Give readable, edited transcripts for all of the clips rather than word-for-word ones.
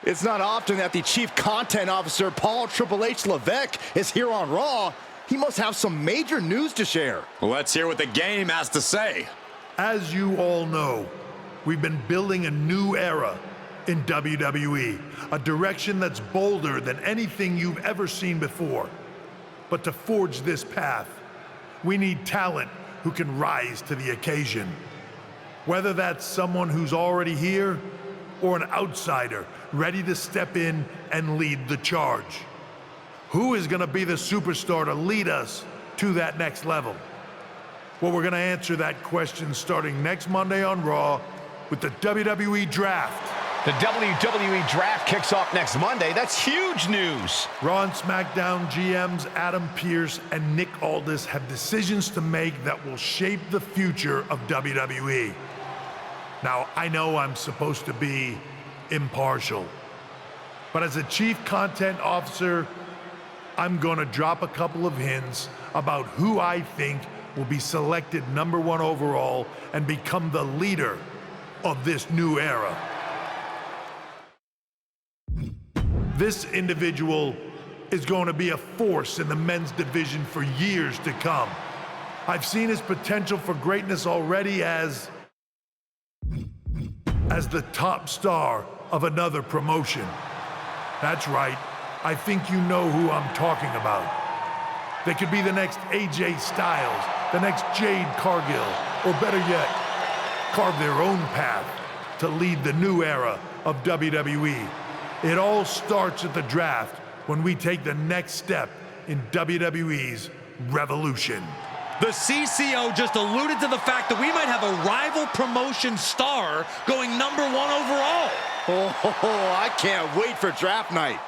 It's not often that the Chief Content Officer, Paul Triple H Levesque, is here on Raw. He must have some major news to share. Let's hear what the game has to say. As you all know, we've been building a new era in WWE, a direction that's bolder than anything you've ever seen before. But to forge this path, we need talent who can rise to the occasion. Whether that's someone who's already here or an outsider ready to step in and lead the charge. Who is going to be the superstar to lead us to that next level? Well, we're going to answer that question starting next Monday on Raw with the WWE Draft. The WWE Draft kicks off next Monday. That's huge news. Raw and SmackDown GMs Adam Pearce and Nick Aldis have decisions to make that will shape the future of WWE. Now, I know I'm supposed to be impartial, but as a Chief Content Officer, I'm going to drop a couple of hints about who I think will be selected #1 overall and become the leader of this new era. This individual is going to be a force in the men's division for years to come. I've seen his potential for greatness already as the top star of another promotion. That's right, I think you know who I'm talking about. They could be the next AJ Styles, the next Jade Cargill, or better yet, carve their own path to lead the new era of WWE. It all starts at the draft when we take the next step in WWE's revolution. The CCO just alluded to the fact that we might have a rival promotion star going #1 overall. Oh, I can't wait for draft night.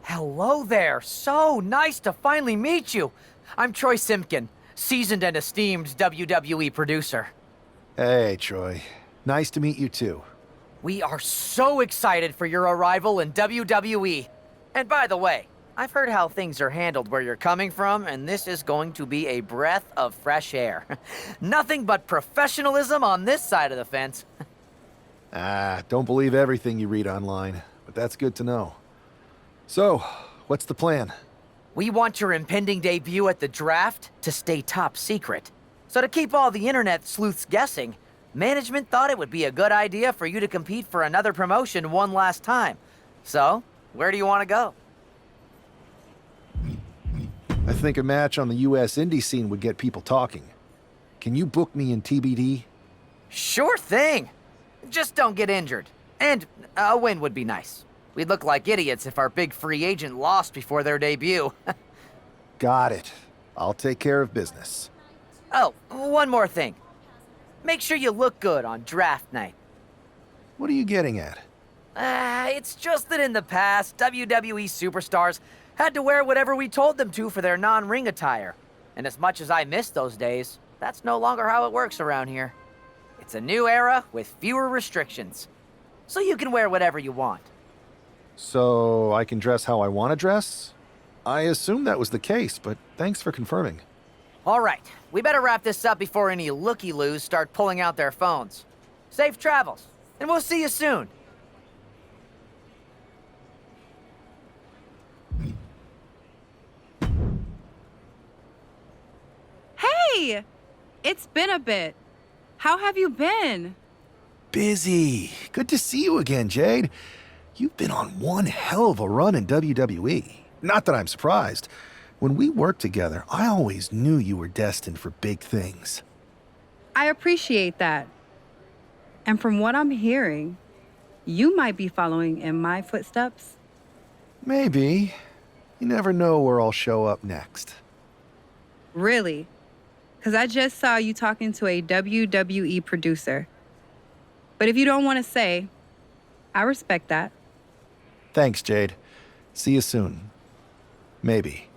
Hello there. So nice to finally meet you. I'm Troy Simpkin, seasoned and esteemed WWE producer. Hey, Troy. Nice to meet you too. We are so excited for your arrival in WWE. And by the way, I've heard how things are handled where you're coming from, and this is going to be a breath of fresh air. Nothing but professionalism on this side of the fence. Don't believe everything you read online, but that's good to know. So, what's the plan? We want your impending debut at the draft to stay top secret. So to keep all the internet sleuths guessing, management thought it would be a good idea for you to compete for another promotion one last time. So, where do you want to go? I think a match on the US indie scene would get people talking. Can you book me in TBD? Sure thing. Just don't get injured. And a win would be nice. We'd look like idiots if our big free agent lost before their debut. Got it. I'll take care of business. Oh, one more thing. Make sure you look good on draft night. What are you getting at? It's just that in the past, WWE superstars had to wear whatever we told them to for their non-ring attire. And as much as I miss those days, that's no longer how it works around here. It's a new era with fewer restrictions. So you can wear whatever you want. So I can dress how I want to dress? I assumed that was the case, but thanks for confirming. All right, we better wrap this up before any looky-loos start pulling out their phones. Safe travels, and we'll see you soon. Hey! It's been a bit. How have you been? Busy. Good to see you again, Jade. You've been on one hell of a run in WWE. Not that I'm surprised. When we worked together, I always knew you were destined for big things. I appreciate that. And from what I'm hearing, you might be following in my footsteps. Maybe. You never know where I'll show up next. Really? Because I just saw you talking to a WWE producer. But if you don't want to say, I respect that. Thanks, Jade. See you soon. Maybe.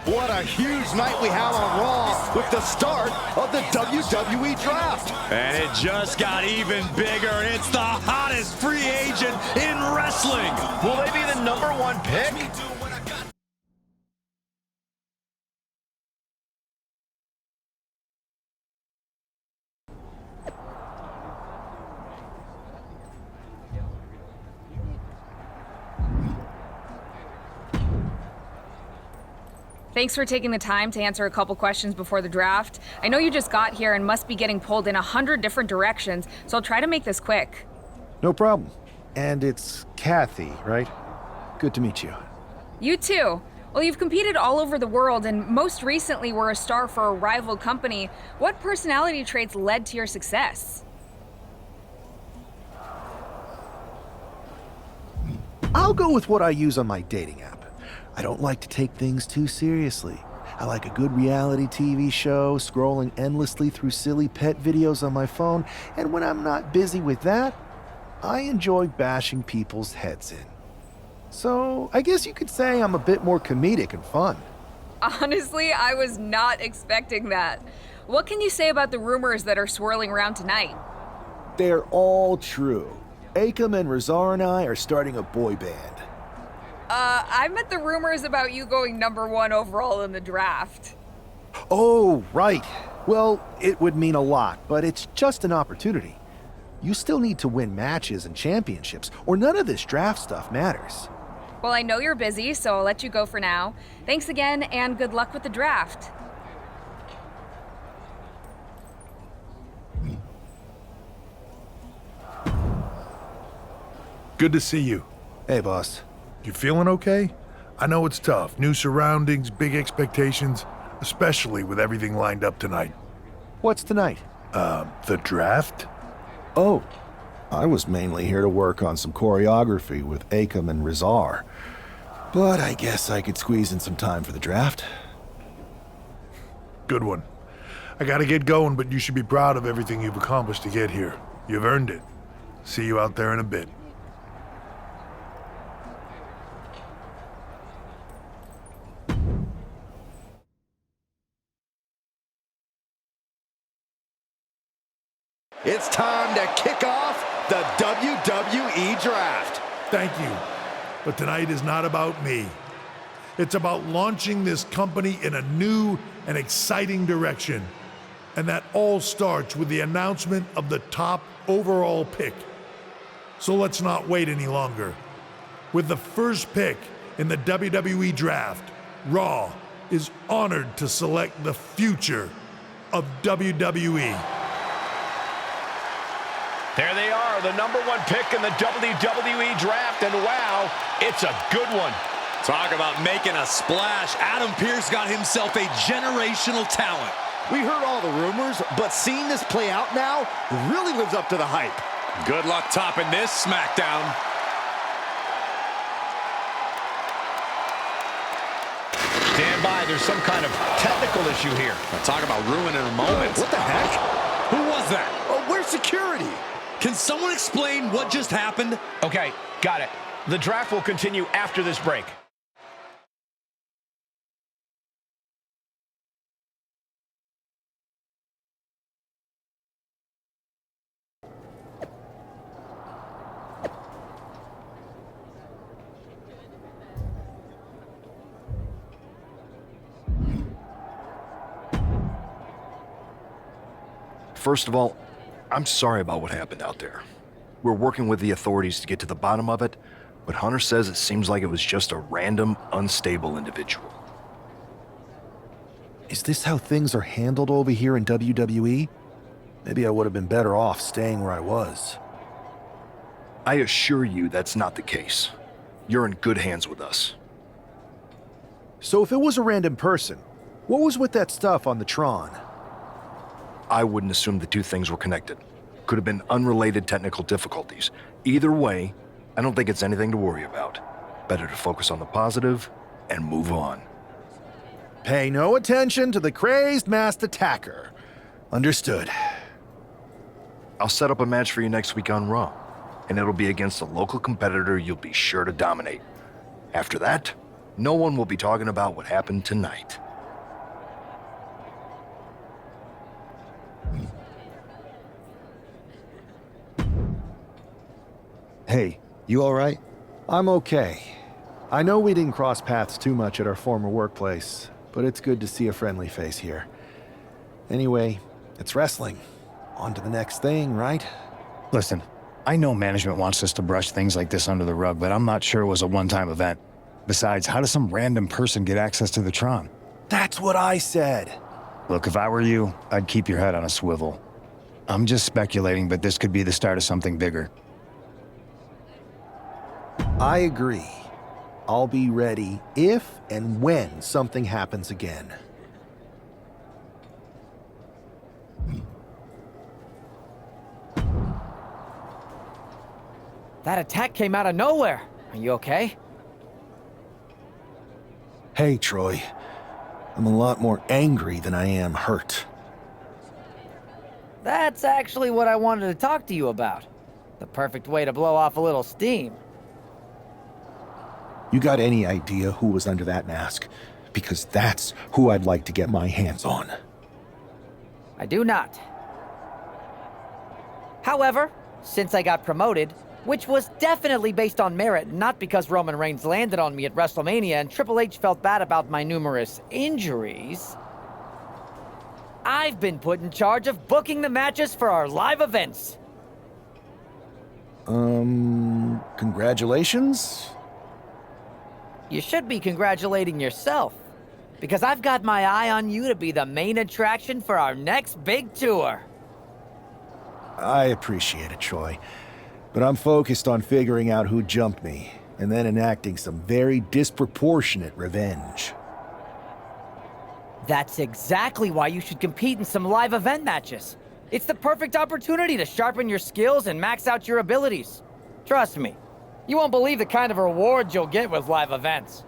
What a huge night we have on Raw with the start of the WWE Draft. And it just got even bigger. It's the hottest free agent in wrestling. Will they be the #1 pick? Thanks for taking the time to answer a couple questions before the draft. I know you just got here and must be getting pulled in 100 different directions, so I'll try to make this quick. No problem. And it's Kathy, right? Good to meet you. You too. Well, you've competed all over the world and most recently were a star for a rival company. What personality traits led to your success? I'll go with what I use on my dating app. I don't like to take things too seriously. I like a good reality TV show, scrolling endlessly through silly pet videos on my phone, and when I'm not busy with that, I enjoy bashing people's heads in. So, I guess you could say I'm a bit more comedic and fun. Honestly, I was not expecting that. What can you say about the rumors that are swirling around tonight? They're all true. Akam and Razar and I are starting a boy band. I meant the rumors about you going #1 overall in the draft. Oh, right. Well, it would mean a lot, but it's just an opportunity. You still need to win matches and championships, or none of this draft stuff matters. Well, I know you're busy, so I'll let you go for now. Thanks again, and good luck with the draft. Good to see you. Hey, boss. You feeling okay? I know it's tough. New surroundings, big expectations, especially with everything lined up tonight. What's tonight? The draft? Oh, I was mainly here to work on some choreography with Akam and Razar. But I guess I could squeeze in some time for the draft. Good one. I gotta get going, but you should be proud of everything you've accomplished to get here. You've earned it. See you out there in a bit. It's time to kick off the WWE Draft. Thank you. But tonight is not about me. It's about launching this company in a new and exciting direction. And that all starts with the announcement of the top overall pick. So let's not wait any longer. With the first pick in the WWE Draft, Raw is honored to select the future of WWE. There they are, the #1 pick in the WWE Draft, and wow, it's a good one. Talk about making a splash. Adam Pearce got himself a generational talent. We heard all the rumors, but seeing this play out now really lives up to the hype. Good luck topping this SmackDown. Stand by, there's some kind of technical issue here. Now talk about ruining a moment. What the heck? Who was that? Oh, where's security? Can someone explain what just happened? Okay, got it. The draft will continue after this break. First of all, I'm sorry about what happened out there. We're working with the authorities to get to the bottom of it, but Hunter says it seems like it was just a random, unstable individual. Is this how things are handled over here in WWE? Maybe I would have been better off staying where I was. I assure you that's not the case. You're in good hands with us. So if it was a random person, what was with that stuff on the Tron? I wouldn't assume the two things were connected. Could have been unrelated technical difficulties. Either way, I don't think it's anything to worry about. Better to focus on the positive and move on. Pay no attention to the crazed masked attacker. Understood. I'll set up a match for you next week on Raw, and it'll be against a local competitor you'll be sure to dominate. After that, no one will be talking about what happened tonight. Hey, you all right? I'm okay. I know we didn't cross paths too much at our former workplace, but it's good to see a friendly face here. Anyway, it's wrestling. On to the next thing, right? Listen, I know management wants us to brush things like this under the rug, but I'm not sure it was a one-time event. Besides, how does some random person get access to the Tron? That's what I said. Look, if I were you, I'd keep your head on a swivel. I'm just speculating, but this could be the start of something bigger. I agree. I'll be ready if and when something happens again. That attack came out of nowhere. Are you okay? Hey, Troy. I'm a lot more angry than I am hurt. That's actually what I wanted to talk to you about. The perfect way to blow off a little steam. You got any idea who was under that mask? Because that's who I'd like to get my hands on. I do not. However, since I got promoted, which was definitely based on merit, not because Roman Reigns landed on me at WrestleMania and Triple H felt bad about my numerous injuries, I've been put in charge of booking the matches for our live events. Congratulations? You should be congratulating yourself, because I've got my eye on you to be the main attraction for our next big tour. I appreciate it, Troy. But I'm focused on figuring out who jumped me, and then enacting some very disproportionate revenge. That's exactly why you should compete in some live event matches. It's the perfect opportunity to sharpen your skills and max out your abilities. Trust me, you won't believe the kind of rewards you'll get with live events.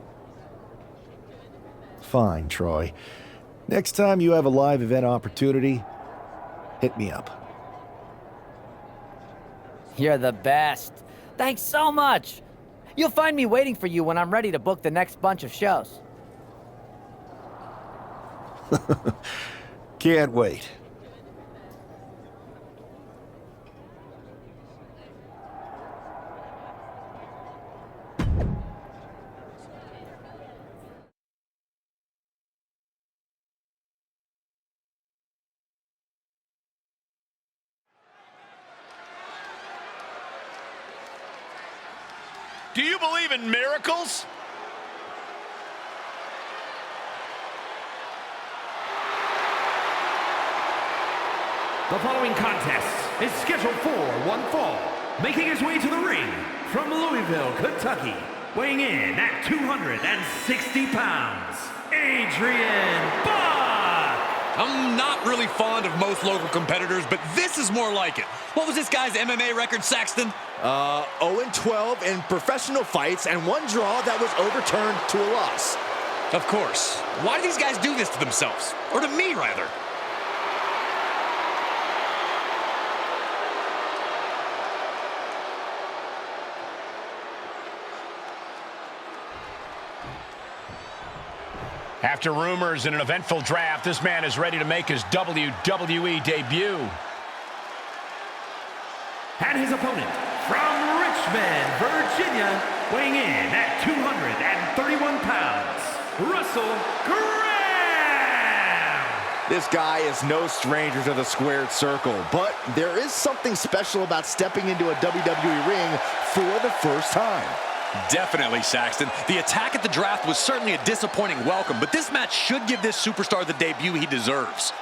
Fine, Troy. Next time you have a live event opportunity, hit me up. You're the best. Thanks so much. You'll find me waiting for you when I'm ready to book the next bunch of shows. Can't wait. Do you believe in miracles? The following contest is scheduled for one fall. Making his way to the ring from Louisville, Kentucky, weighing in at 260 pounds, Adrian Buck! I'm not really fond of most local competitors, but this is more like it. What was this guy's MMA record, Saxton? 0-12 in professional fights and one draw that was overturned to a loss. Of course. Why do these guys do this to themselves? Or to me, rather? After rumors in an eventful draft, this man is ready to make his WWE debut. And his opponent from Richmond, Virginia, weighing in at 231 pounds, Russell Graham! This guy is no stranger to the squared circle, but there is something special about stepping into a WWE ring for the first time. Definitely, Saxton. The attack at the draft was certainly a disappointing welcome, but this match should give this superstar the debut he deserves.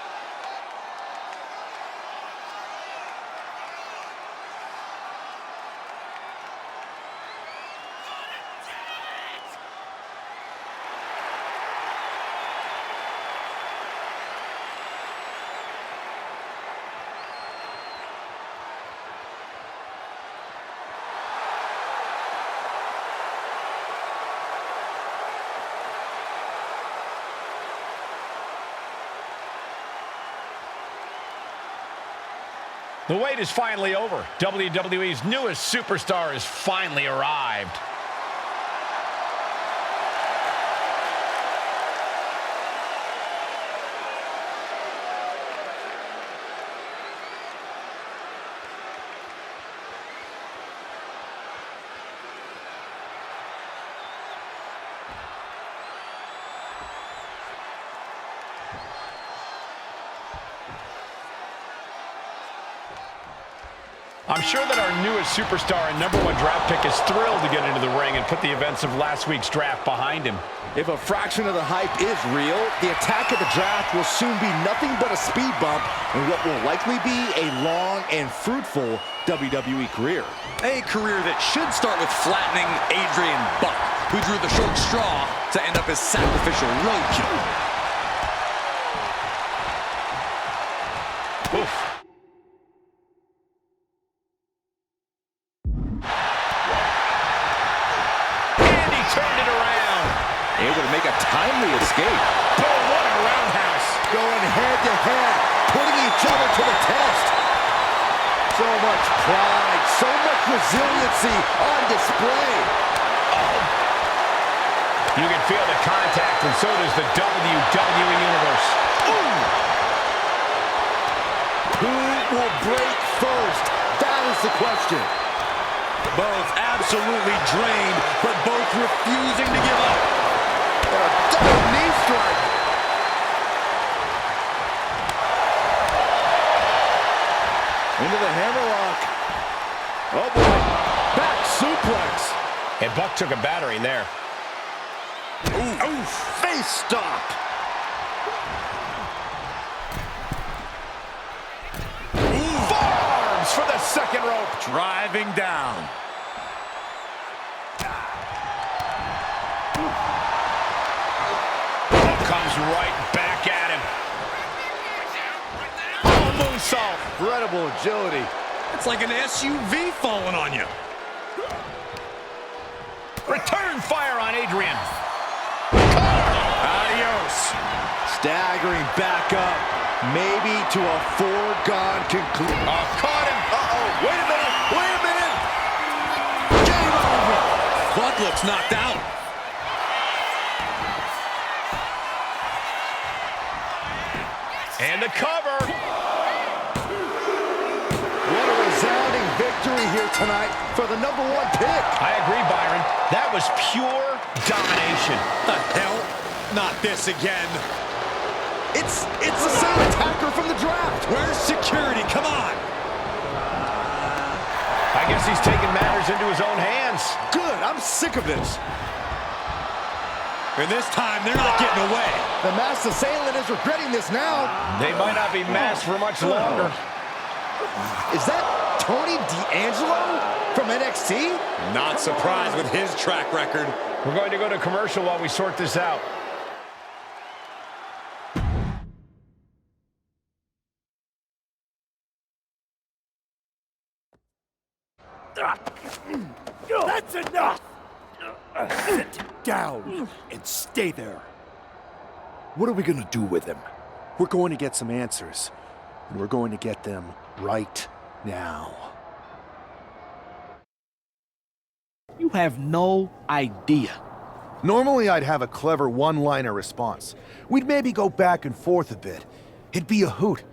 The wait is finally over. WWE's newest superstar has finally arrived. I'm sure that our newest superstar and #1 draft pick is thrilled to get into the ring and put the events of last week's draft behind him. If a fraction of the hype is real, the attack at the draft will soon be nothing but a speed bump in what will likely be a long and fruitful WWE career. A career that should start with flattening Adrian Buck, who drew the short straw to end up as sacrificial roadkill. Oof. Able to make a timely escape. Oh, what a roundhouse. Going head-to-head, putting each other to the test. So much pride, so much resiliency on display. Oh. You can feel the contact, and so does the WWE Universe. Ooh. Who will break first? That is the question. Both absolutely drained, but both refusing to give up. Double knee strike. Into the hammerlock. Oh boy. Back suplex. And Buck took a battering there. Ooh. Ooh. Face stop. Forearms for the second rope. Driving down. Comes right back at him. Oh, moonsault. Incredible agility. It's like an SUV falling on you. Return fire on Adrian. Adios. Staggering back up. Maybe to a foregone conclusion. Oh, caught him. Uh-oh. Wait a minute. Wait a minute. Game over. Buck looks knocked out. And the cover. What a resounding victory here tonight for the #1 pick. I agree, Byron. That was pure domination. The hell? Not this again. It's the same attacker from the draft. Where's security? Come on. I guess he's taking matters into his own hands. Good. I'm sick of this. And this time, they're not getting away. The masked assailant is regretting this now. They might not be masked for much longer. Is that Tony D'Angelo from NXT? Not surprised with his track record. We're going to go to commercial while we sort this out. That's enough! Sit down and stay there. What are we gonna do with him? We're going to get some answers, and we're going to get them right now. You have no idea. Normally, I'd have a clever one-liner response. We'd maybe go back and forth a bit. It'd be a hoot.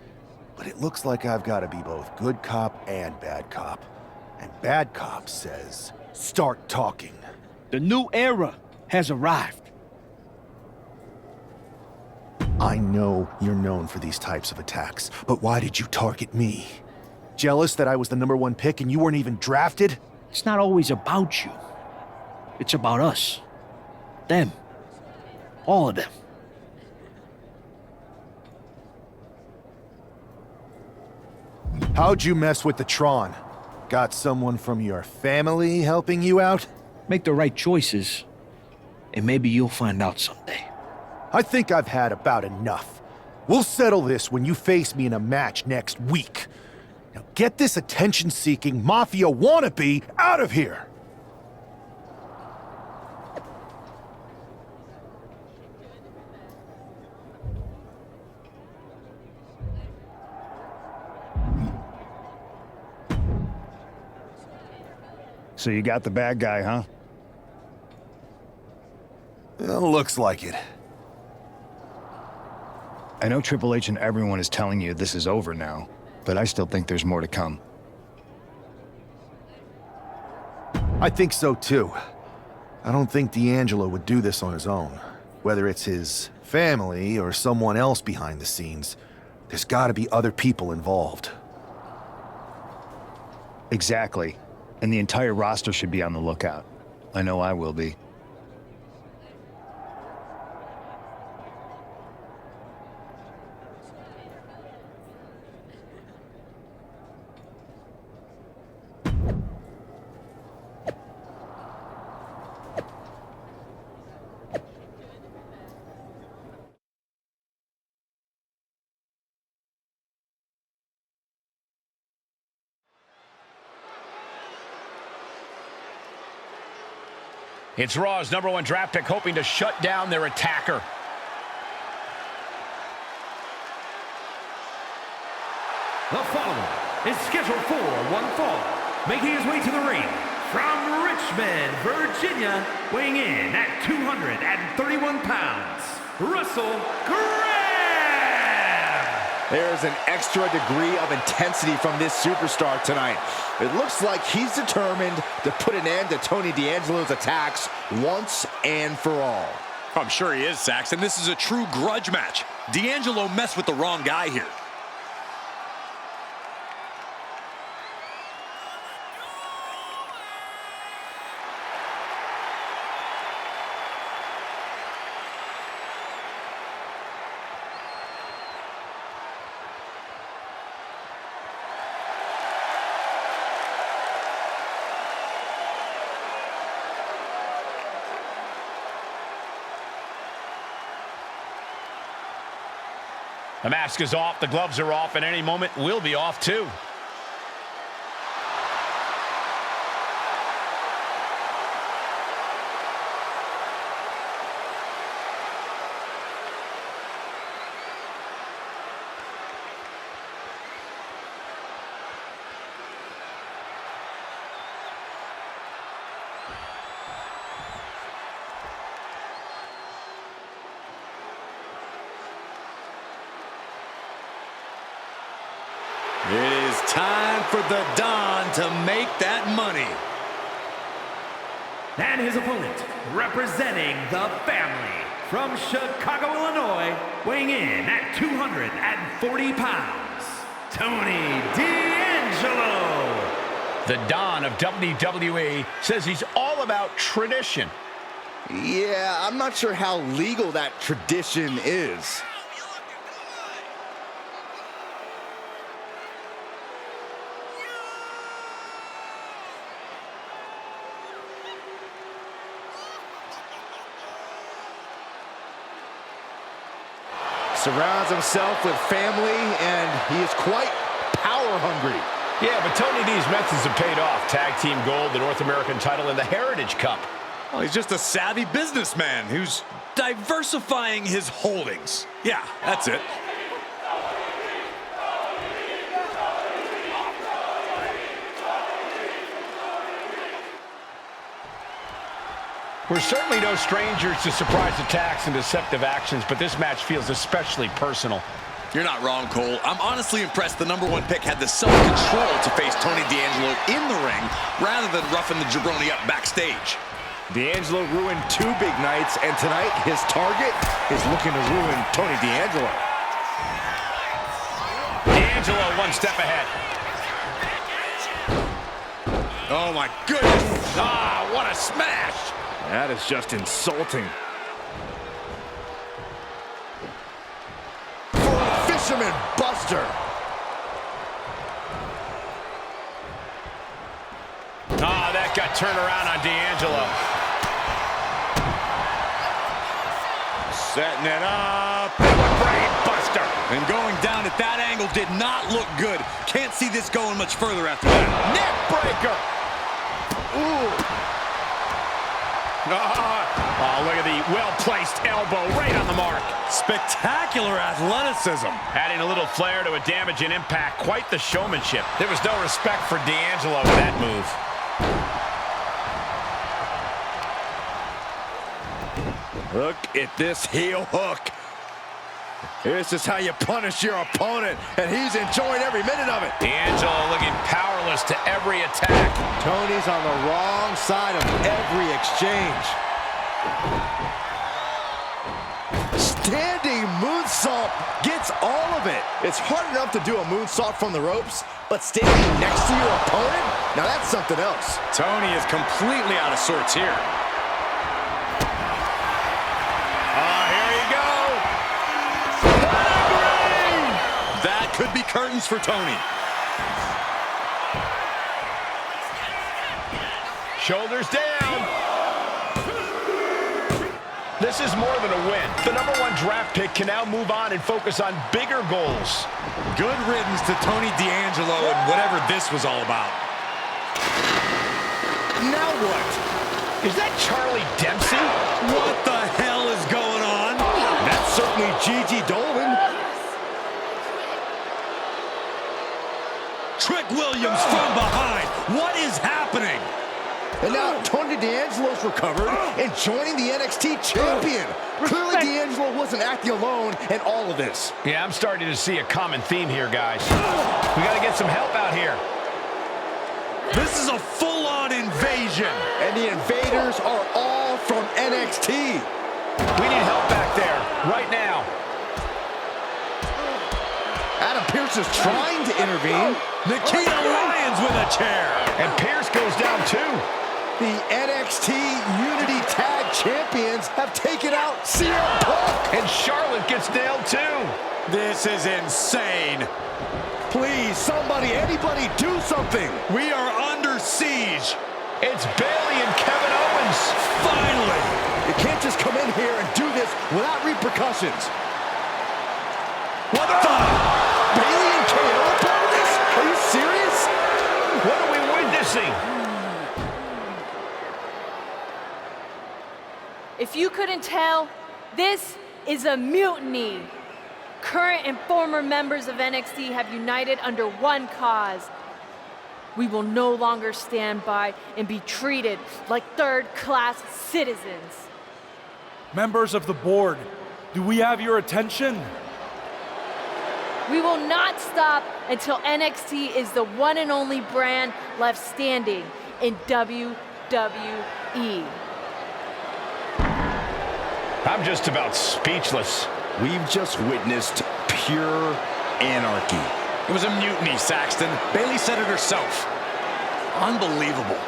But it looks like I've got to be both good cop and bad cop. And bad cop says, start talking. The new era has arrived. I know you're known for these types of attacks, but why did you target me? Jealous that I was the #1 pick and you weren't even drafted? It's not always about you. It's about us. Them. All of them. How'd you mess with the Tron? Got someone from your family helping you out? Make the right choices, and maybe you'll find out someday. I think I've had about enough. We'll settle this when you face me in a match next week. Now get this attention-seeking mafia wannabe out of here! So you got the bad guy, huh? Well, looks like it. I know Triple H and everyone is telling you this is over now, but I still think there's more to come. I think so too. I don't think D'Angelo would do this on his own. Whether it's his family or someone else behind the scenes, there's gotta be other people involved. Exactly. And the entire roster should be on the lookout. I know I will be. It's Raw's #1 draft pick hoping to shut down their attacker. The following is scheduled for one fall, making his way to the ring from Richmond, Virginia, weighing in at 231 pounds, Russell Graham! There's an extra degree of intensity from this superstar tonight. It looks like he's determined to put an end to Tony D'Angelo's attacks once and for all. I'm sure he is, Saxton. This is a true grudge match. D'Angelo messed with the wrong guy here. The mask is off, the gloves are off, and any moment we'll be off too. It is time for the Don to make that money. And his opponent, representing the family, from Chicago, Illinois, weighing in at 240 pounds, Tony D'Angelo. The Don of WWE says he's all about tradition. Yeah, I'm not sure how legal that tradition is. Surrounds himself with family, and he is quite power hungry. Yeah, but Tony D's methods have paid off. Tag team gold, the North American title, and the Heritage Cup. Well, he's just a savvy businessman who's diversifying his holdings. Yeah, that's it. We're certainly no strangers to surprise attacks and deceptive actions, but this match feels especially personal. You're not wrong, Cole. I'm honestly impressed the #1 pick had the self-control to face Tony D'Angelo in the ring rather than roughing the jabroni up backstage. D'Angelo ruined 2 big nights, and tonight his target is looking to ruin Tony D'Angelo. D'Angelo one step ahead. Oh my goodness! Ah, what a smash! That is just insulting. Fisherman Buster. Ah, that got turned around on D'Angelo. Setting it up. Brain buster. And going down at that angle did not look good. Can't see this going much further after that. Neck breaker. Ooh. Oh, look at the well-placed elbow right on the mark. Spectacular athleticism. Adding a little flair to a damage and impact. Quite the showmanship. There was no respect for D'Angelo with that move. Look at this heel hook. This is how you punish your opponent, and he's enjoying every minute of it. D'Angelo looking powerless to every attack. Tony's on the wrong side of every exchange. Standing moonsault gets all of it. It's hard enough to do a moonsault from the ropes, but standing next to your opponent? Now that's something else. Tony is completely out of sorts here. That could be curtains for Tony. Shoulders down. This is more than a win. The #1 draft pick can now move on and focus on bigger goals. Good riddance to Tony D'Angelo and whatever this was all about. Now what? Is that Charlie Dempsey? What the hell is going on? That's certainly Gigi Dolan. Trick Williams from behind. What is happening? And now Tony D'Angelo's recovered and joining the NXT champion. Clearly D'Angelo wasn't acting alone in all of this. Yeah, I'm starting to see a common theme here, guys. We got to get some help out here. This is a full-on invasion. And the invaders are all from NXT. We need help back there, right now. Adam Pearce is trying to intervene. Nikita Lyons with a chair. And Pearce goes down too. The NXT Unity Tag Champions have taken out CM Punk. And Charlotte gets nailed too. This is insane. Please, somebody, anybody, do something. We are under siege. It's Bayley and Kevin Owens. Finally. You can't just come in here and do this without repercussions. What the? Bayley and KO are part of this? Are you serious? What are we witnessing? If you couldn't tell, this is a mutiny. Current and former members of NXT have united under one cause. We will no longer stand by and be treated like third-class citizens. Members of the board, do we have your attention? We will not stop until NXT is the one and only brand left standing in WWE. I'm just about speechless. We've just witnessed pure anarchy. It was a mutiny, Saxton. Bayley said it herself. Unbelievable.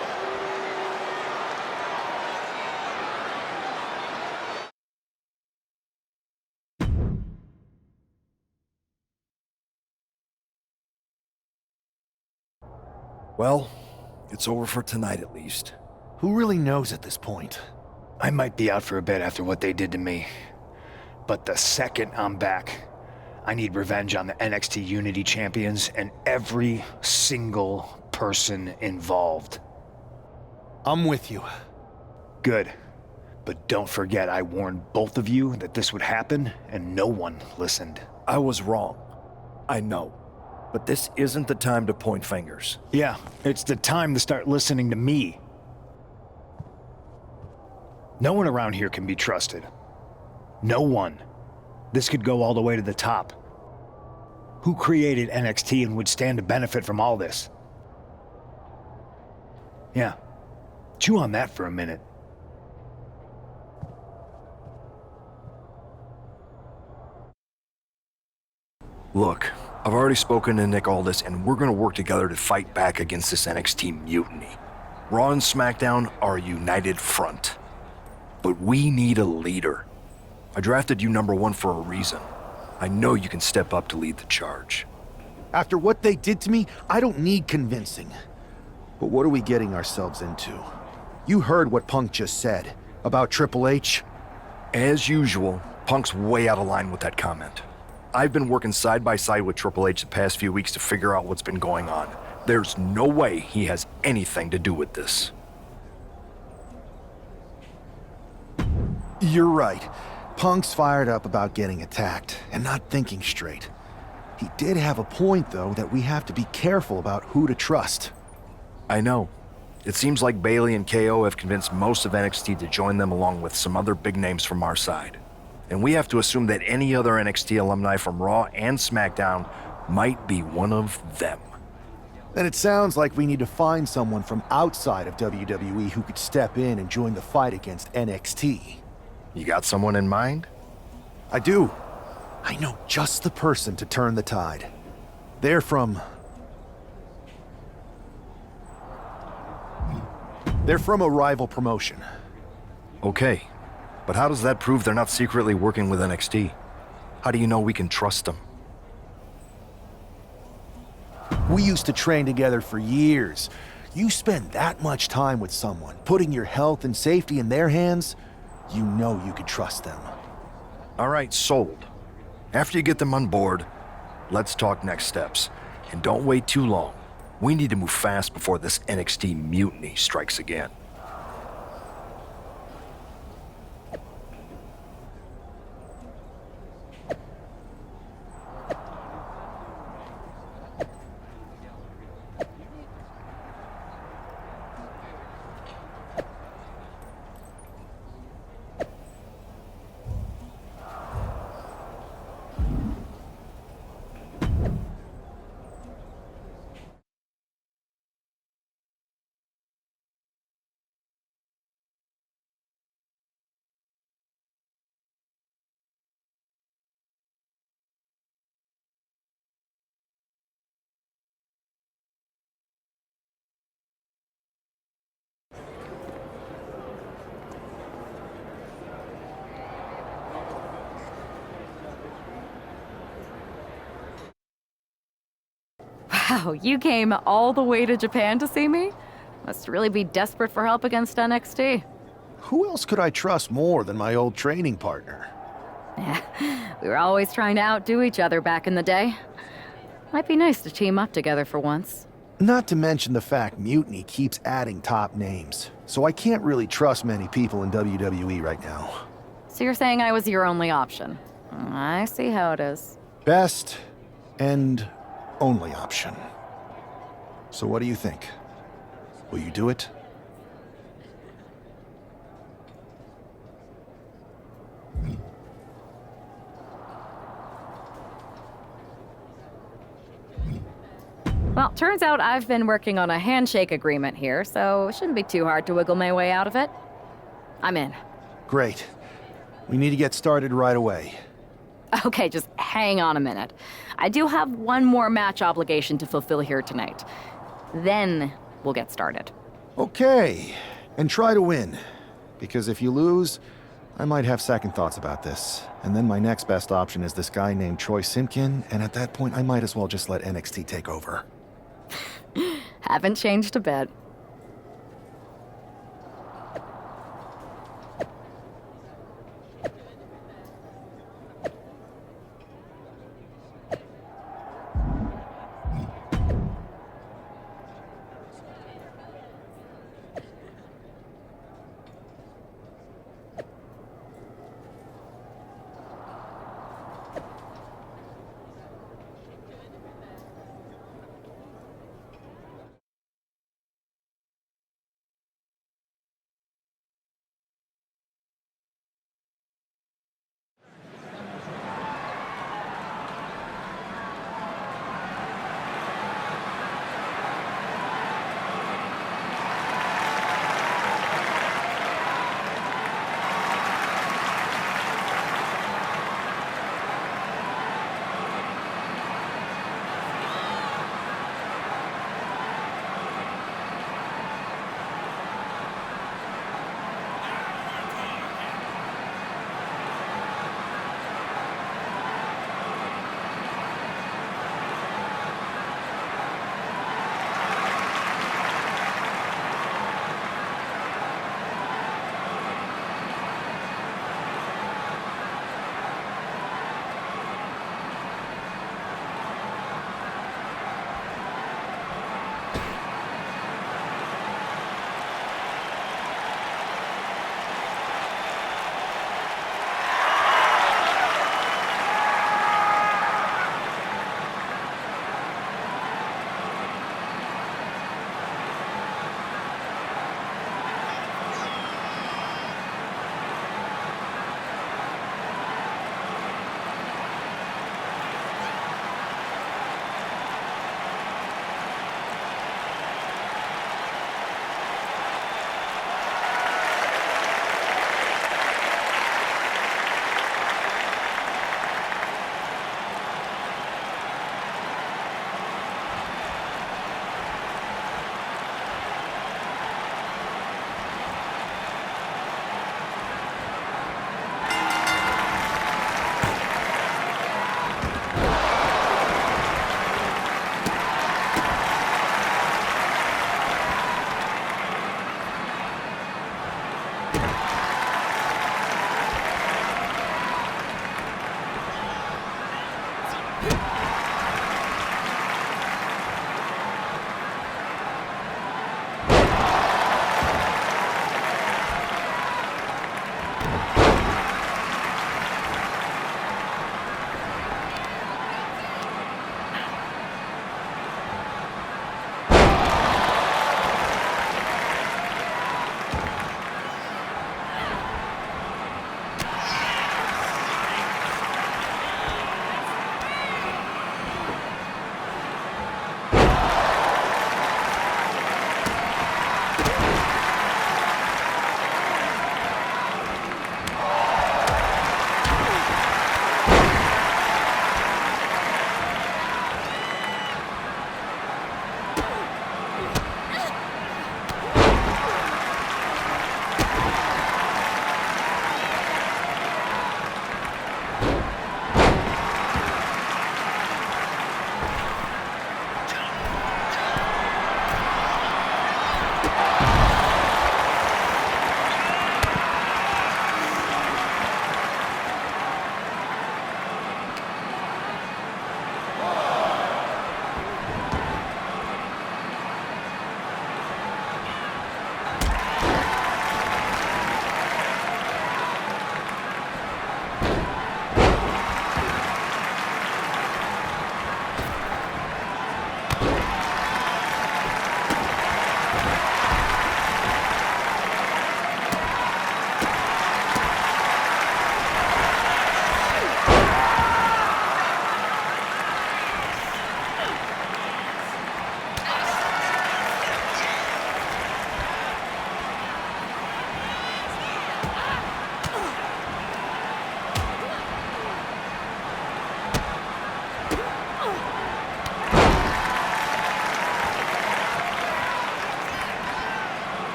Well, it's over for tonight at least. Who really knows at this point? I might be out for a bit after what they did to me. But the second I'm back, I need revenge on the NXT Unity Champions and every single person involved. I'm with you. Good. But don't forget I warned both of you that this would happen, and no one listened. I was wrong. I know. But this isn't the time to point fingers. Yeah, it's the time to start listening to me. No one around here can be trusted. No one. This could go all the way to the top. Who created NXT and would stand to benefit from all this? Yeah. Chew on that for a minute. Look, I've already spoken to Nick Aldis, and we're gonna work together to fight back against this NXT mutiny. Raw and SmackDown are a united front. But we need a leader. I drafted you #1 for a reason. I know you can step up to lead the charge. After what they did to me, I don't need convincing. But what are we getting ourselves into? You heard what Punk just said about Triple H. As usual, Punk's way out of line with that comment. I've been working side by side with Triple H the past few weeks to figure out what's been going on. There's no way he has anything to do with this. You're right. Punk's fired up about getting attacked and not thinking straight. He did have a point, though, that we have to be careful about who to trust. I know. It seems like Bayley and KO have convinced most of NXT to join them along with some other big names from our side. And we have to assume that any other NXT alumni from Raw and SmackDown might be one of them. Then it sounds like we need to find someone from outside of WWE who could step in and join the fight against NXT. You got someone in mind? I do. I know just the person to turn the tide. They're from a rival promotion. Okay, but how does that prove they're not secretly working with NXT? How do you know we can trust them? We used to train together for years. You spend that much time with someone, putting your health and safety in their hands, you know you can trust them. All right, sold. After you get them on board, let's talk next steps. And don't wait too long. We need to move fast before this NXT mutiny strikes again. Wow, you came all the way to Japan to see me? Must really be desperate for help against NXT. Who else could I trust more than my old training partner? We were always trying to outdo each other back in the day. Might be nice to team up together for once. Not to mention the fact Mutiny keeps adding top names, so I can't really trust many people in WWE right now. So you're saying I was your only option? I see how it is. Best and only option. So what do you think? Will you do it? Well, turns out I've been working on a handshake agreement here, so it shouldn't be too hard to wiggle my way out of it. I'm in. Great. We need to get started right away. Okay, just hang on a minute. I do have one more match obligation to fulfill here tonight. Then we'll get started. Okay, and try to win. Because if you lose, I might have second thoughts about this. And then my next best option is this guy named Troy Simpkin, and at that point I might as well just let NXT take over. Haven't changed a bit.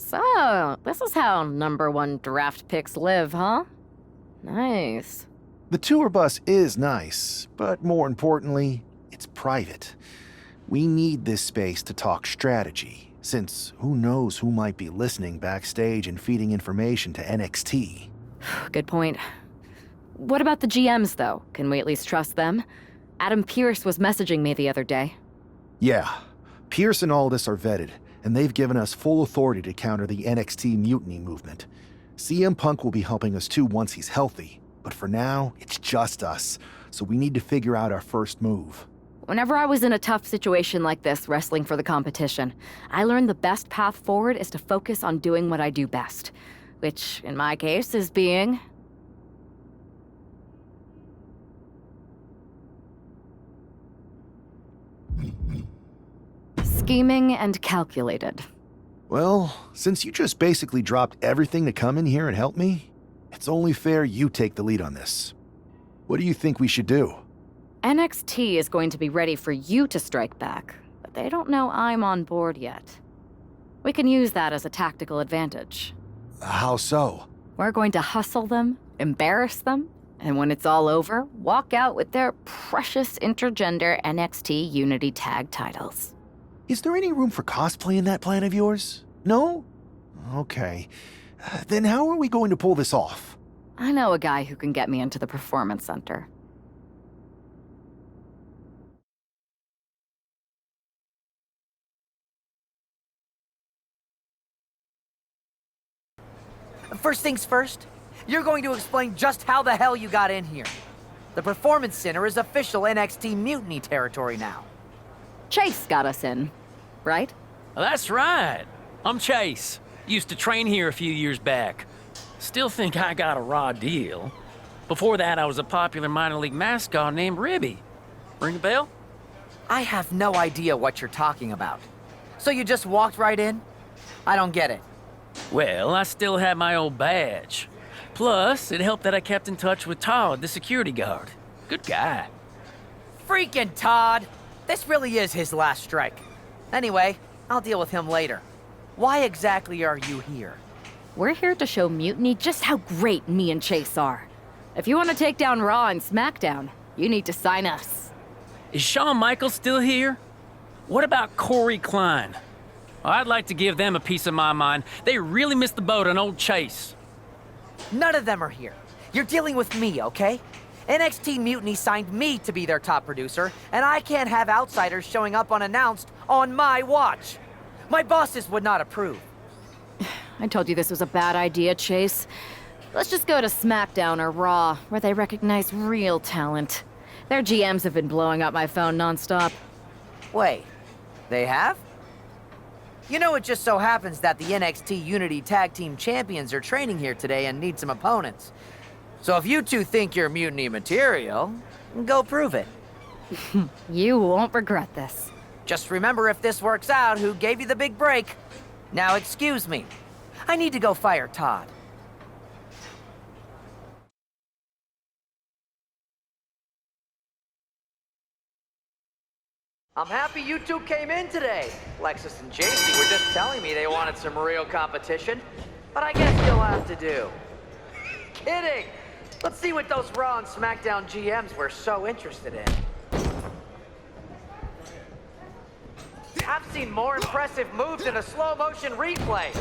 So, this is how #1 draft picks live, huh? Nice. The tour bus is nice, but more importantly, it's private. We need this space to talk strategy, since who knows who might be listening backstage and feeding information to NXT. Good point. What about the GMs, though? Can we at least trust them? Adam Pearce was messaging me the other day. Yeah, Pierce and Aldis are vetted, and they've given us full authority to counter the NXT mutiny movement. CM Punk will be helping us too once he's healthy, but for now, it's just us, so we need to figure out our first move. Whenever I was in a tough situation like this, wrestling for the competition, I learned the best path forward is to focus on doing what I do best, which, in my case, is being... scheming and calculated. Well, since you just basically dropped everything to come in here and help me, it's only fair you take the lead on this. What do you think we should do? NXT is going to be ready for you to strike back, but they don't know I'm on board yet. We can use that as a tactical advantage. How so? We're going to hustle them, embarrass them, and when it's all over, walk out with their precious intergender NXT Unity Tag titles. Is there any room for cosplay in that plan of yours? No? Okay. Then how are we going to pull this off? I know a guy who can get me into the Performance Center. First things first, you're going to explain just how the hell you got in here. The Performance Center is official NXT Mutiny territory now. Chase got us in, right? That's right. I'm Chase. Used to train here a few years back. Still think I got a raw deal. Before that, I was a popular minor league mascot named Ribby. Ring a bell? I have no idea what you're talking about. So you just walked right in? I don't get it. Well, I still had my old badge. Plus, it helped that I kept in touch with Todd, the security guard. Good guy. Freaking Todd! This really is his last strike. Anyway, I'll deal with him later. Why exactly are you here? We're here to show Mutiny just how great me and Chase are. If you want to take down Raw and SmackDown, you need to sign us. Is Shawn Michaels still here? What about Corey Klein? Well, I'd like to give them a piece of my mind. They really missed the boat on old Chase. None of them are here. You're dealing with me, okay? NXT Mutiny signed me to be their top producer, and I can't have outsiders showing up unannounced on my watch. My bosses would not approve. I told you this was a bad idea, Chase. Let's just go to SmackDown or Raw, where they recognize real talent. Their GMs have been blowing up my phone nonstop. Wait, they have? You know, it just so happens that the NXT Unity Tag Team Champions are training here today and need some opponents. So if you two think you're Mutiny material, go prove it. You won't regret this. Just remember, if this works out, who gave you the big break. Now excuse me. I need to go fire Todd. I'm happy you two came in today. Lexus and JC were just telling me they wanted some real competition, but I guess you'll have to do. Kidding! Let's see what those Raw and SmackDown GMs were so interested in. I've seen more impressive moves in a slow-motion replay.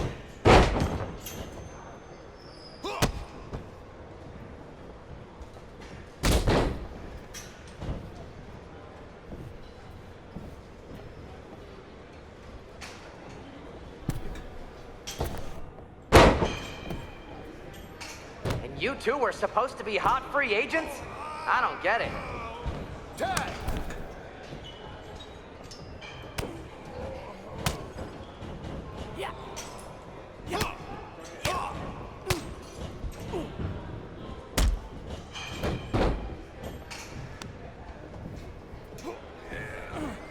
And you two were supposed to be hot free agents? I don't get it. Tag!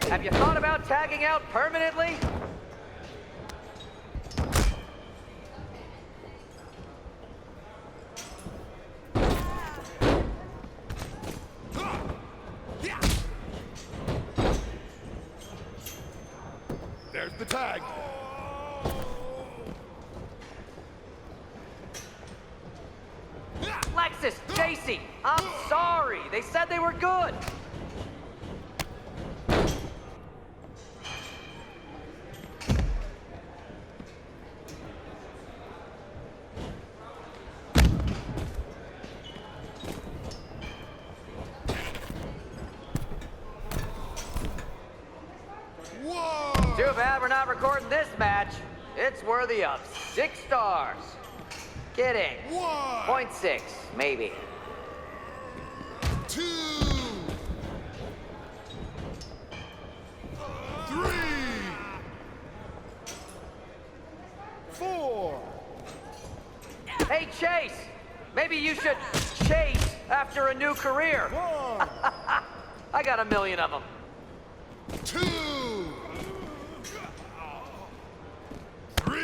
Have you thought about tagging out permanently? There's the tag. Lexus, JC, I'm sorry. They said they were good. Too bad we're not recording this match. It's worthy of 6 stars. Kidding. 0.6, maybe. 2, 3, 4. Hey, Chase. Maybe you should chase after a new career. I got a million of them. 2, 3,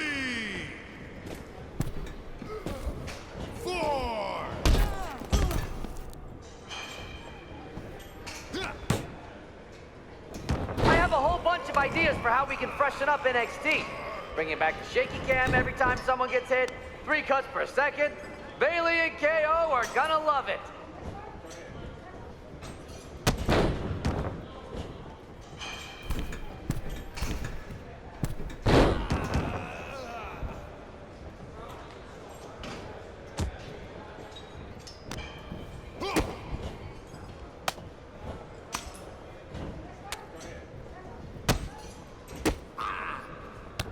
4. I have a whole bunch of ideas for how we can freshen up NXT. Bringing back the shaky cam every time someone gets hit, 3 cuts per second. Bailey and KO are gonna love it.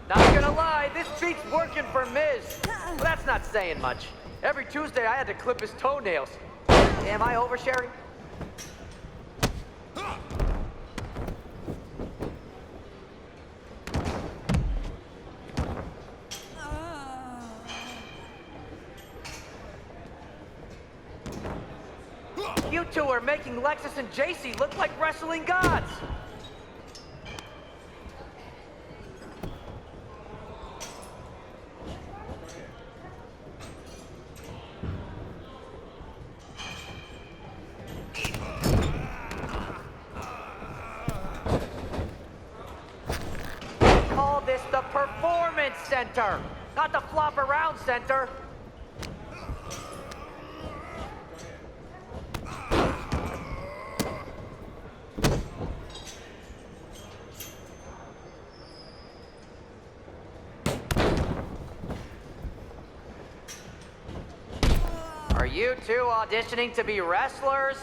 Not gonna lie, this beat's working for Miz. But that's not saying much. Every Tuesday I had to clip his toenails. Am I oversharing? You two are making Lexus and JC look like wrestling gods. Call this the Performance Center, not the Flop Around Center. Are you two auditioning to be wrestlers?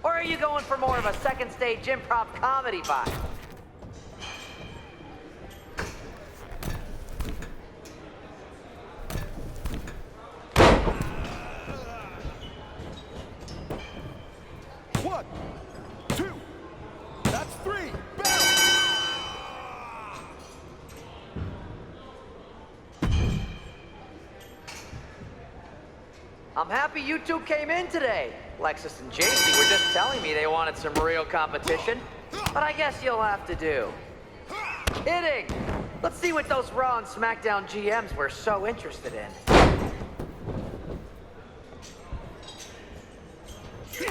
Or are you going for more of a second stage improv comedy vibe? One, 2, that's 3. I'm happy you two came in today. Lexus and JC were just telling me they wanted some real competition, but I guess you'll have to do. Kidding! Let's see what those Raw and SmackDown GMs were so interested in.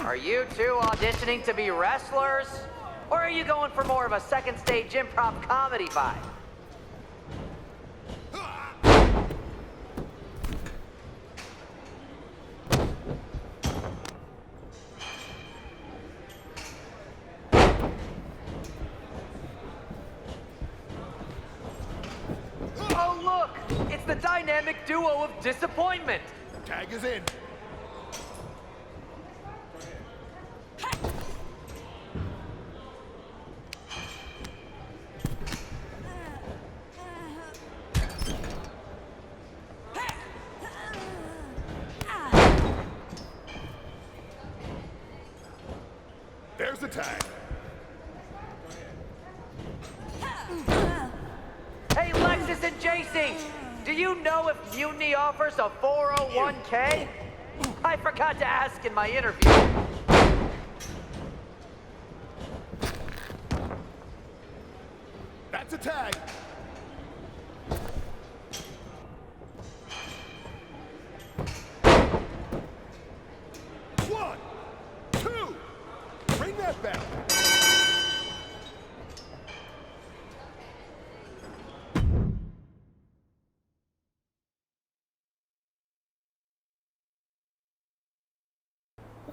Are you two auditioning to be wrestlers? Or are you going for more of a second stage improv comedy vibe? Oh look! It's the dynamic duo of disappointment! Tag is in. There's the tag. Hey, Lexus and JC! Do you know if Mutiny offers a 401k? I forgot to ask in my interview. That's a tag. One, 2, ring that bell.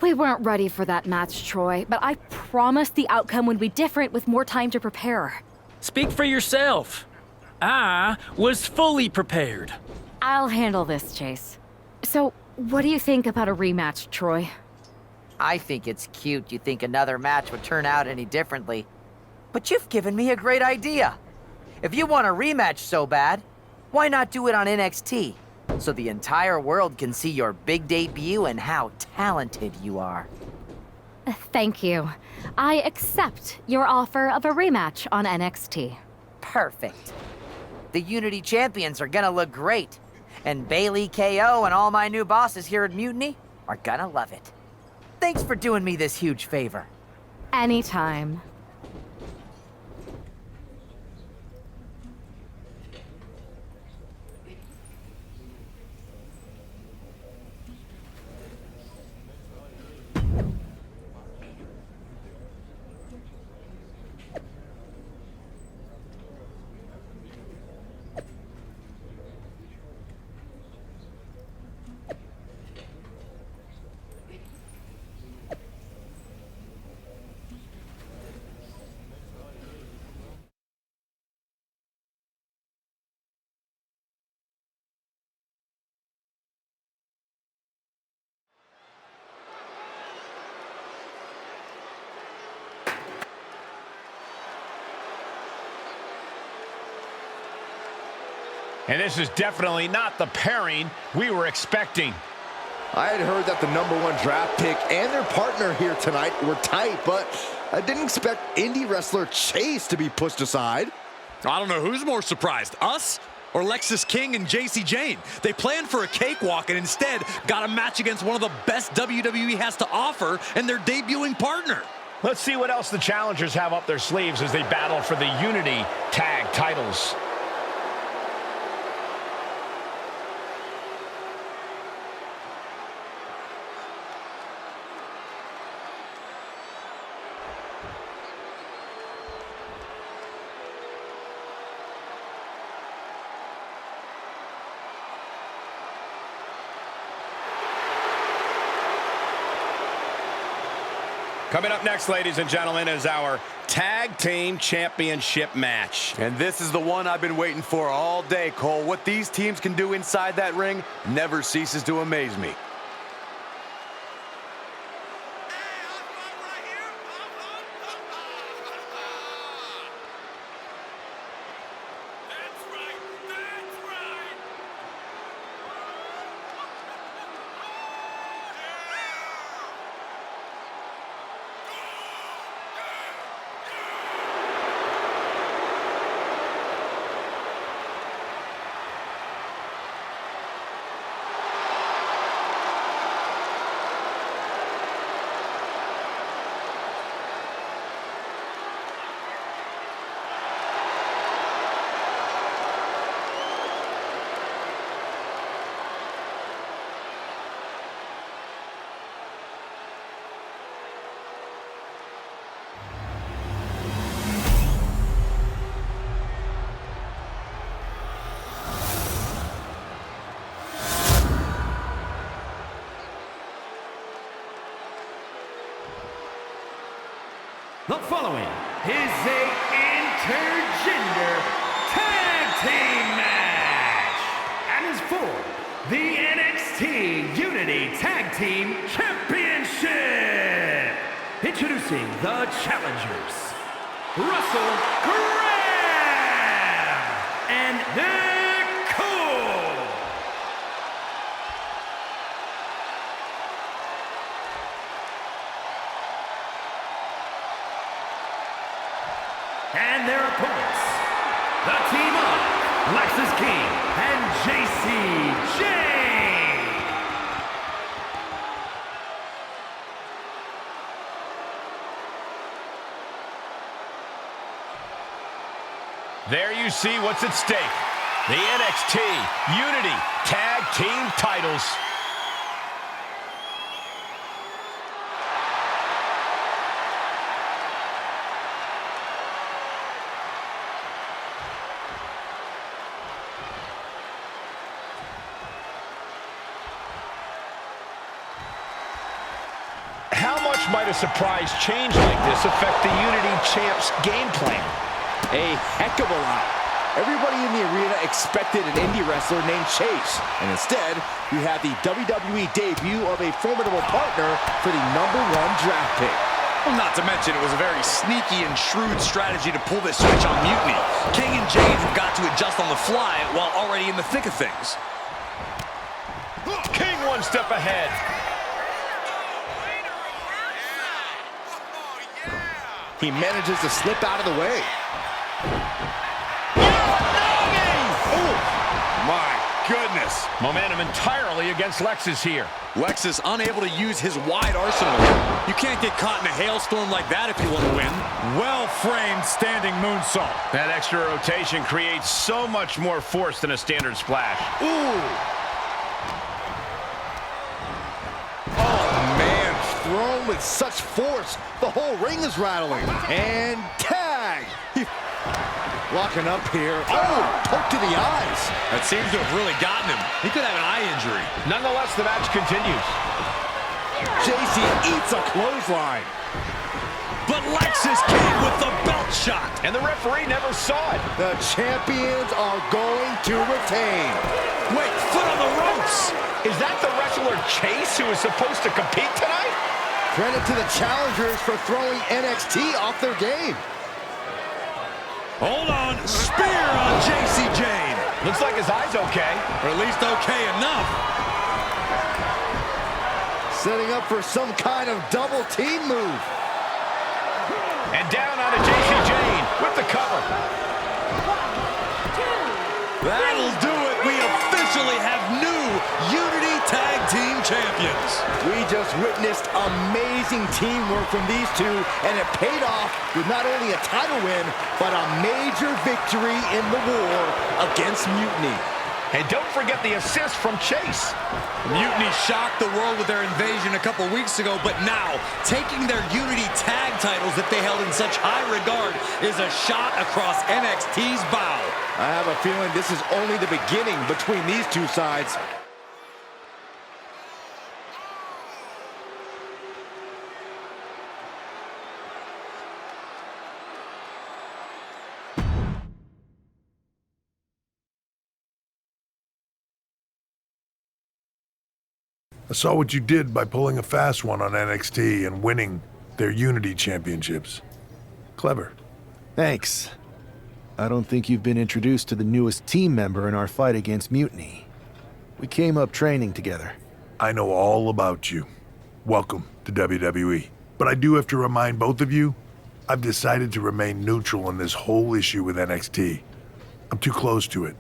We weren't ready for that match, Troy, but I promise the outcome would be different with more time to prepare. Speak for yourself. I was fully prepared. I'll handle this, Chase. So, what do you think about a rematch, Troy? I think it's cute you think another match would turn out any differently. But you've given me a great idea. If you want a rematch so bad, why not do it on NXT? So the entire world can see your big debut and how talented you are. Thank you. I accept your offer of a rematch on NXT. Perfect. The Unity champions are gonna look great. And Bailey, KO, and all my new bosses here at Mutiny are gonna love it. Thanks for doing me this huge favor. Anytime. And this is definitely not the pairing we were expecting. I had heard that the #1 draft pick and their partner here tonight were tight, but I didn't expect indie wrestler Chase to be pushed aside. I don't know who's more surprised, us or Lexis King and JC Jane. They planned for a cakewalk and instead got a match against one of the best WWE has to offer and their debuting partner. Let's see what else the challengers have up their sleeves as they battle for the Unity Tag titles. Coming up next, ladies and gentlemen, is our Tag Team Championship match. And this is the one I've been waiting for all day, Cole. What these teams can do inside that ring never ceases to amaze me. The following is a intergender tag team match and is for the NXT Unity Tag Team Championship. Introducing the challengers, Russell Graham and Nick Cole. And their opponents, the team of Lexis King and JC Jane. There you see what's at stake. The NXT Unity Tag Team titles. much might a surprise change like this affect the Unity Champ's game plan? A heck of a lot. Everybody in the arena expected an indie wrestler named Chase, and instead, we had the WWE debut of a formidable partner for the #1 draft pick. Well, not to mention, it was a very sneaky and shrewd strategy to pull this switch on Mutiny. King and Jane have got to adjust on the fly while already in the thick of things. King one step ahead. He manages to slip out of the way. My goodness. Momentum entirely against Lexus here. Lexus unable to use his wide arsenal here. You can't get caught in a hailstorm like that if you want to win. Well-framed standing moonsault. That extra rotation creates so much more force than a standard splash. Ooh. Oh, man. Thrown with such force, the whole ring is rattling. And tag. Locking up here. Oh, poke to the eyes. That seems to have really gotten him. He could have an eye injury. Nonetheless, the match continues. JC eats a clothesline. But Lexus came with the belt shot. And the referee never saw it. The champions are going to retain. Wait, foot on the ropes. Is that the wrestler Chase who is supposed to compete tonight? Credit to the challengers for throwing NXT off their game. Hold on, spear on JC Jane. Looks like his eye's okay. Or at least okay enough. Setting up for some kind of double team move. And down onto JC Jane with the cover. 1, 2, That'll do it. We officially have new Unity Tag Team Champions. We just witnessed amazing teamwork from these two, and it paid off with not only a title win, but a major victory in the war against Mutiny. And don't forget the assist from Chase. Mutiny shocked the world with their invasion a couple weeks ago, but now, taking their Unity Tag titles that they held in such high regard is a shot across NXT's bow. I have a feeling this is only the beginning between these two sides. I saw what you did by pulling a fast one on NXT and winning their Unity Championships. Clever. Thanks. I don't think you've been introduced to the newest team member in our fight against Mutiny. We came up training together. I know all about you. Welcome to WWE. But I do have to remind both of you, I've decided to remain neutral in this whole issue with NXT. I'm too close to it.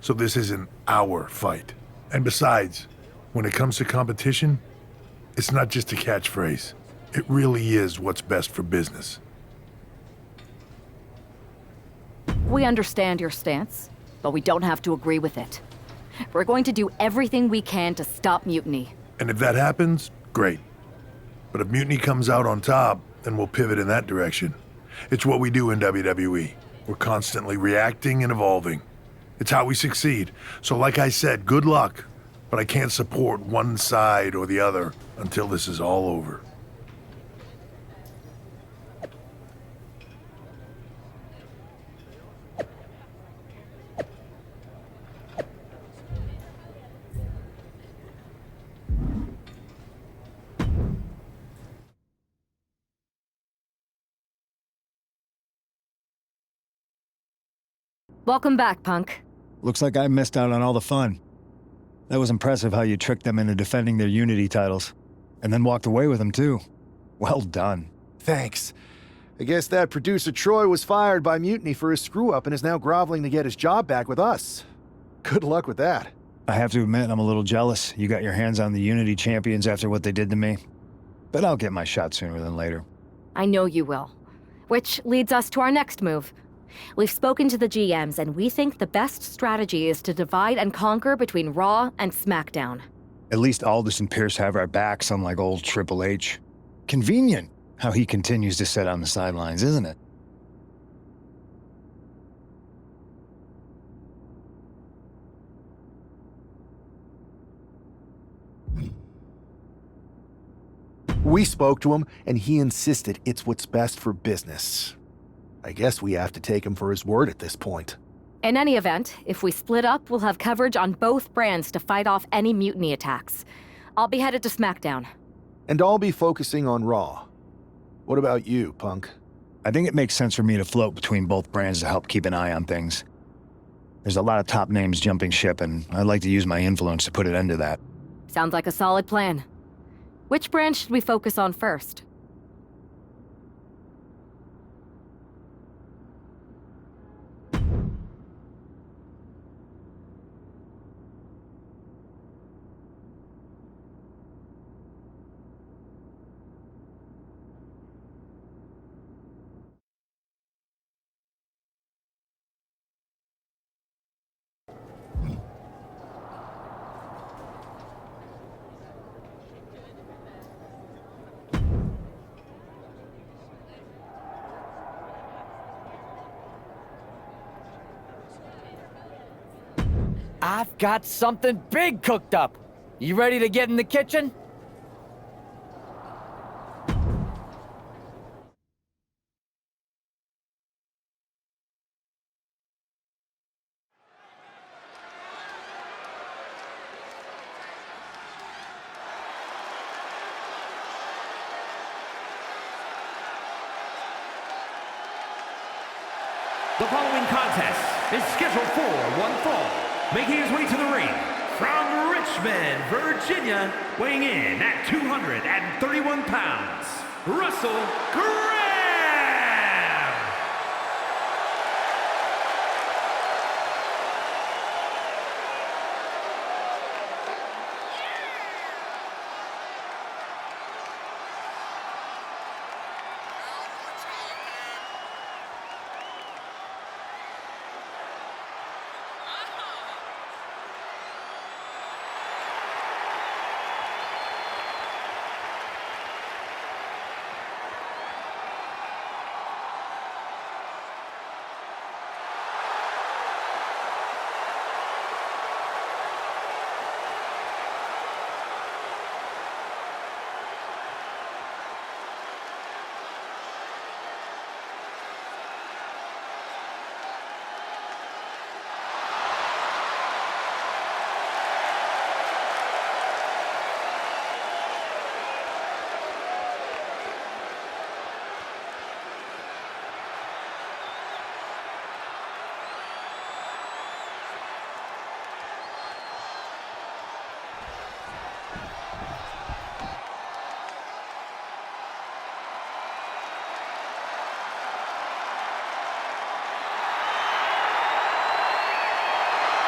So this isn't our fight. And besides, when it comes to competition, it's not just a catchphrase. It really is what's best for business. We understand your stance, but we don't have to agree with it. We're going to do everything we can to stop Mutiny. And if that happens, great. But if Mutiny comes out on top, then we'll pivot in that direction. It's what we do in WWE. We're constantly reacting and evolving. It's how we succeed. So like I said, good luck. But I can't support one side or the other until this is all over. Welcome back, Punk. Looks like I missed out on all the fun. That was impressive how you tricked them into defending their Unity titles. And then walked away with them, too. Well done. Thanks. I guess that producer Troy was fired by Mutiny for his screw-up and is now groveling to get his job back with us. Good luck with that. I have to admit, I'm a little jealous. You got your hands on the Unity champions after what they did to me. But I'll get my shot sooner than later. I know you will. Which leads us to our next move. We've spoken to the GMs, and we think the best strategy is to divide and conquer between Raw and SmackDown. At least Aldous and Pierce have our backs, unlike old Triple H. Convenient how he continues to sit on the sidelines, isn't it? We spoke to him, and he insisted it's what's best for business. I guess we have to take him for his word at this point. In any event, if we split up, we'll have coverage on both brands to fight off any mutiny attacks. I'll be headed to SmackDown. And I'll be focusing on Raw. What about you, Punk? I think it makes sense for me to float between both brands to help keep an eye on things. There's a lot of top names jumping ship, and I'd like to use my influence to put an end to that. Sounds like a solid plan. Which brand should we focus on first? I've got something big cooked up. You ready to get in the kitchen? The following contest is scheduled for one fall. Making his way to the ring from Richmond, Virginia, weighing in at 231 pounds, Russell Graham!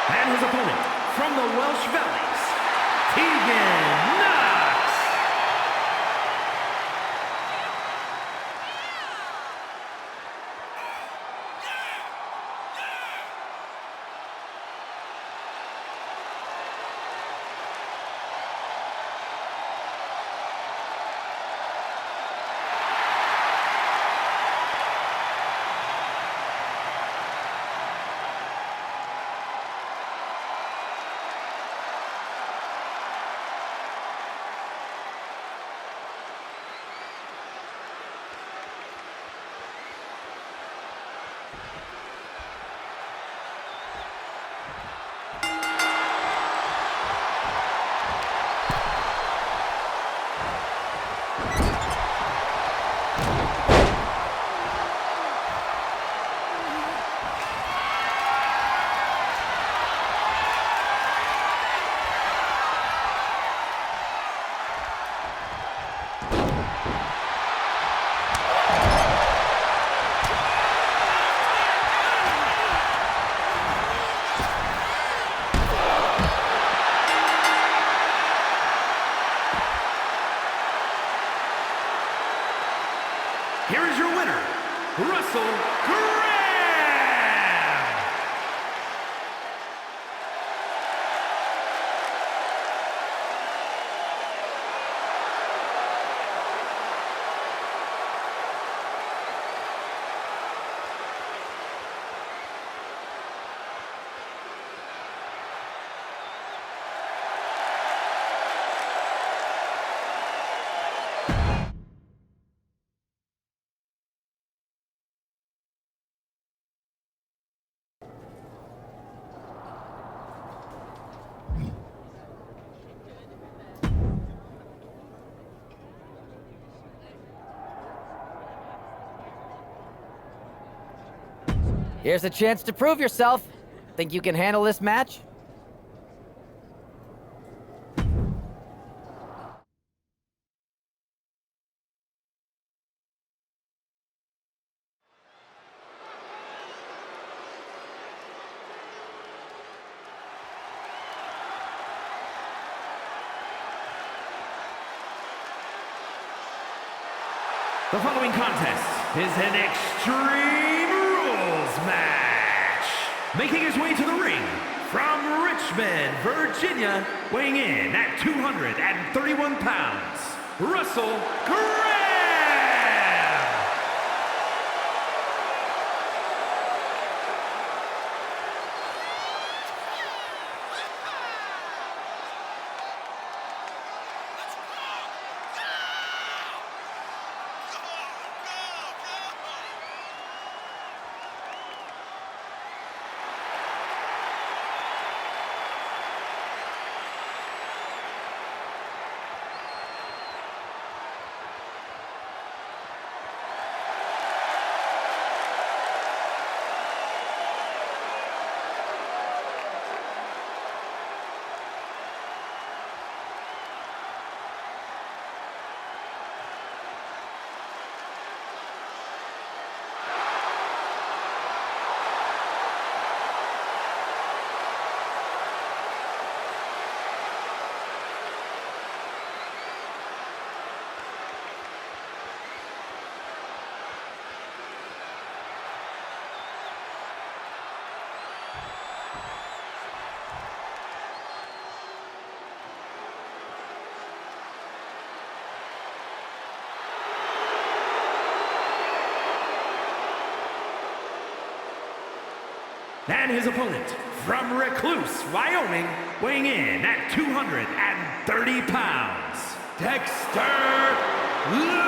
And his opponent, from the Welsh Valleys, Tegan Knox. Here's a chance to prove yourself. Think you can handle this match? The following contest is an Extreme Rules match. Making his way to the ring from Richmond, Virginia, weighing in at 231 pounds, Russell Graham. And his opponent, from Recluse, Wyoming, weighing in at 230 pounds, Dexter Loomis!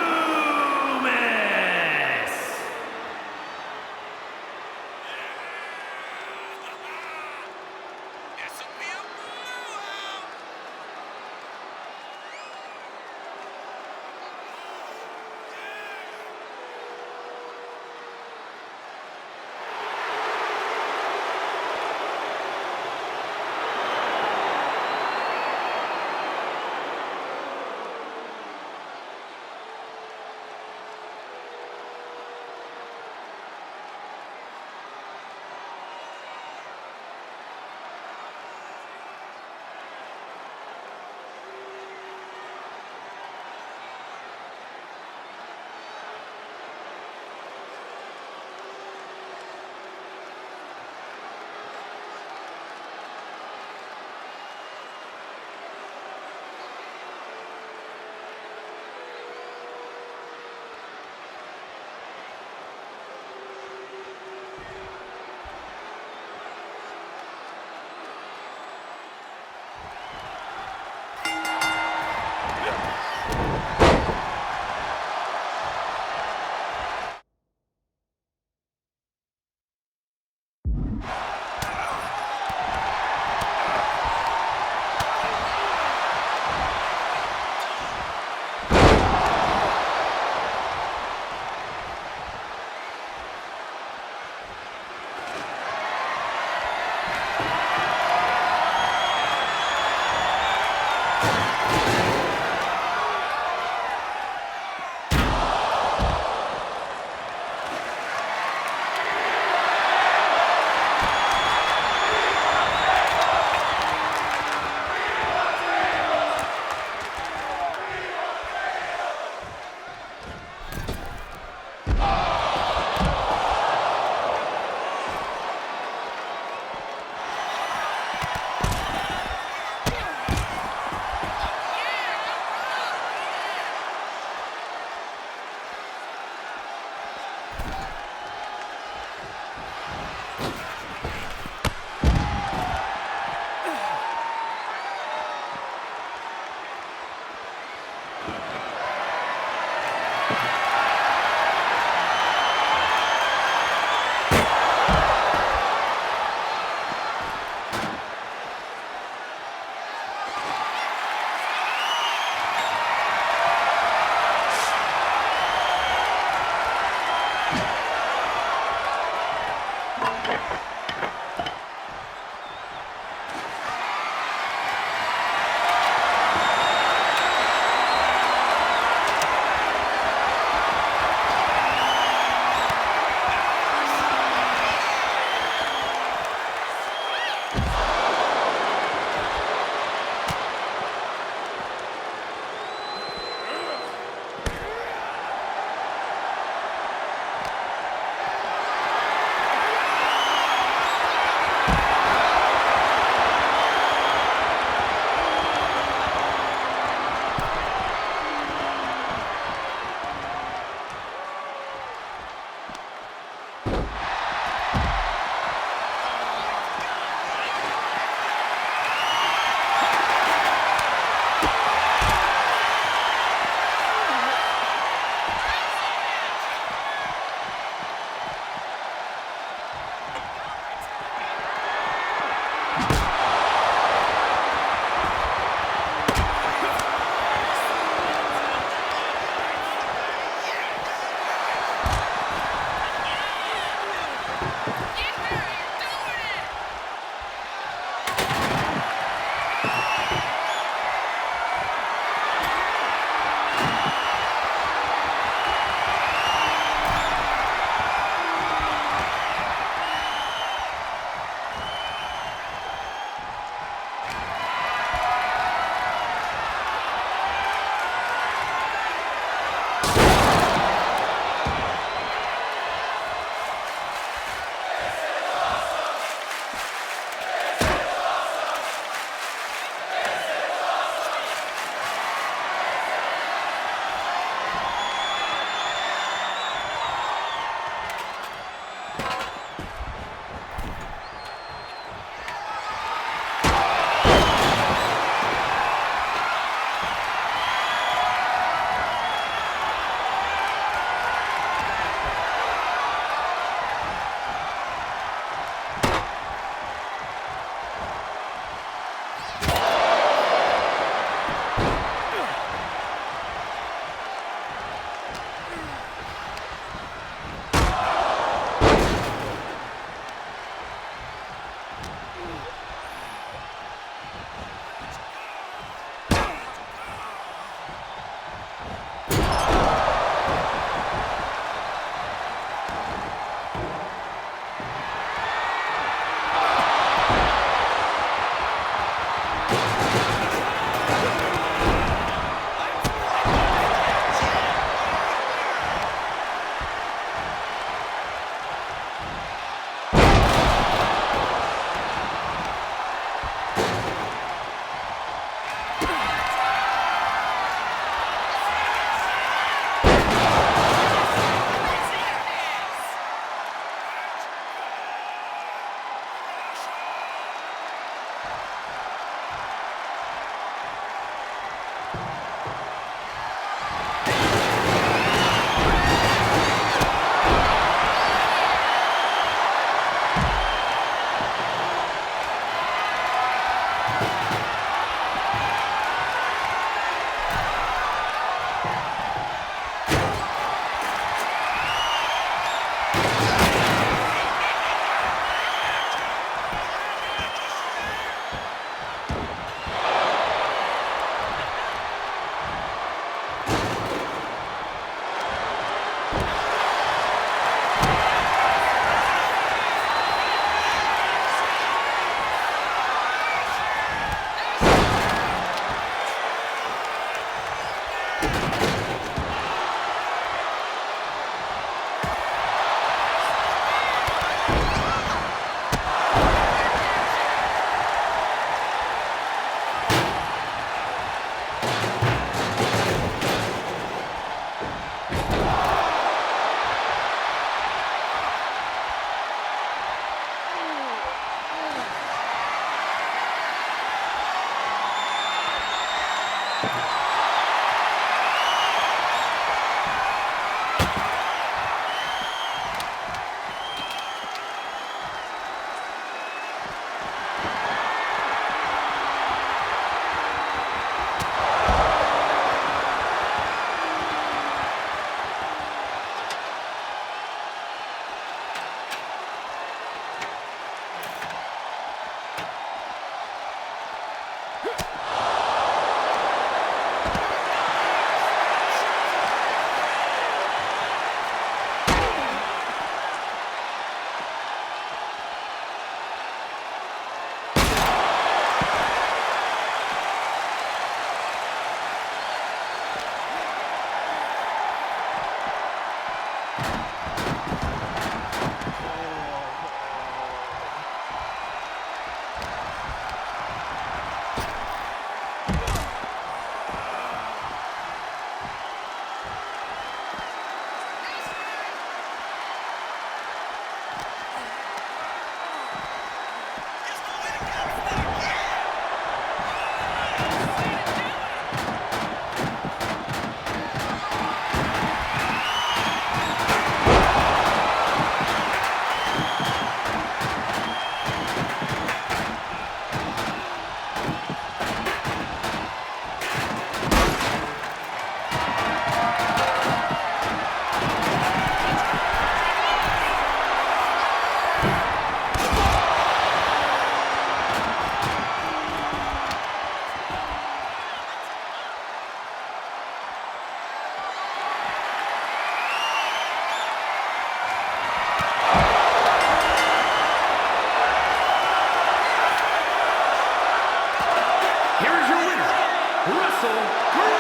Russell Graham!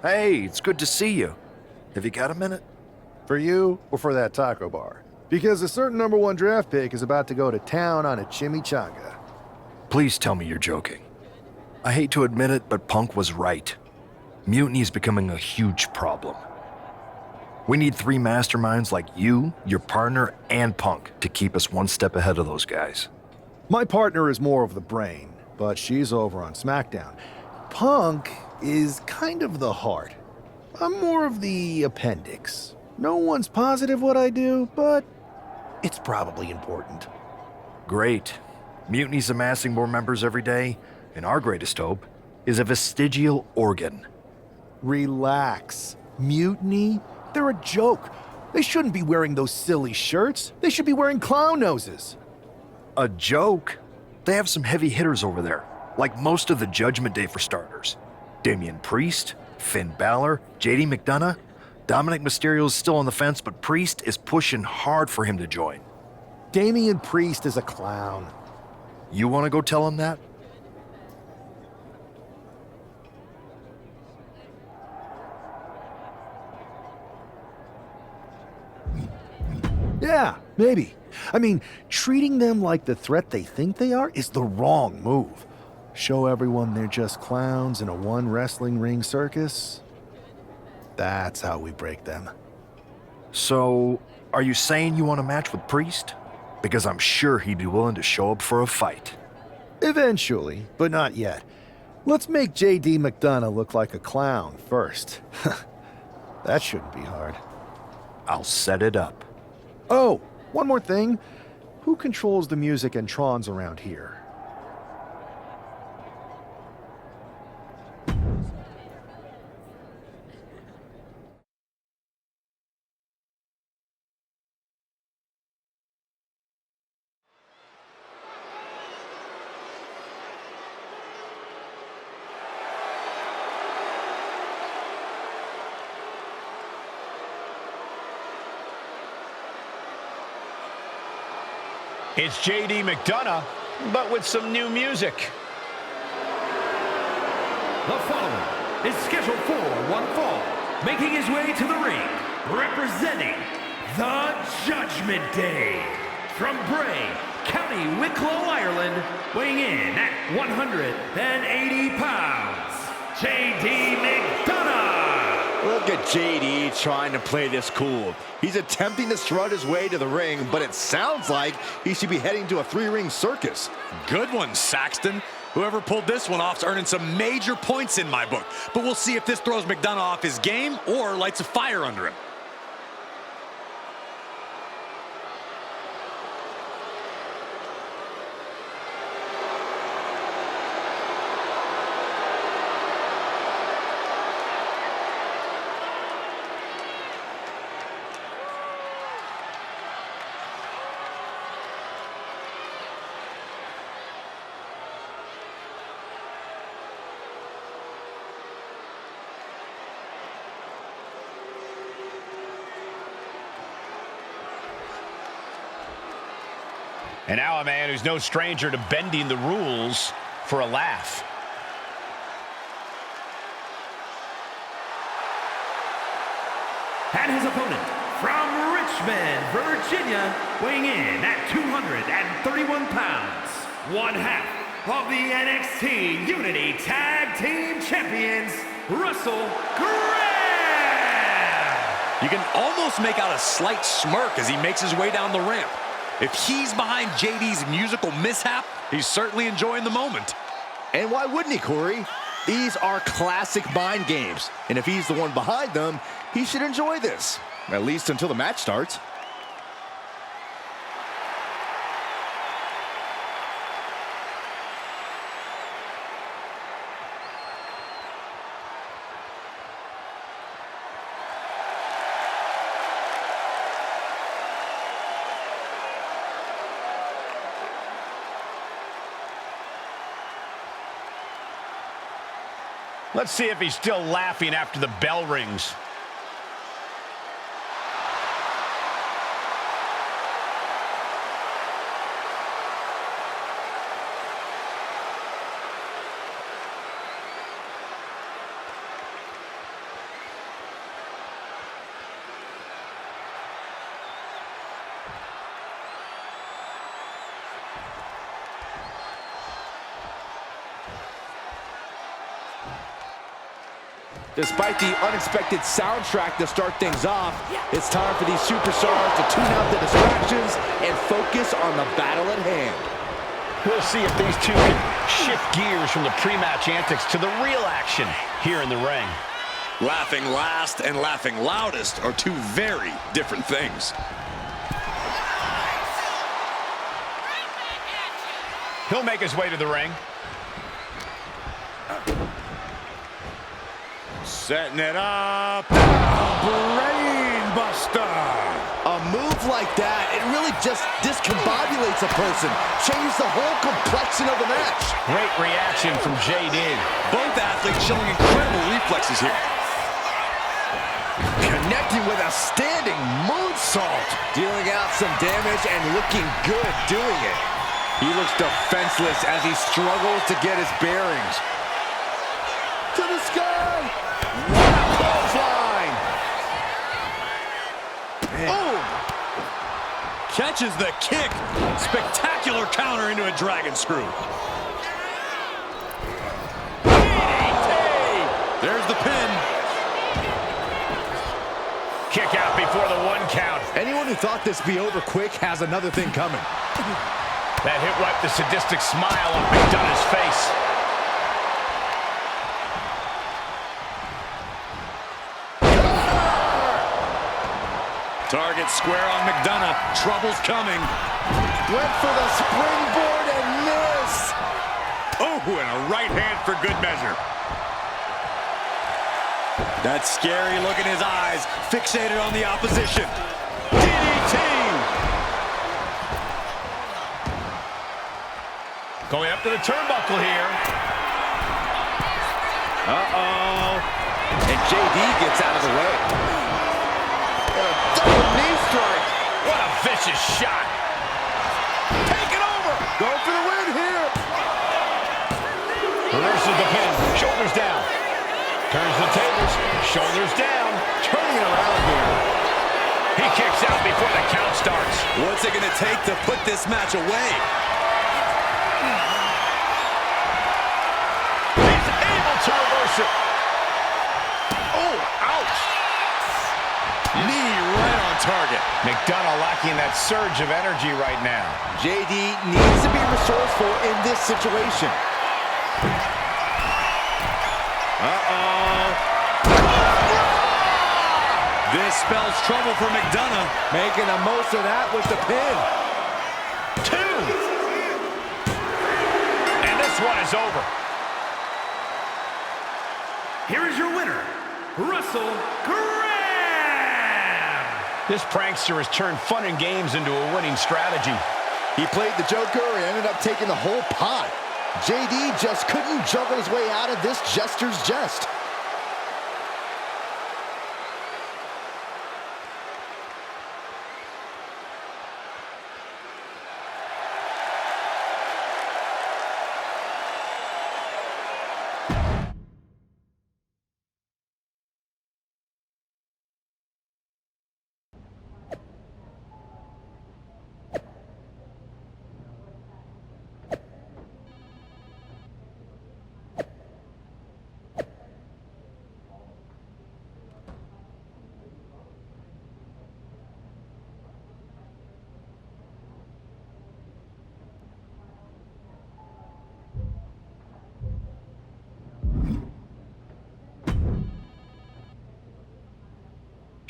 Hey, it's good to see you. Have you got a minute? For you or for that taco bar? Because a certain #1 draft pick is about to go to town on a chimichanga. Please tell me you're joking. I hate to admit it, but Punk was right. Mutiny is becoming a huge problem. We need 3 masterminds like you, your partner, and Punk to keep us one step ahead of those guys. My partner is more of the brain, but she's over on SmackDown. Punk is kind of the heart. I'm more of the appendix. No one's positive what I do, but it's probably important. Great. Mutiny's amassing more members every day, and our greatest hope is a vestigial organ. Relax. Mutiny? They're a joke. They shouldn't be wearing those silly shirts. They should be wearing clown noses. A joke? They have some heavy hitters over there, like most of the Judgment Day for starters. Damian Priest, Finn Balor, JD McDonough. Dominic Mysterio's still on the fence, but Priest is pushing hard for him to join. Damian Priest is a clown. You want to go tell him that? Yeah, maybe. I mean, treating them like the threat they think they are is the wrong move. Show everyone they're just clowns in a one wrestling ring circus. That's how we break them. So, are you saying you want a match with Priest? Because I'm sure he'd be willing to show up for a fight. Eventually, but not yet. Let's make JD McDonough look like a clown first. That shouldn't be hard. I'll set it up. Oh, one more thing. Who controls the music and Trons around here? It's JD McDonough, but with some new music. The following is scheduled for one fall, making his way to the ring, representing the Judgment Day. From Bray, County Wicklow, Ireland, weighing in at 180 pounds, JD McDonough. Look at JD trying to play this cool. He's attempting to strut his way to the ring, but it sounds like he should be heading to a 3-ring circus. Good one, Saxton. Whoever pulled this one off's earning some major points in my book. But we'll see if this throws McDonough off his game or lights a fire under him. And now a man who's no stranger to bending the rules for a laugh. And his opponent, from Richmond, Virginia, weighing in at 231 pounds, one half of the NXT Unity Tag Team Champions, Russell Graham! You can almost make out a slight smirk as he makes his way down the ramp. If he's behind JD's musical mishap, he's certainly enjoying the moment. And why wouldn't he, Corey? These are classic mind games, and if he's the one behind them, he should enjoy this, at least until the match starts. Let's see if he's still laughing after the bell rings. Despite the unexpected soundtrack to start things off, it's time for these superstars to tune out the distractions and focus on the battle at hand. We'll see if these two can shift gears from the pre-match antics to the real action here in the ring. Laughing last and laughing loudest are two very different things. He'll make his way to the ring. Setting it up. Brainbuster. A move like that, it really just discombobulates a person. Changes the whole complexion of the match. Great reaction from JD. Both athletes showing incredible reflexes here. Connecting with a standing moonsault. Dealing out some damage and looking good doing it. He looks defenseless as he struggles to get his bearings. To the sky. Clothesline. Oh! Catches the kick. Spectacular counter into a dragon screw. DDT! There's the pin. Kick out before the 1 count. Anyone who thought this be over quick has another thing coming. That hit wiped the sadistic smile off McDonough's face. Target square on McDonough. Trouble's coming. Went for the springboard and missed. Oh, and a right hand for good measure. That scary look in his eyes, fixated on the opposition. DDT! Going up to the turnbuckle here. Uh-oh. And JD gets out of the way. Double knee strike. What a vicious shot. Take it over. Go for the win here. Reverses the pin. Shoulders down. Turns the tables. Shoulders down. Turning it around here. He kicks out before the count starts. What's it going to take to put this match away? He's able to reverse it. Oh, ouch. Knee right on target. McDonough lacking that surge of energy right now. JD needs to be resourceful in this situation. Uh-oh. This spells trouble for McDonough. Making the most of that with the pin. 2. And this one is over. Here is your winner, Russell Graham. This prankster has turned fun and games into a winning strategy. He played the Joker and ended up taking the whole pot. JD just couldn't juggle his way out of this jester's jest.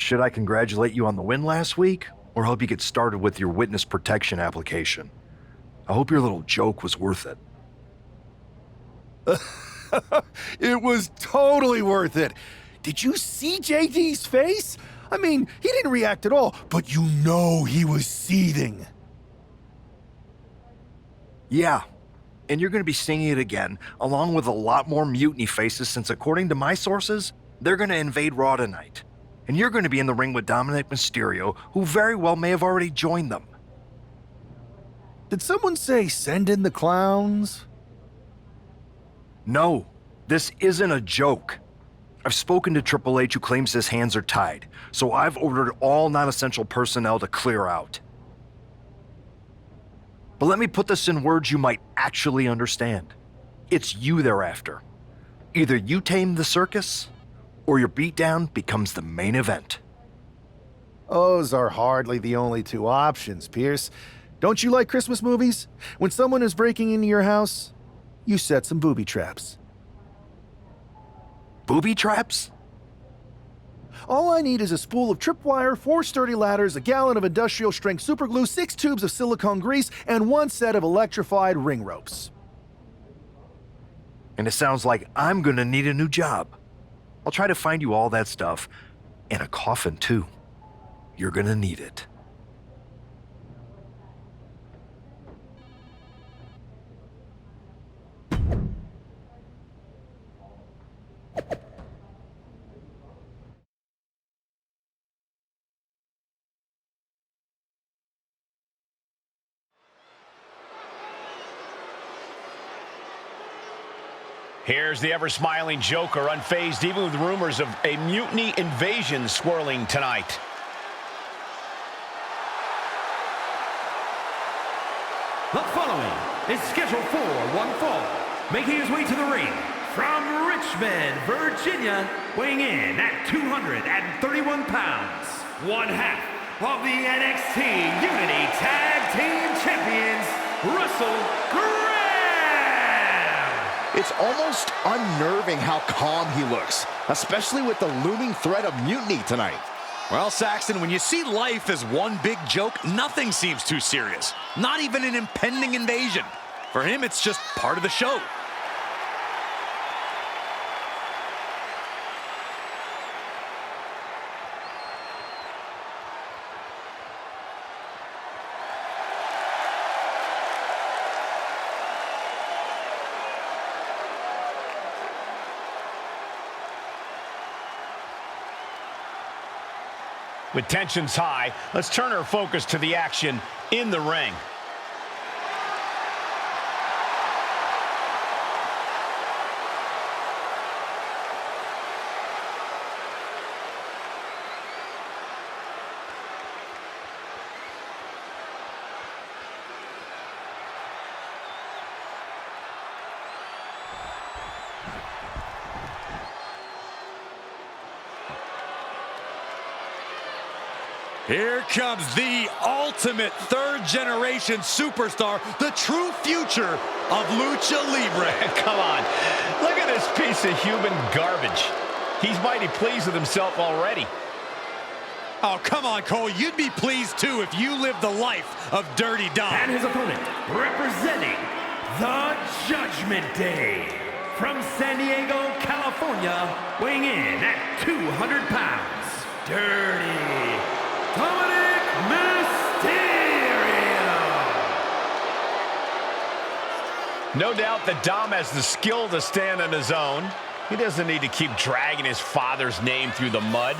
should I congratulate you on the win last week, or help you get started with your witness protection application? I hope your little joke was worth it. It was totally worth it. Did you see JD's face? I mean, he didn't react at all, but you know he was seething. Yeah, and you're going to be seeing it again, along with a lot more Mutiny faces, since according to my sources, they're going to invade Raw tonight. And you're going to be in the ring with Dominic Mysterio, who very well may have already joined them. Did someone say send in the clowns? No, this isn't a joke. I've spoken to Triple H, who claims his hands are tied, so I've ordered all non-essential personnel to clear out. But let me put this in words you might actually understand. It's you they're after. Either you tame the circus, or your beatdown becomes the main event. Those are hardly the only two options, Pierce. Don't you like Christmas movies? When someone is breaking into your house, you set some booby traps. Booby traps? All I need is a spool of tripwire, 4 sturdy ladders, a gallon of industrial-strength superglue, 6 tubes of silicone grease, and 1 set of electrified ring ropes. And it sounds like I'm gonna need a new job. I'll try to find you all that stuff, and a coffin too. You're gonna need it. Here's the ever-smiling Joker, unfazed even with rumors of a mutiny invasion swirling tonight. The following is scheduled for one fall, making his way to the ring from Richmond, Virginia, weighing in at 231 pounds, one half of the NXT Unity Tag Team Champions, Russell Graham. It's almost unnerving how calm he looks, especially with the looming threat of mutiny tonight. Well, Saxton, when you see life as one big joke, nothing seems too serious. Not even an impending invasion. For him, it's just part of the show. With tensions high, let's turn our focus to the action in the ring. Here comes the ultimate third-generation superstar, the true future of Lucha Libre. Come on, look at this piece of human garbage. He's mighty pleased with himself already. Oh, come on, Cole. You'd be pleased, too, if you lived the life of Dirty Dom. And his opponent, representing the Judgment Day, from San Diego, California, weighing in at 200 pounds, Dirty Dominic Mysterio. No doubt that Dom has the skill to stand on his own. He doesn't need to keep dragging his father's name through the mud.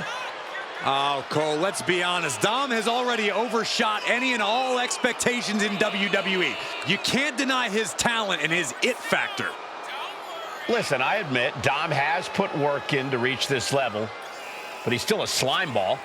Oh, Cole, let's be honest. Dom has already overshot any and all expectations in WWE. You can't deny his talent and his it factor. Listen, I admit Dom has put work in to reach this level, but he's still a slime ball.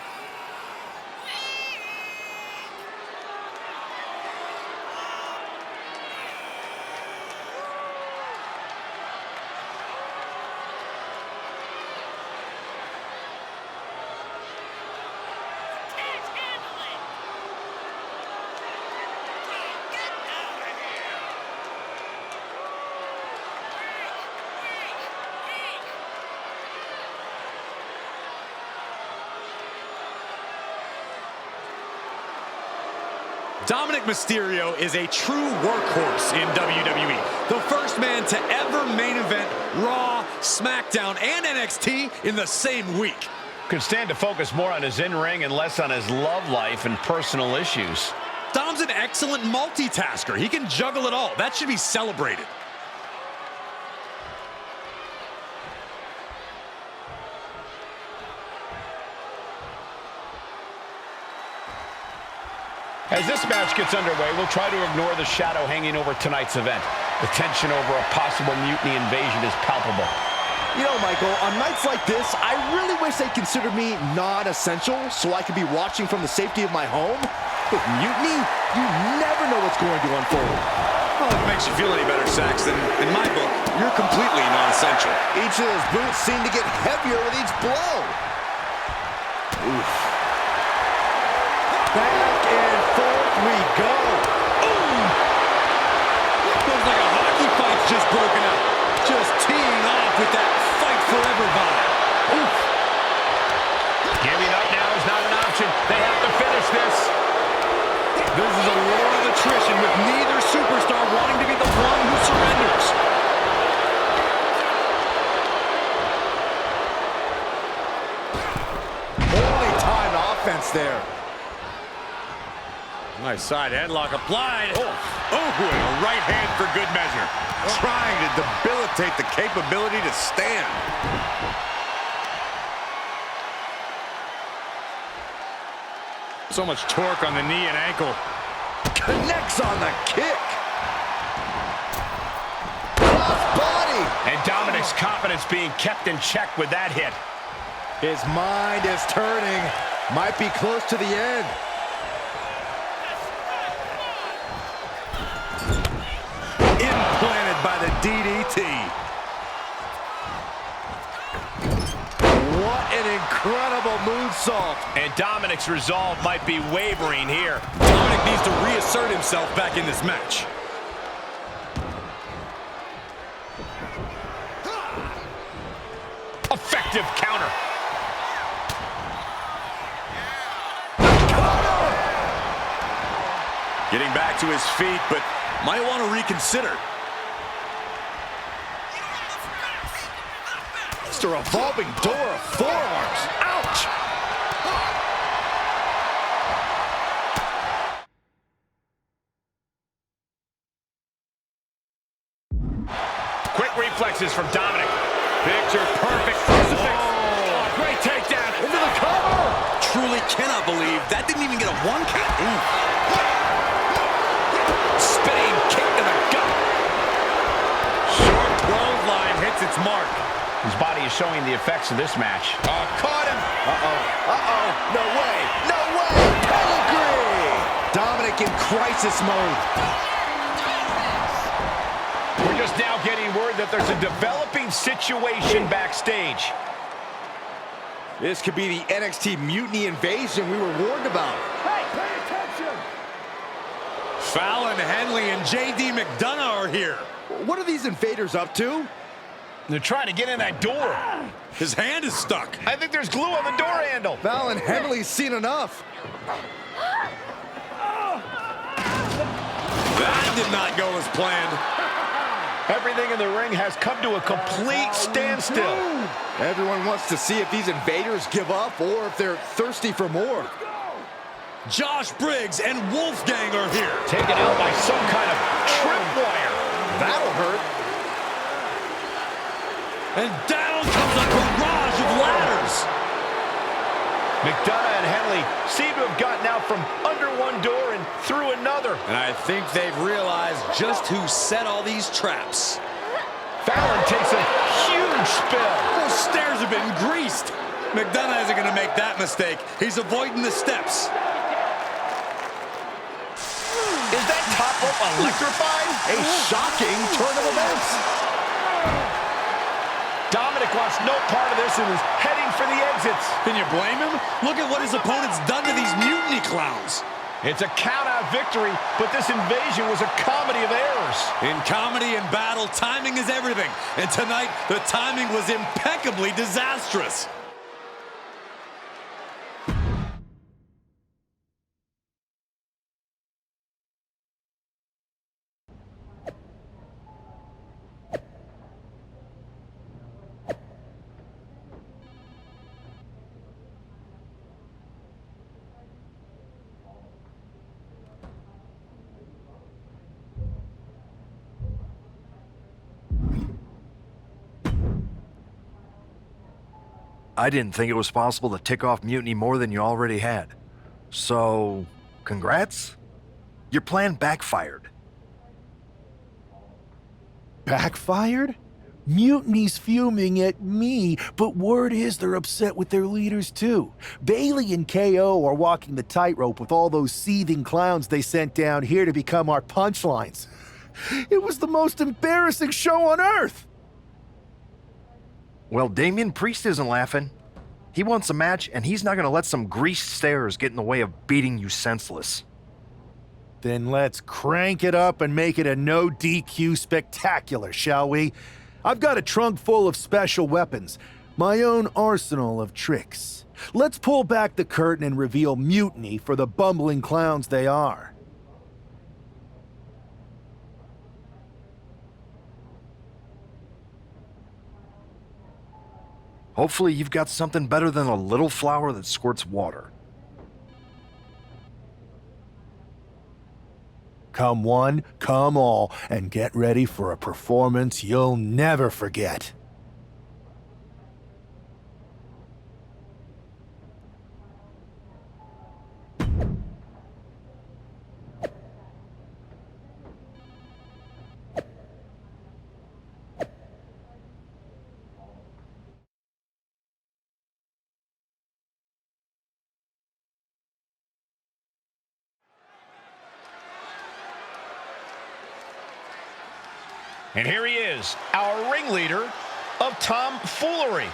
Dominic Mysterio is a true workhorse in WWE. The first man to ever main event Raw, SmackDown, and NXT in the same week. Could stand to focus more on his in-ring and less on his love life and personal issues. Dom's an excellent multitasker. He can juggle it all. That should be celebrated. As this match gets underway, we'll try to ignore the shadow hanging over tonight's event. The tension over a possible mutiny invasion is palpable. You know, Michael, on nights like this, I really wish they'd consider me non-essential so I could be watching from the safety of my home. With mutiny, you never know what's going to unfold. Well, if it makes you feel any better, Saxton, in my book, you're completely non-essential. Each of those boots seem to get heavier with each blow. Oof. Back and forth we go. Ooh! Looks like a hockey fight's just broken out. Just teeing off with that fight forever vibe. Oof! Giving up now is not an option. They have to finish this. This is a war of attrition with neither superstar wanting to be the one who surrenders. Poorly timed offense there. Nice side headlock applied. Oh, and a right hand for good measure. Trying to debilitate the capability to stand. So much torque on the knee and ankle. Connects on the kick. Cross body. And Dominic's confidence being kept in check with that hit. His mind is turning. Might be close to the end. Implanted by the DDT. What an incredible moonsault. And Dominic's resolve might be wavering here. Dominic needs to reassert himself back in this match. Effective counter. Getting back to his feet, but might want to reconsider. It's a revolving door of forearms. Ouch! Quick reflexes from Dominic. Picture perfect crucifix. Oh, great takedown. Into the cover. Truly cannot believe that didn't even get a one count. Ooh. Spinning kick to the gut. Short clothesline hits its mark. His body is showing the effects of this match. Caught him. No way. No way. Pedigree. Dominic in crisis mode. We're just now getting word that there's a developing situation backstage. This could be the NXT Mutiny invasion we were warned about. Hey, pay attention! Fallon Henley and JD McDonough are here. What are these invaders up to? They're trying to get in that door. His hand is stuck. I think there's glue on the door handle. Fallon Henley's seen enough. That did not go as planned. Everything in the ring has come to a complete standstill. Everyone wants to see if these invaders give up or if they're thirsty for more. Josh Briggs and Wolfgang are here. Taken out by some kind of tripwire. That'll hurt. And down comes a barrage of ladders. McDonough and Henley seem to have gotten out from under one door and through another. And I think they've realized just who set all these traps. Fallon takes a huge spill. Those stairs have been greased. McDonough isn't going to make that mistake. He's avoiding the steps. Is that top rope electrified? A shocking turn of events. Dominic wants no part of this and is heading for the exits. Can you blame him? Look at what his opponent's done to these mutiny clowns. It's a count-out victory, but this invasion was a comedy of errors. In comedy and battle, timing is everything. And tonight, the timing was impeccably disastrous. I didn't think it was possible to tick off Mutiny more than you already had. So, congrats? Your plan backfired. Backfired? Mutiny's fuming at me, but word is they're upset with their leaders too. Bailey and KO are walking the tightrope with all those seething clowns they sent down here to become our punchlines. It was the most embarrassing show on earth! Well, Damian Priest isn't laughing. He wants a match, and he's not going to let some greased stairs get in the way of beating you senseless. Then let's crank it up and make it a no DQ spectacular, shall we? I've got a trunk full of special weapons, my own arsenal of tricks. Let's pull back the curtain and reveal Mutiny for the bumbling clowns they are. Hopefully you've got something better than a little flower that squirts water. Come one, come all, and get ready for a performance you'll never forget. And here he is, our ringleader of tomfoolery.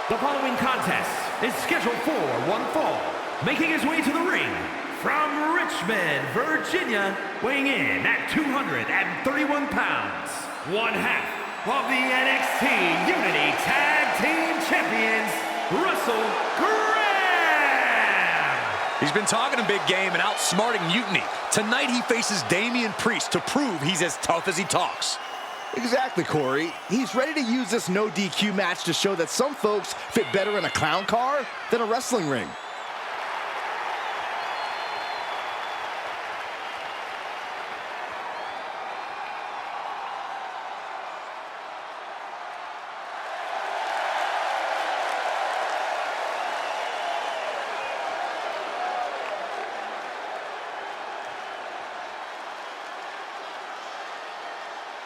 The following contest is scheduled for one fall. Making his way to the ring from Richmond, Virginia, weighing in at 231 pounds, one half of the NXT Unity Tag Team Champions, Russell Graham. He's been talking a big game and outsmarting Mutiny. Tonight he faces Damian Priest to prove he's as tough as he talks. Exactly, Corey. He's ready to use this no DQ match to show that some folks fit better in a clown car than a wrestling ring.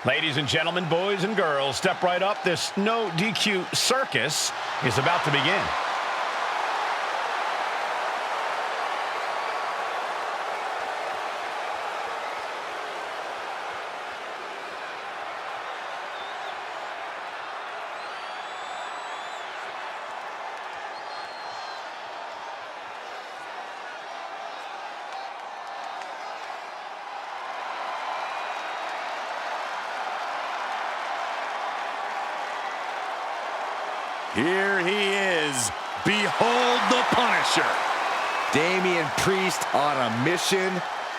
Ladies and gentlemen, boys and girls, step right up. This no DQ circus is about to begin. Here he is. Behold the Punisher. Damian Priest on a mission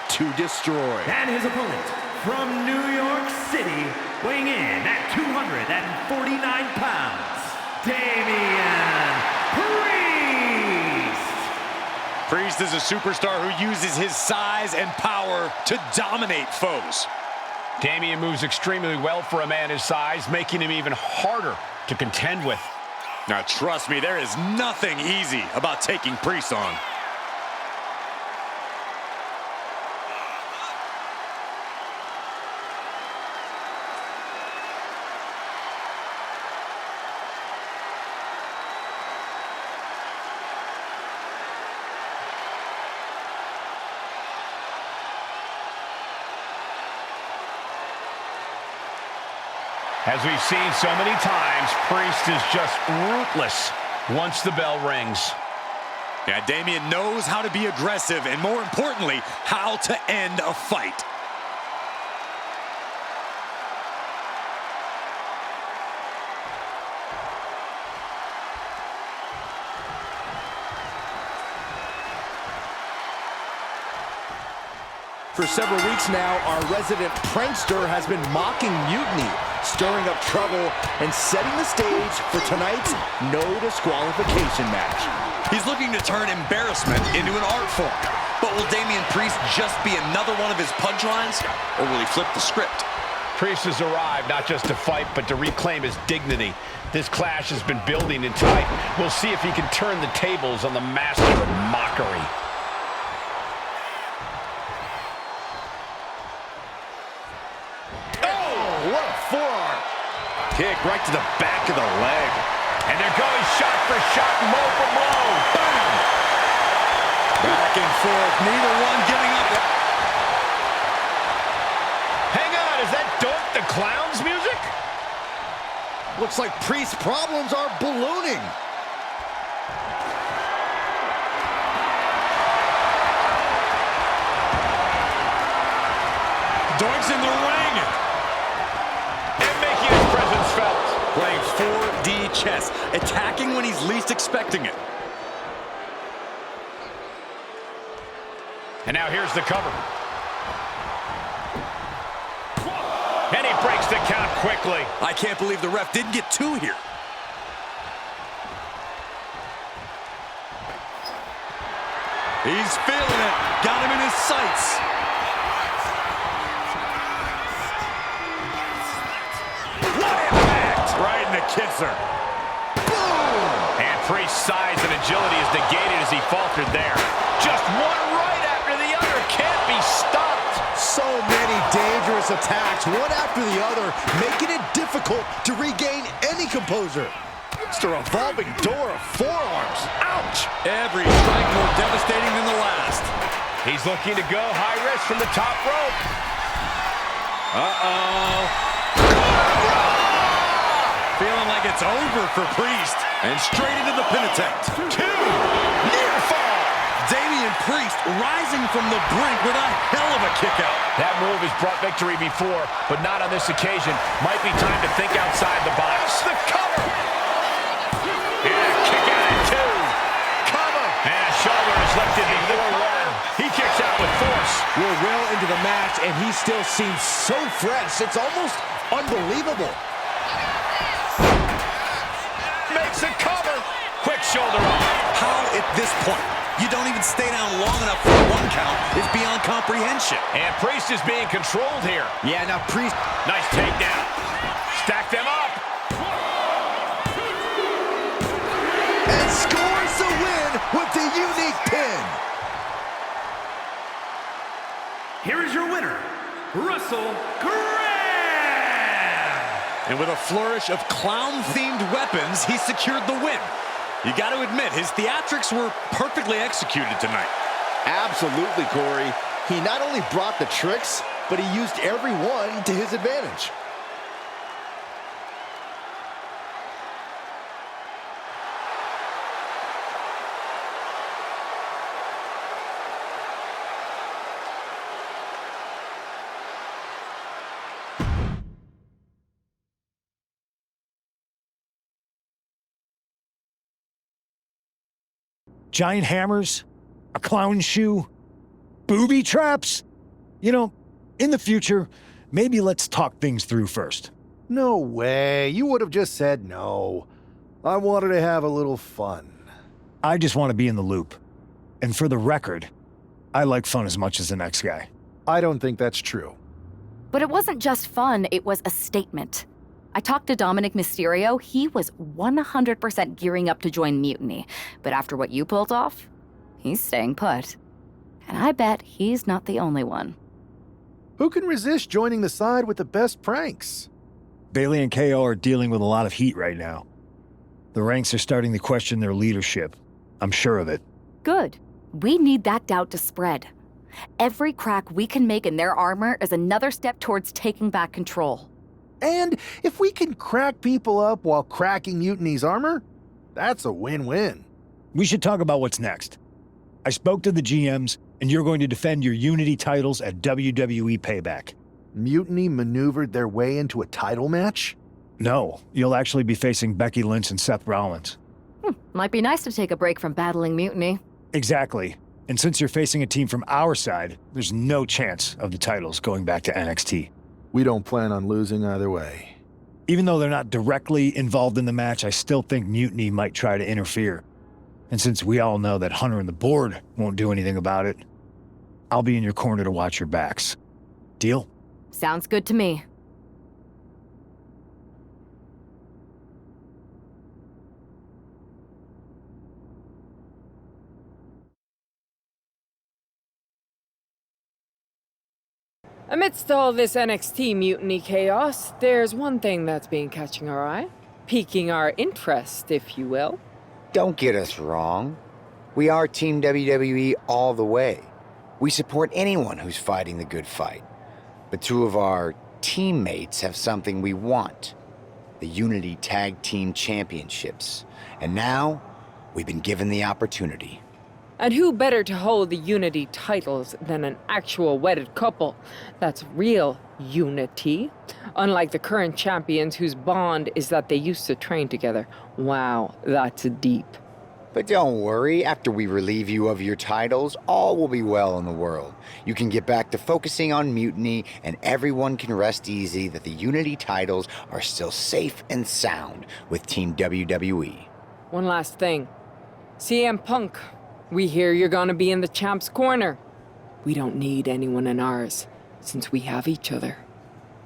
to destroy. And his opponent from New York City, weighing in at 249 pounds, Damian Priest. Priest is a superstar who uses his size and power to dominate foes. Damian moves extremely well for a man his size, making him even harder to contend with. Now, trust me, there is nothing easy about taking Priest on. As we've seen so many times, Priest is just ruthless once the bell rings. Yeah, Damian knows how to be aggressive and, more importantly, how to end a fight. For several weeks now, our resident prankster has been mocking Mutiny, stirring up trouble and setting the stage for tonight's no disqualification match. He's looking to turn embarrassment into an art form. But will Damian Priest just be another one of his punchlines, or will he flip the script? Priest has arrived, not just to fight, but to reclaim his dignity. This clash has been building in tight. We'll see if he can turn the tables on the master of mockery. Oh, what a forearm. Kick right to the back of the leg. And they're going shot for shot, blow for blow. Boom! Back and forth, neither one giving up. Hang on, is that Dope the Clown's music? Looks like Priest's problems are ballooning. Doink's in the ring. And making his presence felt. Playing 4D chess, attacking when he's least expecting it. And now here's the cover. And he breaks the count quickly. I can't believe the ref didn't get two here. He's feeling it. Got him in his sights. What impact! Right in the kisser. Boom! And Priest's size and agility is negated as he faltered there. Just one right after the other can't be stopped. So many dangerous attacks, one after the other, making it difficult to regain any composure. It's a revolving door of forearms. Ouch! Every strike more devastating than the last. He's looking to go high risk from the top rope. Uh-oh. Feeling like it's over for Priest. And straight into the pin attempt. Two. Near fall. Damian Priest rising from the brink with a hell of a kick out. That move has brought victory before, but not on this occasion. Might be time to think outside the box. The cover. Yeah, kick out at two. Cover. And a shoulder is lifted before one. He kicks out with force. We're well into the match, and he still seems so fresh. It's almost unbelievable. Makes a cover. Quick shoulder up. How at this point you don't even stay down long enough for a one count is beyond comprehension. And Priest is being controlled here. Yeah, now Priest. Nice takedown. Stack them up. And scores the win with the unique pin. Here is your winner, Russell Graham. And with a flourish of clown-themed weapons, he secured the win. You got to admit, his theatrics were perfectly executed tonight. Absolutely, Corey. He not only brought the tricks, but he used every one to his advantage. Giant hammers, a clown shoe, booby traps. You know, in the future, maybe let's talk things through first. No way. You would have just said no. I wanted to have a little fun. I just want to be in the loop. And for the record, I like fun as much as the next guy. I don't think that's true. But it wasn't just fun, it was a statement. I talked to Dominic Mysterio. He was 100% gearing up to join Mutiny. But after what you pulled off, he's staying put. And I bet he's not the only one. Who can resist joining the side with the best pranks? Bailey and KO are dealing with a lot of heat right now. The ranks are starting to question their leadership. I'm sure of it. Good. We need that doubt to spread. Every crack we can make in their armor is another step towards taking back control. And if we can crack people up while cracking Mutiny's armor, that's a win-win. We should talk about what's next. I spoke to the GMs, and you're going to defend your Unity titles at WWE Payback. Mutiny maneuvered their way into a title match? No, you'll actually be facing Becky Lynch and Seth Rollins. Might be nice to take a break from battling Mutiny. Exactly. And since you're facing a team from our side, there's no chance of the titles going back to NXT. We don't plan on losing either way. Even though they're not directly involved in the match, I still think Mutiny might try to interfere. And since we all know that Hunter and the board won't do anything about it, I'll be in your corner to watch your backs. Deal? Sounds good to me. Amidst all this NXT mutiny chaos, there's one thing that's been catching our eye. Piquing our interest, if you will. Don't get us wrong. We are Team WWE all the way. We support anyone who's fighting the good fight. But two of our teammates have something we want. The Unity Tag Team Championships. And now, we've been given the opportunity. And who better to hold the Unity titles than an actual wedded couple? That's real unity. Unlike the current champions whose bond is that they used to train together. Wow, that's deep. But don't worry, after we relieve you of your titles, all will be well in the world. You can get back to focusing on Mutiny, and everyone can rest easy that the Unity titles are still safe and sound with Team WWE. One last thing. CM Punk, we hear you're gonna be in the champ's corner. We don't need anyone in ours, since we have each other.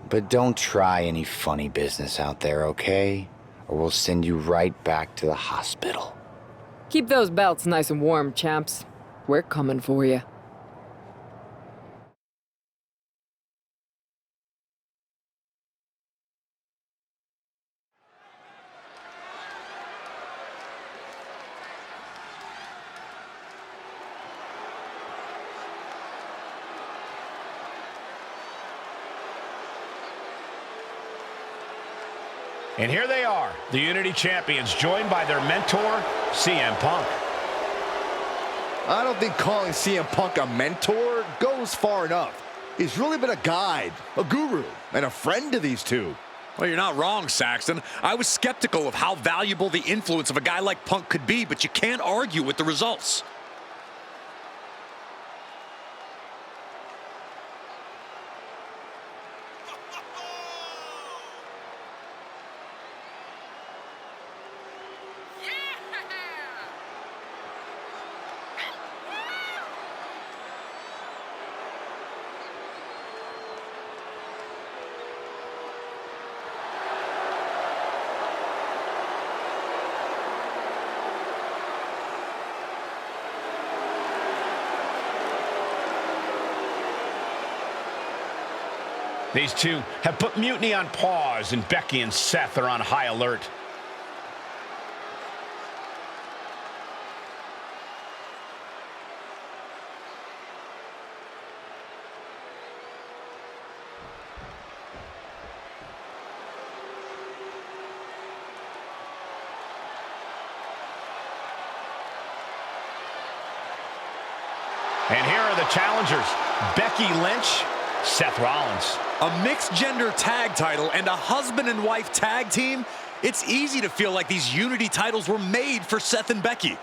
But don't try any funny business out there, okay? Or we'll send you right back to the hospital. Keep those belts nice and warm, champs. We're coming for you. And here they are, the Unity Champions, joined by their mentor, CM Punk. I don't think calling CM Punk a mentor goes far enough. He's really been a guide, a guru, and a friend to these two. Well, you're not wrong, Saxton. I was skeptical of how valuable the influence of a guy like Punk could be, but you can't argue with the results. These two have put Mutiny on pause, and Becky and Seth are on high alert. And here are the challengers, Becky Lynch, Seth Rollins. A mixed-gender tag title and a husband and wife tag team? It's easy to feel like these Unity titles were made for Seth and Becky.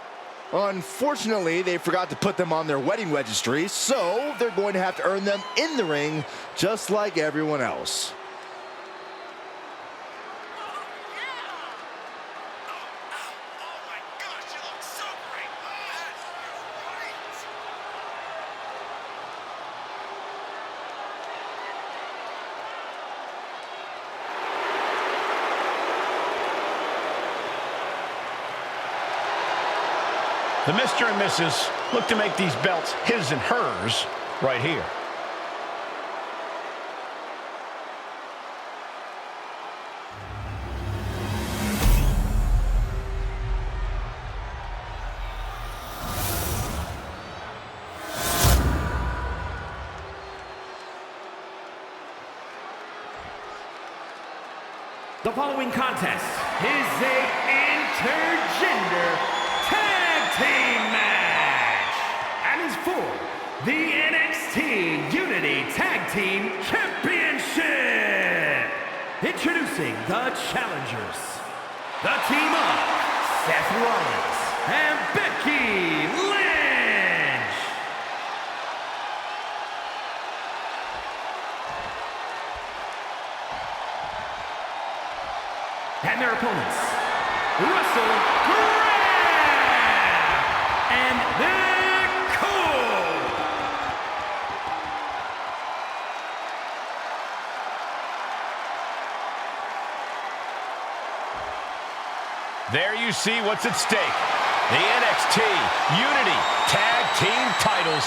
Unfortunately, they forgot to put them on their wedding registry, so they're going to have to earn them in the ring, just like everyone else. The Mr. and Mrs. look to make these belts his and hers right here. The following contest is a intergender tag team match and is for the NXT Unity Tag Team Championship. Introducing the challengers, the team of Seth Rollins and Becky Lynch. And their opponents, Russell Graham and Nick Cole. There you see what's at stake. The NXT Unity Tag Team titles.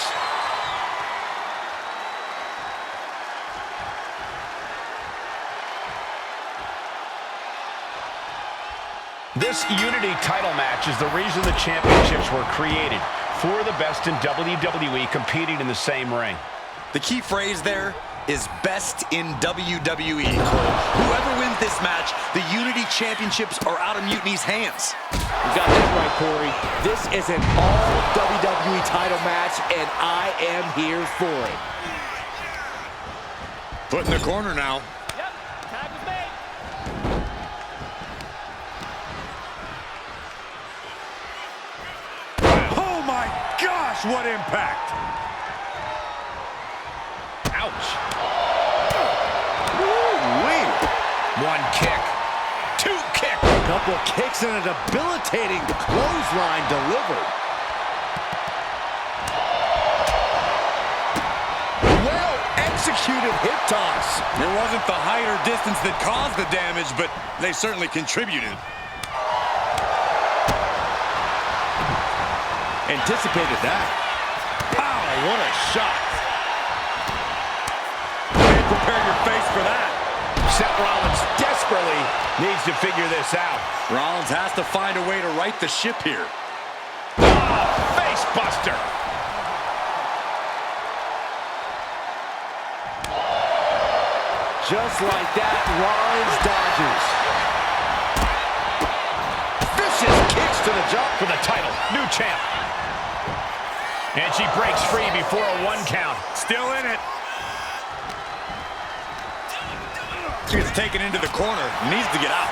This Unity title match is the reason the championships were created. Four of the best in WWE competing in the same ring. The key phrase there is best in WWE, Cole. Whoever wins this match, the Unity Championships are out of Mutiny's hands. You got that right, Corey. This is an all-WWE title match, and I am here for it. Put in the corner now. Yep, tag was made. Oh my gosh, what impact! Ouch. Woo-wee. One kick. Two kick. A couple kicks and a debilitating clothesline delivered. Well executed hip toss. It wasn't the height or distance that caused the damage, but they certainly contributed. Anticipated that. Wow, what a shot. Prepare your face for that. Seth Rollins desperately needs to figure this out. Rollins has to find a way to right the ship here. Oh, face buster. Just like that, Rollins dodges. Vicious kicks to the jaw. For the title, new champ. And she breaks free before a 1 count. Still in it. Gets taken into the corner. Needs to get out.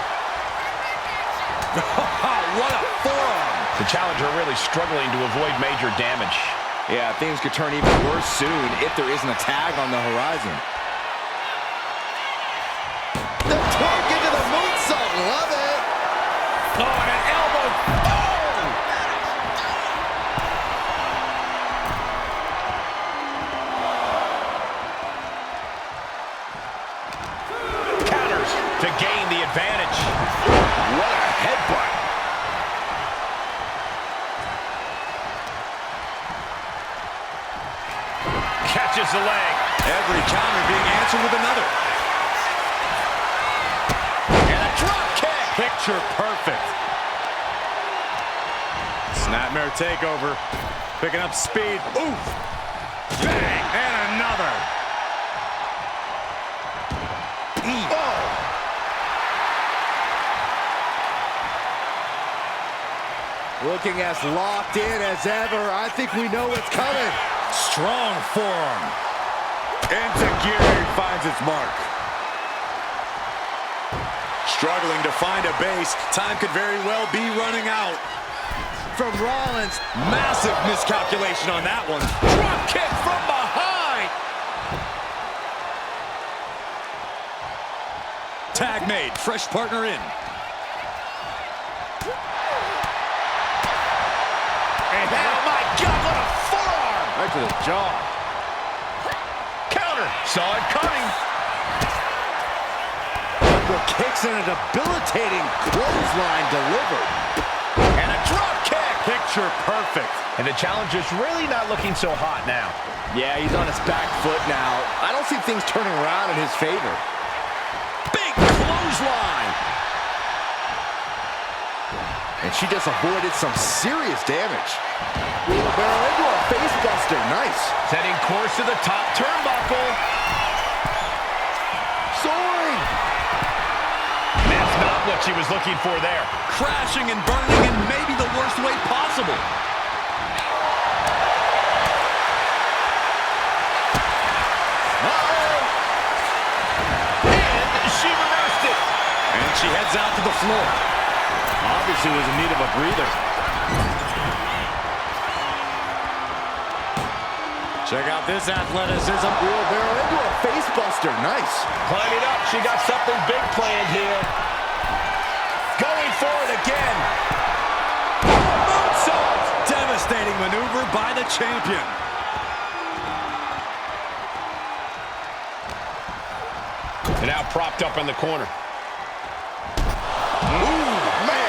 What a forearm. The challenger really struggling to avoid major damage. Yeah, things could turn even worse soon if there isn't a tag on the horizon. The twerk into the moonsault. Love it. Oh, and an elbow. Oh! Counters to gain the advantage. What a headbutt. Catches the leg. Every counter being answered with another. And a drop kick. Picture perfect. Snapmare takeover. Picking up speed. Oof. Bang. And another. Oh. Looking as locked in as ever. I think we know what's coming. Strong forearm. Enzuigiri finds its mark. Struggling to find a base. Time could very well be running out. From Rollins. Massive miscalculation on that one. Drop kick from behind. Tag made. Fresh partner in. And oh my God, what a forearm. Right to the jaw. Counter. Saw it coming. Couple kicks and a debilitating clothesline delivered. And a drop kick. Picture perfect. And the challenger's really not looking so hot now. Yeah, he's on his back foot now. I don't see things turning around in his favor. Big clothesline. And she just avoided some serious damage. Wheelbarrow into a face buster. Nice. Setting course to the top turnbuckle. Soaring. That's not what she was looking for there. Crashing and burning in maybe the worst way possible. And she reversed it. And she heads out to the floor. Obviously was in need of a breather. Check out this athleticism. Wheelbarrow into a face buster. Nice. Climbing up. She got something big planned here. Going for it again. Moonsault. Devastating maneuver by the champion. And now propped up in the corner. Ooh, man.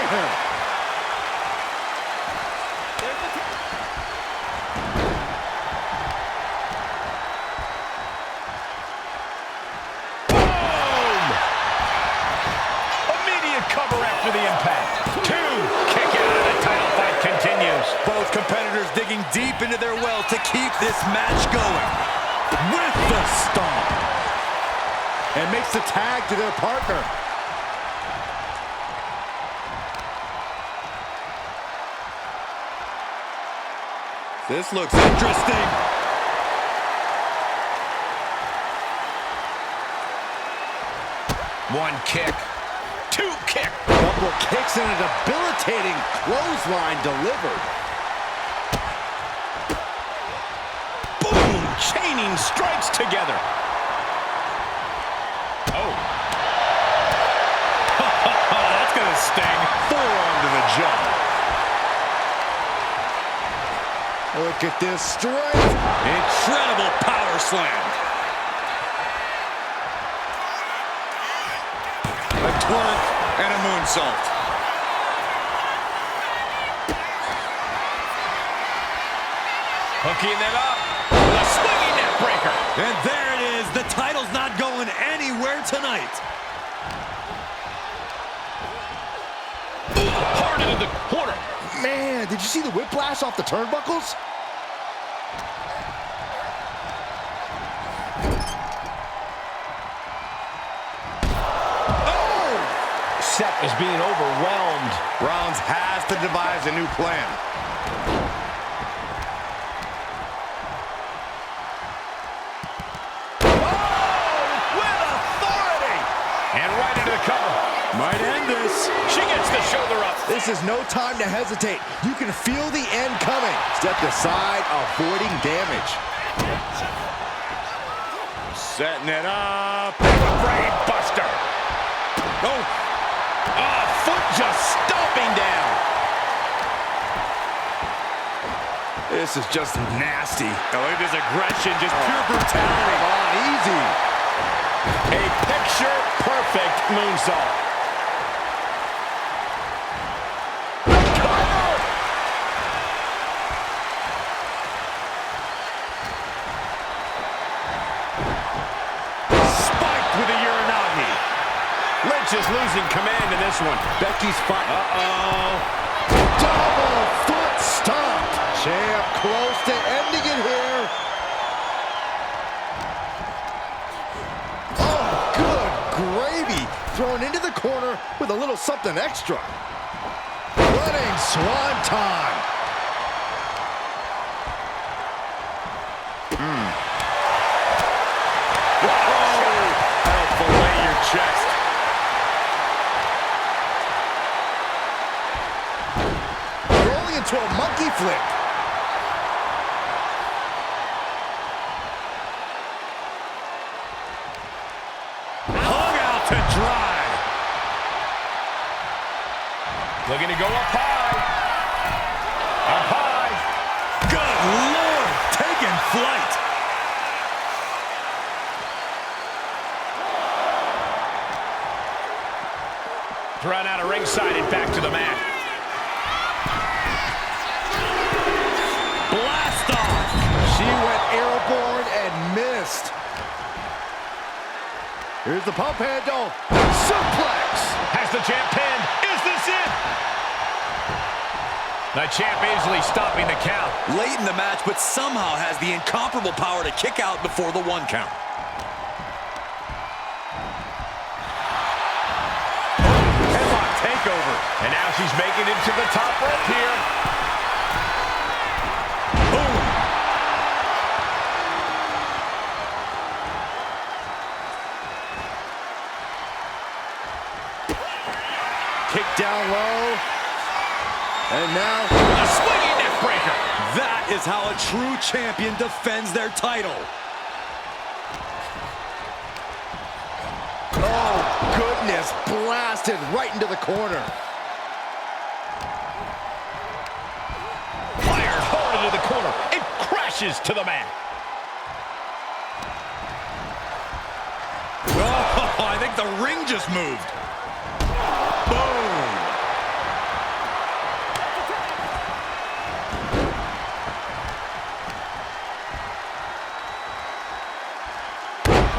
this match going with the stomp. And makes the tag to their partner. This looks interesting. One kick, two kick. Couple kicks and a debilitating clothesline delivered. Boom! Chaining strikes together. Oh. That's gonna sting. Forearm to the jaw. Look at this strength. Incredible power slam. A twerk and a moonsault. Hooking it up. The swinging neck breaker. And there it is. The title's not going anywhere tonight. Hard into the corner. Man, did you see the whiplash off the turnbuckles? Seth is being overwhelmed. Rollins has to devise a new plan. With authority. And right into the cover. Might end this. She gets the shoulder up. This is no time to hesitate. You can feel the end coming. Step aside, avoiding damage. Setting it up. Brain buster. Oh. Foot just stomping down. This is just nasty. Oh, look at this aggression, just pure brutality. Come on, easy. A picture-perfect moonsault. Spiked with a Uranagi. Lynch is losing command in this one. Becky's fight. Uh-oh. Double foot stomp. Champ close to ending it here. Oh, good gravy. Thrown into the corner with a little something extra. Running swanton. That'll fillet your chest. Rolling into a monkey flip. Hung out to dry. Looking to go up high. Up high. Good Lord, taking flight. Thrown out of ringside and back to the mat. Blast off. She went airborne and missed. Here's the pump handle. Suplex. Has the champ pinned. Is this it? The champ easily stopping the count. Late in the match, but somehow has the incomparable power to kick out before the 1 count. Headlock takeover. And now she's making it to the top rope here. Boom. Kick down low. And now a swinging neck breaker. That is how a true champion defends their title. oh goodness, blasted right into the corner. Fired hard into the corner. It crashes to the mat. Oh, I think the ring just moved. Boom.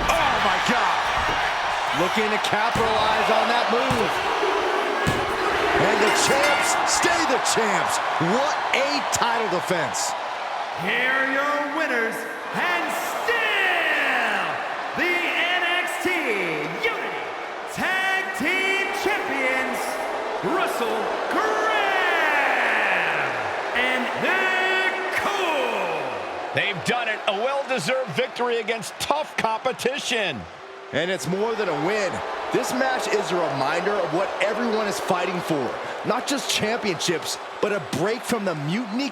Oh my God. Looking to capitalize on that move. And the champs stay the champs. What a title defense. here are your winners, and still the NXT Unity Tag Team Champions, Russell Graham and Nick Cole. They've done it. A well-deserved victory against tough competition. And it's more than a win. This match is a reminder of what everyone is fighting for. Not just championships, but a break from the mutiny.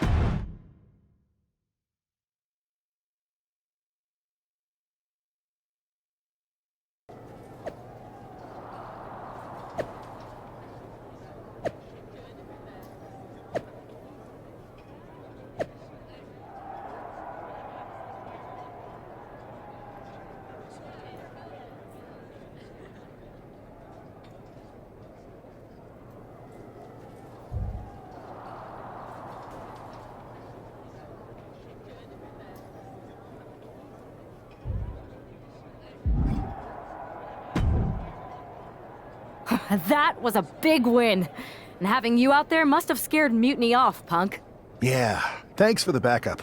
That was a big win. And having you out there must have scared Mutiny off, punk. Yeah, thanks for the backup.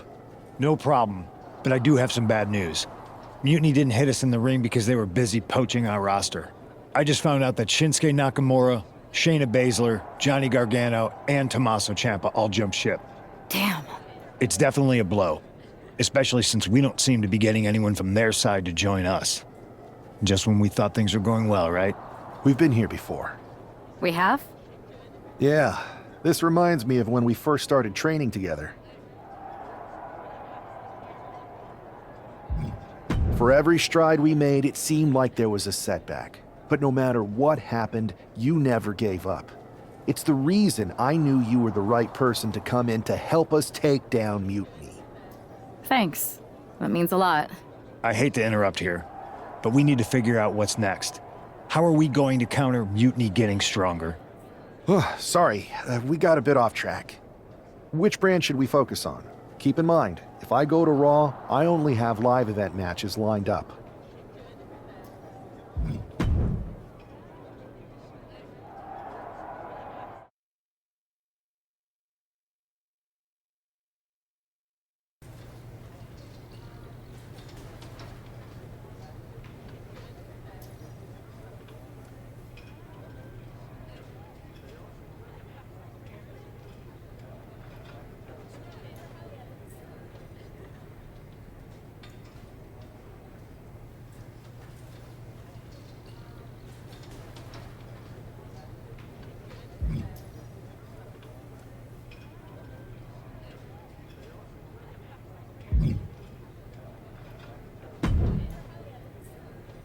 No problem, but I do have some bad news. Mutiny didn't hit us in the ring because they were busy poaching our roster. I just found out that Shinsuke Nakamura, Shayna Baszler, Johnny Gargano, and Tommaso Ciampa all jumped ship. Damn. It's definitely a blow, especially since we don't seem to be getting anyone from their side to join us. Just when we thought things were going well, right? We've been here before. We have? Yeah, this reminds me of when we first started training together. For every stride we made, it seemed like there was a setback. But no matter what happened, you never gave up. It's the reason I knew you were the right person to come in to help us take down Mutiny. Thanks. That means a lot. I hate to interrupt here, but we need to figure out what's next. How are we going to counter Mutiny getting stronger? Sorry, we got a bit off track. Which brand should we focus on? Keep in mind, if I go to Raw, I only have live event matches lined up.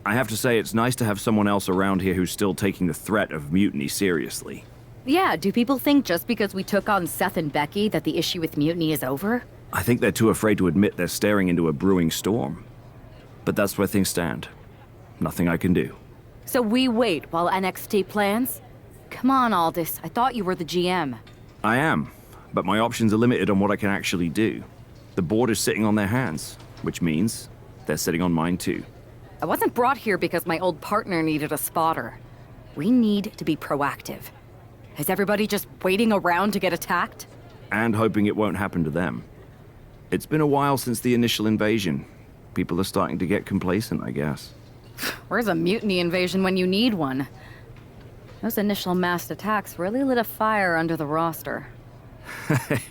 I have to say, it's nice to have someone else around here who's still taking the threat of mutiny seriously. Yeah, do people think just because we took on Seth and Becky that the issue with Mutiny is over? I think they're too afraid to admit they're staring into a brewing storm. But that's where things stand. Nothing I can do. So we wait while NXT plans? Come on, Aldis. I thought you were the GM. I am, but my options are limited on what I can actually do. The board is sitting on their hands, which means they're sitting on mine too. I wasn't brought here because my old partner needed a spotter. We need to be proactive. Is everybody just waiting around to get attacked? And hoping it won't happen to them. It's been a while since the initial invasion. People are starting to get complacent, I guess. Where's a mutiny invasion when you need one? Those initial mass attacks really lit a fire under the roster.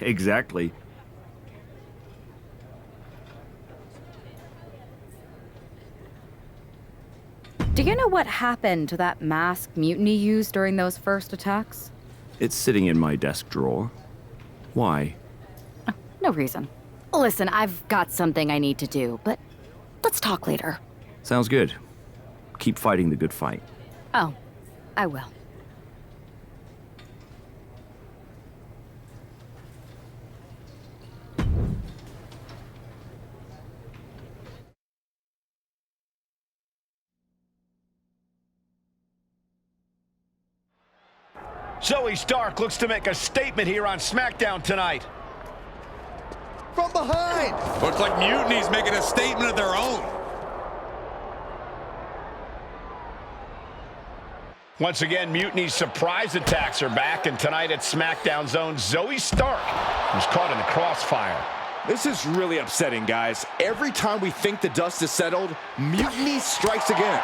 Exactly. Do you know what happened to that mask Mutiny used during those first attacks? It's sitting in my desk drawer. Why? No reason. Listen, I've got something I need to do, but let's talk later. Sounds good. Keep fighting the good fight. Oh, I will. Zoe Stark looks to make a statement here on SmackDown tonight. From behind! Looks like Mutiny's making a statement of their own. Once again, Mutiny's surprise attacks are back, and tonight at SmackDown's own Zoe Stark was caught in the crossfire. This is really upsetting, guys. Every time we think the dust is settled, Mutiny strikes again.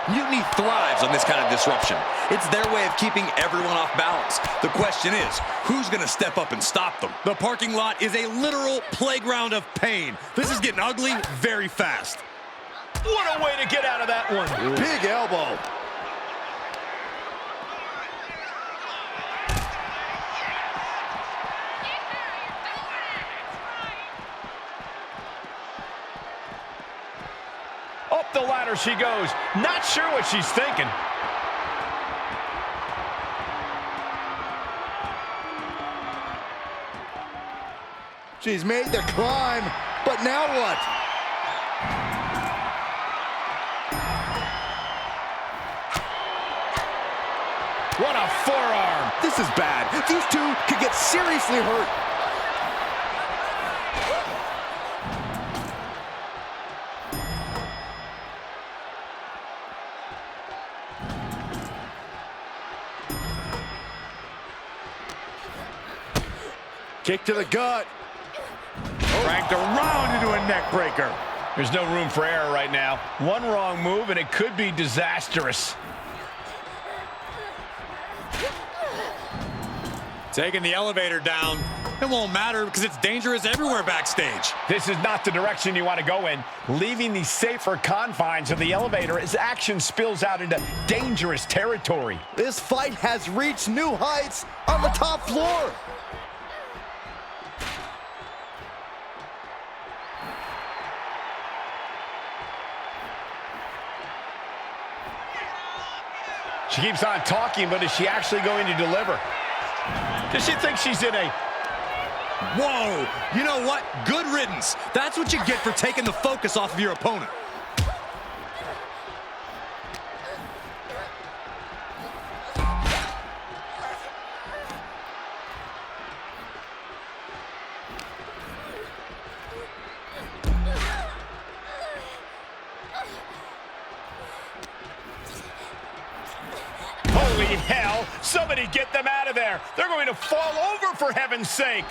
Mutiny thrives on this kind of disruption. It's their way of keeping everyone off balance. The question is, who's going to step up and stop them? The parking lot is a literal playground of pain. This is getting ugly very fast. What a way to get out of that one. Big elbow. Up the ladder she goes. Not sure what she's thinking. She's made the climb, but now what? What a forearm. This is bad. These two could get seriously hurt. Kick to the gut. Cranked around into a neck breaker. There's no room for error right now. One wrong move and it could be disastrous. Taking the elevator down. It won't matter because it's dangerous everywhere backstage. This is not the direction you want to go in. Leaving the safer confines of the elevator as action spills out into dangerous territory. This fight has reached new heights on the top floor. She keeps on talking, but is she actually going to deliver? Does she think she's in a... Whoa! You know what? Good riddance. That's what you get for taking the focus off of your opponent. Holy hell! Somebody get them out of there! They're going to fall over, for heaven's sake!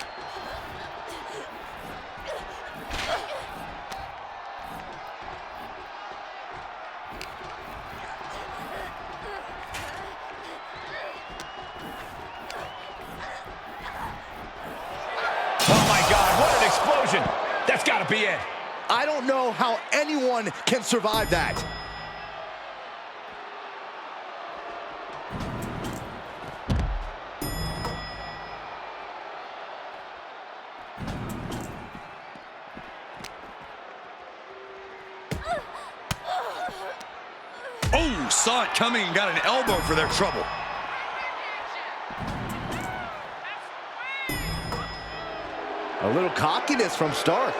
Oh my God, what an explosion! That's gotta be it! I don't know how anyone can survive that. Oh, saw it coming and got an elbow for their trouble. A little cockiness from Stark.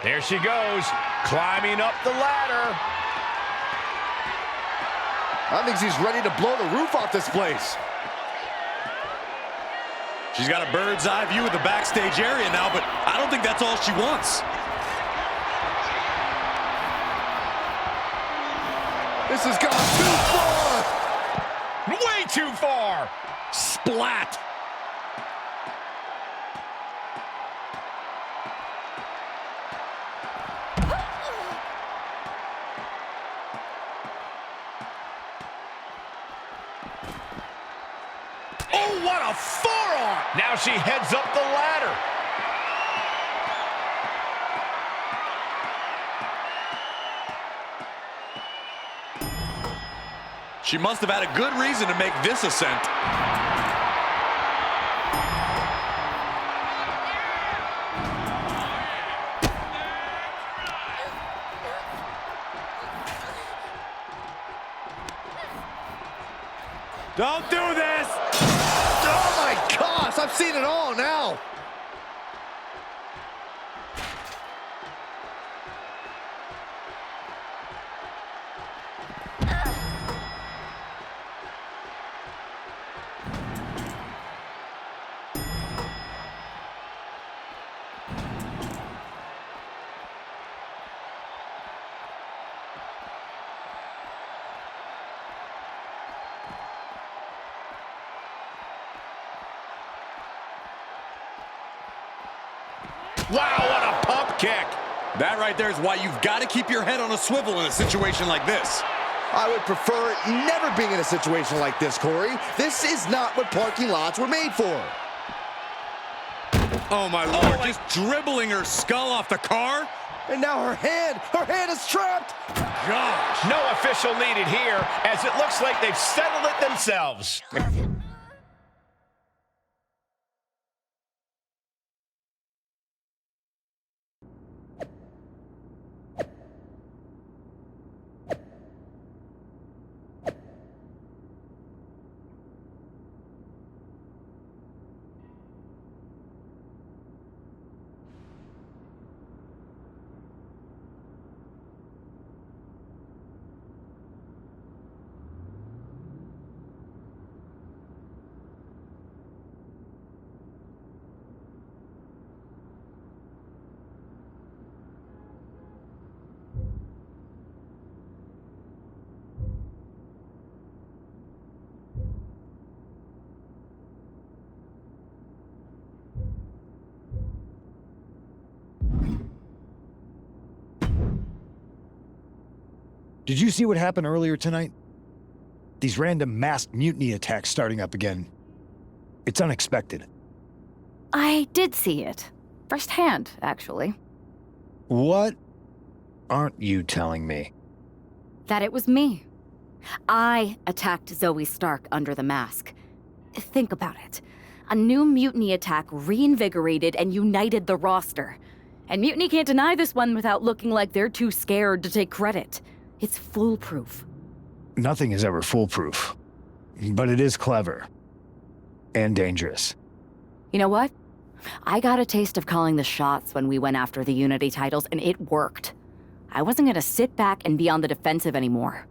There she goes, climbing up the ladder. I think she's ready to blow the roof off this place. She's got a bird's eye view of the backstage area now, but I don't think that's all she wants. This has gone too far. Way too far. Splat. Oh, what a forearm! Now she heads up the ladder. She must have had a good reason to make this ascent. Don't do this! Oh my gosh, I've seen it all now. Wow, what a pump kick. That right there is why you've got to keep your head on a swivel in a situation like this. I would prefer never being in a situation like this, Corey. This is not what parking lots were made for. Oh, my Lord, just dribbling her skull off the car? And now her hand is trapped. Gosh. No official needed here, as it looks like they've settled it themselves. Did you see what happened earlier tonight? These random masked mutiny attacks starting up again. It's unexpected. I did see it. Firsthand, actually. What aren't you telling me? That it was me. I attacked Zoe Stark under the mask. Think about it. A new mutiny attack reinvigorated and united the roster. And Mutiny can't deny this one without looking like they're too scared to take credit. It's foolproof. Nothing is ever foolproof. But it is clever. And dangerous. You know what? I got a taste of calling the shots when we went after the Unity titles, and it worked. I wasn't gonna sit back and be on the defensive anymore.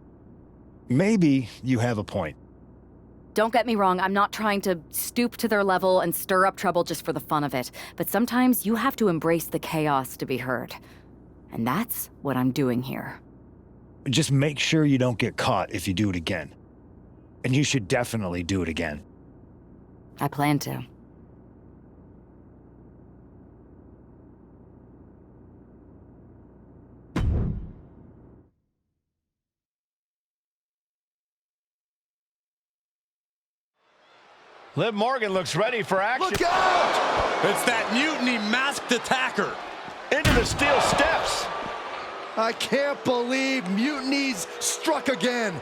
Maybe you have a point. Don't get me wrong, I'm not trying to stoop to their level and stir up trouble just for the fun of it, but sometimes you have to embrace the chaos to be heard. And that's what I'm doing here. Just make sure you don't get caught if you do it again. And you should definitely do it again. I plan to. Liv Morgan looks ready for action. Look out! It's that Mutiny masked attacker. Into the steel steps. I can't believe Mutiny's struck again.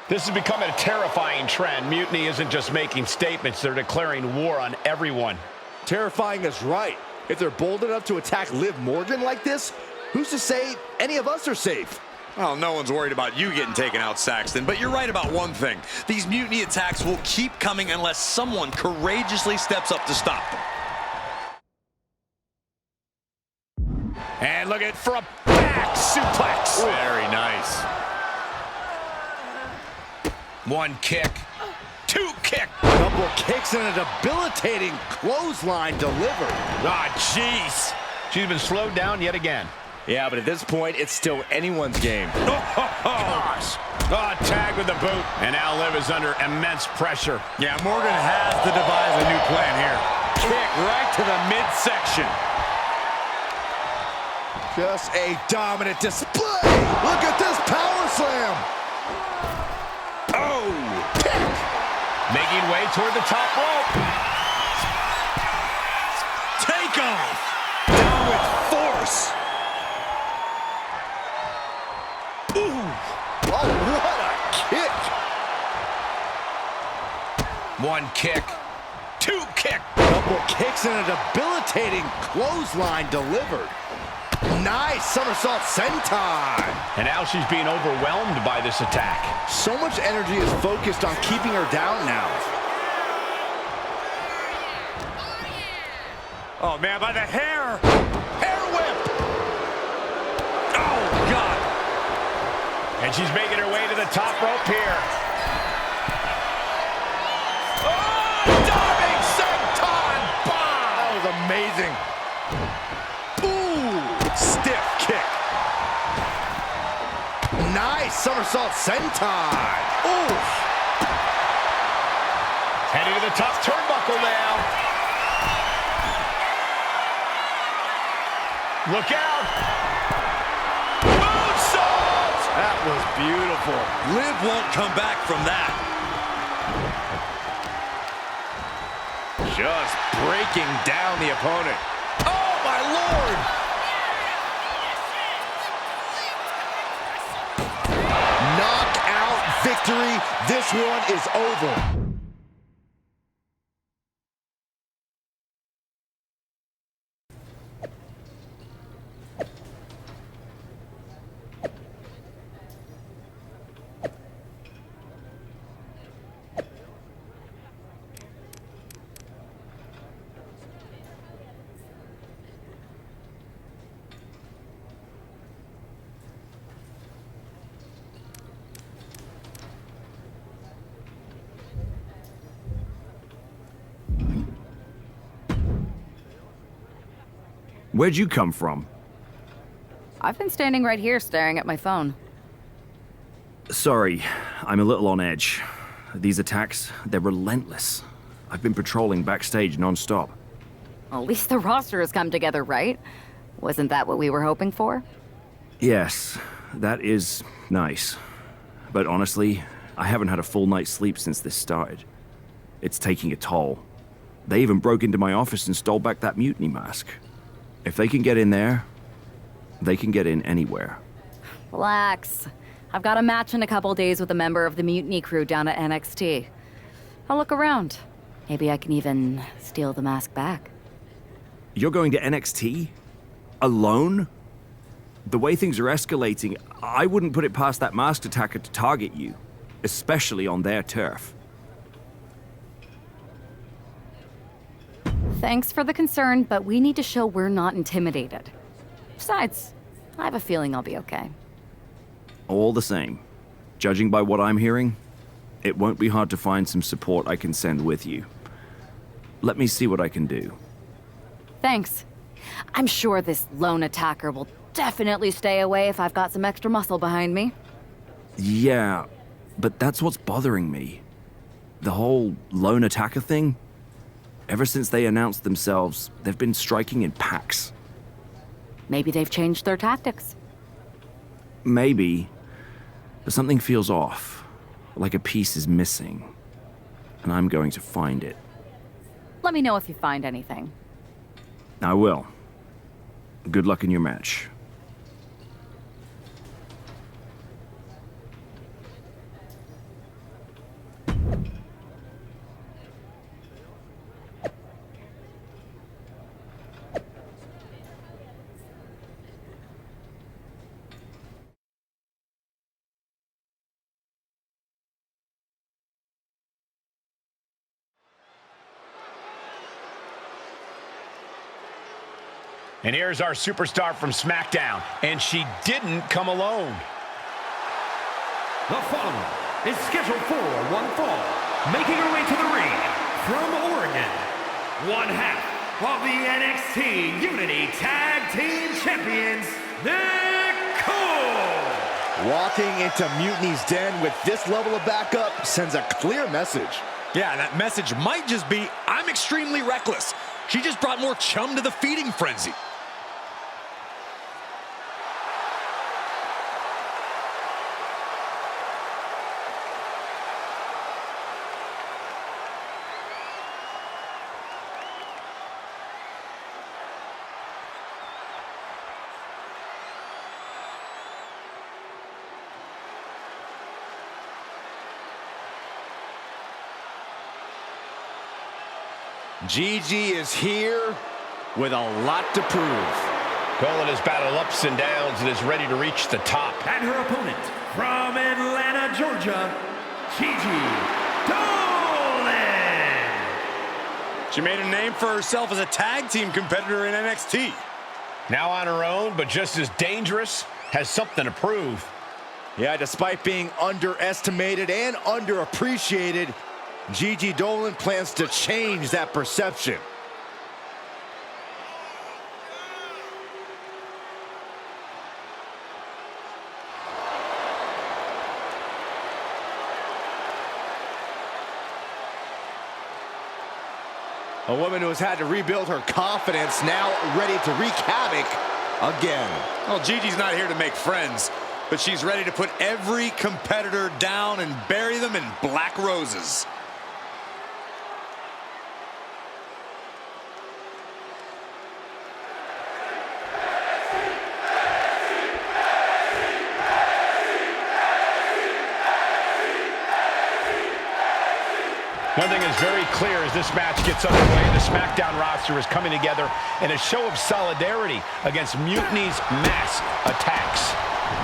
This is becoming a terrifying trend. Mutiny isn't just making statements, they're declaring war on everyone. Terrifying is right. If they're bold enough to attack Liv Morgan like this, who's to say any of us are safe? Well, no one's worried about you getting taken out, Saxton, but you're right about one thing. These Mutiny attacks will keep coming unless someone courageously steps up to stop them. And look at for a back suplex. Very nice. One kick, two kick. Couple kicks and a debilitating clothesline delivered. Ah, jeez. She's been slowed down yet again. Yeah, but at this point, it's still anyone's game. Gosh. Oh, tag with the boot. And now Liv is under immense pressure. Yeah, Morgan has to devise a new plan here. Kick right to the midsection. Just a dominant display. Look at this power slam. Oh, kick. Making way toward the top rope. Take off. Down with force. Ooh. Oh, what a kick. One kick, two kick. Couple kicks and a debilitating clothesline delivered. Nice somersault senton. And now she's being overwhelmed by this attack. So much energy is focused on keeping her down now. Oh, man, by the hair. Hair whip. Oh, God. And she's making her way to the top rope here. Oh, diving senton bomb. That was amazing. Stiff kick. Nice somersault senton. Ooh. Heading to the top turnbuckle now. Look out! Moonsault! That was beautiful. Liv won't come back from that. Just breaking down the opponent. Oh, my Lord! Knockout victory. This one is over. Where'd you come from? I've been standing right here staring at my phone. Sorry, I'm a little on edge. These attacks, they're relentless. I've been patrolling backstage non-stop. Well, at least the roster has come together, right? Wasn't that what we were hoping for? Yes, that is nice. But honestly, I haven't had a full night's sleep since this started. It's taking a toll. They even broke into my office and stole back that Mutiny mask. If they can get in there, they can get in anywhere. Relax. I've got a match in a couple days with a member of the Mutiny crew down at NXT. I'll look around. Maybe I can even steal the mask back. You're going to NXT? Alone? The way things are escalating, I wouldn't put it past that masked attacker to target you, especially on their turf. Thanks for the concern, but we need to show we're not intimidated. Besides, I have a feeling I'll be okay. All the same, judging by what I'm hearing, it won't be hard to find some support I can send with you. Let me see what I can do. Thanks. I'm sure this lone attacker will definitely stay away if I've got some extra muscle behind me. Yeah, but that's what's bothering me. The whole lone attacker thing? Ever since they announced themselves, they've been striking in packs. Maybe they've changed their tactics. Maybe, but something feels off, like a piece is missing, and I'm going to find it. Let me know if you find anything. I will. Good luck in your match. And here's our superstar from SmackDown, and she didn't come alone. The following is scheduled for one fall, making her way to the ring from Oregon, one half of the NXT Unity Tag Team Champions, Nick Cole. Walking into Mutiny's den with this level of backup sends a clear message. Yeah, that message might just be, I'm extremely reckless. She just brought more chum to the feeding frenzy. Gigi is here with a lot to prove. Cole has battled ups and downs and is ready to reach the top. And her opponent from Atlanta, Georgia, Gigi Dolan. She made a name for herself as a tag team competitor in NXT. Now on her own, but just as dangerous, has something to prove. Yeah, despite being underestimated and underappreciated, Gigi Dolan plans to change that perception. A woman who has had to rebuild her confidence, now ready to wreak havoc again. Well, Gigi's not here to make friends, but she's ready to put every competitor down and bury them in black roses. One thing is very clear as this match gets underway, the SmackDown roster is coming together in a show of solidarity against Mutiny's mass attacks.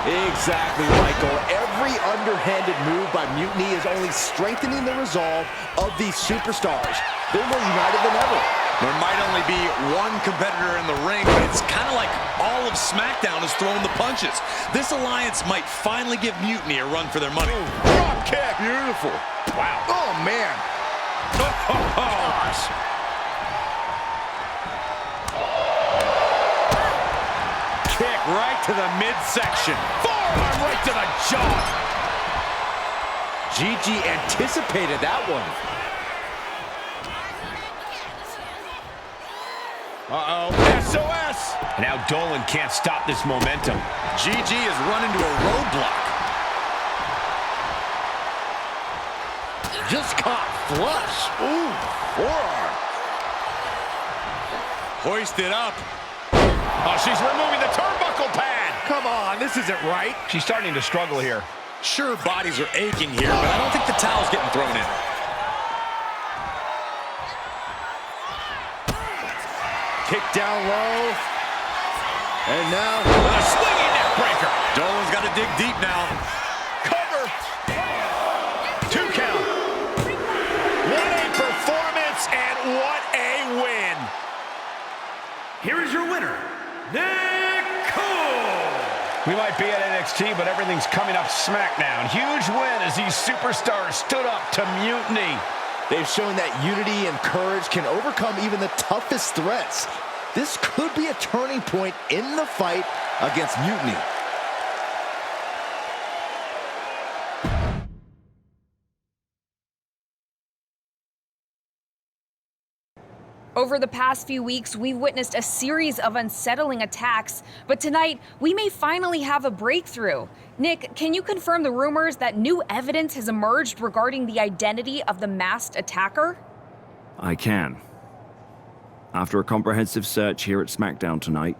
Exactly, Michael. Every underhanded move by Mutiny is only strengthening the resolve of these superstars. They're more united than ever. There might only be one competitor in the ring, but it's kind of like all of SmackDown is throwing the punches. This alliance might finally give Mutiny a run for their money. Drop kick. Beautiful. Wow. Oh, man. Gosh. Kick right to the midsection. Forearm right to the jaw. Gigi anticipated that one. Uh-oh. SOS. Now Dolan can't stop this momentum. Gigi has run into a roadblock. Just caught flush. Ooh, forearm. Hoisted up. Oh, she's removing the turnbuckle pad. Come on, this isn't right. She's starting to struggle here. Sure, bodies are aching here, but I don't think the towel's getting thrown in. Kick down low. And now a swinging neck breaker. Dolan's got to dig deep now. Cover. 2 count. What a performance and what a win. Here is your winner, Nick Cole. We might be at NXT, but everything's coming up SmackDown. Huge win as these superstars stood up to Mutiny. They've shown that unity and courage can overcome even the toughest threats. This could be a turning point in the fight against Mutiny. Over the past few weeks, we've witnessed a series of unsettling attacks, but tonight, we may finally have a breakthrough. Nick, can you confirm the rumors that new evidence has emerged regarding the identity of the masked attacker? I can. After a comprehensive search here at SmackDown tonight,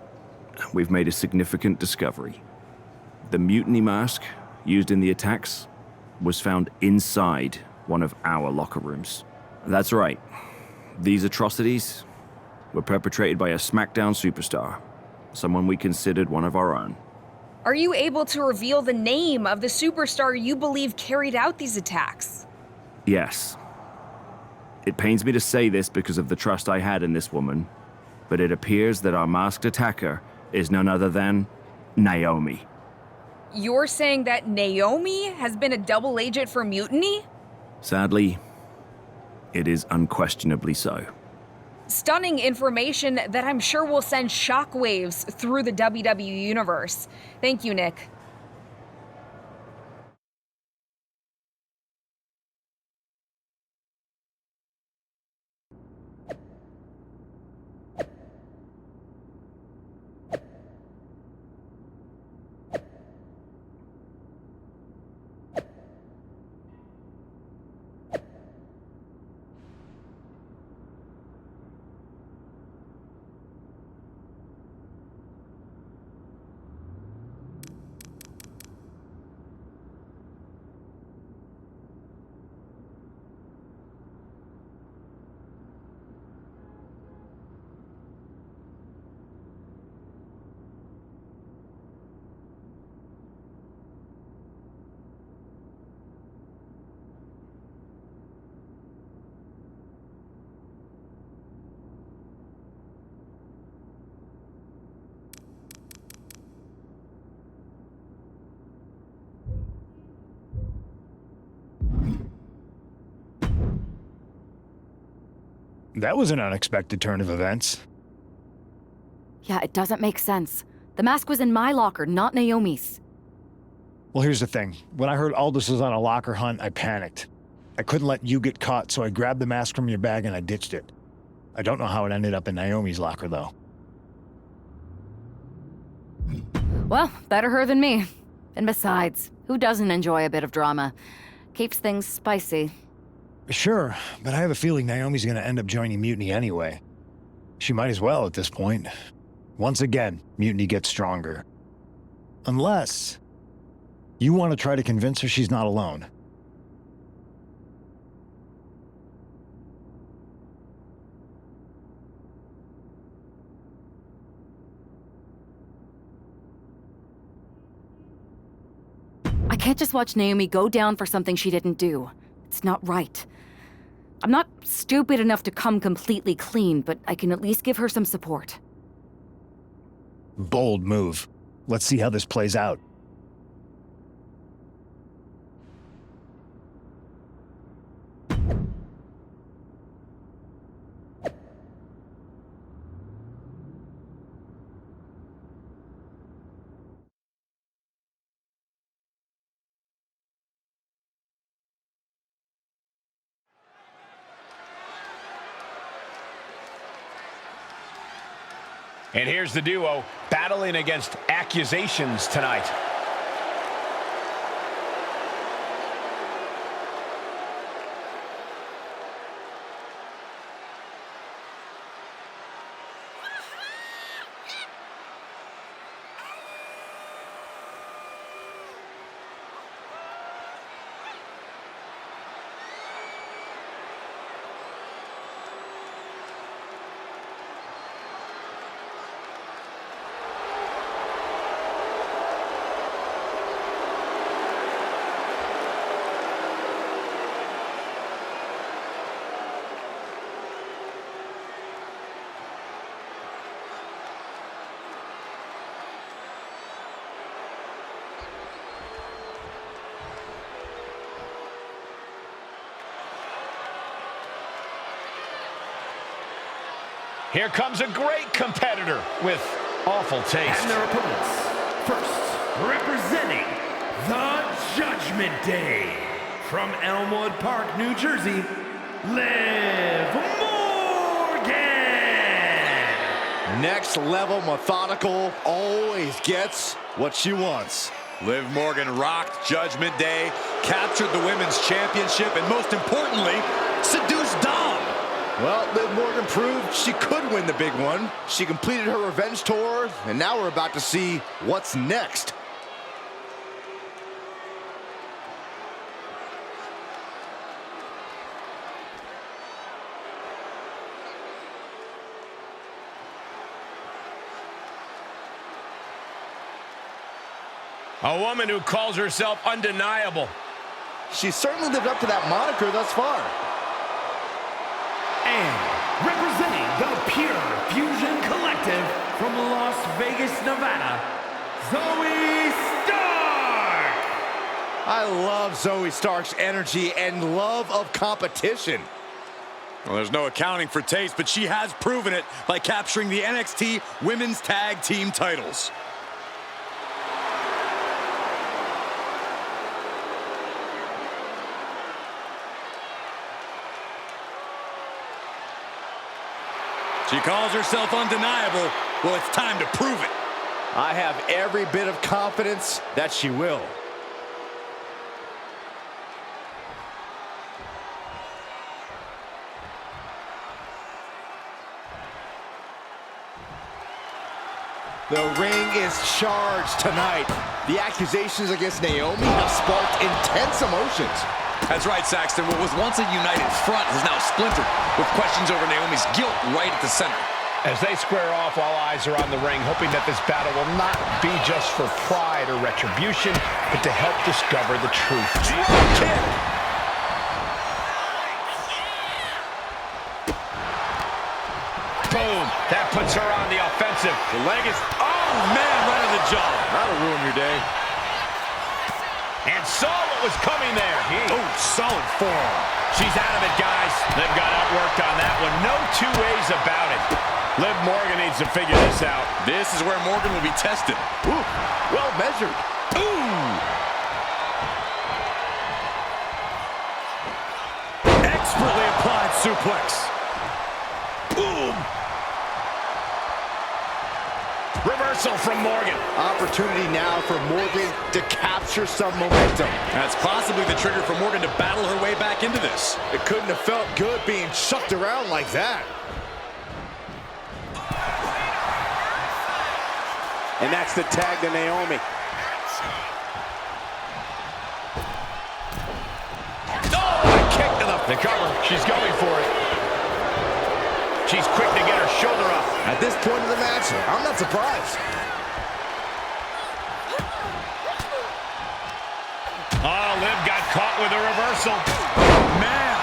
we've made a significant discovery. The Mutiny mask used in the attacks was found inside one of our locker rooms. That's right. These atrocities were perpetrated by a SmackDown superstar, someone we considered one of our own. Are you able to reveal the name of the superstar you believe carried out these attacks? Yes. It pains me to say this because of the trust I had in this woman, but it appears that our masked attacker is none other than Naomi. You're saying that Naomi has been a double agent for Mutiny? Sadly, it is unquestionably so. Stunning information that I'm sure will send shockwaves through the WWE universe. Thank you, Nick. That was an unexpected turn of events. Yeah, it doesn't make sense. The mask was in my locker, not Naomi's. Well, here's the thing. When I heard Aldous was on a locker hunt, I panicked. I couldn't let you get caught, so I grabbed the mask from your bag and I ditched it. I don't know how it ended up in Naomi's locker, though. Well, better her than me. And besides, who doesn't enjoy a bit of drama? Keeps things spicy. Sure, but I have a feeling Naomi's gonna end up joining Mutiny anyway. She might as well at this point. Once again, Mutiny gets stronger. Unless you want to try to convince her she's not alone. I can't just watch Naomi go down for something she didn't do. It's not right. I'm not stupid enough to come completely clean, but I can at least give her some support. Bold move. Let's see how this plays out. And here's the duo battling against accusations tonight. Here comes a great competitor with awful taste. And their opponents, first, representing the Judgment Day, from Elmwood Park, New Jersey, Liv Morgan! Next level methodical, always gets what she wants. Liv Morgan rocked Judgment Day, captured the Women's Championship, and most importantly, seduced Dom. Well, Liv Morgan proved she could win the big one. She completed her revenge tour, and now we're about to see what's next. A woman who calls herself undeniable. She certainly lived up to that moniker thus far. And representing the Pure Fusion Collective from Las Vegas, Nevada, Zoe Stark! I love Zoe Stark's energy and love of competition. Well, there's no accounting for taste, but she has proven it by capturing the NXT Women's Tag Team titles. She calls herself undeniable. Well, it's time to prove it. I have every bit of confidence that she will. The ring is charged tonight. The accusations against Naomi have sparked intense emotions. That's right, Saxton. What was once a united front has now splintered, with questions over Naomi's guilt right at the center. As they square off, all eyes are on the ring, hoping that this battle will not be just for pride or retribution, but to help discover the truth. Kick. Boom! That puts her on the offensive. The leg is, oh man, right on the jaw. That'll ruin your day. And saw what was coming there. Oh, solid forearm. She's out of it, guys. Liv got outworked on that one. No two ways about it. Liv Morgan needs to figure this out. This is where Morgan will be tested. Ooh, well measured. Ooh! Expertly applied suplex. Boom! Reversal from Morgan. Opportunity now for Morgan to capture some momentum. That's possibly the trigger for Morgan to battle her way back into this. It couldn't have felt good being chucked around like that. And that's the tag to Naomi. The cover, she's going for it. She's quick to get her shoulder up. At this point of the match, I'm not surprised. Oh, Liv got caught with a reversal. Man.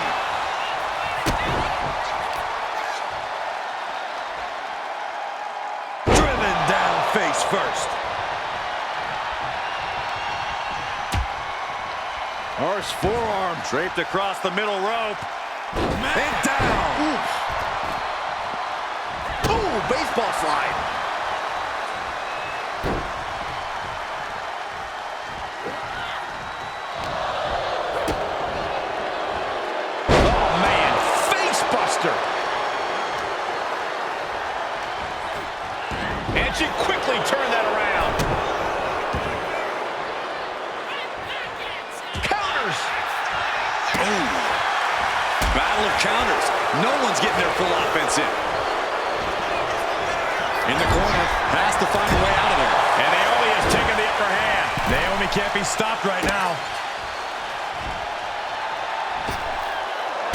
Driven down face first. Harsh forearm. Draped across the middle rope. And down. Ooh, baseball slide. Oh, man. Face buster. And she quickly turned that around. Battle of counters. No one's getting their full offense in. In the corner. Has to find a way out of there. And Naomi has taken the upper hand. Naomi can't be stopped right now.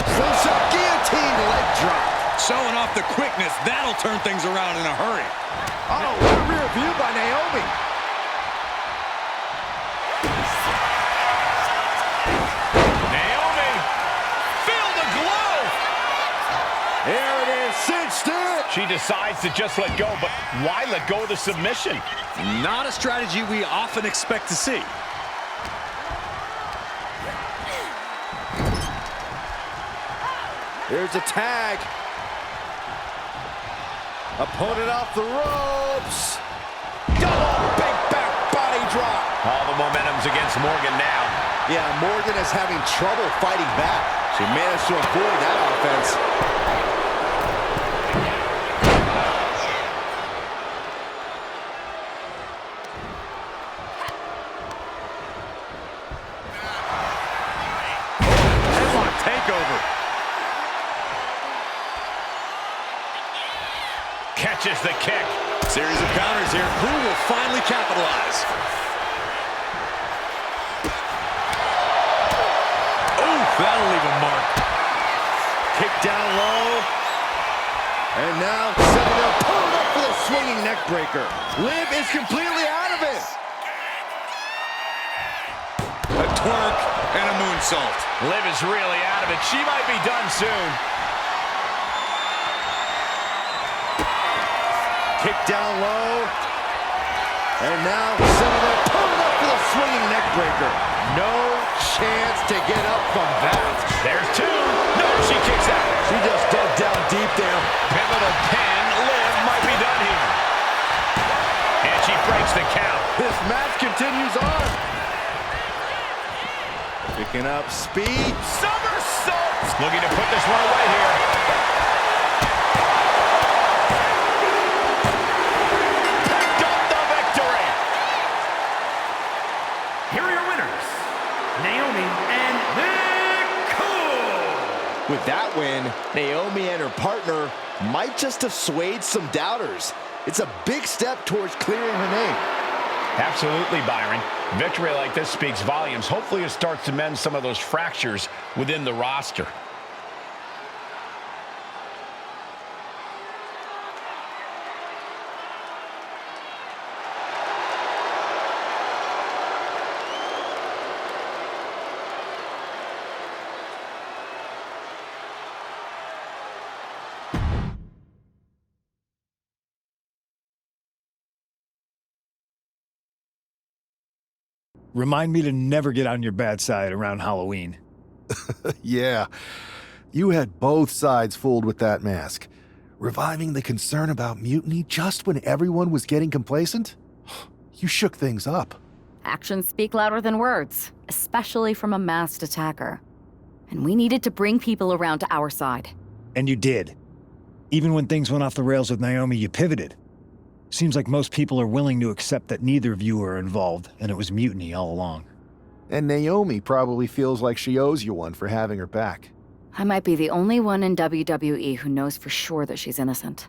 Slingshot guillotine leg drop. Showing off the quickness. That'll turn things around in a hurry. Oh, what a rear view by Naomi. There it is, cinched in. She decides to just let go, but why let go of the submission? Not a strategy we often expect to see. Here's a tag. Opponent off the ropes. Double big back body drop. All the momentum's against Morgan now. Yeah, Morgan is having trouble fighting back. She managed to avoid that offense. Takeover. Catches the kick. Series of counters here. Who will finally capitalize? Ooh, that'll leave a mark. Kick down low. And now setting up, pulling up for the swinging neck breaker. Liv is completely out of it. A twerk and a moonsault. Liv is really out of it. She might be done soon. Kick down low. And now setting up, pulling up for the swinging neck breaker. No chance to get up from that. There's two. No, she kicks out. She just dug down deep there. Pivotal pin. Liv might be done here. And she breaks the count. This match continues on. Picking up speed. Somersault! Looking to put this one away here. Picked up the victory! Here are your winners, Naomi and Nicole! With that win, Naomi and her partner might just assuage some doubters. It's a big step towards clearing her name. Absolutely, Byron. Victory like this speaks volumes. Hopefully it starts to mend some of those fractures within the roster. Remind me to never get on your bad side around Halloween. Yeah, you had both sides fooled with that mask. Reviving the concern about mutiny just when everyone was getting complacent? You shook things up. Actions speak louder than words, especially from a masked attacker. And we needed to bring people around to our side. And you did. Even when things went off the rails with Naomi, you pivoted. Seems like most people are willing to accept that neither of you are involved, and it was mutiny all along. And Naomi probably feels like she owes you one for having her back. I might be the only one in WWE who knows for sure that she's innocent.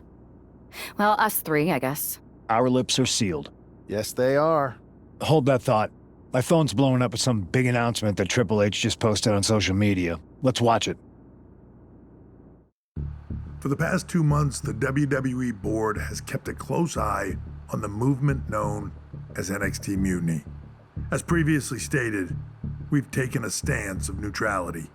Well, us three, I guess. Our lips are sealed. Yes, they are. Hold that thought. My phone's blowing up with some big announcement that Triple H just posted on social media. Let's watch it. For the past 2 months, the WWE board has kept a close eye on the movement known as NXT Mutiny. As previously stated, we've taken a stance of neutrality.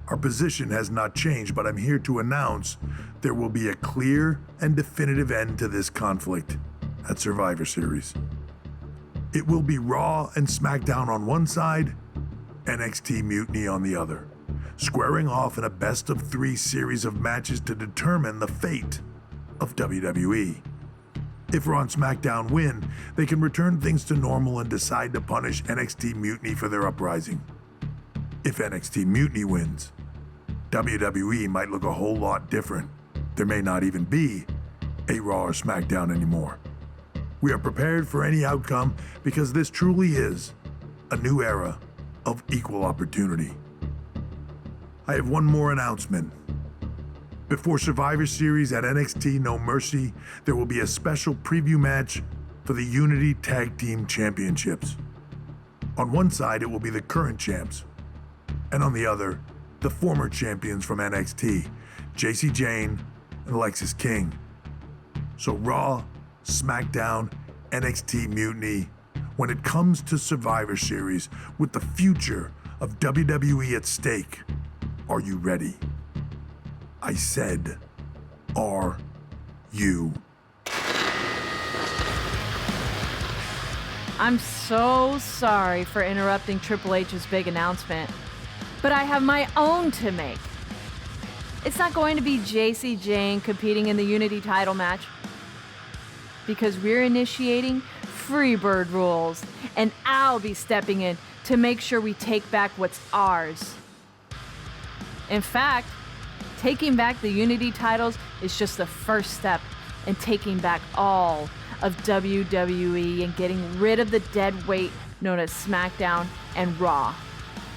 Our position has not changed, but I'm here to announce there will be a clear and definitive end to this conflict at Survivor Series. It will be Raw and SmackDown on one side, NXT Mutiny on the other, squaring off in a best-of-3 series of matches to determine the fate of WWE. If Raw and SmackDown win, they can return things to normal and decide to punish NXT Mutiny for their uprising. If NXT Mutiny wins, WWE might look a whole lot different. There may not even be a Raw or SmackDown anymore. We are prepared for any outcome because this truly is a new era of equal opportunity. I have one more announcement. Before Survivor Series at NXT No Mercy, there will be a special preview match for the Unity Tag Team Championships. On one side, it will be the current champs, and on the other, the former champions from NXT, Jacy Jayne and Alexis King. So Raw, SmackDown, NXT Mutiny, when it comes to Survivor Series with the future of WWE at stake, are you ready? I said, are you? I'm so sorry for interrupting Triple H's big announcement, but I have my own to make. It's not going to be Jacy Jayne competing in the Unity title match, because we're initiating Freebird rules, and I'll be stepping in to make sure we take back what's ours. In fact, taking back the Unity titles is just the first step in taking back all of WWE and getting rid of the dead weight known as SmackDown and Raw.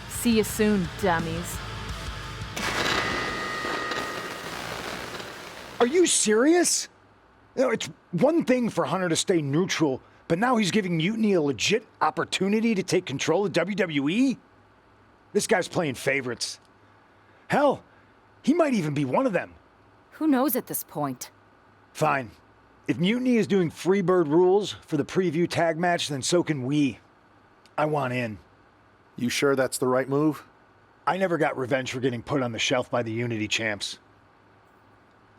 See you soon, dummies. Are you serious? You know, it's one thing for Hunter to stay neutral, but now he's giving Mutiny a legit opportunity to take control of WWE? This guy's playing favorites. Hell, he might even be one of them. Who knows at this point? Fine. If Mutiny is doing Freebird rules for the preview tag match, then so can we. I want in. You sure that's the right move? I never got revenge for getting put on the shelf by the Unity champs.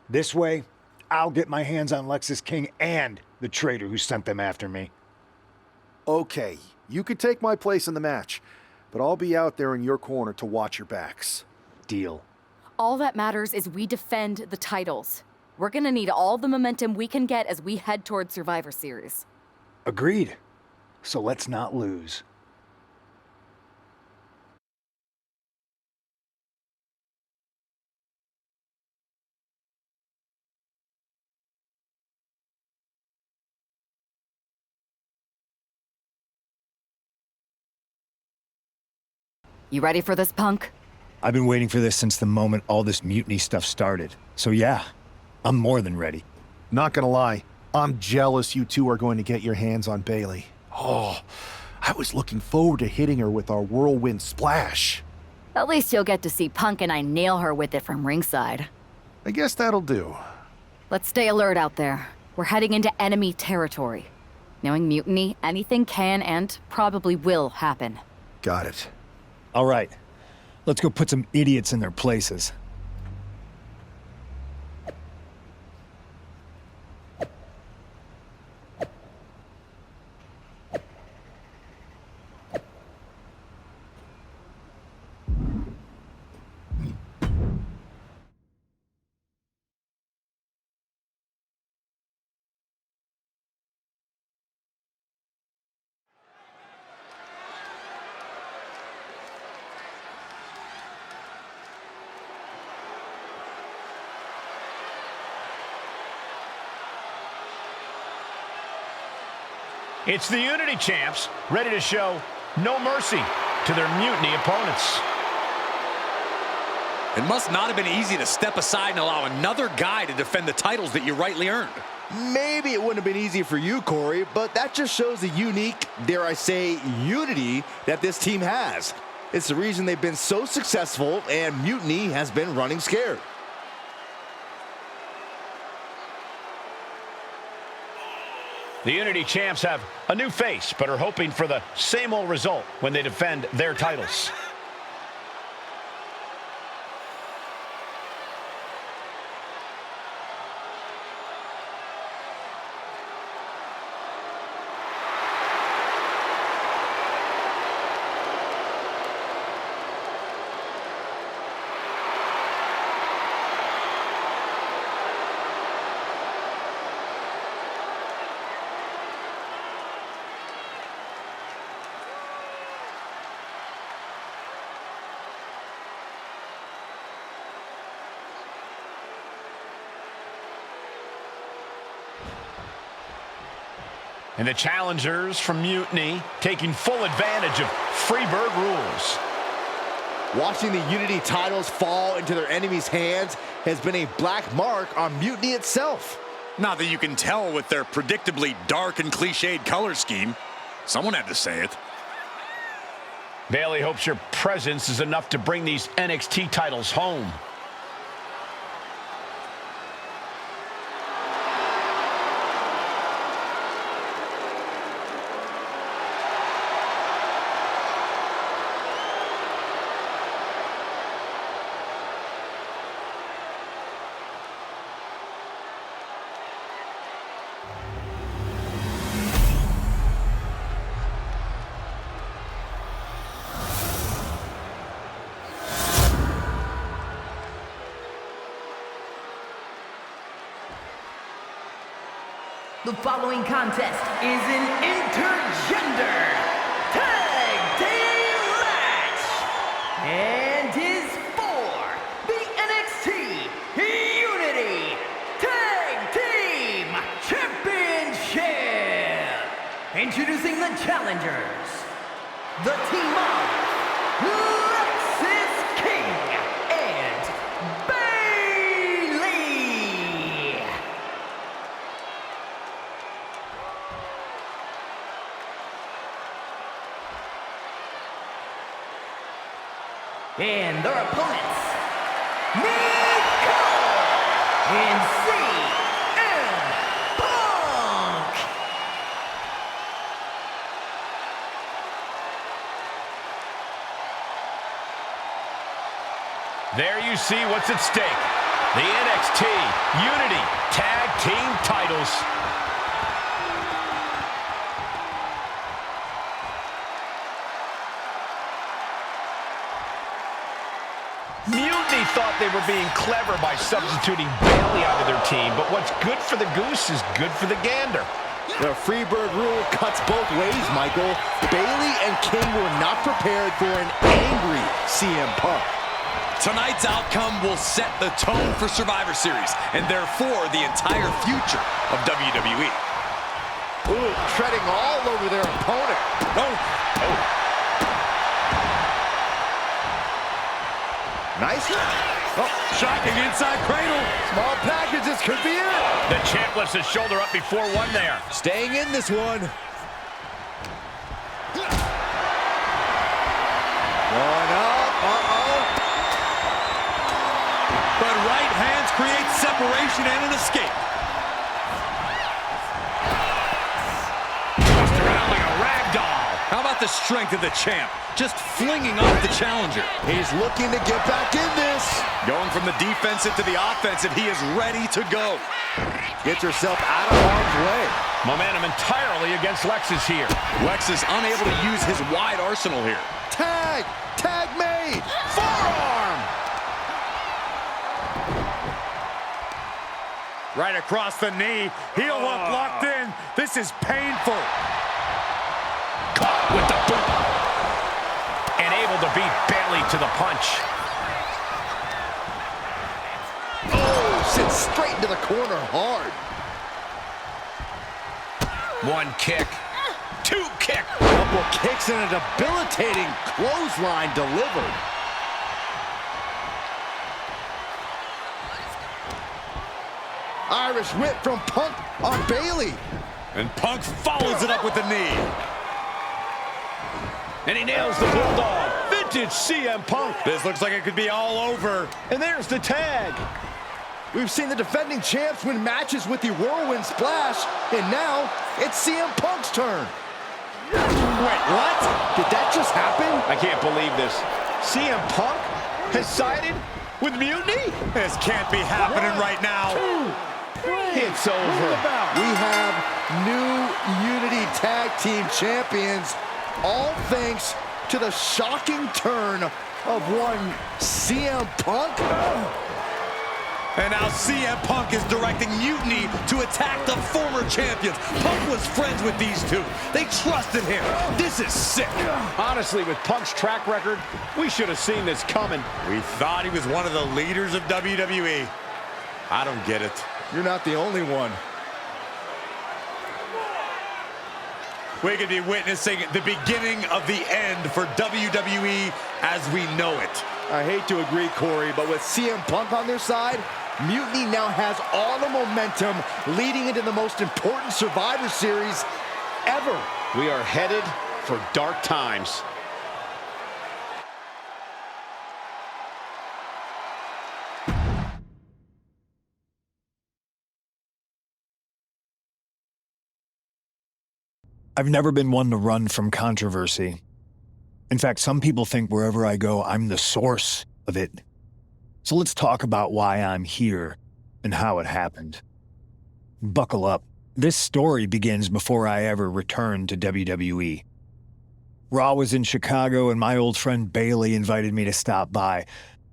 This way, I'll get my hands on Alexis King and the traitor who sent them after me. Okay, you could take my place in the match, but I'll be out there in your corner to watch your backs. Deal. All that matters is we defend the titles. We're gonna need all the momentum we can get as we head toward Survivor Series. Agreed. So let's not lose. You ready for this, punk? I've been waiting for this since the moment all this mutiny stuff started. So yeah, I'm more than ready. Not gonna lie, I'm jealous you two are going to get your hands on Bayley. Oh, I was looking forward to hitting her with our whirlwind splash. At least you'll get to see Punk and I nail her with it from ringside. I guess that'll do. Let's stay alert out there. We're heading into enemy territory. Knowing Mutiny, anything can and probably will happen. Got it. All right, let's go put some idiots in their places. It's the Unity champs, ready to show no mercy to their Mutiny opponents. It must not have been easy to step aside and allow another guy to defend the titles that you rightly earned. Maybe it wouldn't have been easy for you, Corey, but that just shows the unique, dare I say, unity that this team has. It's the reason they've been so successful, and Mutiny has been running scared. The Unity champs have a new face, but are hoping for the same old result when they defend their titles. And the challengers from Mutiny taking full advantage of Freebird rules. Watching the Unity titles fall into their enemies' hands has been a black mark on Mutiny itself. Not that you can tell with their predictably dark and cliched color scheme. Someone had to say it. Bailey hopes your presence is enough to bring these NXT titles home. The following contest is an intergender tag team match and is for the NXT Unity Tag Team Championship. Introducing the challengers, the team of Lexis King and Bailey. And their opponents, Nico and CM Punk. There you see what's at stake. The NXT Unity Tag Team titles. Mutiny thought they were being clever by substituting Bailey out of their team, but what's good for the goose is good for the gander. The Freebird rule cuts both ways, Michael. Bailey and King were not prepared for an angry CM Punk. Tonight's outcome will set the tone for Survivor Series, and therefore the entire future of WWE. Ooh, treading all over their opponent. Oh. Nice. Oh, shocking inside cradle. Small packages could be it. The champ lifts his shoulder up before one there. Staying in this one. One up. Uh-oh. But right hands create separation and an escape. Tossed around like a rag doll. How about the strength of the champ? Just flinging off the challenger. He's looking to get back in this. Going from the defensive to the offensive, he is ready to go. Get yourself out of harm's way. Momentum entirely against Lexis here. Lex is unable to use his wide arsenal here. Tag! Tag made! Forearm! Right across the knee. Heel hook locked in. This is painful. Caught with the boot. And able to beat Bailey to the punch. Oh, sits straight into the corner hard. One kick. 2 kick. Couple kicks and a debilitating clothesline delivered. Irish whip from Punk on Bailey. And Punk follows it up with the knee. And he nails the Bulldog. Vintage CM Punk. This looks like it could be all over. And there's the tag. We've seen the defending champs win matches with the Whirlwind Splash, and now it's CM Punk's turn. Wait, what? Did that just happen? I can't believe this. CM Punk has sided with Mutiny? This can't be happening right now. It's over. We have new Unity Tag Team Champions, all thanks to the shocking turn of one CM Punk. And now CM Punk is directing Mutiny to attack the former champions. Punk was friends with these two. They trusted him. This is sick. Honestly, with Punk's track record, we should have seen this coming. We thought he was one of the leaders of WWE. I don't get it. You're not the only one. We could be witnessing the beginning of the end for WWE as we know it. I hate to agree, Corey, but with CM Punk on their side, Mutiny now has all the momentum leading into the most important Survivor Series ever. We are headed for dark times. I've never been one to run from controversy. In fact, some people think wherever I go, I'm the source of it. So let's talk about why I'm here and how it happened. Buckle up. This story begins before I ever returned to WWE. Raw was in Chicago and my old friend Bailey invited me to stop by.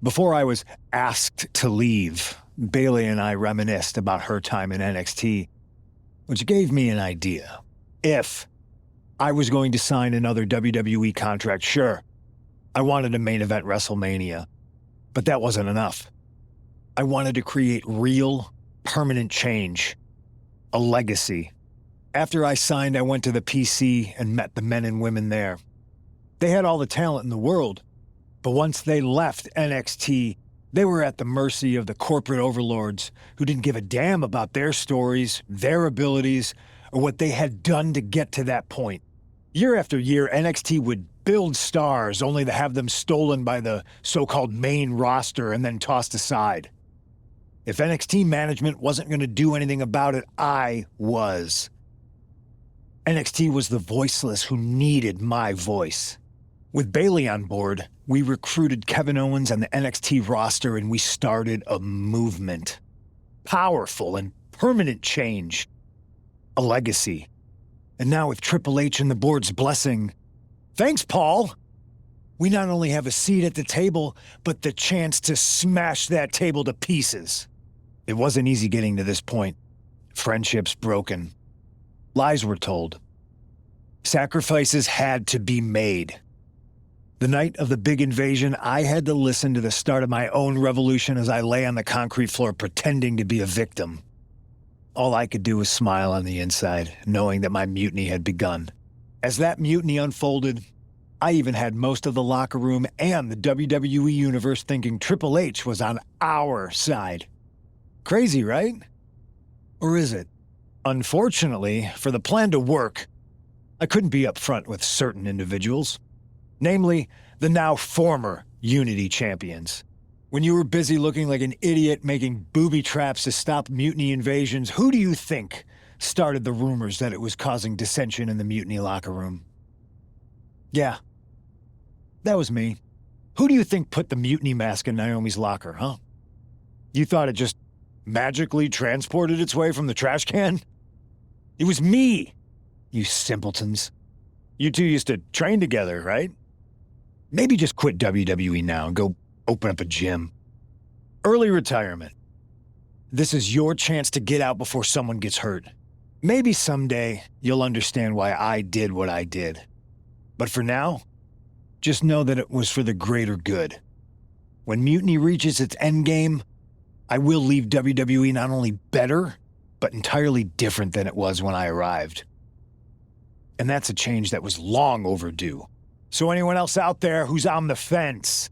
Before I was asked to leave, Bailey and I reminisced about her time in NXT, which gave me an idea. If I was going to sign another WWE contract, sure, I wanted a main event WrestleMania, but that wasn't enough. I wanted to create real, permanent change, a legacy. After I signed, I went to the PC and met the men and women there. They had all the talent in the world, but once they left NXT, they were at the mercy of the corporate overlords who didn't give a damn about their stories, their abilities, or what they had done to get to that point. Year after year, NXT would build stars only to have them stolen by the so-called main roster and then tossed aside. If NXT management wasn't going to do anything about it, I was. NXT was the voiceless who needed my voice. With Bailey on board, we recruited Kevin Owens and the NXT roster and we started a movement. Powerful and permanent change. A legacy. And now with Triple H and the board's blessing, thanks, Paul! We not only have a seat at the table, but the chance to smash that table to pieces. It wasn't easy getting to this point. Friendships broken. Lies were told. Sacrifices had to be made. The night of the big invasion, I had to listen to the start of my own revolution as I lay on the concrete floor pretending to be a victim. All I could do was smile on the inside, knowing that my mutiny had begun. As that mutiny unfolded, I even had most of the locker room and the WWE Universe thinking Triple H was on our side. Crazy, right? Or is it? Unfortunately, for the plan to work, I couldn't be upfront with certain individuals. Namely, the now former Unity champions. When you were busy looking like an idiot making booby traps to stop mutiny invasions, who do you think started the rumors that it was causing dissension in the mutiny locker room? Yeah, that was me. Who do you think put the mutiny mask in Naomi's locker, huh? You thought it just magically transported its way from the trash can? It was me, you simpletons. You two used to train together, right? Maybe just quit WWE now and go open up a gym. Early retirement. This is your chance to get out before someone gets hurt. Maybe someday you'll understand why I did what I did. But for now, just know that it was for the greater good. When Mutiny reaches its endgame, I will leave WWE not only better, but entirely different than it was when I arrived. And that's a change that was long overdue. So anyone else out there who's on the fence,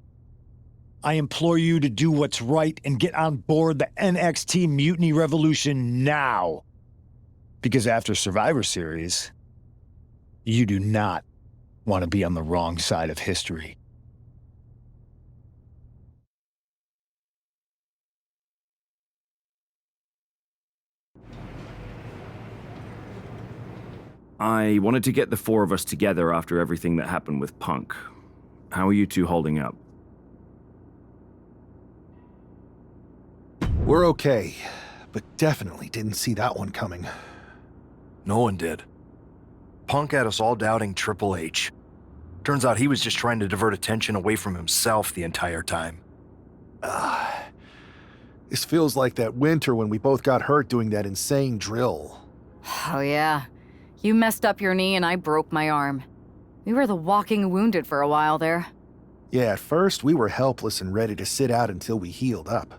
I implore you to do what's right and get on board the NXT Mutiny Revolution now. Because after Survivor Series, you do not want to be on the wrong side of history. I wanted to get the four of us together after everything that happened with Punk. How are you two holding up? We're okay, but definitely didn't see that one coming. No one did. Punk had us all doubting Triple H. Turns out he was just trying to divert attention away from himself the entire time. This feels like that winter when we both got hurt doing that insane drill. Oh yeah. You messed up your knee and I broke my arm. We were the walking wounded for a while there. Yeah, at first we were helpless and ready to sit out until we healed up.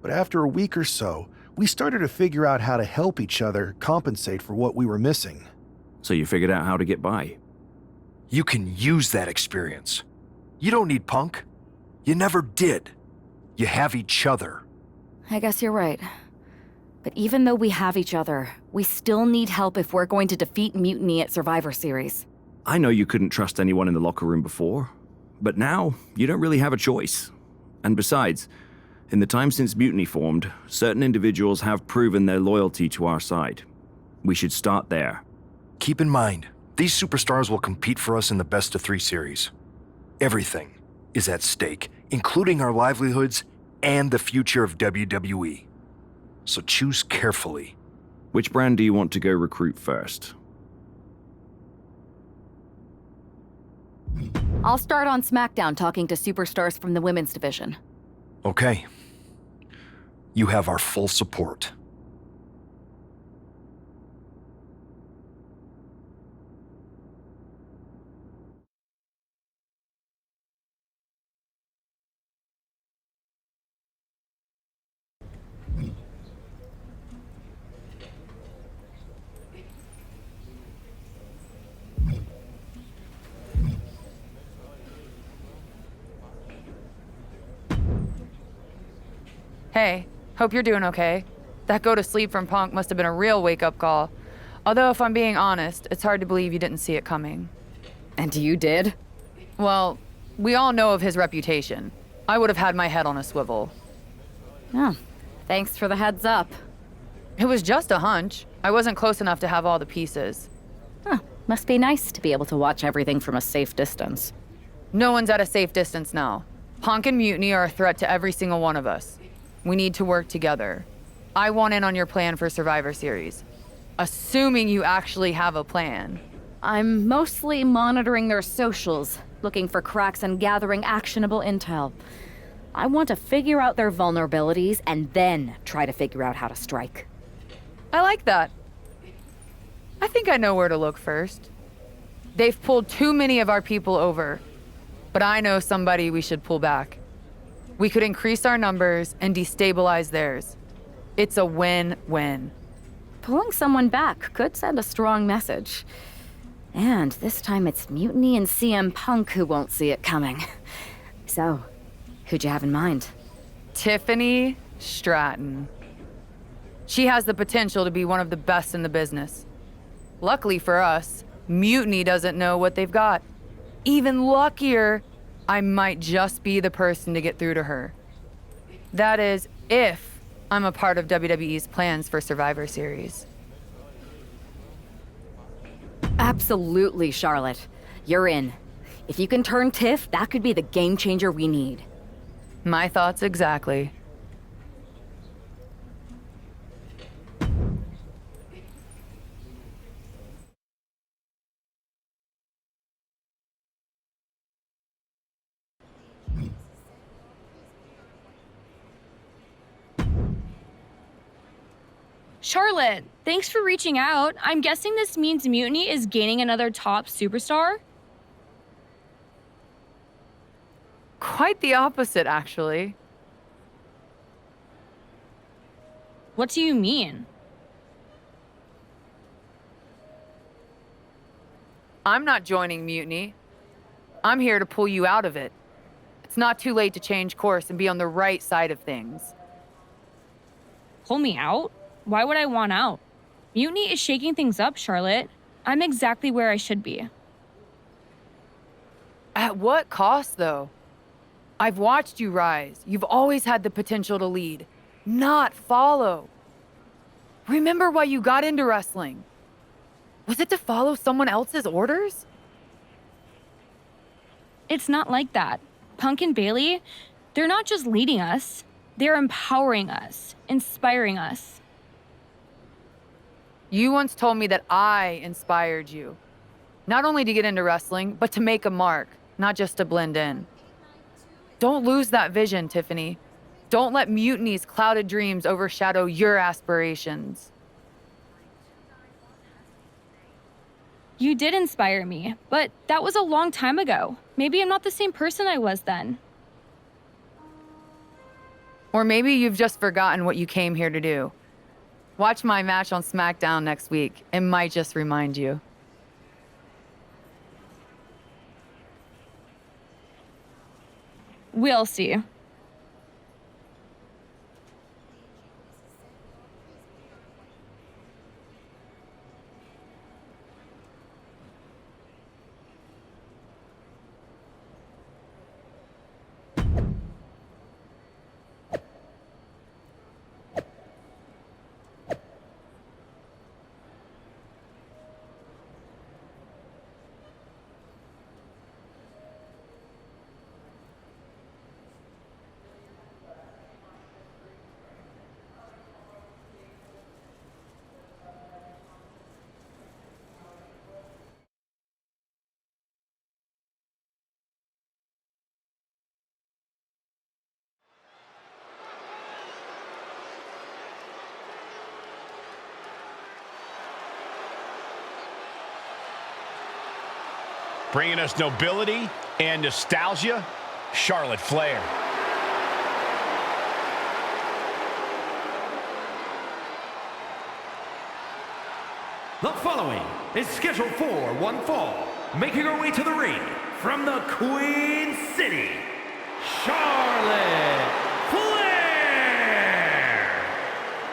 But after a week or so, we started to figure out how to help each other compensate for what we were missing. So you figured out how to get by? You can use that experience. You don't need Punk. You never did. You have each other. I guess you're right. But even though we have each other, we still need help if we're going to defeat Mutiny at Survivor Series. I know you couldn't trust anyone in the locker room before, but now you don't really have a choice. And besides, in the time since Mutiny formed, certain individuals have proven their loyalty to our side. We should start there. Keep in mind, these superstars will compete for us in the best-of-3 series. Everything is at stake, including our livelihoods and the future of WWE. So choose carefully. Which brand do you want to go recruit first? I'll start on SmackDown talking to superstars from the women's division. Okay. You have our full support. Hey, hope you're doing okay. That go to sleep from Punk must have been a real wake-up call. Although, if I'm being honest, it's hard to believe you didn't see it coming. And you did? Well, we all know of his reputation. I would have had my head on a swivel. Oh, thanks for the heads up. It was just a hunch. I wasn't close enough to have all the pieces. Huh, must be nice to be able to watch everything from a safe distance. No one's at a safe distance now. Punk and Mutiny are a threat to every single one of us. We need to work together. I want in on your plan for Survivor Series. Assuming you actually have a plan. I'm mostly monitoring their socials, looking for cracks and gathering actionable intel. I want to figure out their vulnerabilities and then try to figure out how to strike. I like that. I think I know where to look first. They've pulled too many of our people over, but I know somebody we should pull back. We could increase our numbers and destabilize theirs. It's a win-win. Pulling someone back could send a strong message. And this time it's Mutiny and CM Punk who won't see it coming. So, who'd you have in mind? Tiffany Stratton. She has the potential to be one of the best in the business. Luckily for us, Mutiny doesn't know what they've got. Even luckier, I might just be the person to get through to her. That is, if I'm a part of WWE's plans for Survivor Series. Absolutely, Charlotte. You're in. If you can turn Tiff, that could be the game changer we need. My thoughts exactly. Charlotte, thanks for reaching out. I'm guessing this means Mutiny is gaining another top superstar? Quite the opposite, actually. What do you mean? I'm not joining Mutiny. I'm here to pull you out of it. It's not too late to change course and be on the right side of things. Pull me out? Why would I want out? Mutiny is shaking things up, Charlotte. I'm exactly where I should be. At what cost, though? I've watched you rise. You've always had the potential to lead, not follow. Remember why you got into wrestling? Was it to follow someone else's orders? It's not like that. Punk and Bailey, they're not just leading us. They're empowering us, inspiring us. You once told me that I inspired you. Not only to get into wrestling, but to make a mark, not just to blend in. Don't lose that vision, Tiffany. Don't let Mutiny's clouded dreams overshadow your aspirations. You did inspire me, but that was a long time ago. Maybe I'm not the same person I was then. Or maybe you've just forgotten what you came here to do. Watch my match on SmackDown next week. It might just remind you. We'll see. Bringing us nobility and nostalgia, Charlotte Flair. The following is scheduled for one fall, making her way to the ring from the Queen City, Charlotte Flair!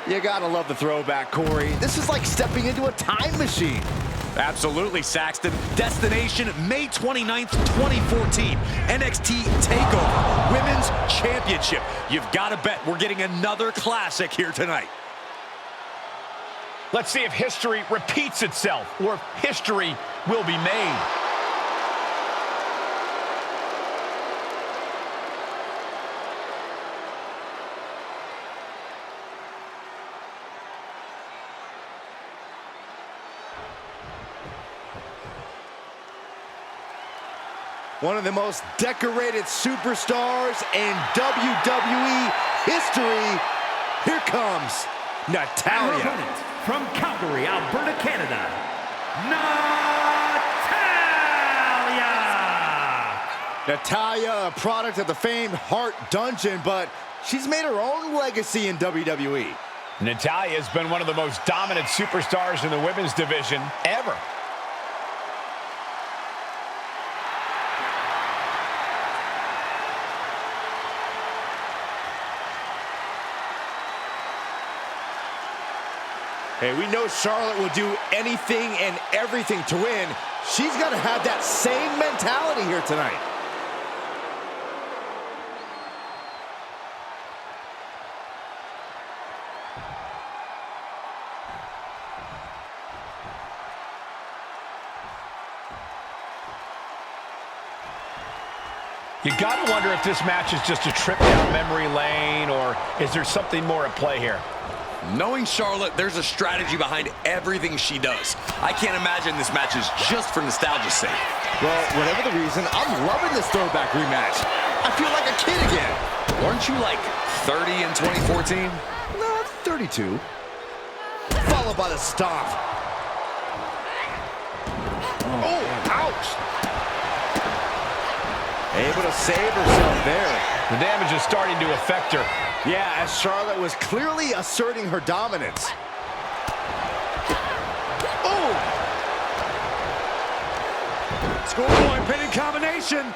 You gotta love the throwback, Corey. This is like stepping into a time machine. Absolutely, Saxton. Destination, May 29th, 2014. NXT TakeOver, Women's Championship. You've got to bet we're getting another classic here tonight. Let's see if history repeats itself, or if history will be made. One of the most decorated superstars in WWE history. Here comes Natalya. Her opponent from Calgary, Alberta, Canada, Natalya! Natalya, a product of the famed Hart Dungeon, but she's made her own legacy in WWE. Natalya has been one of the most dominant superstars in the women's division ever. Hey, we know Charlotte will do anything and everything to win. She's got to have that same mentality here tonight. You gotta wonder if this match is just a trip down memory lane, or is there something more at play here? Knowing Charlotte, there's a strategy behind everything she does. I can't imagine this match is just for nostalgia's sake. Well, whatever the reason, I'm loving this throwback rematch. I feel like a kid again. Weren't you like 30 in 2014? No, 32. Followed by the stomp. Oh, ouch. Able to save herself there. The damage is starting to affect her. Yeah, as Charlotte was clearly asserting her dominance. Oh! Schoolboy pinning combination.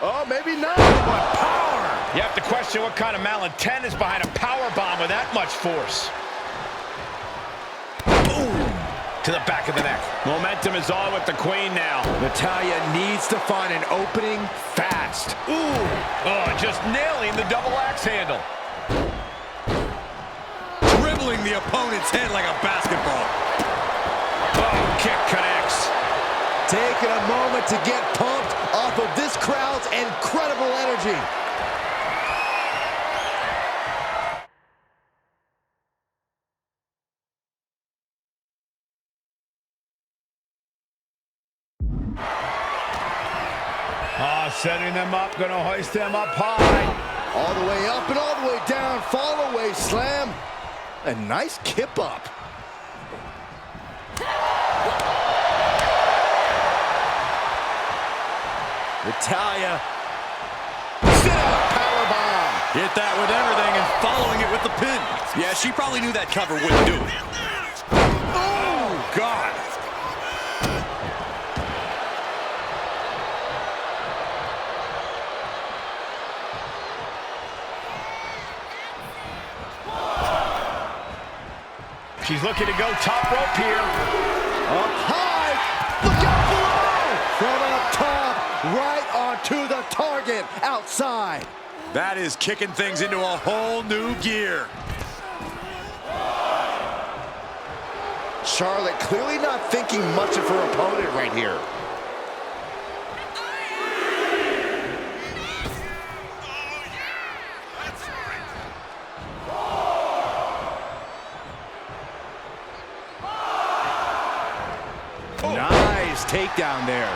Oh, maybe not. What Power. You have to question what kind of malintent is behind a power bomb with that much force. Boom! To the back of the neck. Momentum is on with the Queen now. Natalya needs to find an opening fast. Ooh! Oh, just nailing the double axe handle. Dribbling the opponent's head like a basketball. Oh, kick connects. Taking a moment to get pumped off of this crowd's incredible energy. Oh, setting them up, gonna hoist them up high. All the way up and all the way down, fall away slam. A nice kip up. Natalya. Sit-out powerbomb. Hit that with everything and following it with the pin. Yeah, she probably knew that cover wouldn't do it. Oh, God. She's looking to go top rope here. Up high. Look out below. From up top, right onto the target outside. That is kicking things into a whole new gear. Charlotte clearly not thinking much of her opponent right here. Nice takedown there.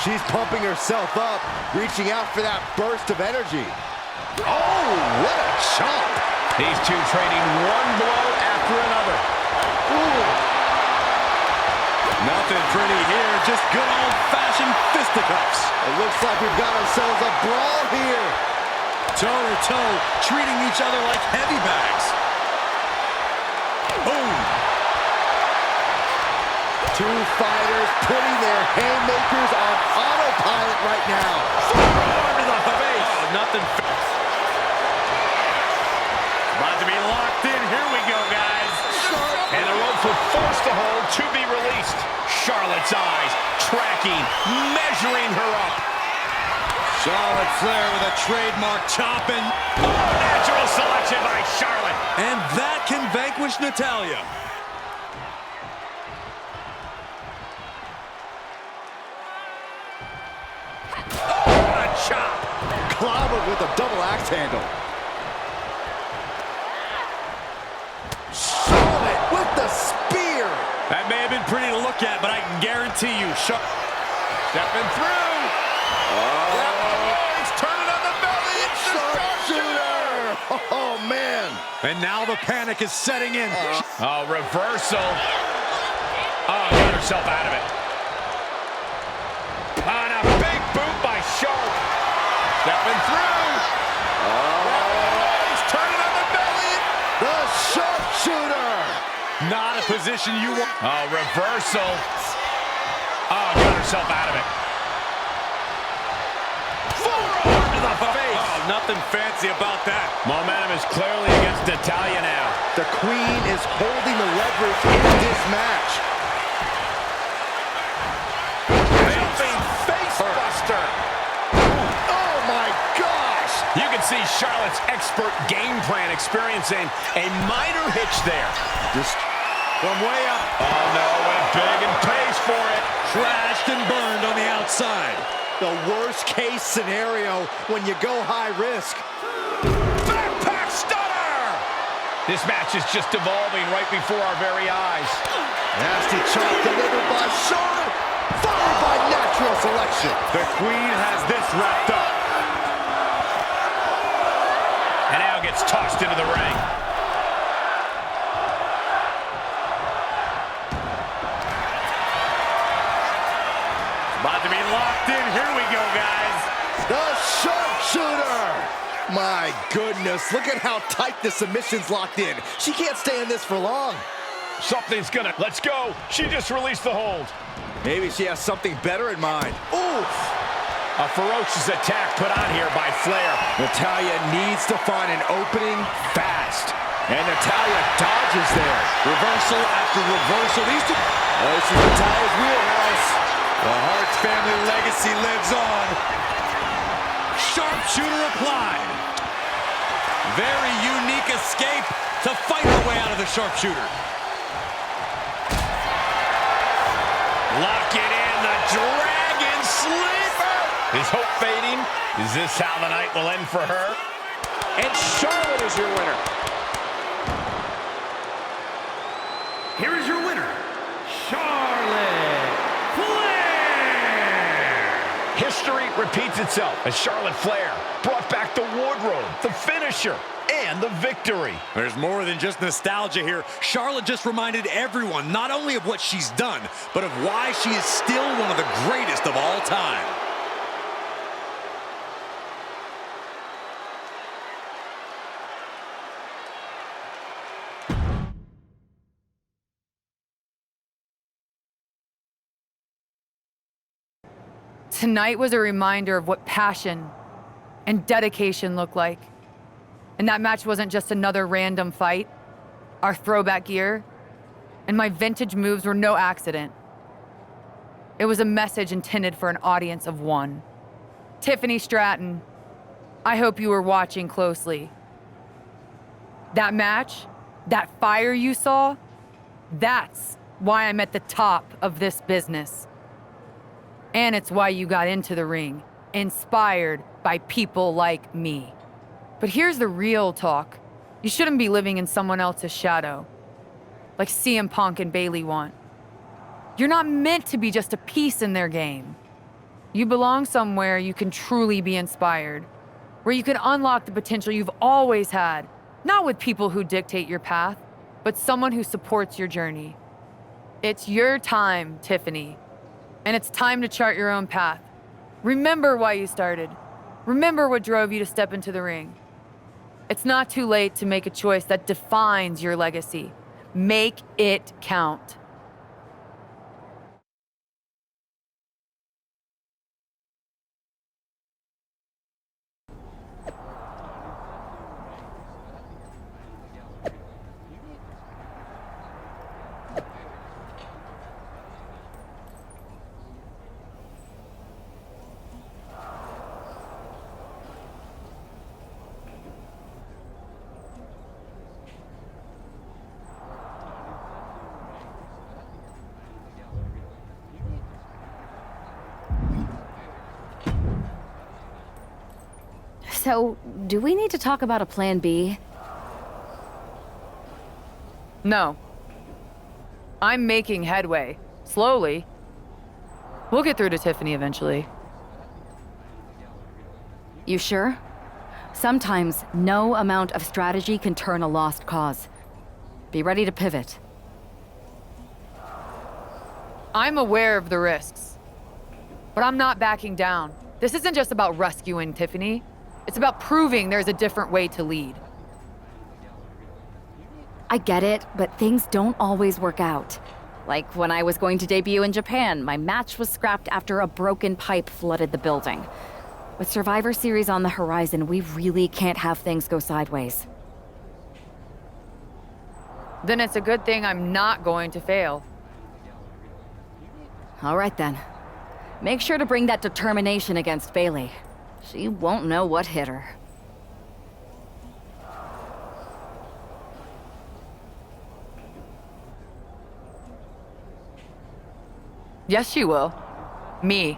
She's pumping herself up, reaching out for that burst of energy. Oh, what a chop! These two trading one blow after another. Ooh. Nothing pretty here, just good old-fashioned fisticuffs. It looks like we've got ourselves a brawl here. Toe-to-toe, treating each other like heavy bags. Boom! Two fighters putting their haymakers on autopilot right now. Forearm to the face. Oh, nothing. About to be locked in. Here we go, guys. And the rope for force to hold to be released. Charlotte's eyes tracking, measuring her up. Charlotte Flair with a trademark chop and natural selection by Charlotte. And that can vanquish Natalya. Chop. Clobbered with a double axe handle. Charlotte with the spear. That may have been pretty to look at, but I can guarantee you, stepping through. He's turning on the belly. It's the sharpshooter. Oh, man. And now the panic is setting in. Oh, reversal. Oh, got herself out of it. On a big boot by Charlotte. Stepping through. He's turning on the belly. The sharpshooter. Not a position you want. Oh, reversal. Oh, got herself out of it. Forearm to the face. Oh, nothing fancy about that. Momentum is clearly against Natalya now. The Queen is holding the leverage in this match. Jumping face buster. Oh my gosh! You can see Charlotte's expert game plan experiencing a minor hitch there. Just from way up. Oh no, went big and pays for it. Crashed and burned on the outside. The worst case scenario when you go high risk. Backpack stunner! This match is just evolving right before our very eyes. Nasty chop delivered by Charlotte, followed by natural selection. The Queen has this wrapped up. And now gets tossed into the ring. About to be locked in. Here we go, guys. The sharpshooter. My goodness, look at how tight the submission's locked in. She can't stay in this for long. Something's gonna... Let's go. She just released the hold. Maybe she has something better in mind. Oof! A ferocious attack put on here by Flair. Natalya needs to find an opening fast. And Natalya dodges there. Reversal after reversal. These two... This is Natalya's wheelhouse. The Hart family legacy lives on. Sharpshooter applied. Very unique escape to fight her way out of the sharpshooter. Lock it in, the Dragon Sleeper! Is hope fading? Is this how the night will end for her? And Charlotte is your winner. Here is your winner, Charlotte Flair! History repeats itself as Charlotte Flair brought back the wardrobe, the finisher, and the victory. There's more than just nostalgia here. Charlotte just reminded everyone not only of what she's done, but of why she is still one of the greatest of all time. Tonight was a reminder of what passion and dedication look like. And that match wasn't just another random fight. Our throwback gear and my vintage moves were no accident. It was a message intended for an audience of one. Tiffany Stratton, I hope you were watching closely. That match, that fire you saw, that's why I'm at the top of this business. And it's why you got into the ring, inspired by people like me. But here's the real talk. You shouldn't be living in someone else's shadow, like CM Punk and Bayley want. You're not meant to be just a piece in their game. You belong somewhere you can truly be inspired, where you can unlock the potential you've always had, not with people who dictate your path, but someone who supports your journey. It's your time, Tiffany, and it's time to chart your own path. Remember why you started. Remember what drove you to step into the ring. It's not too late to make a choice that defines your legacy. Make it count. So, do we need to talk about a plan B? No. I'm making headway. Slowly. We'll get through to Tiffany eventually. You sure? Sometimes no amount of strategy can turn a lost cause. Be ready to pivot. I'm aware of the risks, but I'm not backing down. This isn't just about rescuing Tiffany. It's about proving there's a different way to lead. I get it, but things don't always work out. Like when I was going to debut in Japan, my match was scrapped after a broken pipe flooded the building. With Survivor Series on the horizon, we really can't have things go sideways. Then it's a good thing I'm not going to fail. All right then. Make sure to bring that determination against Bayley. She won't know what hit her. Yes, she will. Me.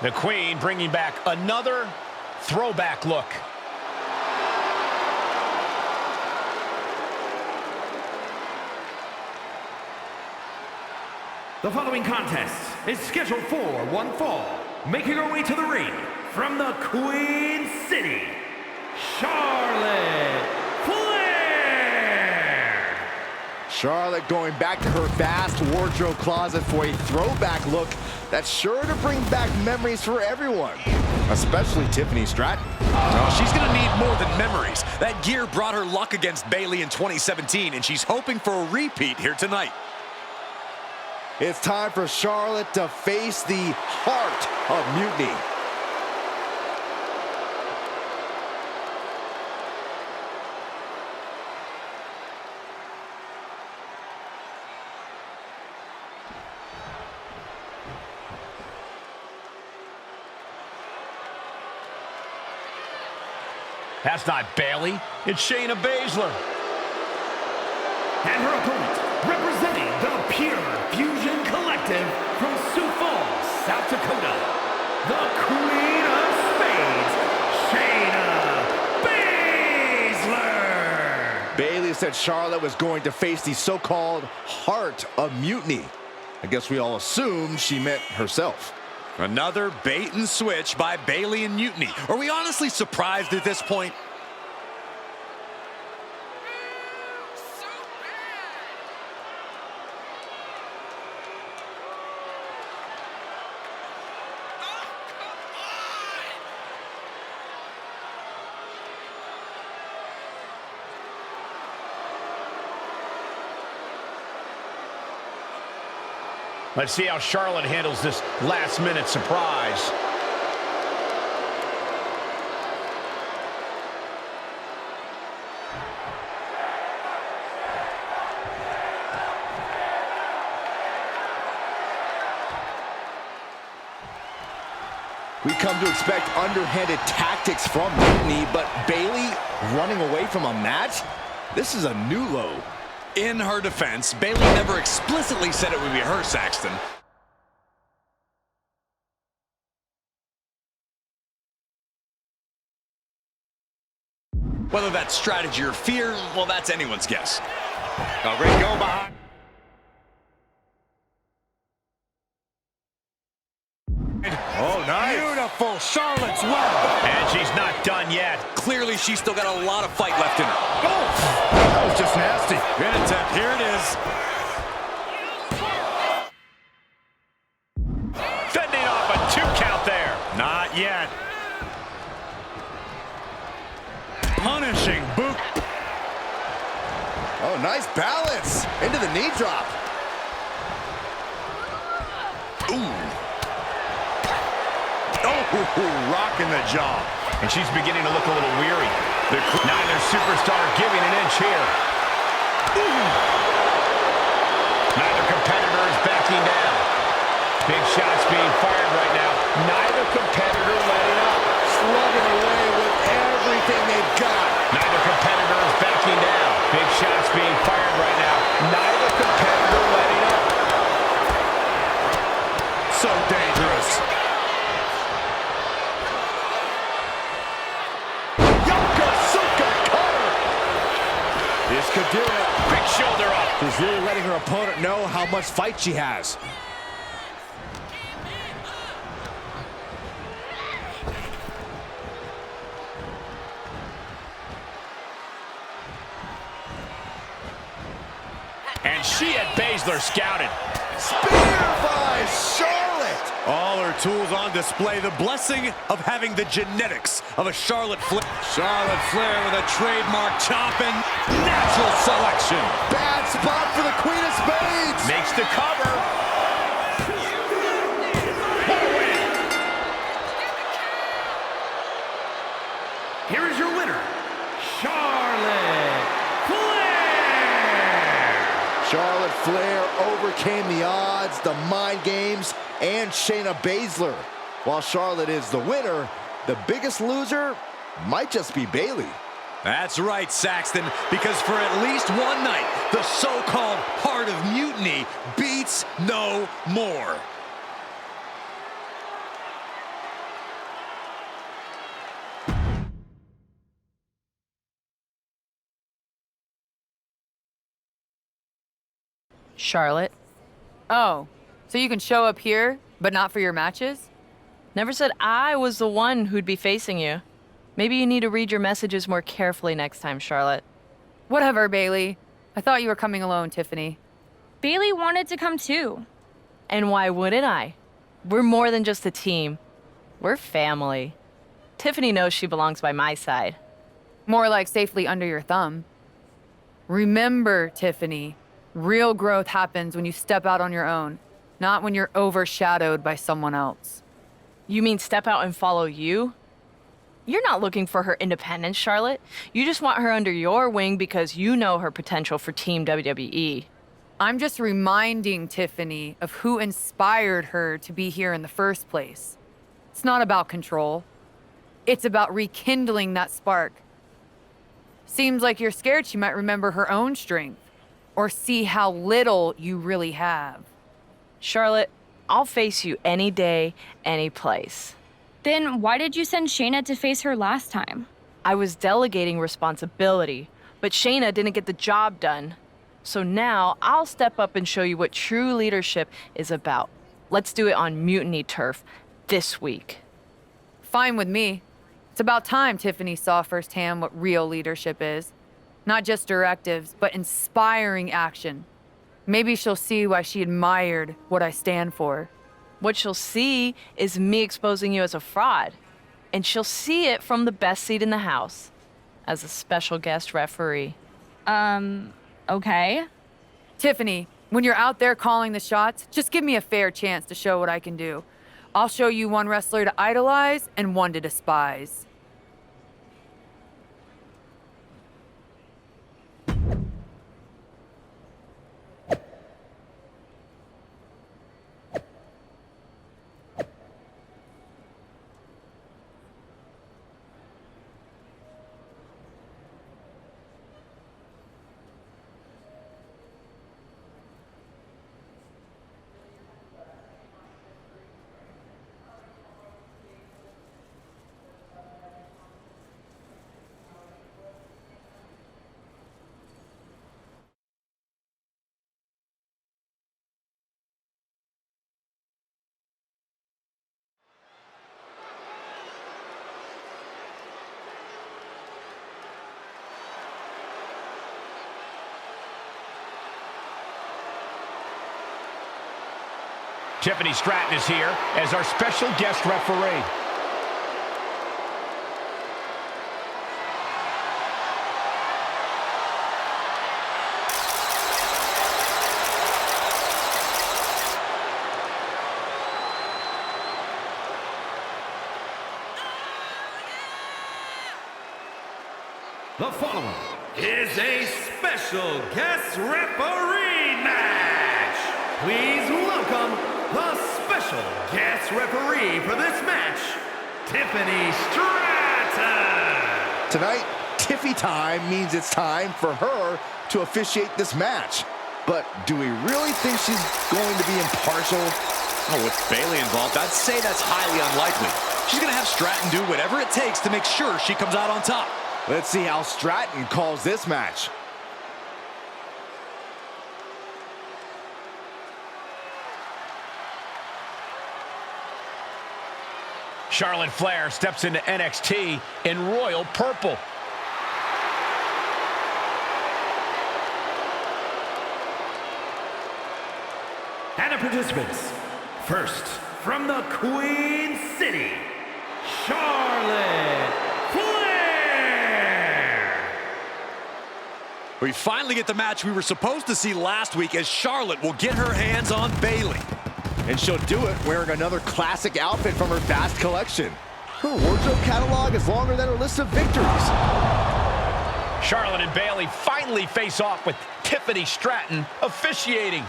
The Queen bringing back another throwback look. The following contest is scheduled for one fall. Making her way to the ring from the Queen City, Charlotte Flair! Charlotte going back to her vast wardrobe closet for a throwback look that's sure to bring back memories for everyone, especially Tiffany Stratton. Oh, she's going to need more than memories. That gear brought her luck against Bayley in 2017, and she's hoping for a repeat here tonight. It's time for Charlotte to face the heart of Mutiny. That's not Bayley. It's Shayna Baszler. And her opponent, representing the Pure Fusion Collective from Sioux Falls, South Dakota, the Queen of Spades, Shayna Baszler! Bayley said Charlotte was going to face the so-called heart of Mutiny. I guess we all assumed she meant herself. Another bait and switch by Bayley and Mutiny. Are we honestly surprised at this point? Let's see how Charlotte handles this last-minute surprise. We come to expect underhanded tactics from Mutiny, but Bayley running away from a match? This is a new low. In her defense, Bayley never explicitly said it would be her, Saxton. Whether that's strategy or fear, well, that's anyone's guess. A great go behind. Oh, nice. Beautiful. Charlotte's well. And she's not done yet. Clearly, she's still got a lot of fight left in her. Oh, that was just nasty. Good attempt. Here it is. Fending off a 2 count there. Not yet. Punishing boot. Oh, nice balance. Into the knee drop. Ooh. Oh, rocking the jaw. And she's beginning to look a little weary. Neither superstar giving an inch here. Ooh. Neither competitor is backing down. Big shots being fired right now. Neither competitor letting up. Slugging away with everything they've got. Neither competitor is backing down. Big shots being fired right now. Neither competitor letting up. So dangerous. This could do it. Quick shoulder up. She's really letting her opponent know how much fight she has. And she had Baszler scouted. Spear by Charlotte. All her tools on display. The blessing of having the genetics of a Charlotte Flair. Charlotte Flair with a trademark chop and natural selection. Bad spot for the Queen of Spades. Makes the cover. What a win. Here is your winner, Charlotte Flair! Charlotte Flair overcame the odds, the mind games, and Shayna Baszler. While Charlotte is the winner, the biggest loser might just be Bayley. That's right, Saxton, because for at least one night, the so-called heart of Mutiny beats no more. Charlotte? Oh, So you can show up here, but not for your matches? Never said I was the one who'd be facing you. Maybe you need to read your messages more carefully next time, Charlotte. Whatever, Bailey. I thought you were coming alone, Tiffany. Bailey wanted to come too. And why wouldn't I? We're more than just a team. We're family. Tiffany knows she belongs by my side. More like safely under your thumb. Remember, Tiffany, real growth happens when you step out on your own, not when you're overshadowed by someone else. You mean step out and follow you? You're not looking for her independence, Charlotte. You just want her under your wing because you know her potential for Team WWE. I'm just reminding Tiffany of who inspired her to be here in the first place. It's not about control. It's about rekindling that spark. Seems like you're scared she might remember her own strength or see how little you really have. Charlotte, I'll face you any day, any place. Then why did you send Shayna to face her last time? I was delegating responsibility, but Shayna didn't get the job done. So now I'll step up and show you what true leadership is about. Let's do it on Mutiny turf this week. Fine with me. It's about time Tiffany saw firsthand what real leadership is. Not just directives, but inspiring action. Maybe she'll see why she admired what I stand for. What she'll see is me exposing you as a fraud. And she'll see it from the best seat in the house, as a special guest referee. Okay. Tiffany, when you're out there calling the shots, just give me a fair chance to show what I can do. I'll show you one wrestler to idolize and one to despise. Tiffany Stratton is here as our special guest referee. The following is a special guest referee match. Please welcome the special guest referee for this match, Tiffany Stratton. Tonight, Tiffy time means it's time for her to officiate this match. But do we really think she's going to be impartial? Oh, with Bailey involved, I'd say that's highly unlikely. She's going to have Stratton do whatever it takes to make sure she comes out on top. Let's see how Stratton calls this match. Charlotte Flair steps into NXT in royal purple. And the participants, first from the Queen City, Charlotte Flair. We finally get the match we were supposed to see last week as Charlotte will get her hands on Bailey. And she'll do it wearing another classic outfit from her vast collection. Her wardrobe catalog is longer than her list of victories. Charlotte and Bailey finally face off with Tiffany Stratton officiating.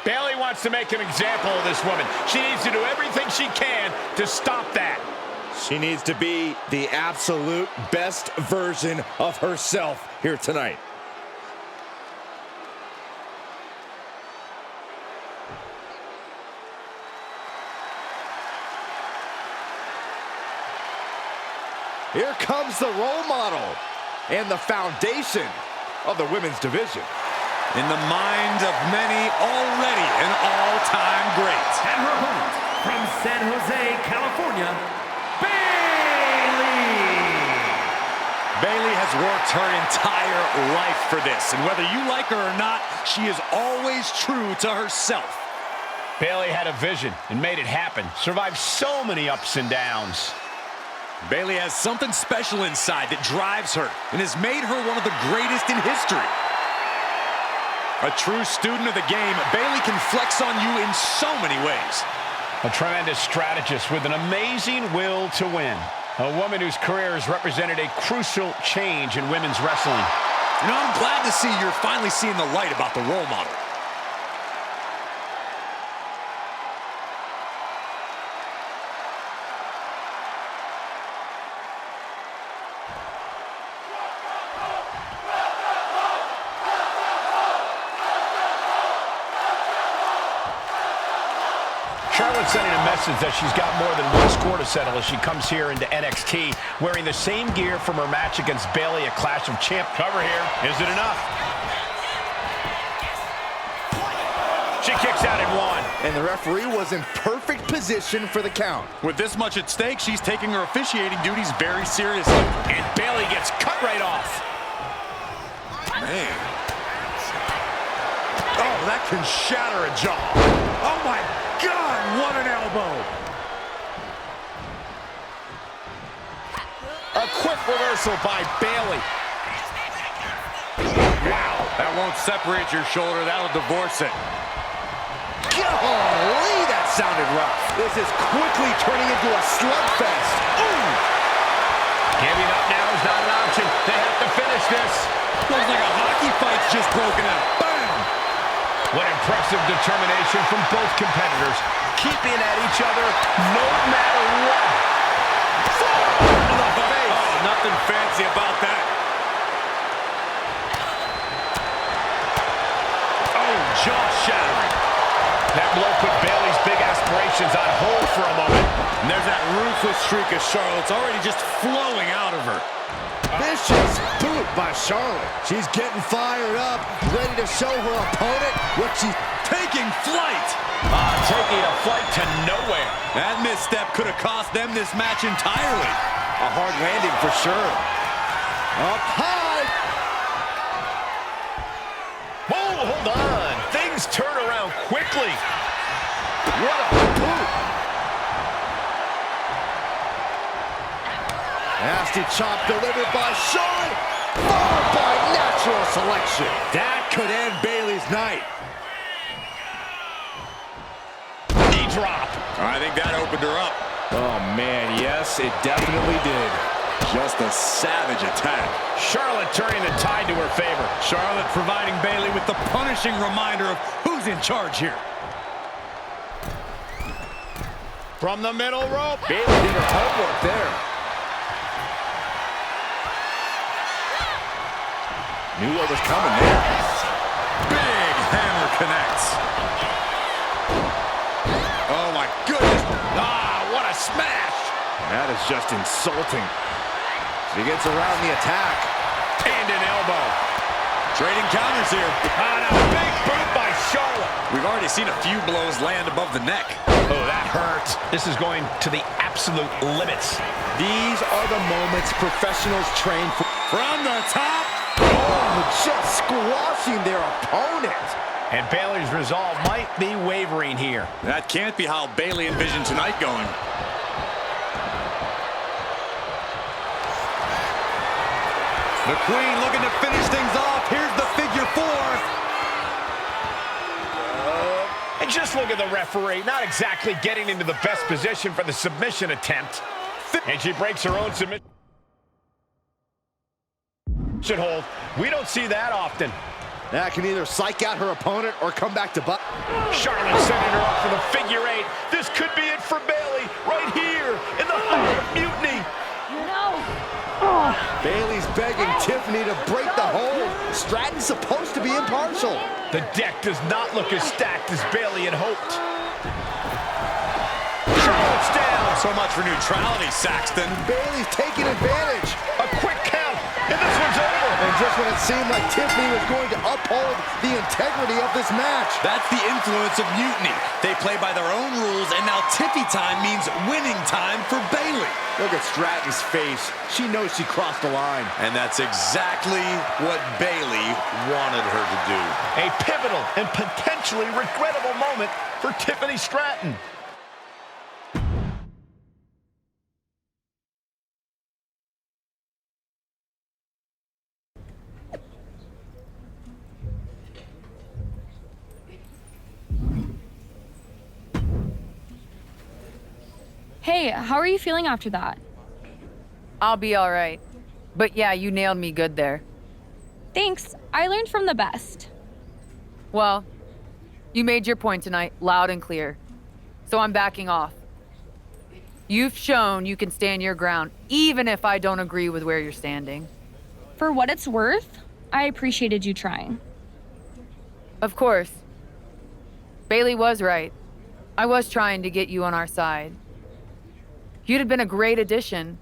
Bailey wants to make an example of this woman. She needs to do everything she can to stop that. She needs to be the absolute best version of herself here tonight. Here comes the role model and the foundation of the women's division. In the minds of many, already an all-time great. And her opponent, from San Jose, California, Bayley! Bayley has worked her entire life for this, and whether you like her or not, she is always true to herself. Bayley had a vision and made it happen. Survived so many ups and downs. Bayley has something special inside that drives her and has made her one of the greatest in history. A true student of the game, Bayley can flex on you in so many ways. A tremendous strategist with an amazing will to win. A woman whose career has represented a crucial change in women's wrestling. You know, I'm glad to see you're finally seeing the light about the role model. Charlotte's sending a message that she's got more than one score to settle as she comes here into NXT wearing the same gear from her match against Bayley at Clash of Champions. Cover here. Is it enough? She kicks out in one. And the referee was in perfect position for the count. With this much at stake, she's taking her officiating duties very seriously. And Bayley gets cut right off. Man. Oh, that can shatter a jaw. Oh, my God, what an elbow. A quick reversal by Bayley. Wow, that won't separate your shoulder. That'll divorce it. Golly, that sounded rough. This is quickly turning into a slugfest. Ooh. Giving up now is not an option. They have to finish this. Looks like a hockey fight's just broken out. Bam! What impressive determination from both competitors, keeping at each other no matter what. Oh, nothing fancy about that. Oh, jaw-shattering. That blow put Bayley's big aspirations on hold for a moment. And there's that ruthless streak of Charlotte's already just flowing out of her. Vicious boot by Charlotte. She's getting fired up, ready to show her opponent what she's taking flight. Taking a flight to nowhere. That misstep could have cost them this match entirely. A hard landing for sure. Up high. Whoa, hold on. Things turn around quickly. What a boot. Nasty chop delivered by Charlotte, followed by natural selection. That could end Bayley's night. Knee drop. I think that opened her up. Oh, man, yes, it definitely did. Just a savage attack. Charlotte turning the tide to her favor. Charlotte providing Bayley with the punishing reminder of who's in charge here. From the middle rope. Bayley did her homework there. Knew what was coming there. Big hammer connects. Oh, my goodness. Ah, what a smash. That is just insulting. She gets around the attack. And an elbow. Trading counters here. On a big boot by Charlotte. We've already seen a few blows land above the neck. Oh, that hurt. This is going to the absolute limits. These are the moments professionals train for. From the top. Oh, just squashing their opponent. And Bayley's resolve might be wavering here. That can't be how Bayley envisioned tonight going. The Queen looking to finish things off. Here's the figure four. And just look at the referee, not exactly getting into the best position for the submission attempt. And she breaks her own submission hold. We don't see that often. That can either psych out her opponent or come back to butt. Charlotte sending her up for the figure eight. This could be it for Bayley right here in the heart of Mutiny. No. Bayley's begging Tiffany to break the hold. Stratton's supposed to be impartial. The deck does not look as stacked as Bayley had hoped. Charlotte's down. So much for neutrality, Saxton. Bayley's taking advantage. A quick count, and this one's over. And just when it seemed like Tiffany was going to uphold the integrity of this match. That's the influence of Mutiny. They play by their own rules, and now Tiffy time means winning time for Bayley. Look at Stratton's face. She knows she crossed the line. And that's exactly what Bayley wanted her to do. A pivotal and potentially regrettable moment for Tiffany Stratton. Hey, how are you feeling after that? I'll be all right. But yeah, you nailed me good there. Thanks. I learned from the best. Well, you made your point tonight, loud and clear. So I'm backing off. You've shown you can stand your ground, even if I don't agree with where you're standing. For what it's worth, I appreciated you trying. Of course. Bayley was right. I was trying to get you on our side. You'd have been a great addition.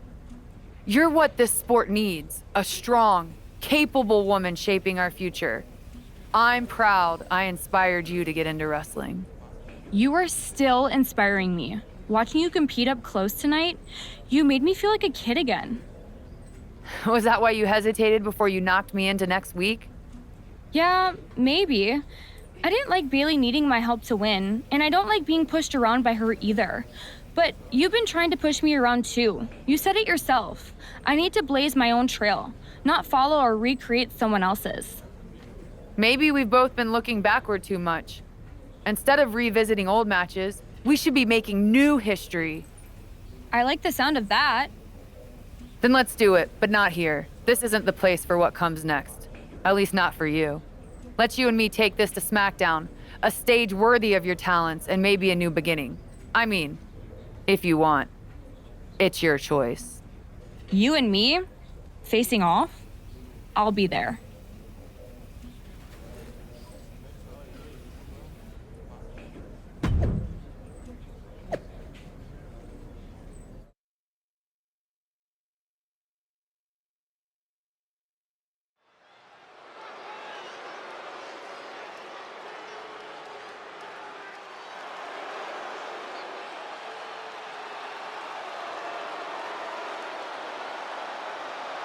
You're what this sport needs, a strong, capable woman shaping our future. I'm proud I inspired you to get into wrestling. You are still inspiring me. Watching you compete up close tonight, you made me feel like a kid again. Was that why you hesitated before you knocked me into next week? Yeah, maybe. I didn't like Bayley needing my help to win, and I don't like being pushed around by her either. But you've been trying to push me around too. You said it yourself. I need to blaze my own trail, not follow or recreate someone else's. Maybe we've both been looking backward too much. Instead of revisiting old matches, we should be making new history. I like the sound of that. Then let's do it, but not here. This isn't the place for what comes next. At least not for you. Let you and me take this to SmackDown, a stage worthy of your talents and maybe a new beginning. I mean, if you want. It's your choice. You and me? Facing off? I'll be there.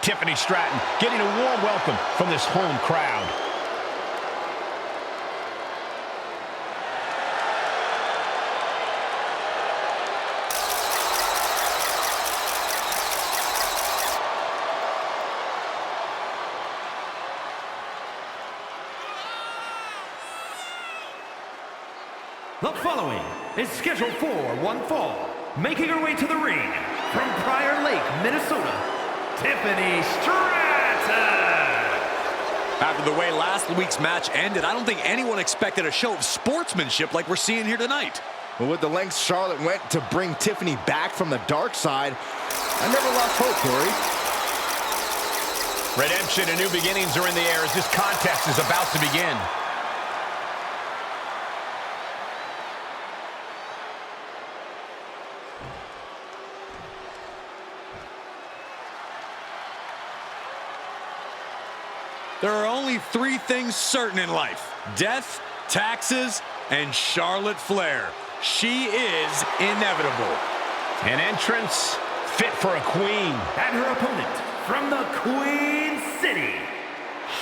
Tiffany Stratton getting a warm welcome from this home crowd. The following is scheduled for one fall, making her way to the ring from Prior Lake, Minnesota, Tiffany Stratton! After the way last week's match ended, I don't think anyone expected a show of sportsmanship like we're seeing here tonight. Well, with the lengths Charlotte went to bring Tiffany back from the dark side, I never lost hope, Corey. Redemption and new beginnings are in the air as this contest is about to begin. There are only three things certain in life: death, taxes, and Charlotte Flair. She is inevitable. An entrance fit for a queen. And her opponent from the Queen City,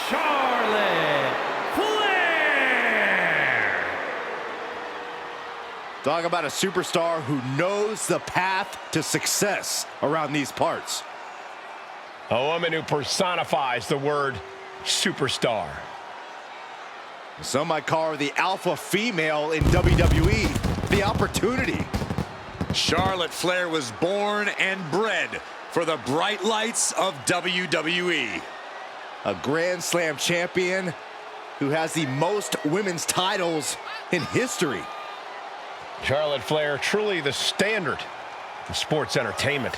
Charlotte Flair! Talk about a superstar who knows the path to success around these parts. A woman who personifies the word superstar. Some might call her the alpha female in WWE. The opportunity. Charlotte Flair was born and bred for the bright lights of WWE. A Grand Slam champion who has the most women's titles in history. Charlotte Flair, truly the standard in sports entertainment.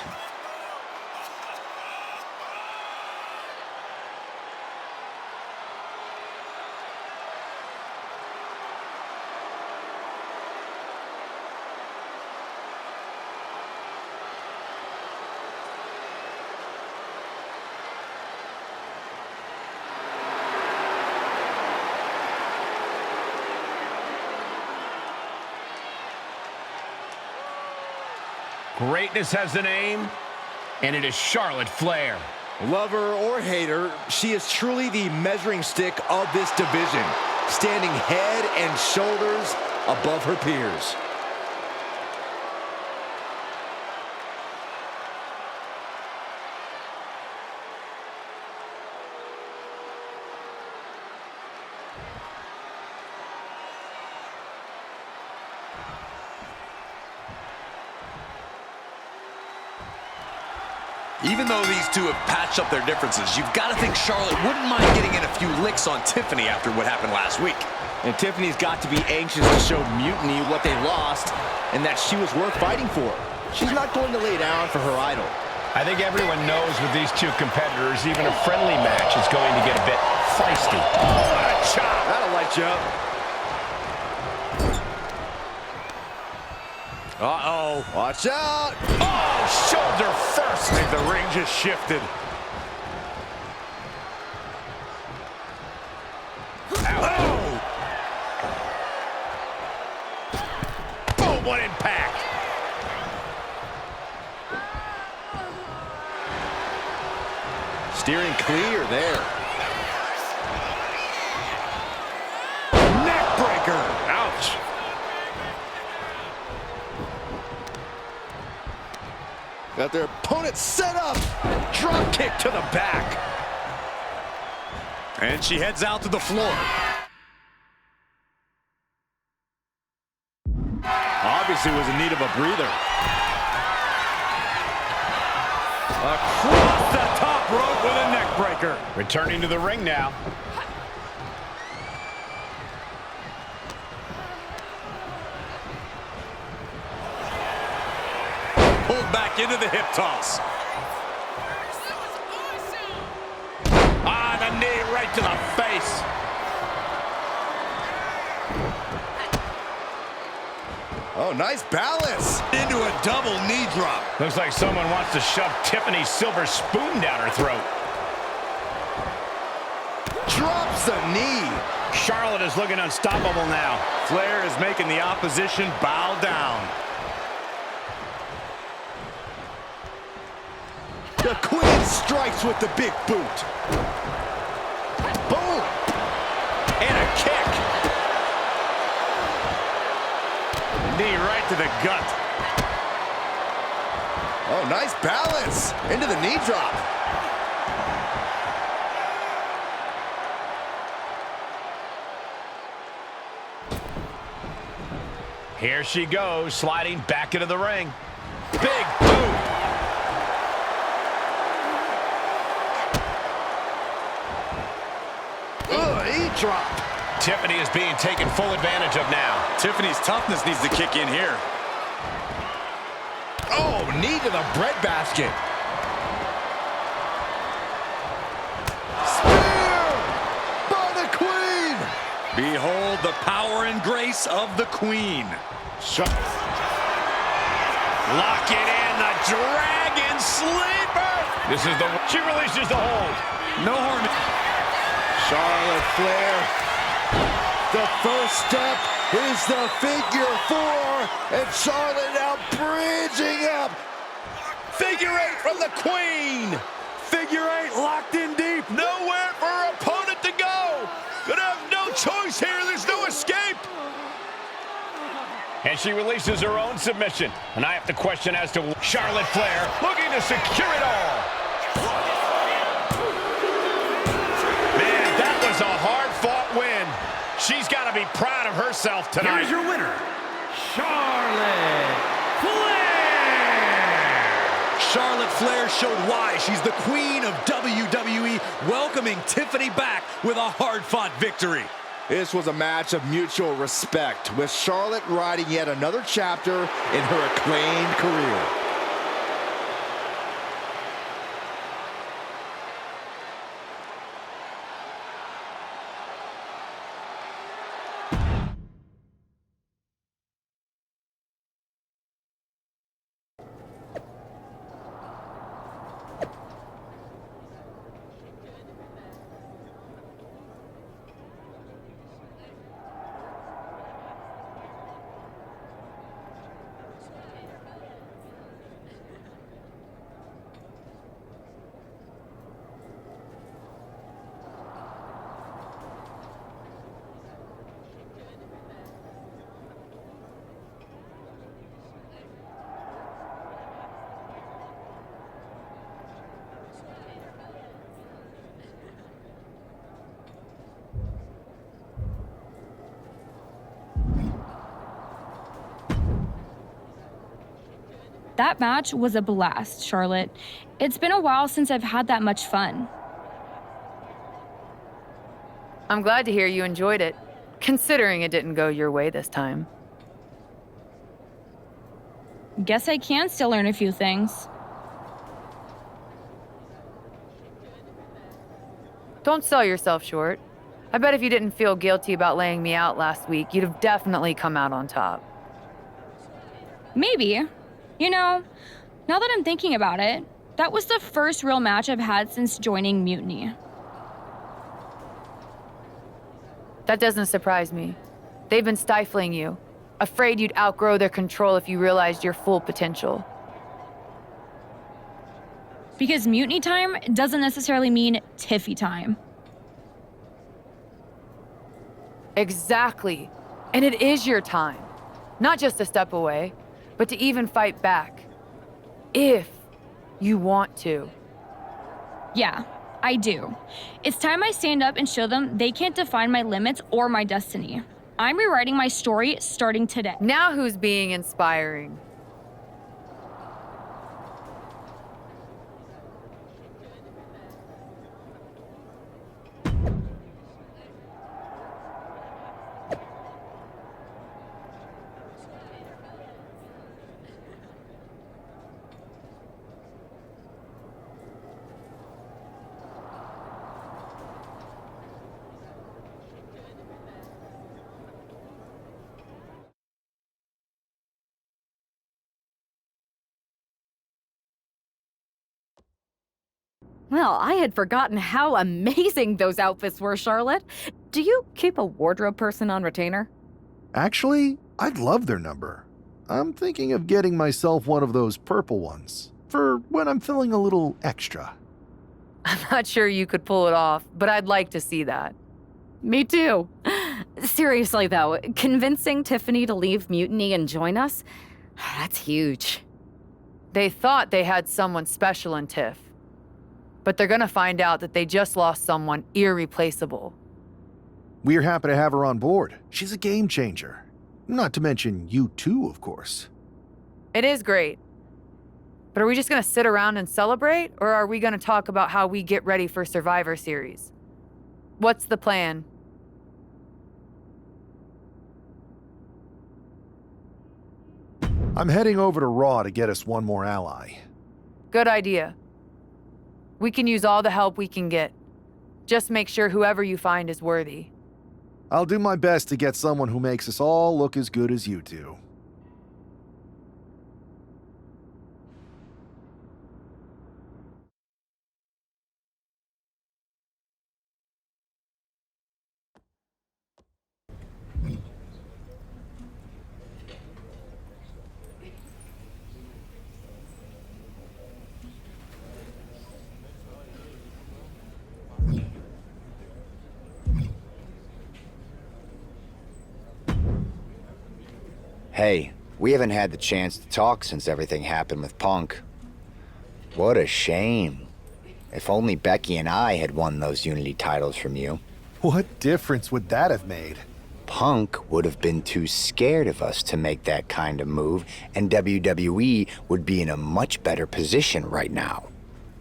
Greatness has a name, and it is Charlotte Flair. Lover or hater, she is truly the measuring stick of this division, standing head and shoulders above her peers. Even though these two have patched up their differences, you've got to think Charlotte wouldn't mind getting in a few licks on Tiffany after what happened last week. And Tiffany's got to be anxious to show Mutiny what they lost and that she was worth fighting for. She's not going to lay down for her idol. I think everyone knows with these two competitors, even a friendly match is going to get a bit feisty. Oh, what a chop! That'll light you up. Uh-oh. Watch out. Oh, shoulder first. I think the ring just shifted. Oh! Oh, what impact! Steering clear there. Neck breaker. Ouch. Got their opponent set up. Drop kick to the back. And she heads out to the floor. Obviously was in need of a breather. Across the top rope with a neck breaker. Returning to the ring now. Pulled back into the hip toss. Ah, the knee right to the face. Oh, nice balance. Into a double knee drop. Looks like someone wants to shove Tiffany's silver spoon down her throat. Drops the knee. Charlotte is looking unstoppable now. Flair is making the opposition bow down. The Queen strikes with the big boot. Boom. And a kick. Knee right to the gut. Oh, nice balance. Into the knee drop. Here she goes, sliding back into the ring. Big boot. Drop. Tiffany is being taken full advantage of now. Tiffany's toughness needs to kick in here. Oh, knee to the breadbasket. Spear by the Queen. Behold the power and grace of the Queen. Lock it in, the Dragon Sleeper. This is the... She releases the hold. No harm. Charlotte Flair. The first step is the figure 4, and Charlotte now bridging up. Figure 8 from the Queen. Figure 8 locked in deep. Nowhere for her opponent to go. Gonna have no choice here. There's no escape. And she releases her own submission. And I have to question as to Charlotte Flair looking to secure it all. A hard-fought win. She's got to be proud of herself tonight. Here's your winner, Charlotte Flair. Charlotte Flair showed why she's the queen of WWE, welcoming Tiffany back with a hard-fought victory. This was a match of mutual respect, with Charlotte riding yet another chapter in her acclaimed career. That match was a blast, Charlotte. It's been a while since I've had that much fun. I'm glad to hear you enjoyed it, considering it didn't go your way this time. Guess I can still learn a few things. Don't sell yourself short. I bet if you didn't feel guilty about laying me out last week, you'd have definitely come out on top. Maybe. You know, now that I'm thinking about it, that was the first real match I've had since joining Mutiny. That doesn't surprise me. They've been stifling you, afraid you'd outgrow their control if you realized your full potential. Because Mutiny time doesn't necessarily mean Tiffy time. Exactly. And it is your time. Not just to step away, but to even fight back. If you want to. Yeah, I do. It's time I stand up and show them they can't define my limits or my destiny. I'm rewriting my story starting today. Now who's being inspiring? Well, I had forgotten how amazing those outfits were, Charlotte. Do you keep a wardrobe person on retainer? Actually, I'd love their number. I'm thinking of getting myself one of those purple ones, for when I'm feeling a little extra. I'm not sure you could pull it off, but I'd like to see that. Me too. Seriously, though, convincing Tiffany to leave Mutiny and join us, that's huge. They thought they had someone special in Tiff. But they're gonna find out that they just lost someone irreplaceable. We're happy to have her on board. She's a game changer. Not to mention you too, of course. It is great. But are we just gonna sit around and celebrate, or are we gonna talk about how we get ready for Survivor Series? What's the plan? I'm heading over to Raw to get us one more ally. Good idea. We can use all the help we can get. Just make sure whoever you find is worthy. I'll do my best to get someone who makes us all look as good as you do. Hey, we haven't had the chance to talk since everything happened with Punk. What a shame. If only Becky and I had won those Unity titles from you. What difference would that have made? Punk would have been too scared of us to make that kind of move, and WWE would be in a much better position right now.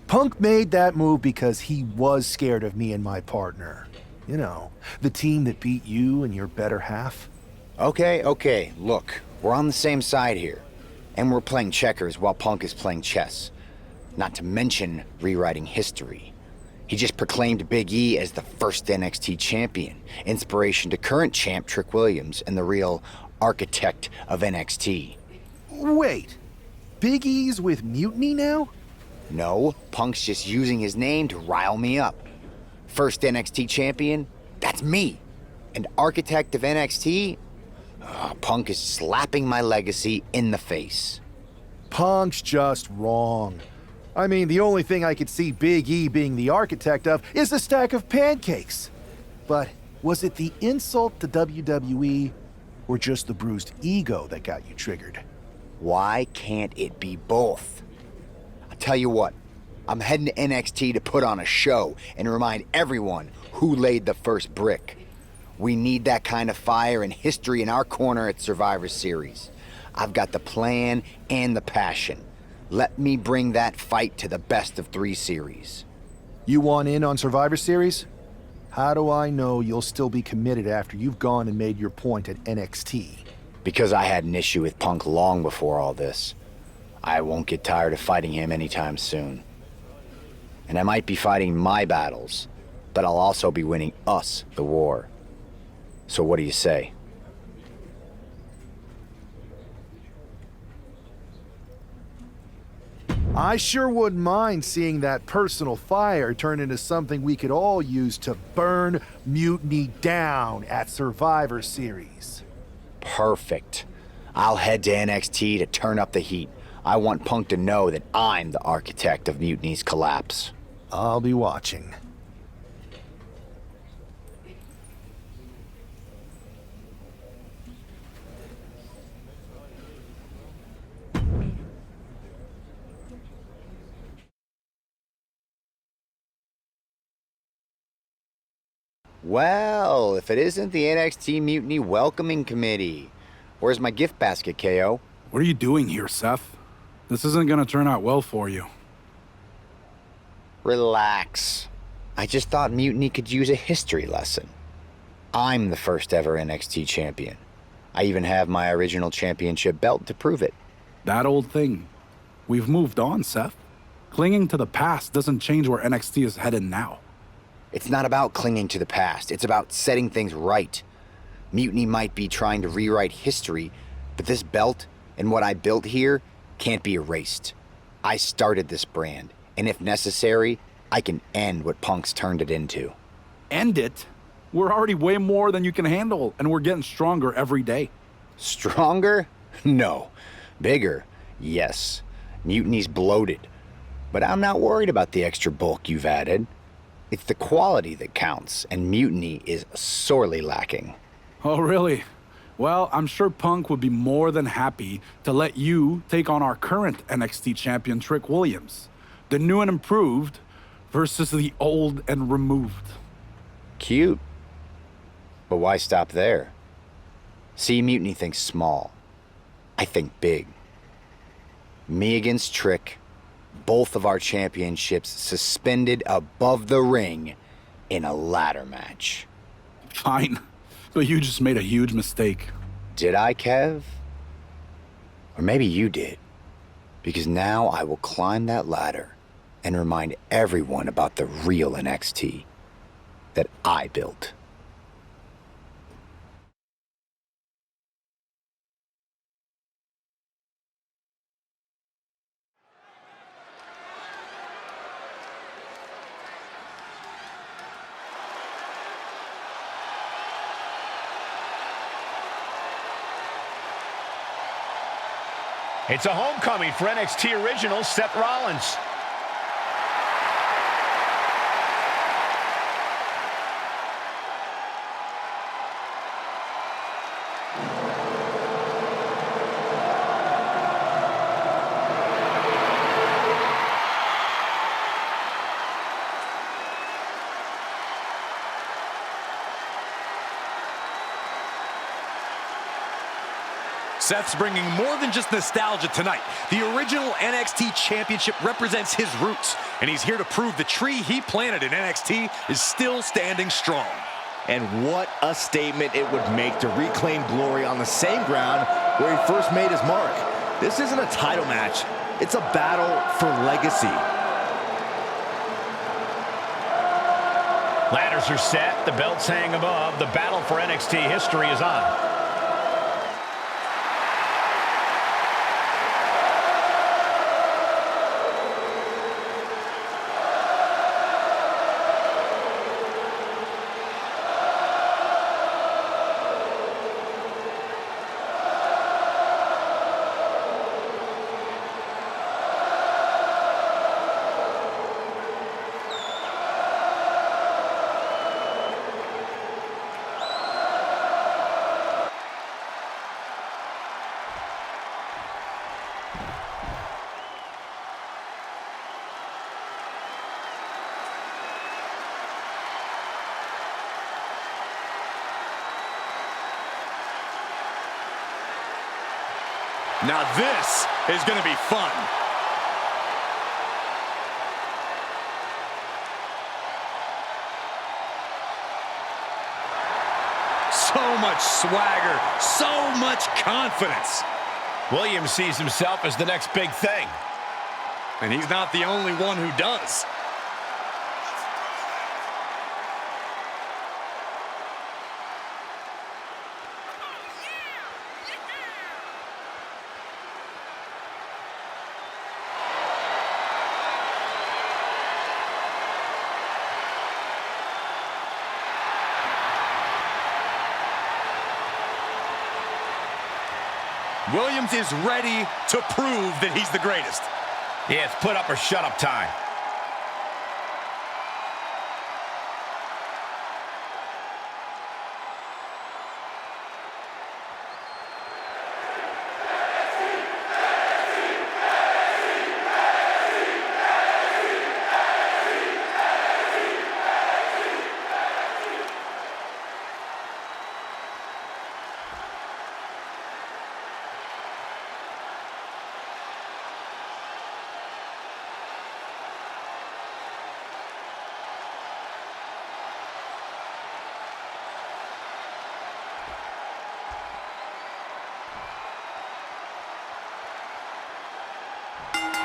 Punk made that move because he was scared of me and my partner. You know, the team that beat you and your better half. Okay, look, we're on the same side here. And we're playing checkers while Punk is playing chess. Not to mention rewriting history. He just proclaimed Big E as the first NXT champion, inspiration to current champ Trick Williams and the real architect of NXT. Wait, Big E's with Mutiny now? No, Punk's just using his name to rile me up. First NXT champion? That's me. And architect of NXT? Punk is slapping my legacy in the face. Punk's just wrong. I mean, the only thing I could see Big E being the architect of is a stack of pancakes. But was it the insult to WWE or just the bruised ego that got you triggered? Why can't it be both? I'll tell you what, I'm heading to NXT to put on a show and remind everyone who laid the first brick. We need that kind of fire and history in our corner at Survivor Series. I've got the plan and the passion. Let me bring that fight to the best of 3 series. You want in on Survivor Series? How do I know you'll still be committed after you've gone and made your point at NXT? Because I had an issue with Punk long before all this. I won't get tired of fighting him anytime soon. And I might be fighting my battles, but I'll also be winning us the war. So what do you say? I sure wouldn't mind seeing that personal fire turn into something we could all use to burn Mutiny down at Survivor Series. Perfect. I'll head to NXT to turn up the heat. I want Punk to know that I'm the architect of Mutiny's collapse. I'll be watching. Well, if it isn't the NXT Mutiny Welcoming Committee. Where's my gift basket, KO? What are you doing here, Seth? This isn't gonna turn out well for you. Relax. I just thought Mutiny could use a history lesson. I'm the first ever NXT champion. I even have my original championship belt to prove it. That old thing. We've moved on, Seth. Clinging to the past doesn't change where NXT is headed now. It's not about clinging to the past. It's about setting things right. Mutiny might be trying to rewrite history, but this belt and what I built here can't be erased. I started this brand, and if necessary, I can end what Punk's turned it into. End it? We're already way more than you can handle, and we're getting stronger every day. Stronger? No. Bigger? Yes. Mutiny's bloated. But I'm not worried about the extra bulk you've added. It's the quality that counts, and Mutiny is sorely lacking. Oh, really? Well, I'm sure Punk would be more than happy to let you take on our current NXT champion, Trick Williams. The new and improved versus the old and removed. Cute. But why stop there? See, Mutiny thinks small. I think big. Me against Trick. Both of our championships suspended above the ring in a ladder match. Fine, but you just made a huge mistake. Did I, Kev? Or maybe you did. Because now I will climb that ladder and remind everyone about the real NXT that I built. It's a homecoming for NXT original Seth Rollins. Seth's bringing more than just nostalgia tonight. The original NXT Championship represents his roots, and he's here to prove the tree he planted in NXT is still standing strong. And what a statement it would make to reclaim glory on the same ground where he first made his mark. This isn't a title match. It's a battle for legacy. Ladders are set, the belts hang above, the battle for NXT history is on. Now this is going to be fun. So much swagger, so much confidence. Williams sees himself as the next big thing. And he's not the only one who does. Williams is ready to prove that he's the greatest. Yeah, it's put up or shut up time.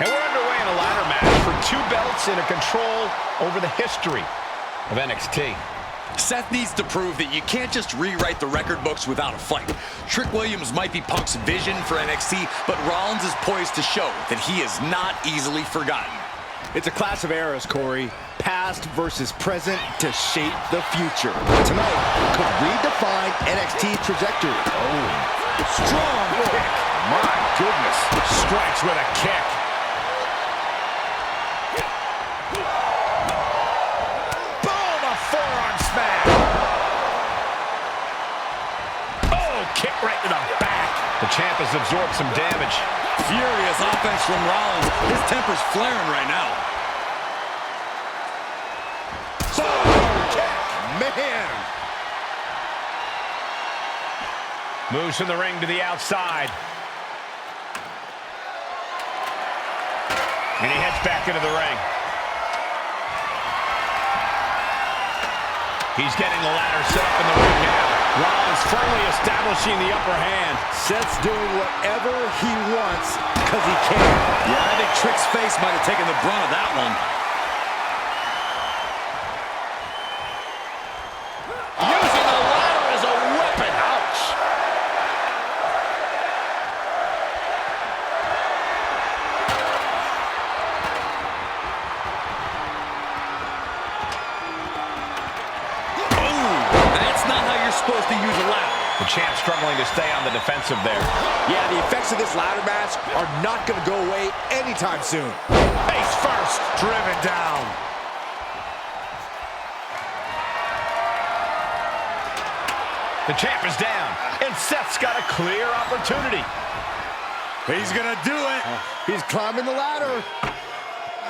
And we're underway in a ladder match for 2 belts and a control over the history of NXT. Seth needs to prove that you can't just rewrite the record books without a fight. Trick Williams might be Punk's vision for NXT, but Rollins is poised to show that he is not easily forgotten. It's a clash of eras, Corey. Past versus present to shape the future. Tonight could redefine NXT's trajectory. Oh, strong kick. My goodness. Strikes with a kick. Boom, a forearm smash. Oh, kick right to the back. The champ has absorbed some damage. Furious offense from Rollins. His temper's flaring right now. Man! Moves from the ring to the outside. And he heads back into the ring. He's getting the ladder set up in the ring now. Rollins firmly establishing the upper hand. Seth's doing whatever he wants because he can. Yeah, I think Trick's face might have taken the brunt of that one. Using the ladder as a weapon. Ouch. That's not how you're supposed to use a ladder. The champ struggling to stay on the defensive there. Yeah, the effects of this ladder match are not going to go away anytime soon. Face first. Driven down. The champ is down, and Seth's got a clear opportunity. He's gonna do it. He's climbing the ladder.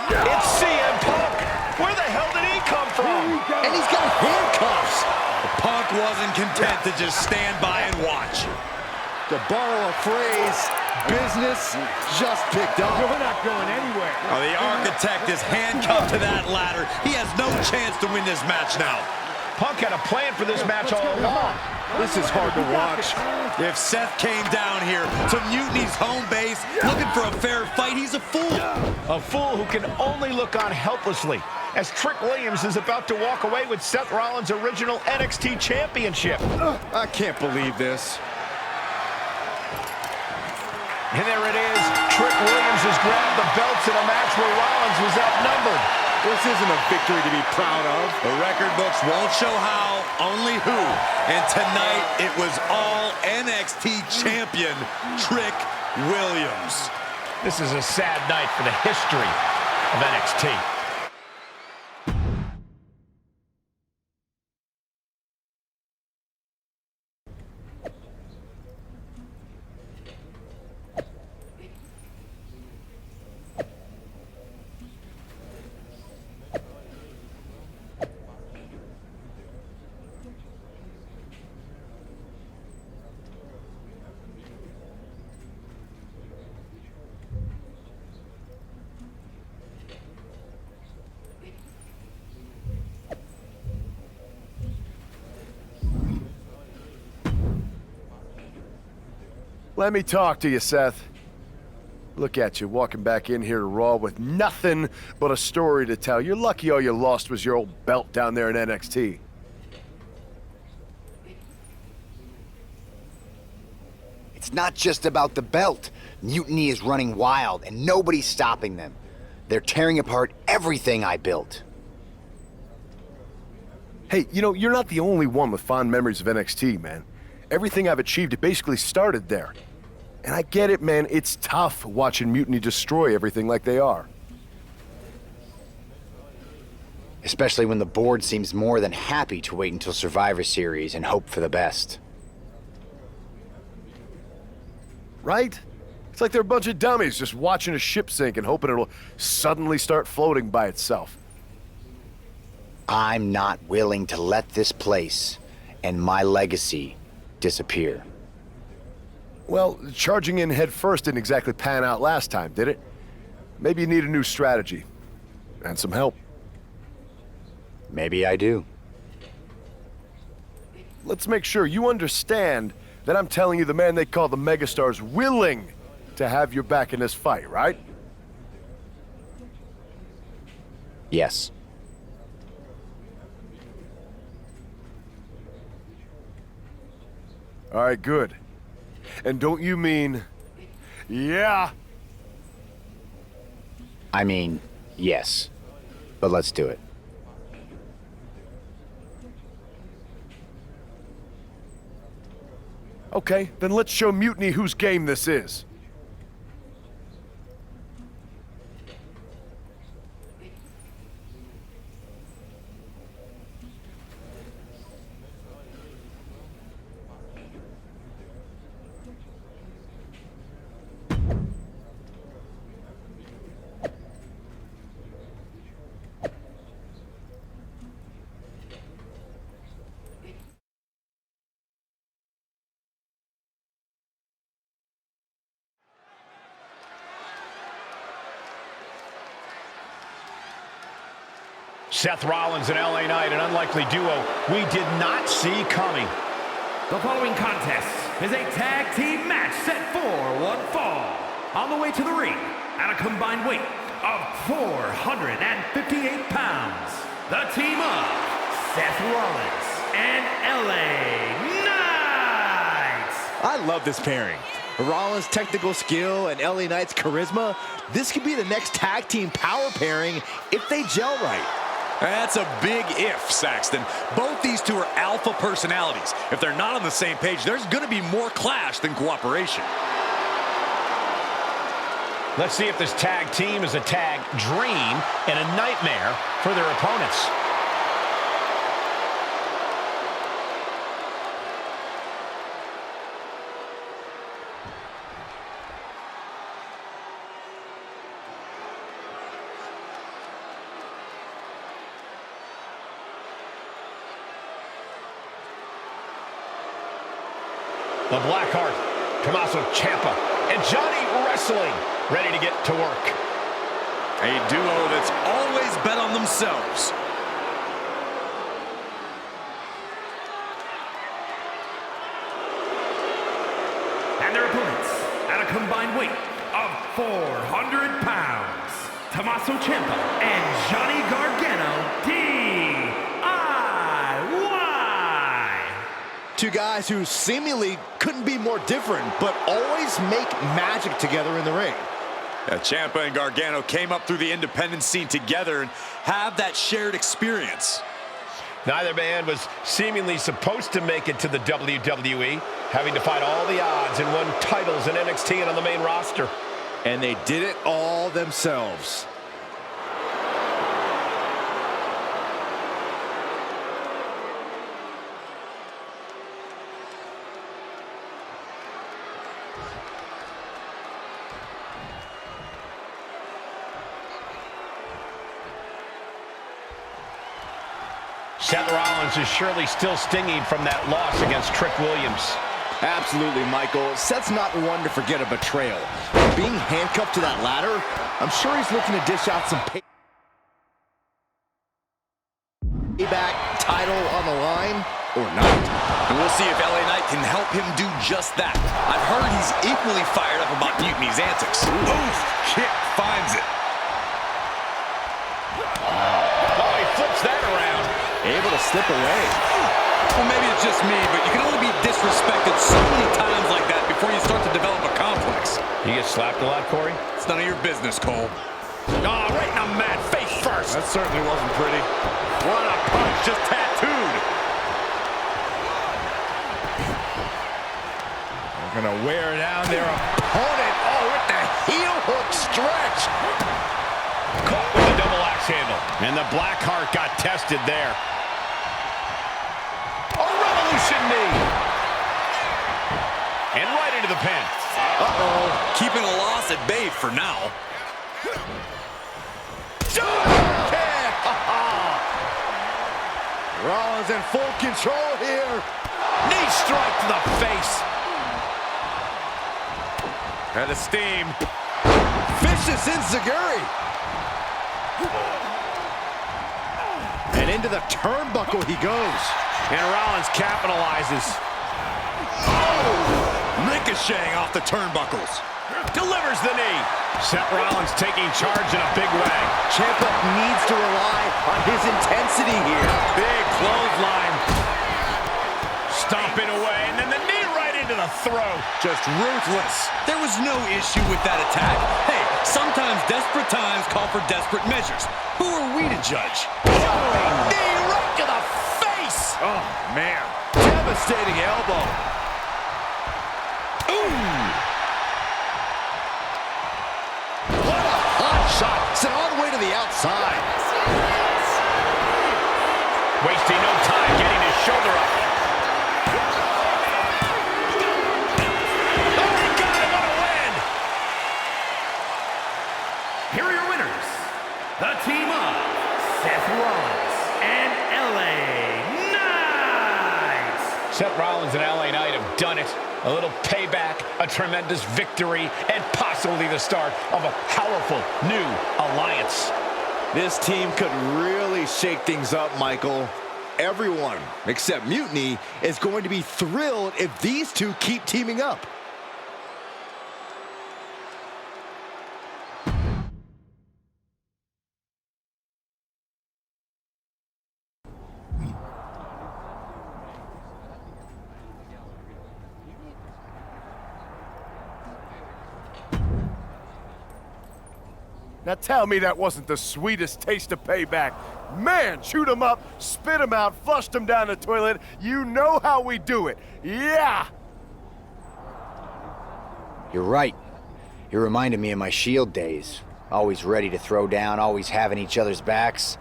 It's CM Punk. Where the hell did he come from? And he's got handcuffs. Punk wasn't content to just stand by and watch. To borrow a phrase, business just picked up. We're not going anywhere. Oh, the architect is handcuffed to that ladder. He has no chance to win this match now. Punk had a plan for this match all along. This is hard to watch. If Seth came down here to Mutiny's home base looking for a fair fight, he's a fool. A fool who can only look on helplessly as Trick Williams is about to walk away with Seth Rollins' original NXT championship. I can't believe this. And there it is. Trick Williams has grabbed the belts in a match where Rollins was outnumbered. This isn't a victory to be proud of. The record books won't show how, only who. And tonight, it was all NXT champion Trick Williams. This is a sad night for the history of NXT. Let me talk to you, Seth. Look at you, walking back in here to Raw with nothing but a story to tell. You're lucky all you lost was your old belt down there in NXT. It's not just about the belt. Mutiny is running wild, and nobody's stopping them. They're tearing apart everything I built. Hey, you know, you're not the only one with fond memories of NXT, man. Everything I've achieved, it basically started there. And I get it, man. It's tough watching Mutiny destroy everything like they are. Especially when the board seems more than happy to wait until Survivor Series and hope for the best. Right? It's like they're a bunch of dummies just watching a ship sink and hoping it'll suddenly start floating by itself. I'm not willing to let this place and my legacy disappear. Well, charging in head first didn't exactly pan out last time, did it? Maybe you need a new strategy. And some help. Maybe I do. Let's make sure you understand that I'm telling you the man they call the megastar's willing to have your back in this fight, right? Yes. All right, good. And don't you mean, yeah? I mean, yes. But let's do it. Okay, then let's show Mutiny whose game this is. Seth Rollins and LA Knight, an unlikely duo we did not see coming. The following contest is a tag team match set for one fall. On the way to the ring, at a combined weight of 458 pounds, the team of Seth Rollins and LA Knight. I love this pairing. Rollins' technical skill and LA Knight's charisma. This could be the next tag team power pairing if they gel right. That's a big if, Saxton. Both these two are alpha personalities. If they're not on the same page, there's going to be more clash than cooperation. Let's see if this tag team is a tag dream and a nightmare for their opponents. The Blackheart, Tommaso Ciampa, and Johnny Wrestling ready to get to work. A duo that's always bet on themselves. And their opponents, at a combined weight of 400 pounds, Tommaso Ciampa and Johnny Gargano, DIY. Two guys who seemingly couldn't be more different, but always make magic together in the ring. Ciampa and Gargano came up through the independent scene together and have that shared experience. Neither man was seemingly supposed to make it to the WWE, having to fight all the odds and won titles in NXT and on the main roster. And they did it all themselves. Seth Rollins is surely still stinging from that loss against Trick Williams. Absolutely, Michael. Seth's not one to forget a betrayal. Being handcuffed to that ladder, I'm sure he's looking to dish out some payback, title on the line, or not. And we'll see if LA Knight can help him do just that. I've heard he's equally fired up about Mutiny's antics. Oof, kick finds it. Oh, he flips that around. Able to slip away. Well, maybe it's just me, but you can only be disrespected so many times like that before you start to develop a complex. You get slapped a lot, Corey? It's none of your business, Cole. Oh, right in the mat, face first. That certainly wasn't pretty. What a punch, just tattooed. They're gonna wear down their opponent. Oh, with the heel hook stretch. Caught with the double axe handle. And the Blackheart got tested there. A revolution knee. And right into the pin. Uh-oh. Keeping a loss at bay for now. Rollins in full control here. Knee strike to the face. Head of steam. Vicious enziguri. And into the turnbuckle he goes. And Rollins capitalizes. Ricocheting off the turnbuckles. Delivers the knee. Seth Rollins taking charge in a big way. Ciampa needs to rely on his intensity here. Big clothesline. Stomping away, and then the knee right into the throat. Just ruthless. There was no issue with that attack. Hey, sometimes desperate times call for desperate measures. Who are we to judge? Knee right to the face. Oh, man. Devastating elbow. What a hot shot. Sent all the way to the outside. Wasting no time getting his shoulder up. Oh, he got him on a win. Here are your winners, the team of Seth Rollins and LA Knight. Seth Rollins and LA Knight have done it. A little payback, a tremendous victory, and possibly the start of a powerful new alliance. This team could really shake things up, Michael. Everyone, except Mutiny, is going to be thrilled if these two keep teaming up. Now tell me that wasn't the sweetest taste of payback. Man, shoot 'em up, spit 'em out, flushed 'em down the toilet. You know how we do it. Yeah! You're right. You reminded me of my Shield days. Always ready to throw down, always having each other's backs.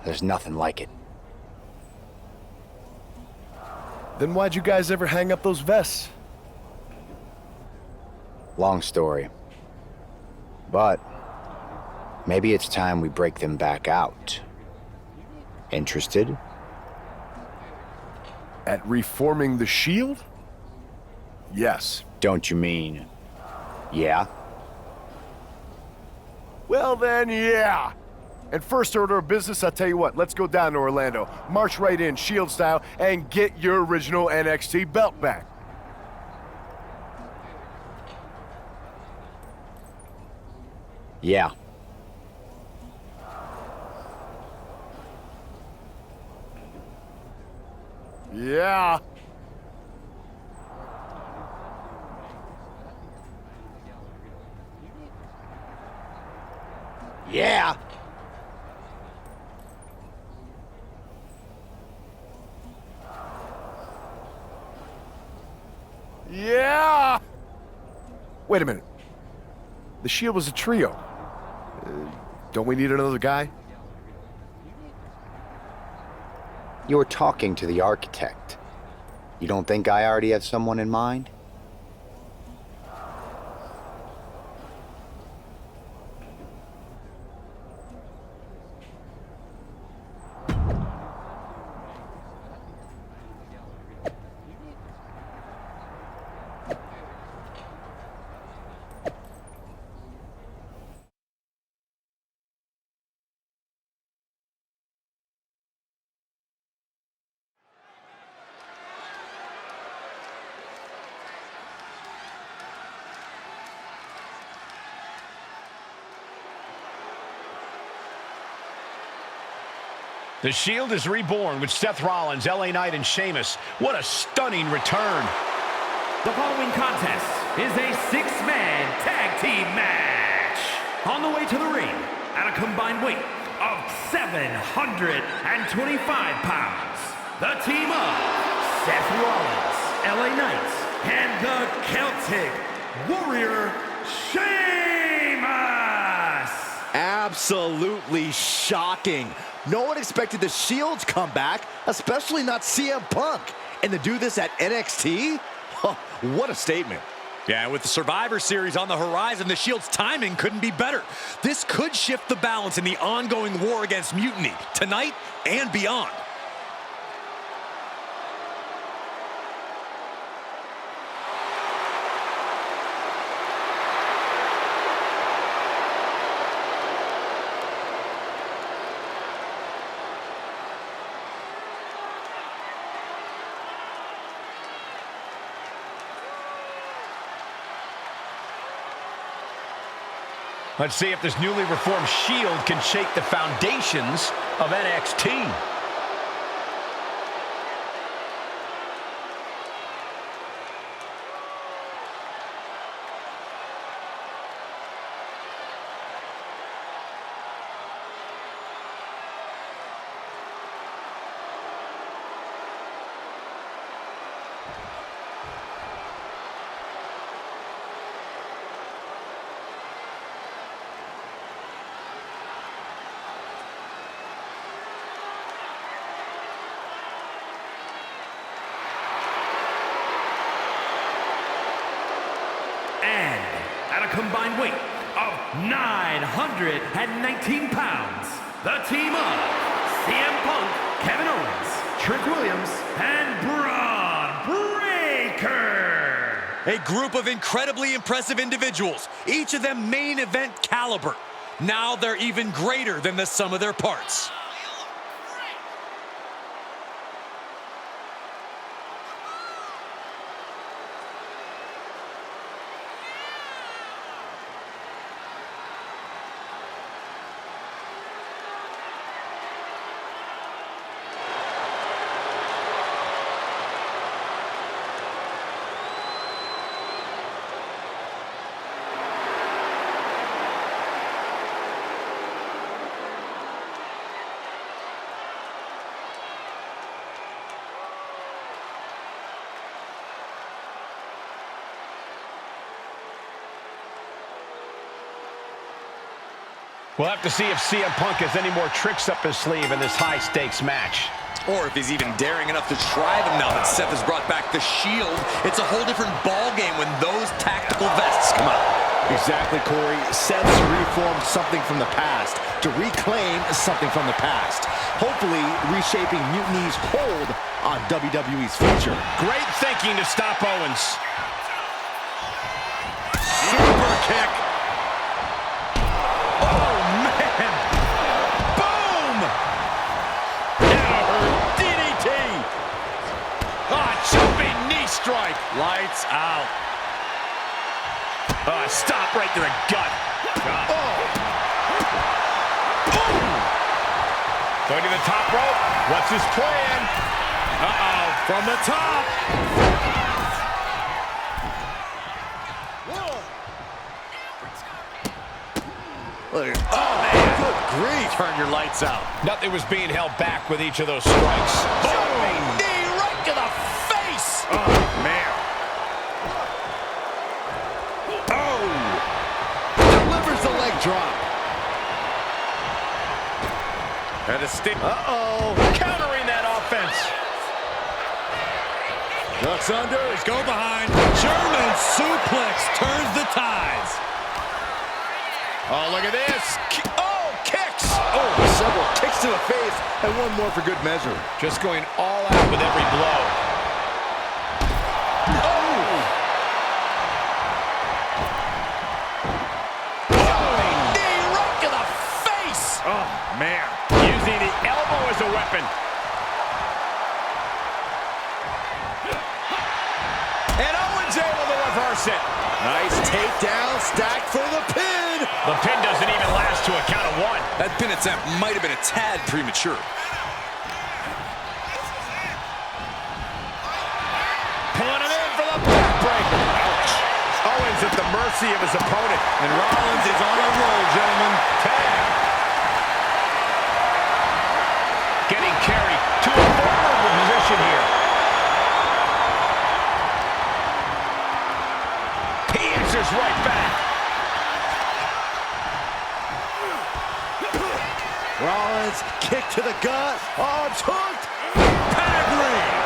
There's nothing like it. Then why'd you guys ever hang up those vests? Long story. But maybe it's time we break them back out. Interested? At reforming the Shield? Yes. Don't you mean, yeah? Well then, yeah. And first order of business, I'll tell you what, let's go down to Orlando, march right in, Shield style, and get your original NXT belt back. Yeah. Yeah. Yeah. Yeah! Wait a minute. The Shield was a trio. Don't we need another guy? You're talking to the architect. You don't think I already have someone in mind? The Shield is reborn with Seth Rollins, LA Knight, and Sheamus. What a stunning return. The following contest is a six-man tag team match. On the way to the ring, at a combined weight of 725 pounds, the team of Seth Rollins, LA Knight, and the Celtic Warrior, Sheamus. Absolutely shocking. No one expected the Shield's comeback, especially not CM Punk. And to do this at NXT? What a statement. Yeah, with the Survivor Series on the horizon, the Shield's timing couldn't be better. This could shift the balance in the ongoing war against Mutiny, tonight and beyond. Let's see if this newly reformed Shield can shake the foundations of NXT. At a combined weight of 919 pounds, the team of CM Punk, Kevin Owens, Trick Williams, and Braun Breaker. A group of incredibly impressive individuals, each of them main event caliber. Now they're even greater than the sum of their parts. We'll have to see if CM Punk has any more tricks up his sleeve in this high-stakes match. Or if he's even daring enough to try them now that Seth has brought back the Shield. It's a whole different ballgame when those tactical vests come out. Exactly, Corey. Seth's reformed something from the past to reclaim something from the past. Hopefully reshaping Mutiny's hold on WWE's future. Great thinking to stop Owens. Super kick. Strike. Lights out. Stop right to the gut. Going to the top rope. What's his plan? From the top. Look. Oh, man. Good grief. Turn your lights out. Nothing was being held back with each of those strikes. Boom. Knee right to the face. Oh, man. Oh. Delivers the leg drop. And a stick. Countering that offense. Ducks under. Go behind. German suplex turns the tides. Oh, look at this. Kicks. Several kicks to the face and one more for good measure. Just going all out with every blow. Knee right to the face. Oh, man. Using the elbow as a weapon. And Owens able to reverse it. Nice takedown, stacked for the pin. The pin doesn't even last to a count of one. That pin attempt might have been a tad premature. Owens at the mercy of his opponent. And Rollins is on a roll, gentlemen. Tag. Getting carried to a vulnerable position here. He answers right back. Rollins, kick to the gut. Oh, it's hooked. Pedigree.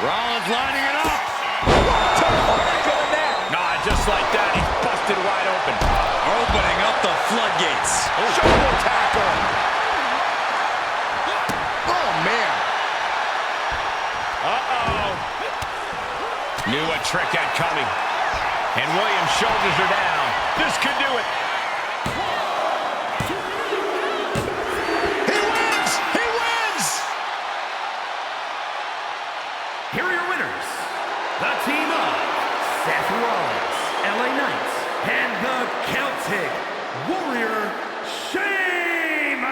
Rollins lining it up. Nah, just like that, he's busted wide open. Opening up the floodgates. Shoulder tackle. Oh, man. Uh-oh. Knew a trick had coming. And Williams' shoulders are down. This could do it. He wins! He wins! Here are your winners. The team of Seth Rollins, LA Knights, and the Celtic Warrior, Sheamus!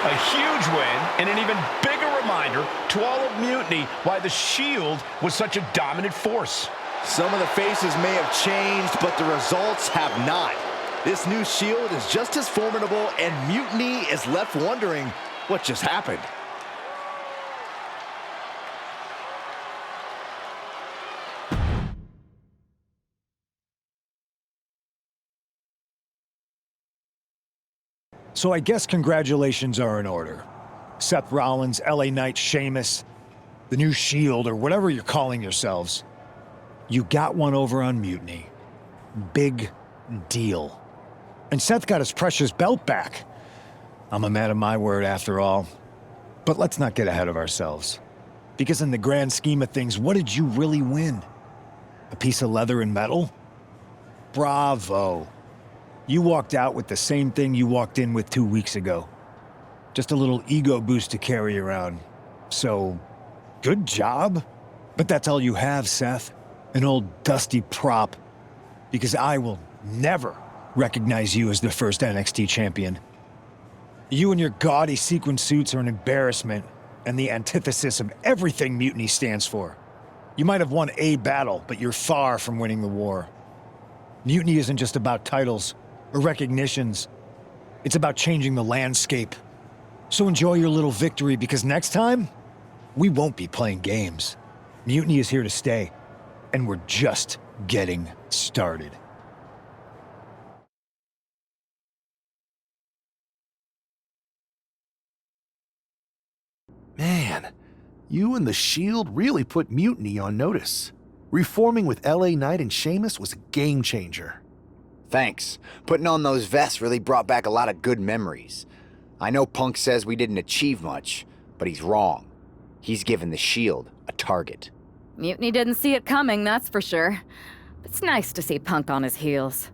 A huge win and an even bigger reminder to all of Mutiny why the Shield was such a dominant force. Some of the faces may have changed, but the results have not. This new Shield is just as formidable, and Mutiny is left wondering what just happened. So I guess congratulations are in order. Seth Rollins, LA Knight, Sheamus, the new Shield, or whatever you're calling yourselves. You got one over on Mutiny. Big deal. And Seth got his precious belt back. I'm a man of my word after all. But let's not get ahead of ourselves. Because in the grand scheme of things, what did you really win? A piece of leather and metal? Bravo. You walked out with the same thing you walked in with 2 weeks ago. Just a little ego boost to carry around. So, good job. But that's all you have, Seth. An old dusty prop. Because I will never recognize you as the first NXT champion. You and your gaudy sequin suits are an embarrassment and the antithesis of everything Mutiny stands for. You might have won a battle, but you're far from winning the war. Mutiny isn't just about titles or recognitions. It's about changing the landscape. So enjoy your little victory, because next time, we won't be playing games. Mutiny is here to stay, and we're just getting started. Man, you and the Shield really put Mutiny on notice. Reforming with LA Knight and Sheamus was a game changer. Thanks. Putting on those vests really brought back a lot of good memories. I know Punk says we didn't achieve much, but he's wrong. He's given the Shield a target. Mutiny didn't see it coming, that's for sure. It's nice to see Punk on his heels.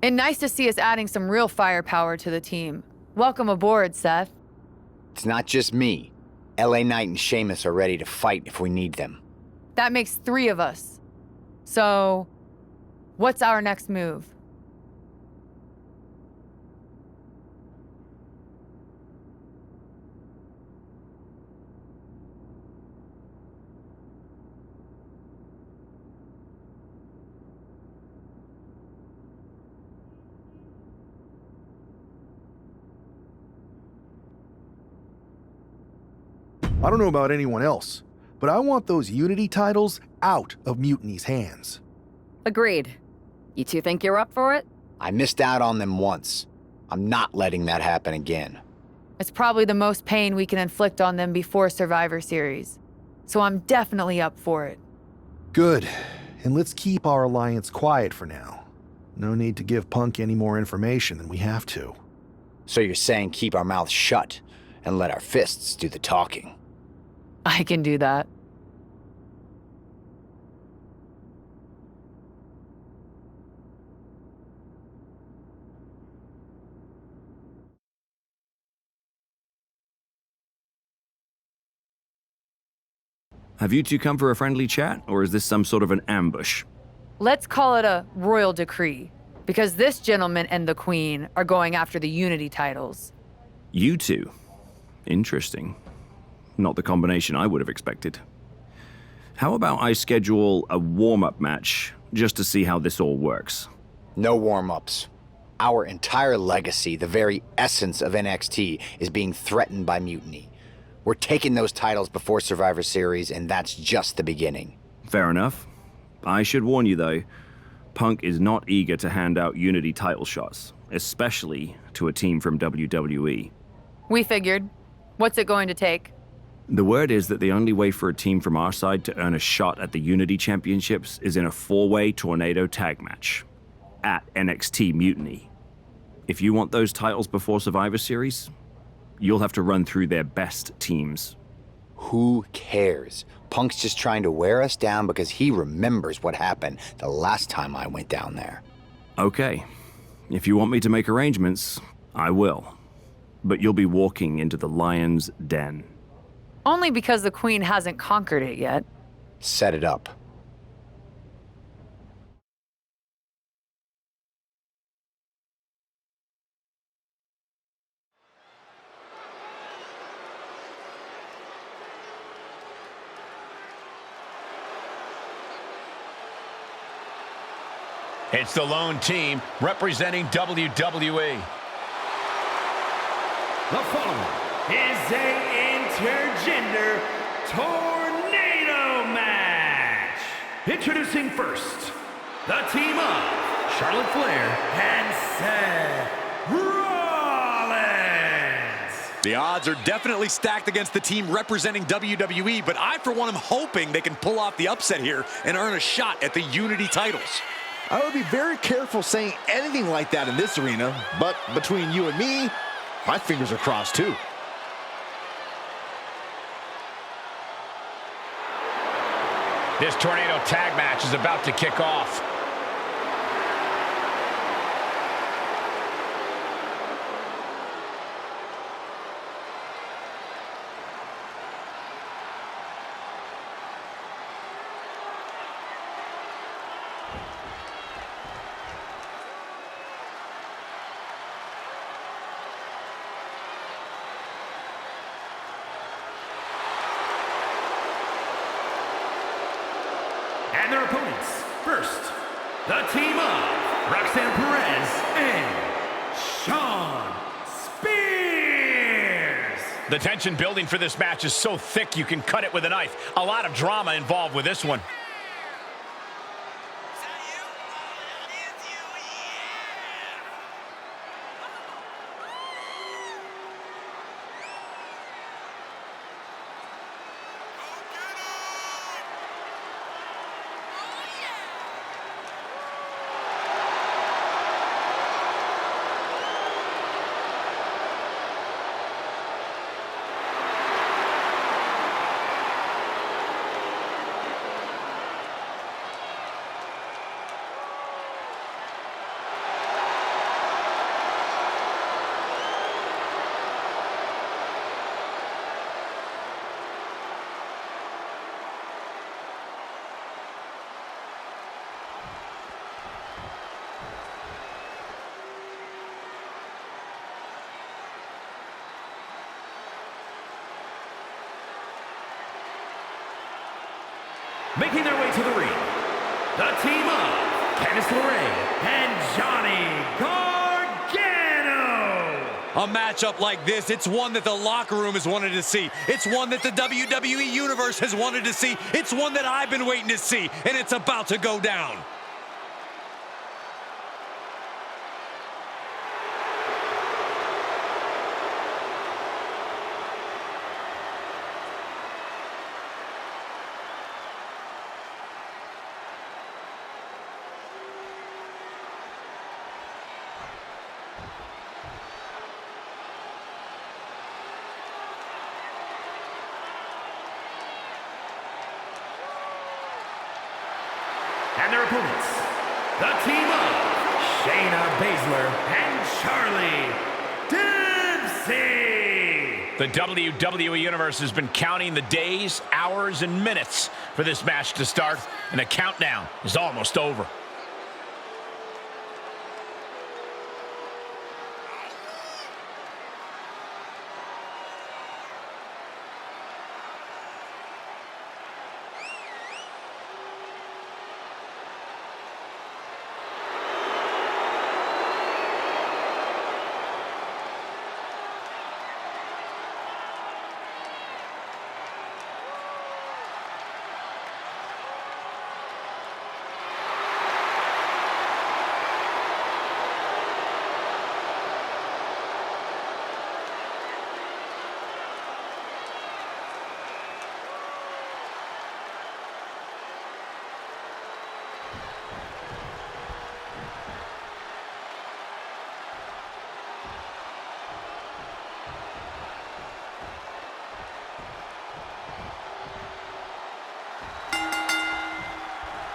And nice to see us adding some real firepower to the team. Welcome aboard, Seth. It's not just me. LA Knight and Sheamus are ready to fight if we need them. That makes 3 of us. So, what's our next move? I don't know about anyone else, but I want those Unity titles out of Mutiny's hands. Agreed. You two think you're up for it? I missed out on them once. I'm not letting that happen again. It's probably the most pain we can inflict on them before Survivor Series. So I'm definitely up for it. Good. And let's keep our alliance quiet for now. No need to give Punk any more information than we have to. So you're saying keep our mouths shut and let our fists do the talking? I can do that. Have you two come for a friendly chat, or is this some sort of an ambush? Let's call it a royal decree, because this gentleman and the Queen are going after the Unity titles. You two? Interesting. Not the combination I would have expected. How about I schedule a warm-up match just to see how this all works? No warm-ups. Our entire legacy, the very essence of NXT, is being threatened by Mutiny. We're taking those titles before Survivor Series, and that's just the beginning. Fair enough. I should warn you, though, Punk is not eager to hand out Unity title shots, especially to a team from WWE. We figured. What's it going to take? The word is that the only way for a team from our side to earn a shot at the Unity Championships is in a 4-way tornado tag match at NXT Mutiny. If you want those titles before Survivor Series, you'll have to run through their best teams. Who cares? Punk's just trying to wear us down because he remembers what happened the last time I went down there. Okay. If you want me to make arrangements, I will. But you'll be walking into the lion's den. Only because the Queen hasn't conquered it yet. Set it up. It's the lone team representing WWE. The following is a intergender tornado match. Introducing first, the team of Charlotte Flair and Seth Rollins. The odds are definitely stacked against the team representing WWE, but I, for one, am hoping they can pull off the upset here and earn a shot at the Unity titles. I would be very careful saying anything like that in this arena, but between you and me, my fingers are crossed too. This tornado tag match is about to kick off. And their opponents, first, the team of Roxanne Perez and Shawn Spears. The tension building for this match is so thick you can cut it with a knife. A lot of drama involved with this one. Making their way to the ring, the team of Candice LeRae and Johnny Gargano. A matchup like this, it's one that the locker room has wanted to see. It's one that the WWE Universe has wanted to see. It's one that I've been waiting to see, and it's about to go down. And their opponents, the team of Shayna Baszler and Charlie Dempsey. The WWE Universe has been counting the days, hours, and minutes for this match to start, and the countdown is almost over.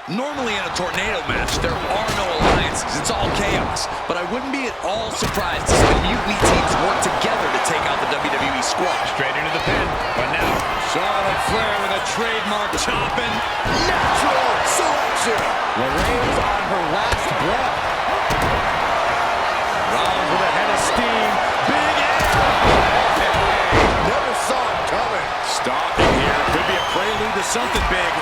Normally in a tornado match, there are no alliances. It's all chaos. But I wouldn't be at all surprised to see the Mutiny teams work together to take out the WWE squad. Straight into the pin. But now, Charlotte Flair with a trademark chopping. Natural selection. Lorraine's on her last breath. Rollins with a head of steam. Big air. Never saw it coming. Stalking here. Could be a prelude to something big.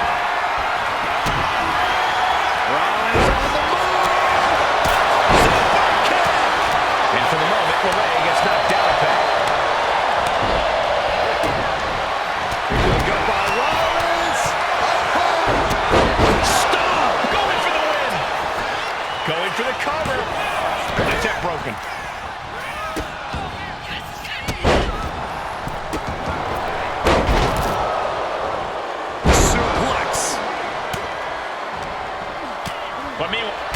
Rollins on the move! Super kick! and for the moment, LeRae gets knocked down a peg. Good go by Rollins! Stop! Going for the win! Going for the cover. And the tech broken.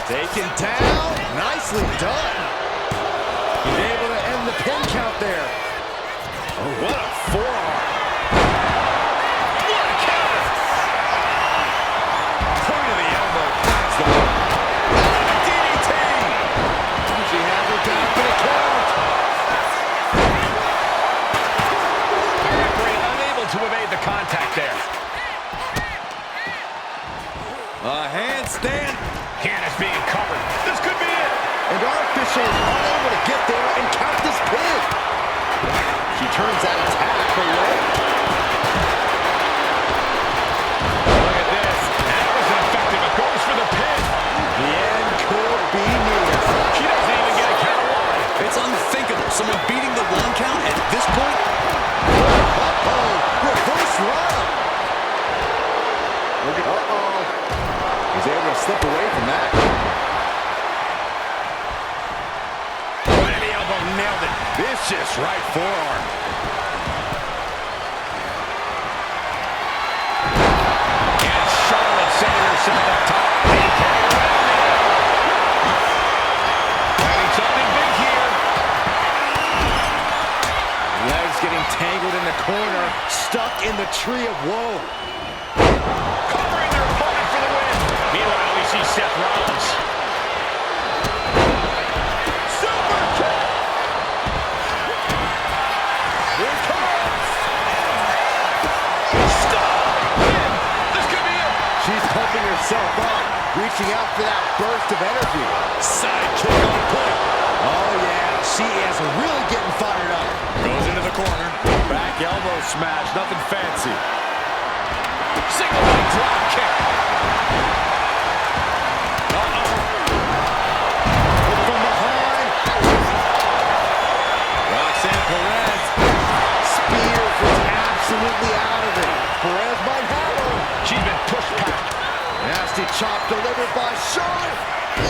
Taken down, nicely done. He's able to end the pin count there. Oh, what a forearm. What a count! Point of the elbow, finds the one. DDT! She has her down for the count. The referee unable to evade the contact there. A handstand. Candace being covered. This could be it. And our official is unable to get there and count this pin. She turns that attack her way. Look at this. That wasn't effective. It goes for the pin. The end could be near. She doesn't even get a count one. It's unthinkable. Someone beating the one count at this point. Uh-oh. Reverse run. Look at, he's able to slip away from that. Right in the elbow, nailed it. Vicious right forearm. And Charlotte setting herself up top. Having something big here. Legs getting tangled in the corner, stuck in the tree of woe. Covering their opponent for the win. Meanwhile, we see Seth Rollins. Super kick! Here it comes! Stop! Pin. This could be it. She's pumping herself up, reaching out for that burst of energy. Side kick on point. Oh yeah, she is really getting fired up. Goes into the corner. Back elbow smash, nothing fancy. Single leg drop kick. From behind. Roxanne Perez. Spear was absolutely out of it. Perez might have her. She's been pushed back. Nasty chop delivered by Charlotte.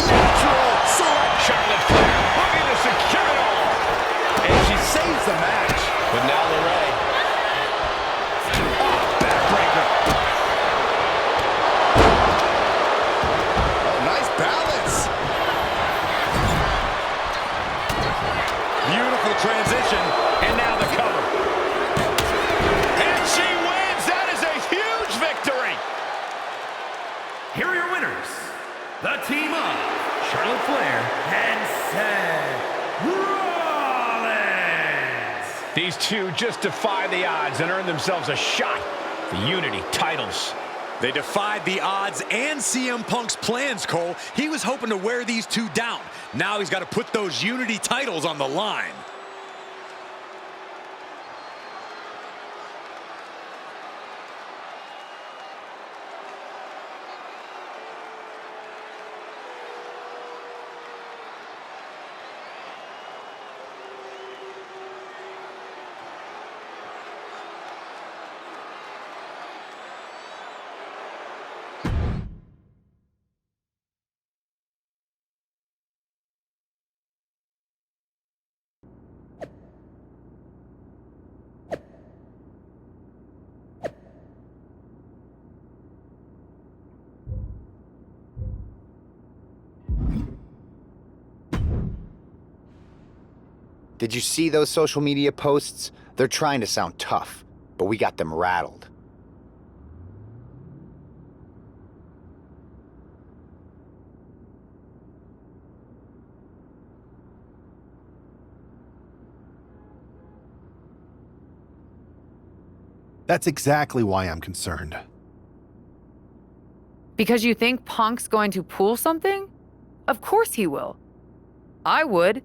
Natural select. Charlotte Flair looking to secure it all. And she saves the match. But now LeRae. Backbreaker. Oh, nice balance. Beautiful transition. And now the cover. And she wins. That is a huge victory. Here are your winners. The team of Charlotte Flair and Seth Rollins. These two just defy the odds and earn themselves a shot at the Unity titles. They defied the odds and CM Punk's plans, Cole. He was hoping to wear these two down. Now he's got to put those Unity titles on the line. Did you see those social media posts? They're trying to sound tough, but we got them rattled. That's exactly why I'm concerned. Because you think Punk's going to pull something? Of course he will. I would.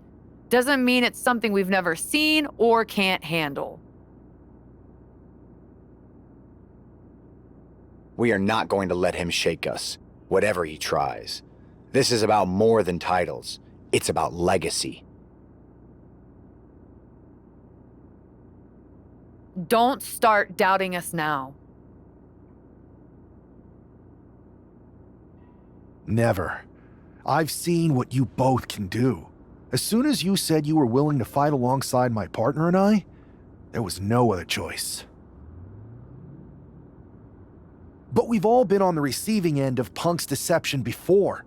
Doesn't mean it's something we've never seen or can't handle. We are not going to let him shake us, whatever he tries. This is about more than titles. It's about legacy. Don't start doubting us now. Never. I've seen what you both can do. As soon as you said you were willing to fight alongside my partner and I, there was no other choice. But we've all been on the receiving end of Punk's deception before,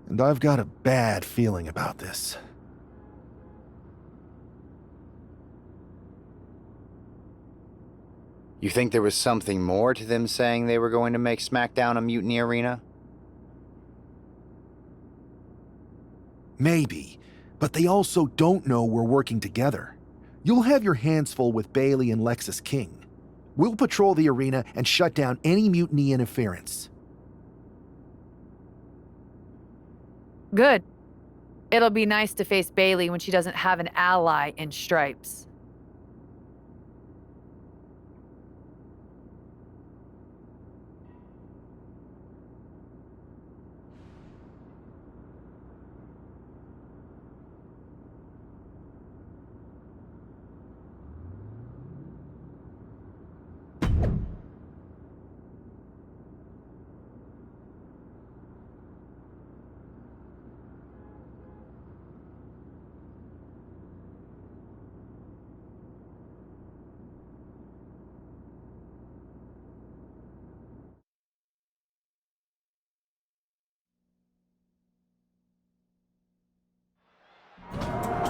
and I've got a bad feeling about this. You think there was something more to them saying they were going to make SmackDown a Mutiny Arena? Maybe, but they also don't know we're working together. You'll have your hands full with Bayley and Lexis King. We'll patrol the arena and shut down any Mutiny interference. Good. It'll be nice to face Bayley when she doesn't have an ally in Stripes.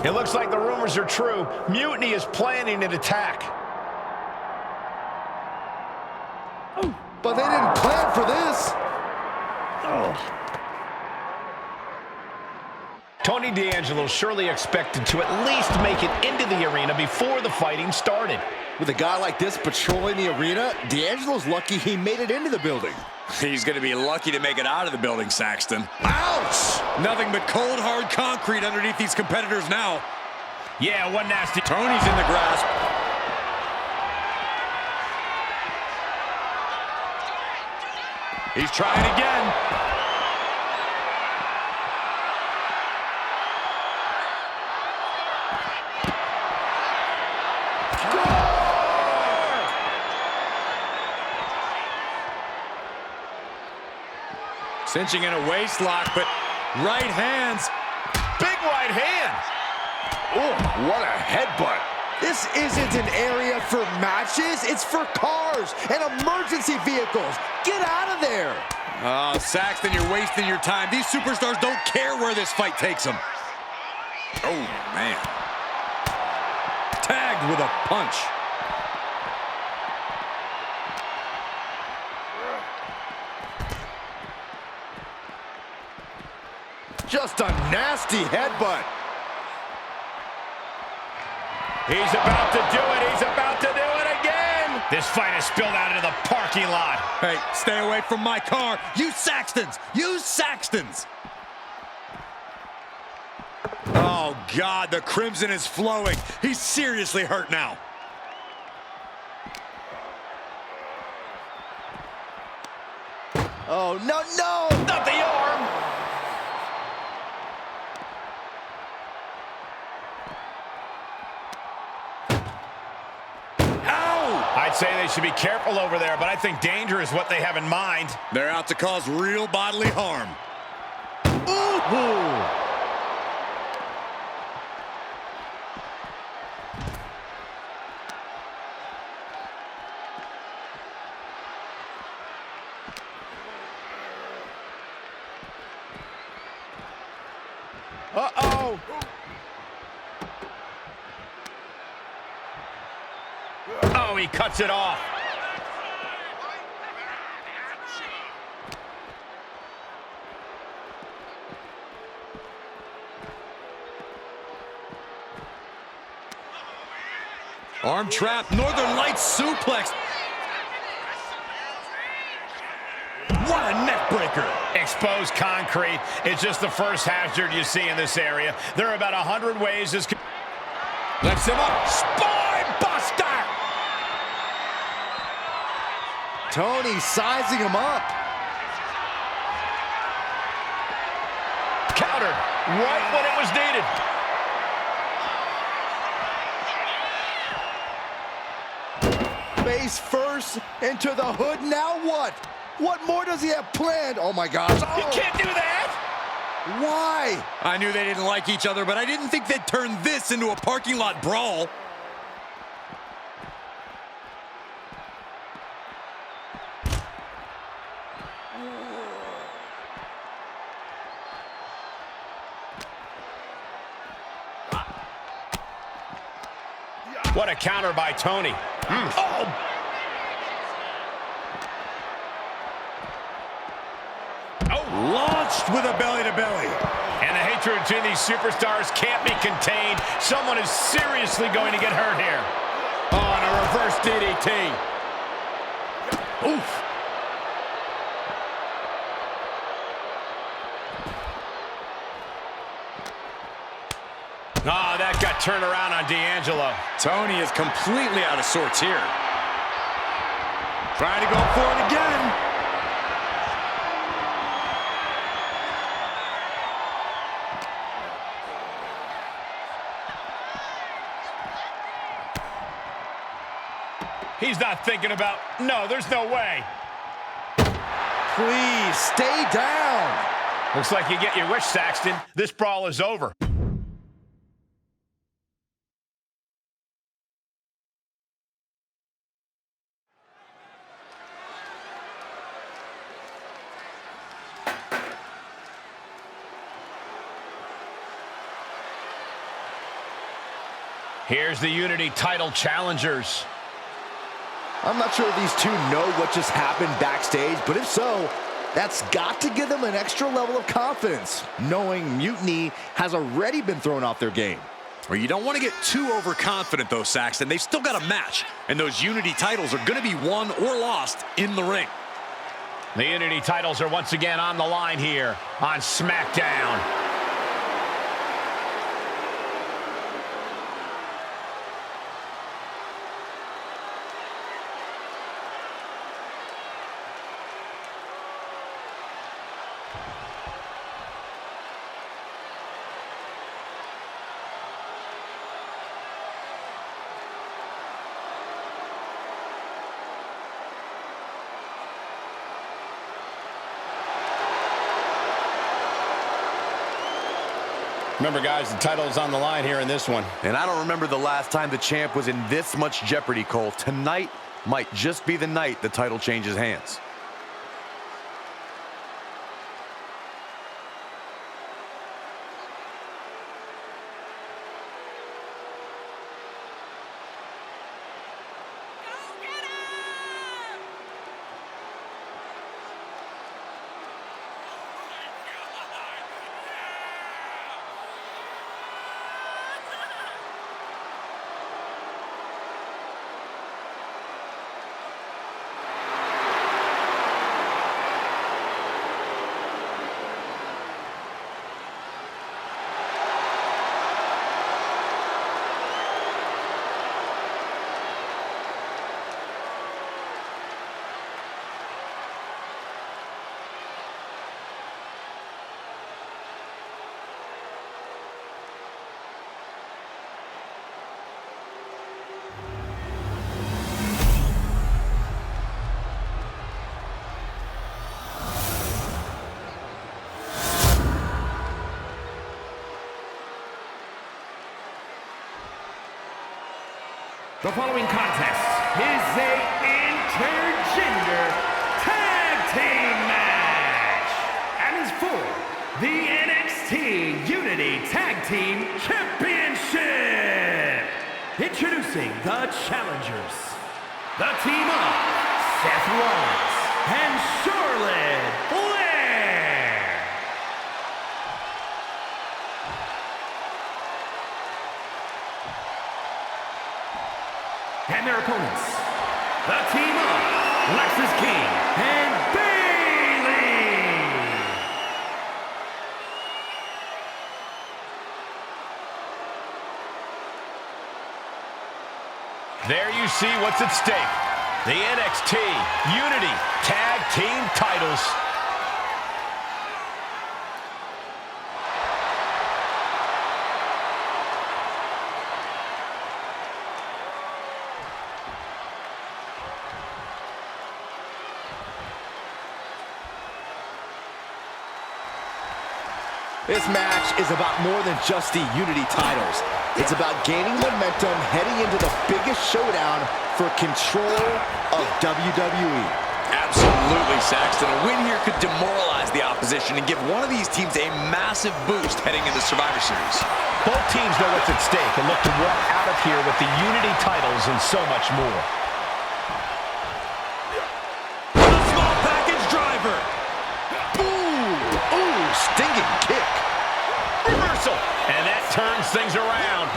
It looks like the rumors are true. Mutiny is planning an attack. But they didn't plan for this. Tony D'Angelo surely expected to at least make it into the arena before the fighting started. With a guy like this patrolling the arena, D'Angelo's lucky he made it into the building. He's going to be lucky to make it out of the building, Saxton. Ouch! Nothing but cold, hard concrete underneath these competitors now. Yeah, one nasty. Tony's in the grasp. He's trying again. Cinching in a waist lock, but right hands. Big right hand. Oh, what a headbutt. This isn't an area for matches. It's for cars and emergency vehicles. Get out of there. Oh, Saxton, you're wasting your time. These superstars don't care where this fight takes them. Oh, man. Tagged with a punch. Just a nasty headbutt. He's about to do it. He's about to do it again. This fight has spilled out into the parking lot. Hey, stay away from my car. You Saxtons. You Saxtons. Oh, God, the crimson is flowing. He's seriously hurt now. Oh, no, no! Not the arm! Ow! I'd say they should be careful over there, but I think danger is what they have in mind. They're out to cause real bodily harm. Ooh! Uh-oh! Oh, he cuts it off. Arm trap, Northern Lights suplex. What a neck breaker. Exposed concrete. It's just the first hazard you see in this area. There are about 100 ways this could... Lifts him up. Spine buster. Tony sizing him up. Countered right when it was needed. Face first into the hood. Now what? What more does he have planned? Oh, my gosh. Oh. You can't do that! Why? I knew they didn't like each other, but I didn't think they'd turn this into a parking lot brawl. What a counter by Tony. Oh! Launched with a belly-to-belly. And the hatred between these superstars can't be contained. Someone is seriously going to get hurt here. Oh, and a reverse DDT. Oof. Oh, that got turned around on D'Angelo. Tony is completely out of sorts here. Trying to go for it again. He's not thinking about... No, there's no way. Please, stay down. Looks like you get your wish, Saxton. This brawl is over. Here's the Unity title challengers. I'm not sure these two know what just happened backstage, but if so, that's got to give them an extra level of confidence, knowing Mutiny has already been thrown off their game. Well, you don't want to get too overconfident, though, Saxton. They've still got a match, and those Unity titles are going to be won or lost in the ring. The Unity titles are once again on the line here on SmackDown. Remember, guys, the title is on the line here in this one. And I don't remember the last time the champ was in this much jeopardy, Cole. Tonight might just be the night the title changes hands. The following contest is a intergender tag team match and is for the NXT Unity Tag Team Championship. Introducing the challengers, the team of Seth Rollins and Charlotte Flair. And their opponents, the team of Lexis King and Bayley. There you see what's at stake. The NXT Unity Tag Team titles. This match is about more than just the Unity titles. It's about gaining momentum heading into the biggest showdown for control of WWE. Absolutely, Saxton. A win here could demoralize the opposition and give one of these teams a massive boost heading into Survivor Series. Both teams know what's at stake and look to walk out of here with the Unity titles and so much more. A small package driver. Ooh, stinging kick. Reversal. And that turns things around.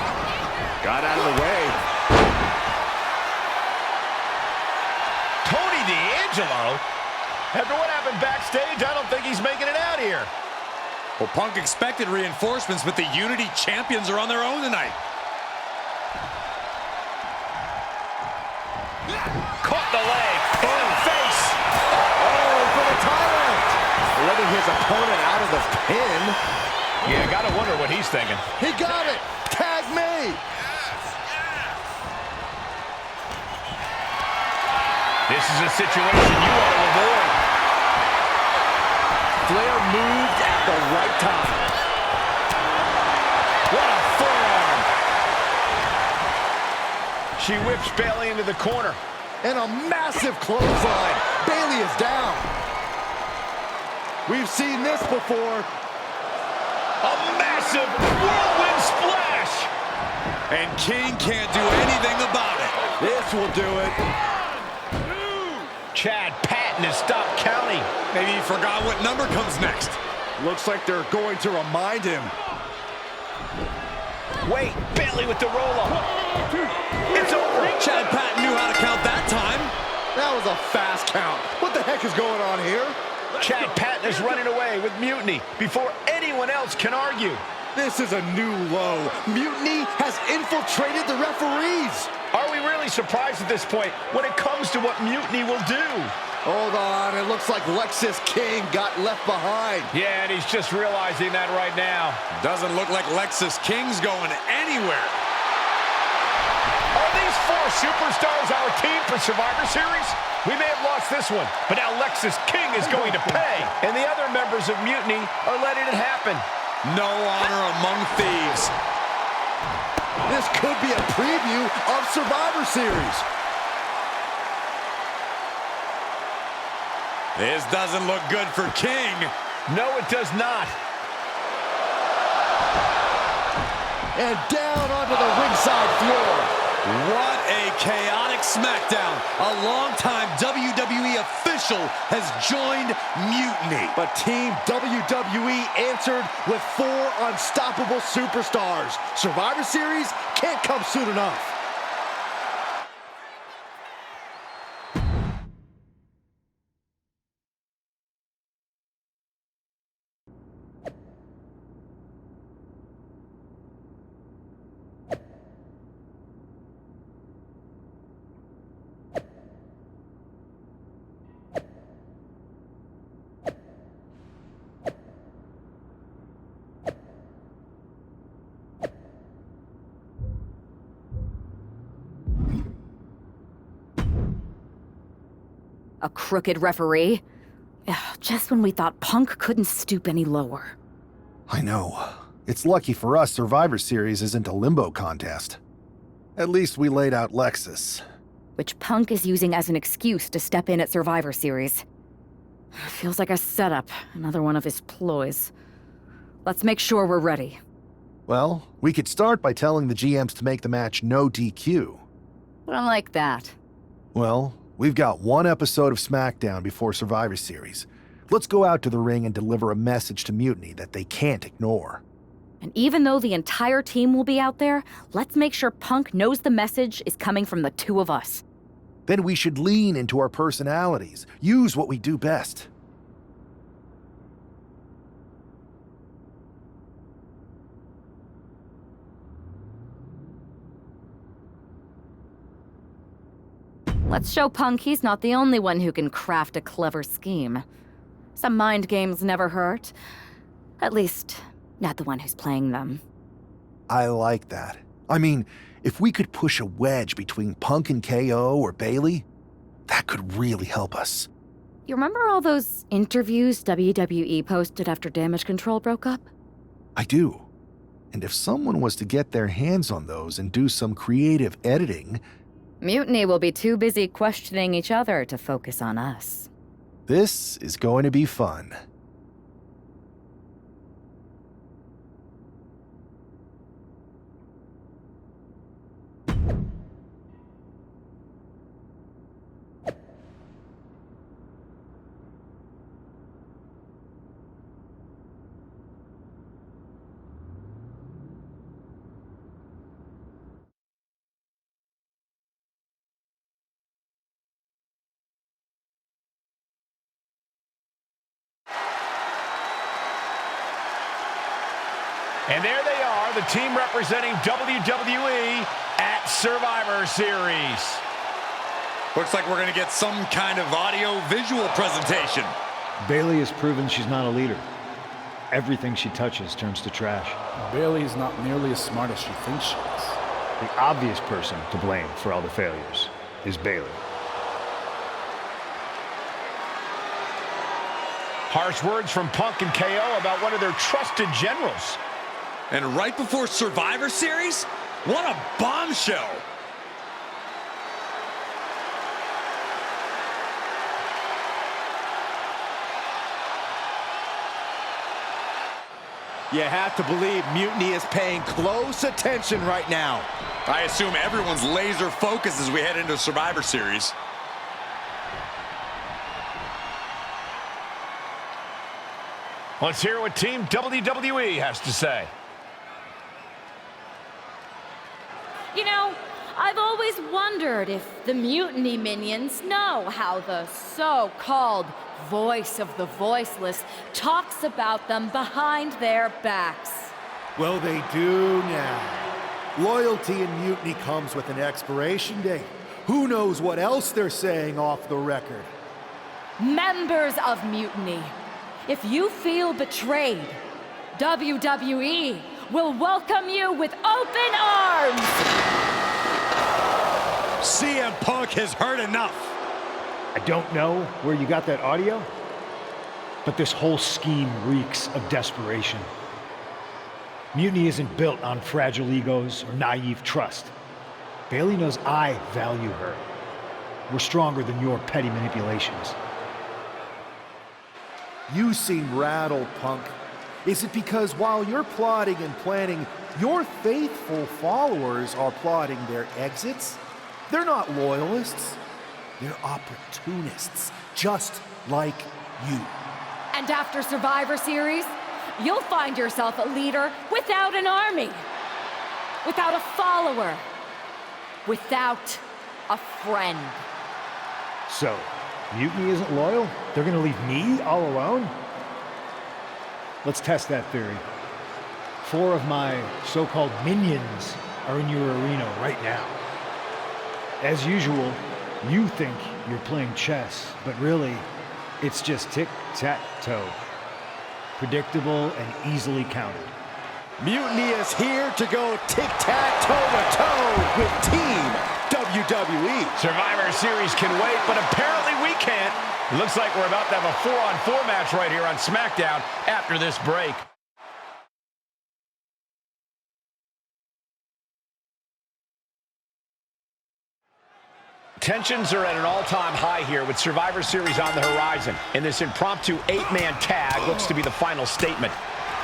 Got out of the way. Tony D'Angelo? After what happened backstage, I don't think he's making it out here. Well, Punk expected reinforcements, but the Unity champions are on their own tonight. Caught the leg. In the face. Oh, for the title. Letting his opponent out of the pin. Yeah, gotta wonder what he's thinking. He got it. Tag me. This is a situation you want to avoid. Flair moved at the right time. What a forearm. She whips Bayley into the corner. And a massive clothesline. Bayley is down. We've seen this before. A massive whirlwind splash. And King can't do anything about it. This will do it. Chad Patton has stopped counting. Maybe he forgot what number comes next. Looks like they're going to remind him. Wait, Bayley with the roll-up. It's over. Chad Patton knew how to count that time. That was a fast count. What the heck is going on here? Chad Patton is running away with Mutiny before anyone else can argue. This is a new low. Mutiny has infiltrated the referees. Are we really surprised at this point when it comes to what Mutiny will do? Hold on, it looks like Lexis King got left behind. Yeah, and he's just realizing that right now. Doesn't look like Lexis King's going anywhere. Are these four superstars our team for Survivor Series? We may have lost this one, but now Lexis King is going to pay, and the other members of Mutiny are letting it happen. No honor among thieves. This could be a preview of Survivor Series. This doesn't look good for King. No, it does not. And down onto the ringside floor. What a chaotic SmackDown. A longtime WWE official has joined Mutiny. But Team WWE answered with 4 unstoppable superstars. Survivor Series can't come soon enough. A crooked referee? Ugh, just when we thought Punk couldn't stoop any lower. I know. It's lucky for us Survivor Series isn't a limbo contest. At least we laid out Lexus. Which Punk is using as an excuse to step in at Survivor Series. Feels like a setup, another one of his ploys. Let's make sure we're ready. Well, we could start by telling the GMs to make the match no DQ. I don't like that. Well, we've got one episode of SmackDown before Survivor Series. Let's go out to the ring and deliver a message to Mutiny that they can't ignore. And even though the entire team will be out there, let's make sure Punk knows the message is coming from the two of us. Then we should lean into our personalities, use what we do best. Let's show Punk he's not the only one who can craft a clever scheme. Some mind games never hurt. At least, not the one who's playing them. I like that. I mean, if we could push a wedge between Punk and KO or Bailey, that could really help us. You remember all those interviews WWE posted after Damage Control broke up? I do. And if someone was to get their hands on those and do some creative editing... Mutiny will be too busy questioning each other to focus on us. This is going to be fun. And there they are, the team representing WWE at Survivor Series. Looks like we're going to get some kind of audio-visual presentation. Bailey has proven she's not a leader. Everything she touches turns to trash. Bailey is not nearly as smart as she thinks she is. The obvious person to blame for all the failures is Bailey. Harsh words from Punk and KO about one of their trusted generals. And right before Survivor Series? What a bombshell! You have to believe Mutiny is paying close attention right now. I assume everyone's laser focused as we head into Survivor Series. Let's hear what Team WWE has to say. You know, I've always wondered if the Mutiny minions know how the so-called voice of the voiceless talks about them behind their backs. Well, they do now. Loyalty in Mutiny comes with an expiration date. Who knows what else they're saying off the record? Members of Mutiny, if you feel betrayed, WWE will welcome you with open arms! CM Punk has heard enough. I don't know where you got that audio, but this whole scheme reeks of desperation. Mutiny isn't built on fragile egos or naive trust. Bailey knows I value her. We're stronger than your petty manipulations. You seem rattled, Punk. Is it because while you're plotting and planning, your faithful followers are plotting their exits? They're not loyalists. They're opportunists, just like you. And after Survivor Series, you'll find yourself a leader without an army, without a follower, without a friend. So, Mutiny isn't loyal? They're gonna leave me all alone? Let's test that theory. 4 of my so-called minions are in your arena right now. As usual, you think you're playing chess, but really, it's just tic-tac-toe. Predictable and easily countered. Mutiny is here to go tic-tac-toe-to-toe with Team WWE. Survivor Series can wait, but apparently we can't. Looks like we're about to have a 4-on-4 match right here on SmackDown after this break. Tensions are at an all-time high here with Survivor Series on the horizon. And this impromptu 8-man tag looks to be the final statement.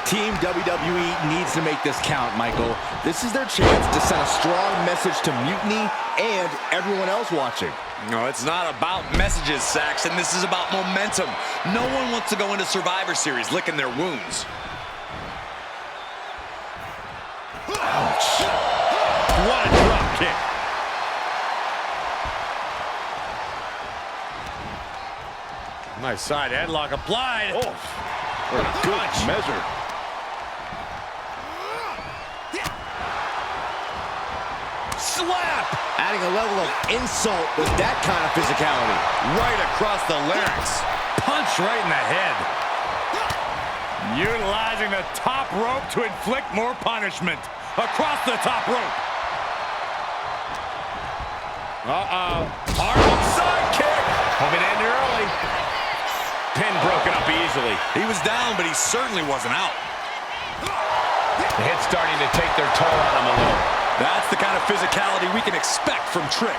Team WWE needs to make this count, Michael. This is their chance to send a strong message to Mutiny and everyone else watching. No, it's not about messages, Saxon. This is about momentum. No one wants to go into Survivor Series licking their wounds. Ouch. What a drop kick. Nice side headlock applied. Oh, what a good measure. Slap! Adding a level of insult with that kind of physicality. Right across the larynx. Punch right in the head. Utilizing the top rope to inflict more punishment. Across the top rope. Hard side kick. Hoping to end early. Pin broken up easily. He was down, but he certainly wasn't out. The hit's starting to take their toll on him a little. That's the kind of physicality we can expect from Trick.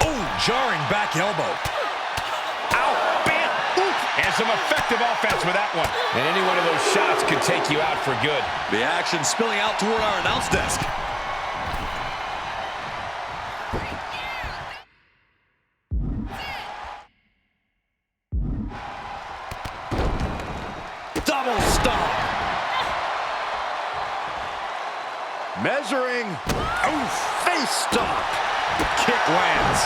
Oh, jarring back elbow. Ow, bam, oof. And some effective offense with that one. And any one of those shots could take you out for good. The action spilling out toward our announce desk. Double stomp. Measuring. Oh, face stomp. Kick lands.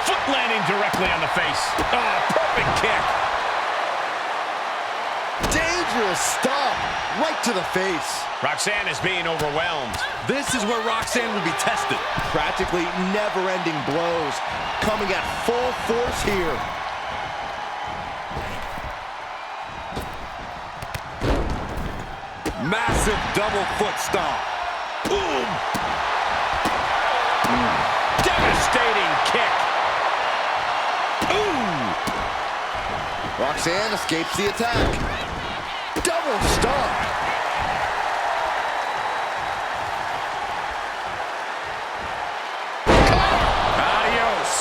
Foot landing directly on the face. Oh, perfect kick. Dangerous stomp right to the face. Roxanne is being overwhelmed. This is where Roxanne will be tested. Practically never-ending blows coming at full force here. Massive double foot stomp. Boom! Devastating kick. Ooh! Roxanne escapes the attack. Double stomp. Adios.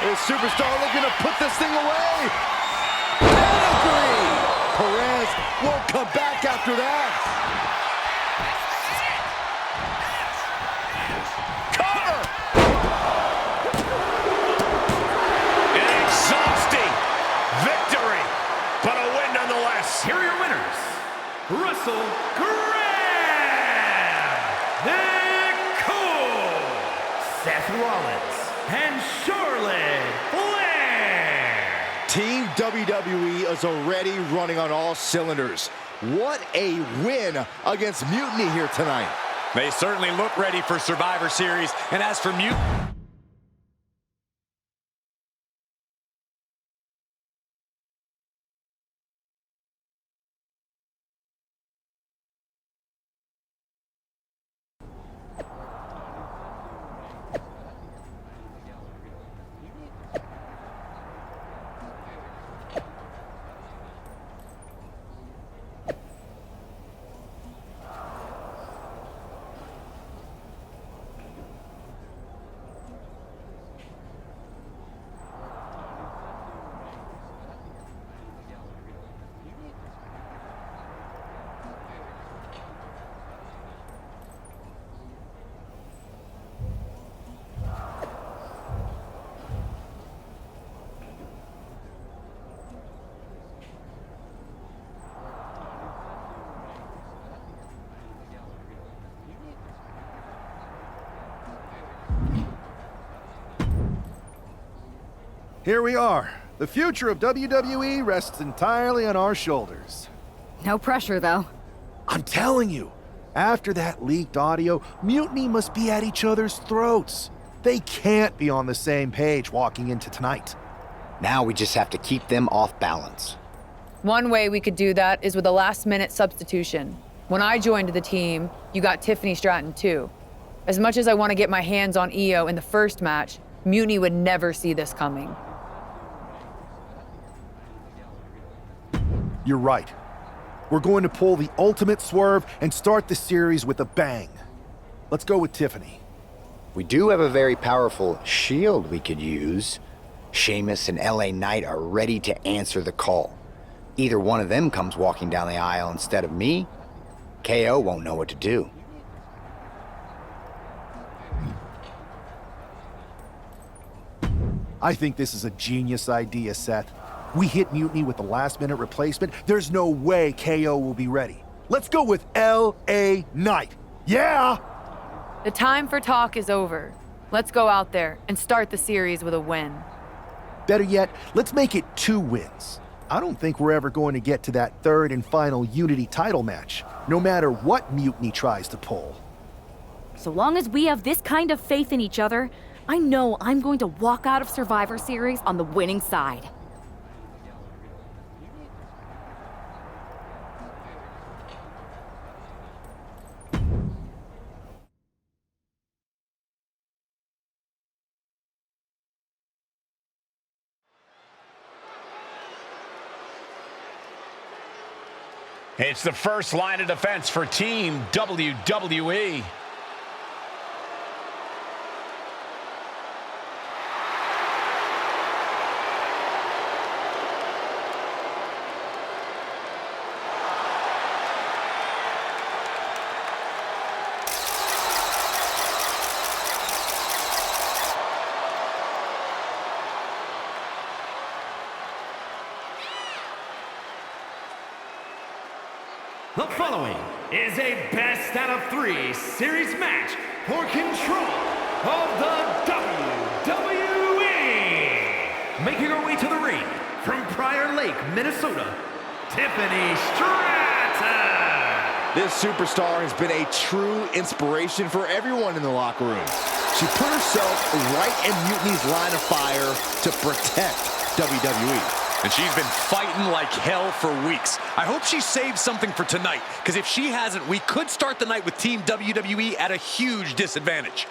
Is Superstar looking to put this thing away? Perez won't come back after that. Cover! An exhausting victory, but a win nonetheless. Here are your winners. Russell Graham, Nick Cole, Seth Rollins, and Charlotte Flair. Team WWE is already running on all cylinders. What a win against Mutiny here tonight. They certainly look ready for Survivor Series. And as for Mutiny... Here we are. The future of WWE rests entirely on our shoulders. No pressure, though. I'm telling you, after that leaked audio, Mutiny must be at each other's throats. They can't be on the same page walking into tonight. Now we just have to keep them off balance. One way we could do that is with a last-minute substitution. When I joined the team, you got Tiffany Stratton too. As much as I want to get my hands on Io in the first match, Mutiny would never see this coming. You're right. We're going to pull the ultimate swerve and start the series with a bang. Let's go with Tiffany. We do have a very powerful shield we could use. Sheamus and LA Knight are ready to answer the call. Either one of them comes walking down the aisle instead of me, KO won't know what to do. I think this is a genius idea, Seth. We hit Mutiny with the last-minute replacement. There's no way KO will be ready. Let's go with LA Knight. Yeah! The time for talk is over. Let's go out there and start the series with a win. Better yet, let's make it 2 wins. I don't think we're ever going to get to that third and final Unity title match, no matter what Mutiny tries to pull. So long as we have this kind of faith in each other, I know I'm going to walk out of Survivor Series on the winning side. It's the first line of defense for Team WWE. The following is a best out of 3 series match for control of the WWE. Making her way to the ring from Prior Lake, Minnesota, Tiffany Stratton. This superstar has been a true inspiration for everyone in the locker room. She put herself right in Mutiny's line of fire to protect WWE. And she's been fighting like hell for weeks. I hope she saved something for tonight, because if she hasn't, we could start the night with Team WWE at a huge disadvantage.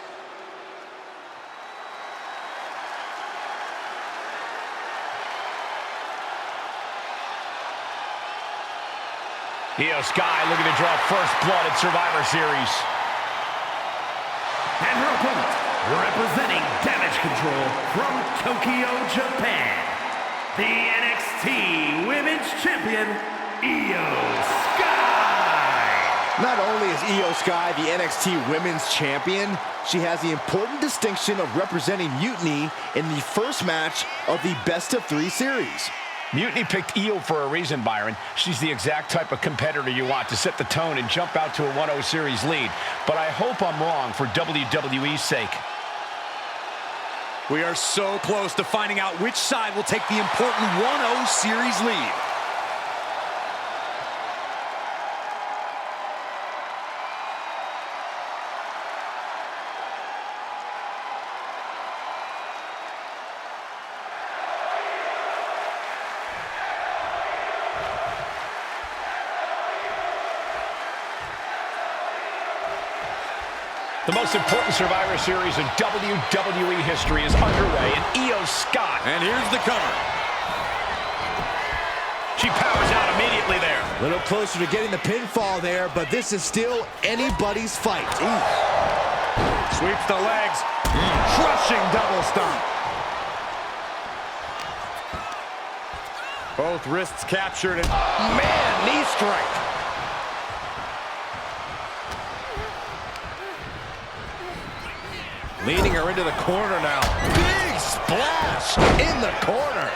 Io Sky looking to draw first blood at Survivor Series. And her opponent, representing Damage Control from Tokyo, Japan, the NXT Women's Champion, Io Sky. Not only is Io Sky the NXT Women's Champion, she has the important distinction of representing Mutiny in the first match of the best-of-3 series. Mutiny picked Io for a reason, Byron. She's the exact type of competitor you want to set the tone and jump out to a 1-0 series lead. But I hope I'm wrong for WWE's sake. We are so close to finding out which side will take the important 1-0 series lead. The most important Survivor Series in WWE history is underway, and Io Sky. And here's the cover. She powers out immediately there. A little closer to getting the pinfall there, but this is still anybody's fight. Ooh. Sweeps the legs. Crushing double stomp. Both wrists captured, and man, knee strike. Leading her into the corner now. Big splash in the corner.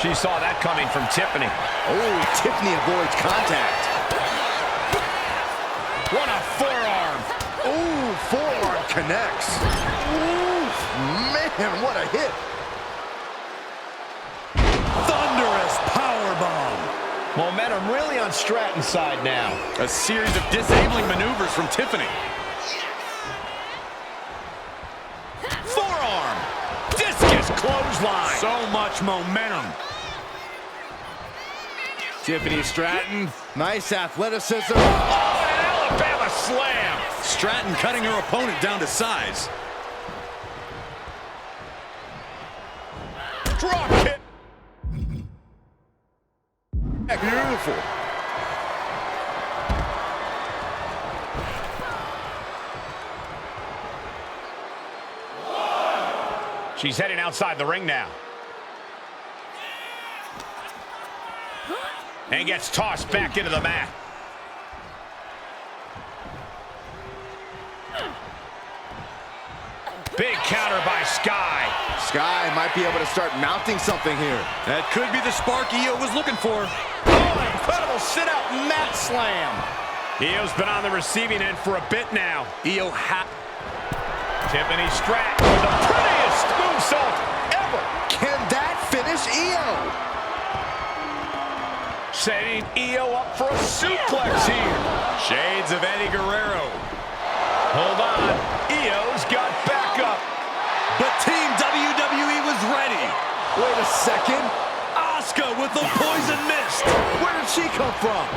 She saw that coming from Tiffany. Oh, Tiffany avoids contact. What a forearm. Oh, forearm connects. Ooh, man, what a hit. Thunderous powerbomb. Momentum really on Stratton's side now. A series of disabling maneuvers from Tiffany. Forearm. Discus clothesline. So much momentum. Tiffany Stratton. Nice athleticism. Oh, an Alabama slam. Stratton cutting her opponent down to size. Drop kick. Beautiful. She's heading outside the ring now. And gets tossed back into the mat. Big counter by Sky. Sky might be able to start mounting something here. That could be the spark Io was looking for. Oh, incredible sit-out mat slam. Io's been on the receiving end for a bit now. Tiffany Stratton with the prettiest moonsault ever. Can that finish Io? Setting Io up for a suplex here. Shades of Eddie Guerrero. Hold on. Io's got backup. But Team WWE was ready. Wait a second. Asuka with the poison mist. Where did she come from?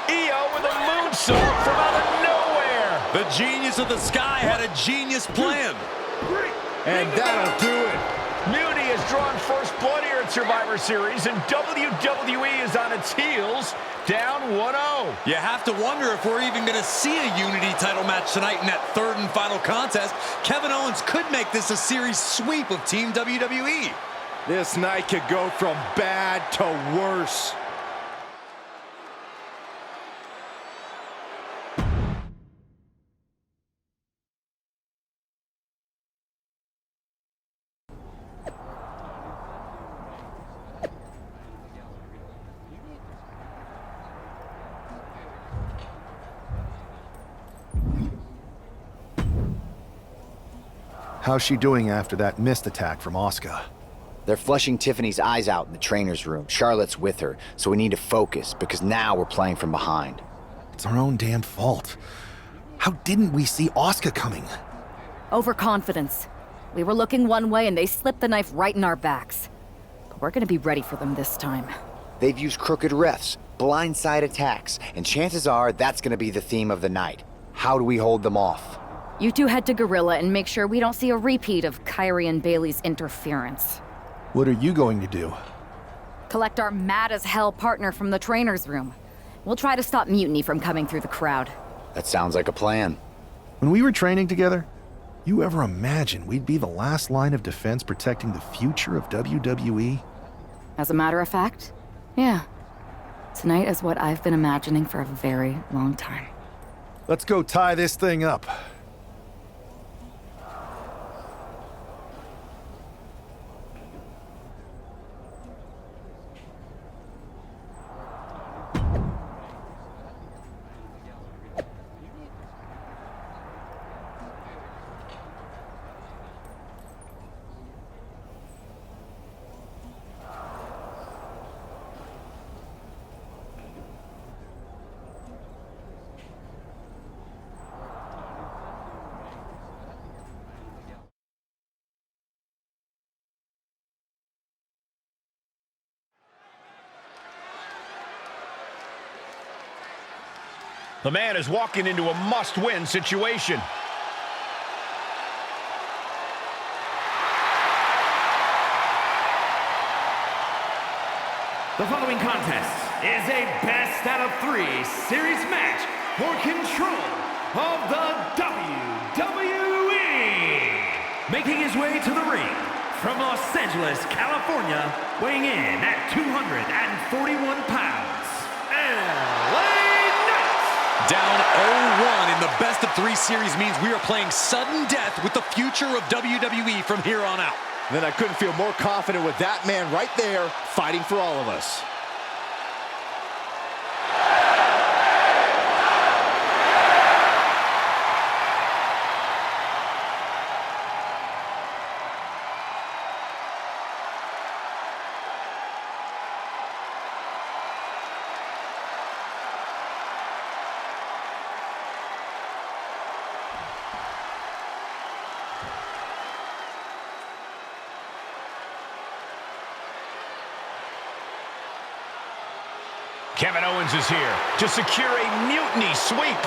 Io with a moonsault from out of nowhere. The genius of the Sky had a genius plan. And that'll do it. Mutiny has drawn first blood here at Survivor Series, and WWE is on its heels, down 1-0. You have to wonder if we're even going to see a Unity title match tonight in that third and final contest. Kevin Owens could make this a series sweep of Team WWE. This night could go from bad to worse. How's she doing after that missed attack from Asuka? They're flushing Tiffany's eyes out in the trainer's room. Charlotte's with her, so we need to focus because now we're playing from behind. It's our own damn fault. How didn't we see Asuka coming? Overconfidence. We were looking one way and they slipped the knife right in our backs. But we're gonna be ready for them this time. They've used crooked refs, blindside attacks, and chances are that's gonna be the theme of the night. How do we hold them off? You two head to Gorilla and make sure we don't see a repeat of Kyrie and Bailey's interference. What are you going to do? Collect our mad-as-hell partner from the trainer's room. We'll try to stop Mutiny from coming through the crowd. That sounds like a plan. When we were training together, you ever imagine we'd be the last line of defense protecting the future of WWE? As a matter of fact, yeah. Tonight is what I've been imagining for a very long time. Let's go tie this thing up. The man is walking into a must-win situation. The following contest is a best-out-of-3 series match for control of the WWE. Making his way to the ring from Los Angeles, California, weighing in at 241 pounds, LA Knight. Down 0-1 in the best-of-3 series means we are playing sudden death with the future of WWE from here on out. Then I couldn't feel more confident with that man right there fighting for all of us. Kevin Owens is here to secure a Mutiny sweep.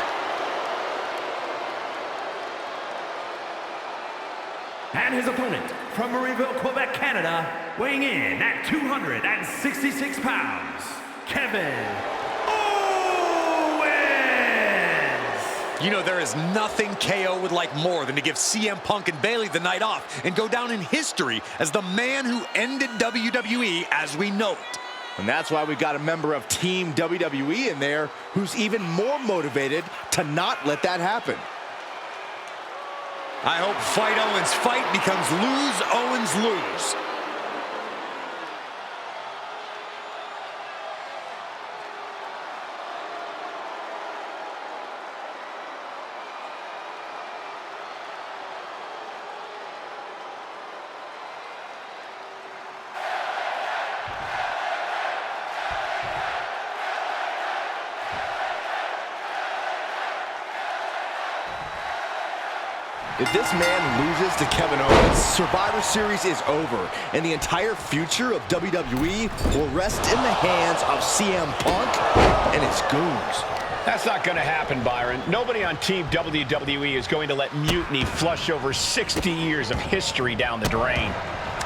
And his opponent from Marieville, Quebec, Canada, weighing in at 266 pounds, Kevin Owens! You know, there is nothing KO would like more than to give CM Punk and Bayley the night off and go down in history as the man who ended WWE as we know it. And that's why we got a member of Team WWE in there who's even more motivated to not let that happen. I hope Fight Owens fight becomes Lose Owens lose. If this man loses to Kevin Owens, Survivor Series is over, and the entire future of WWE will rest in the hands of CM Punk and his goons. That's not going to happen, Byron. Nobody on Team WWE is going to let Mutiny flush over 60 years of history down the drain.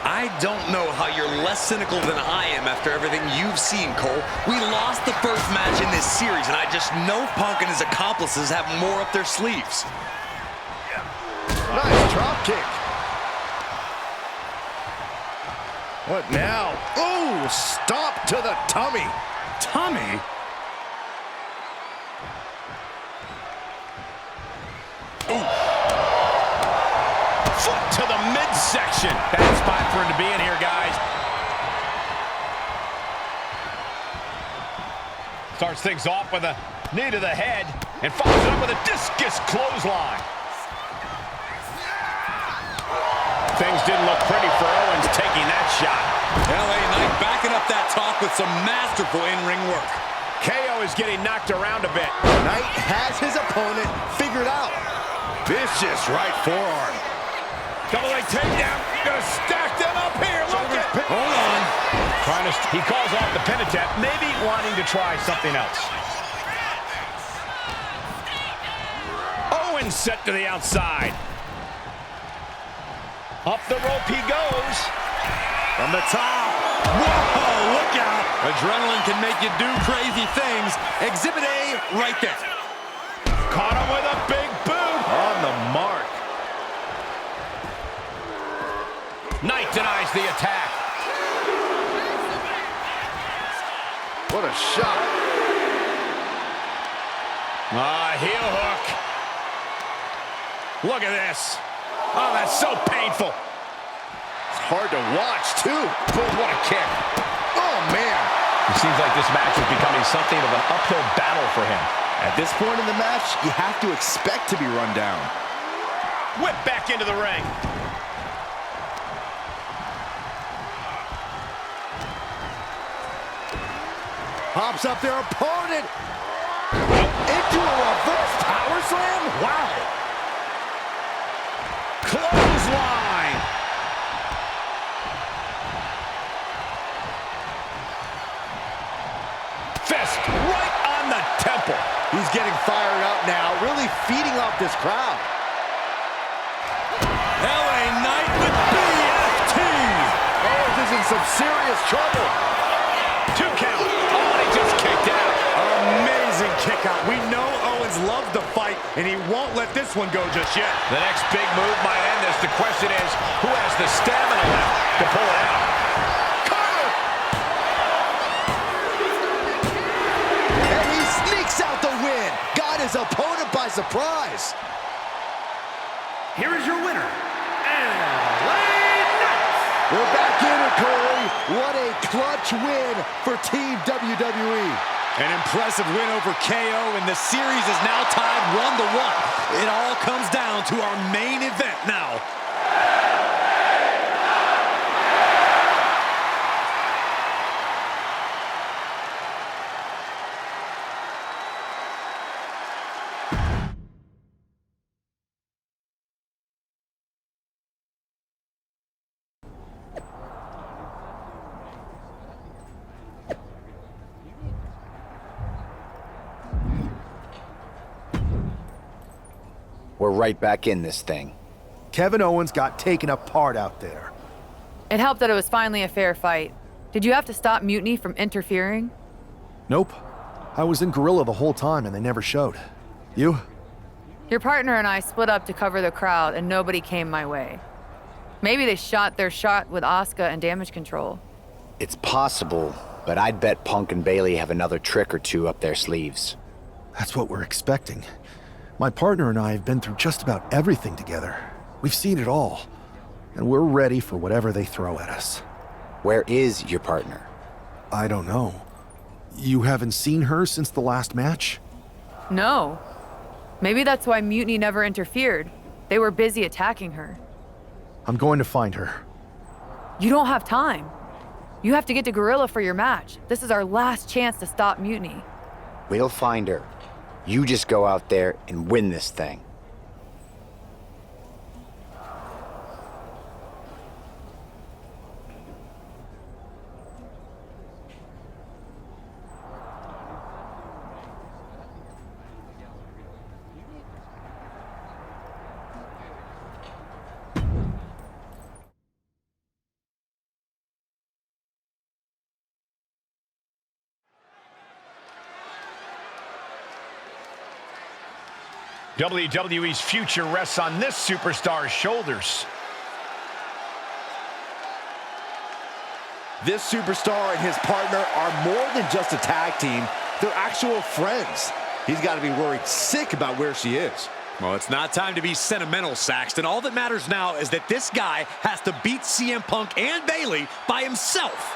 I don't know how you're less cynical than I am after everything you've seen, Cole. We lost the first match in this series, and I just know Punk and his accomplices have more up their sleeves. Nice drop kick. What now? Oh, stop to the tummy. Tummy? Ooh. Foot to the midsection. Bad spot for him to be in here, guys. Starts things off with a knee to the head and follows it up with a discus clothesline. Things didn't look pretty for Owens taking that shot. LA Knight backing up that talk with some masterful in-ring work. KO is getting knocked around a bit. Knight has his opponent figured out. Vicious right forearm. Double leg takedown. Gonna stack them up here. Look at it. Hold on. He calls off the pin attempt, maybe wanting to try something else. Owens set to the outside. Up the rope he goes. From the top. Whoa, look out. Adrenaline can make you do crazy things. Exhibit A right there. Caught him with a big boot. On the mark. Knight denies the attack. What a shot. Heel hook. Look at this. Oh, that's so painful. It's hard to watch, too. Boom, what a kick. Oh, man. It seems like this match is becoming something of an uphill battle for him. At this point in the match, you have to expect to be run down. Whip back into the ring. Pops up their opponent. Into a reverse power slam? Wow. Clothesline. Fist right on the temple. He's getting fired up now, really feeding off this crowd. LA Knight with BFT. Owens is in some serious trouble. 2 count. Oh, and he just kicked out. Amazing kick out. We know Owens loves to fight, and he won't let this one go just yet. The next big move might end this. The question is, who has the stamina left to pull it out? Cover! And he sneaks out the win. Got his opponent by surprise. Here is your winner, LA Knight. We're back in it, Corey. What a clutch win for Team WWE. An impressive win over KO, and the series is now tied 1-1. It all comes down to our main event now. We're right back in this thing. Kevin Owens got taken apart out there. It helped that it was finally a fair fight. Did you have to stop Mutiny from interfering? Nope. I was in Gorilla the whole time and they never showed. You? Your partner and I split up to cover the crowd and nobody came my way. Maybe they shot their shot with Asuka and damage control. It's possible, but I'd bet Punk and Bailey have another trick or two up their sleeves. That's what we're expecting. My partner and I have been through just about everything together. We've seen it all. And we're ready for whatever they throw at us. Where is your partner? I don't know. You haven't seen her since the last match? No. Maybe that's why Mutiny never interfered. They were busy attacking her. I'm going to find her. You don't have time. You have to get to Gorilla for your match. This is our last chance to stop Mutiny. We'll find her. You just go out there and win this thing. WWE's future rests on this superstar's shoulders. This superstar and his partner are more than just a tag team. They're actual friends. He's got to be worried sick about where she is. Well, it's not time to be sentimental, Saxton. All that matters now is that this guy has to beat CM Punk and Bailey by himself.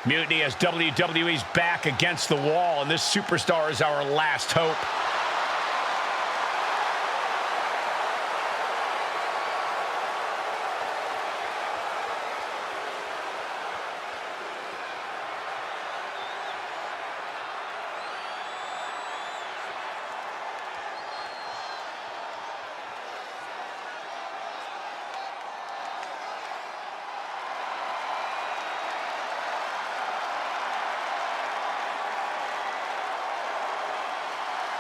Mutiny has WWE's back against the wall, and this superstar is our last hope.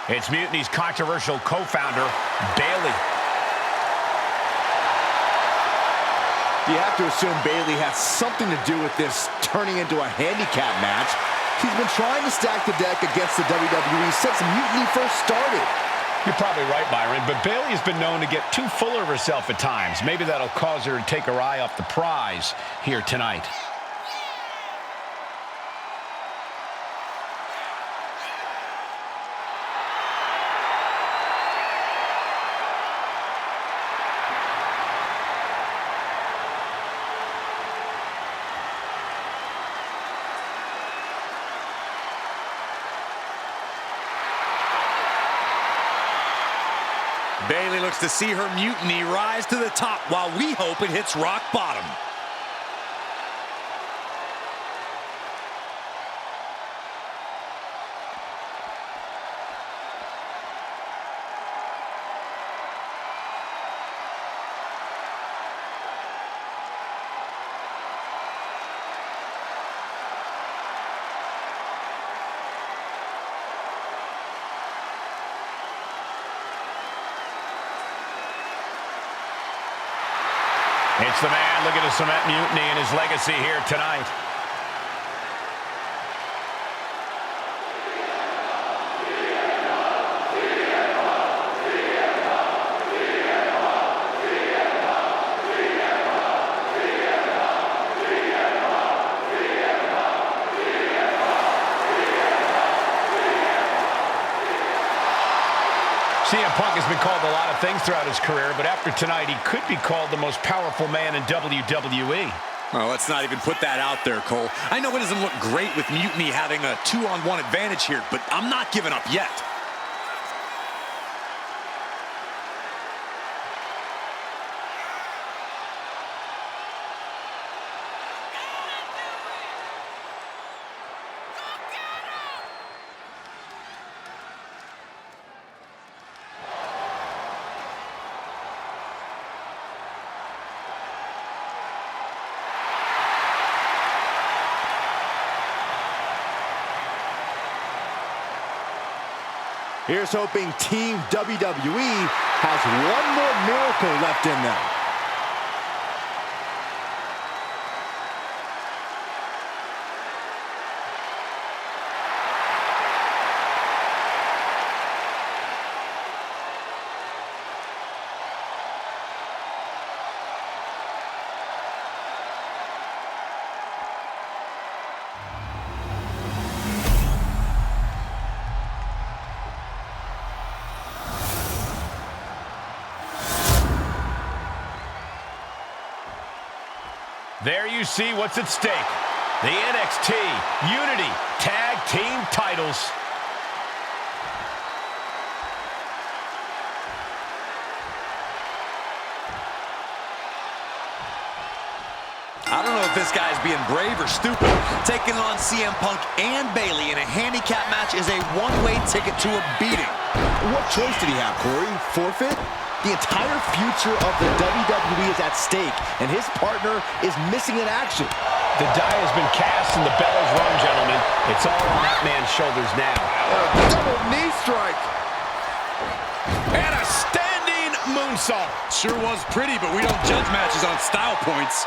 It's Mutiny's controversial co-founder, Bailey. You have to assume Bailey has something to do with this turning into a handicap match. She's been trying to stack the deck against the WWE since Mutiny first started. You're probably right, Byron, but Bailey has been known to get too full of herself at times. Maybe that'll cause her to take her eye off the prize here tonight. Bailey looks to see her Mutiny rise to the top while we hope it hits rock bottom. It's the man looking to cement Mutiny and his legacy here tonight. CM Punk has been called a lot of things throughout his career, but after tonight, he could be called the most powerful man in WWE. Well, let's not even put that out there, Cole. I know it doesn't look great with Mutiny having a 2-on-1 advantage here, but I'm not giving up yet. Here's hoping Team WWE has one more miracle left in them. There you see what's at stake. The NXT Unity Tag Team titles. I don't know if this guy's being brave or stupid. Taking on CM Punk and Bayley in a handicap match is a one-way ticket to a beating. What choice did he have, Corey? Forfeit? The entire future of the WWE is at stake, and his partner is missing in action. The die has been cast and the bell is rung, gentlemen. It's all on that man's shoulders now. A double knee strike. And a standing moonsault. Sure was pretty, but we don't judge matches on style points.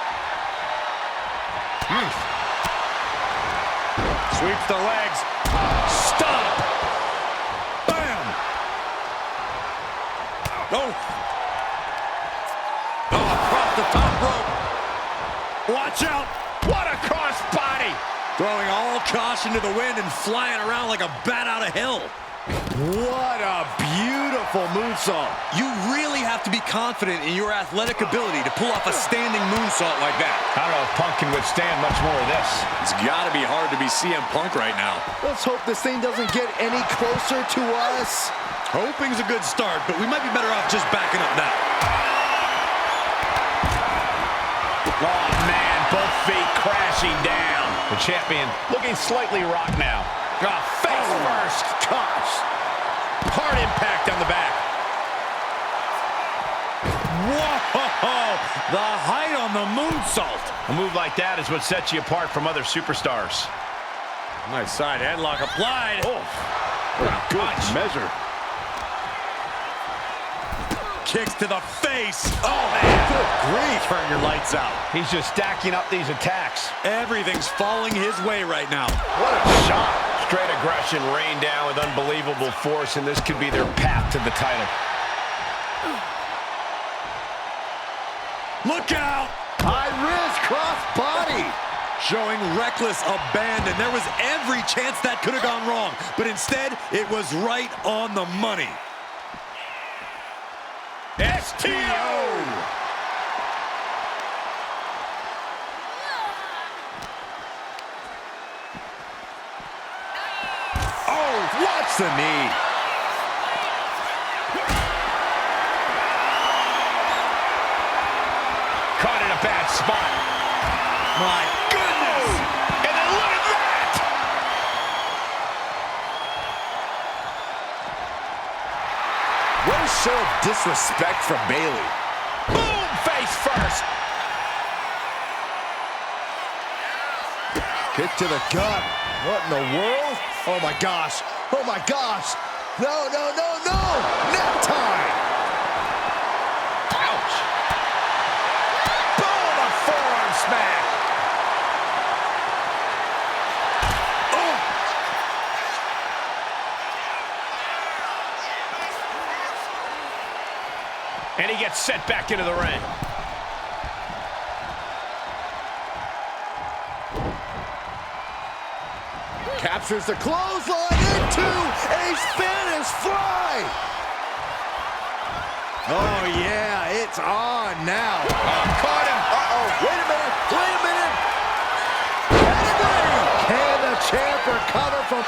Sweeps the legs. Stop. Bam. Oh. Across the top rope. Watch out. What a cross body. Throwing all caution to the wind and flying around like a bat out of hell. What a beautiful moonsault. You really have to be confident in your athletic ability to pull off a standing moonsault like that. I don't know if Punk can withstand much more of this. It's got to be hard to be CM Punk right now. Let's hope this thing doesn't get any closer to us. Hoping's a good start, but we might be better off just backing up now. Oh, man, both feet crashing down. The champion looking slightly rocked now. Face first. Gosh. Hard impact on the back. Whoa! The height on the moonsault. A move like that is what sets you apart from other superstars. Nice side headlock applied. Oh, what a good measure. Kicks to the face. Oh, man. Good grief. Turn your lights out. He's just stacking up these attacks. Everything's falling his way right now. What a shot. Straight aggression rained down with unbelievable force, and this could be their path to the title. Look out! MyRISE cross body. Showing reckless abandon. There was every chance that could have gone wrong, but instead, it was right on the money. STO! Watch the knee. Caught in a bad spot. My goodness! And then look at that! What a show of disrespect from Bayley. Boom! Face first. Kick to the gut. What in the world? Oh my gosh. Oh my gosh. No, no, no, no. Nap time. Ouch. Boom! A forearm smack. Oh. And he gets set back into the ring. Captures the clothesline into a Spanish fly. Oh, yeah, it's on now. Caught him. Uh-oh, wait a minute, wait a minute. Can the champ recover from...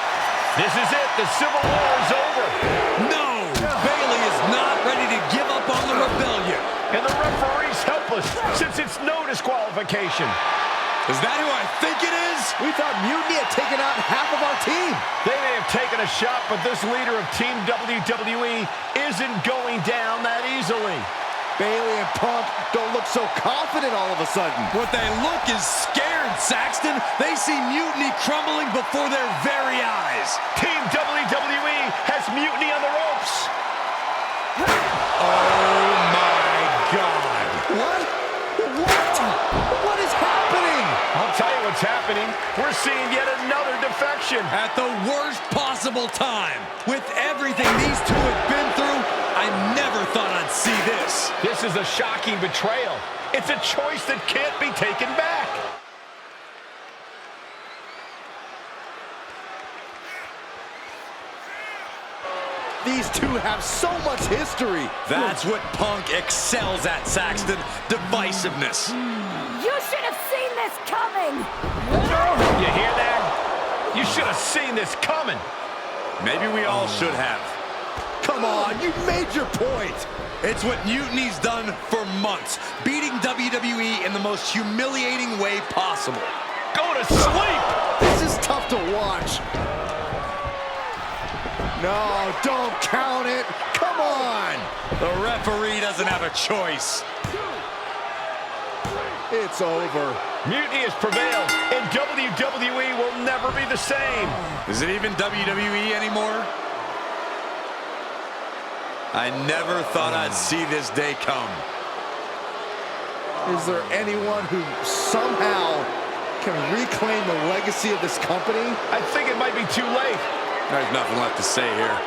This is it, the Civil War is over. No, Bayley is not ready to give up on the rebellion. And the referee's helpless since it's no disqualification. Is that who I think it is? We thought Mutiny had taken out half of our team. They may have taken a shot, but this leader of Team WWE isn't going down that easily. Bailey and Punk don't look so confident all of a sudden. What they look is scared, Saxton. They see Mutiny crumbling before their very eyes. Team WWE has Mutiny on the ropes. Oh my God. What? What is happening? I'll tell you what's happening. We're seeing yet another defection. At the worst possible time. With everything these two have been through, I never thought I'd see this. This is a shocking betrayal. It's a choice that can't be taken back. These two have so much history. That's what Punk excels at, Saxton. Divisiveness. You should have seen this coming! You hear that? You should have seen this coming. Maybe we all should have. Come on, you made your point. It's what Mutiny's done for months, beating WWE in the most humiliating way possible. Go to sleep! This is tough to watch. No, don't count it. Come on. The referee doesn't have a choice. It's over. Mutiny has prevailed, and WWE will never be the same. Is it even WWE anymore? I never thought I'd see this day come. Is there anyone who somehow can reclaim the legacy of this company? I think it might be too late. There's nothing left to say here.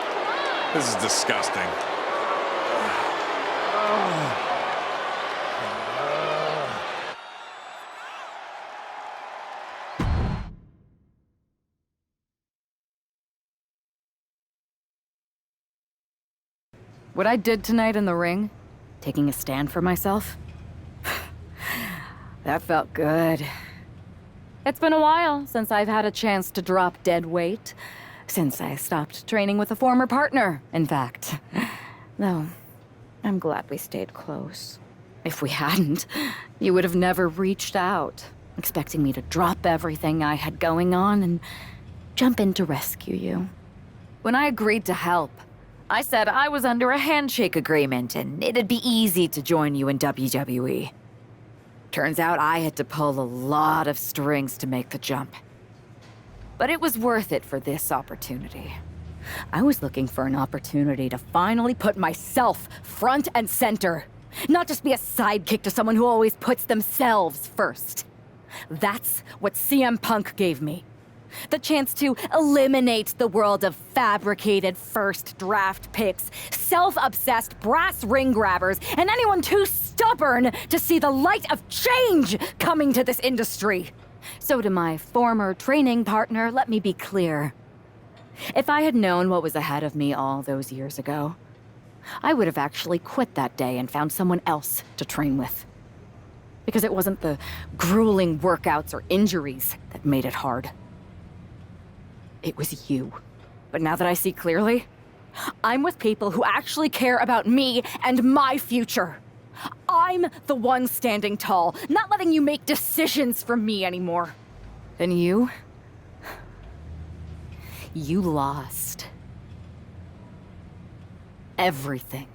This is disgusting. What I did tonight in the ring, taking a stand for myself, that felt good. It's been a while since I've had a chance to drop dead weight. Since I stopped training with a former partner, in fact. Though, I'm glad we stayed close. If we hadn't, you would have never reached out, expecting me to drop everything I had going on and jump in to rescue you. When I agreed to help, I said I was under a handshake agreement and it'd be easy to join you in WWE. Turns out I had to pull a lot of strings to make the jump. But it was worth it for this opportunity. I was looking for an opportunity to finally put myself front and center. Not just be a sidekick to someone who always puts themselves first. That's what CM Punk gave me. The chance to eliminate the world of fabricated first draft picks, self-obsessed brass ring grabbers, and anyone too stubborn to see the light of change coming to this industry. So to my former training partner, let me be clear. If I had known what was ahead of me all those years ago, I would have actually quit that day and found someone else to train with. Because it wasn't the grueling workouts or injuries that made it hard. It was you. But now that I see clearly, I'm with people who actually care about me and my future. I'm the one standing tall, not letting you make decisions for me anymore. And you lost. Everything.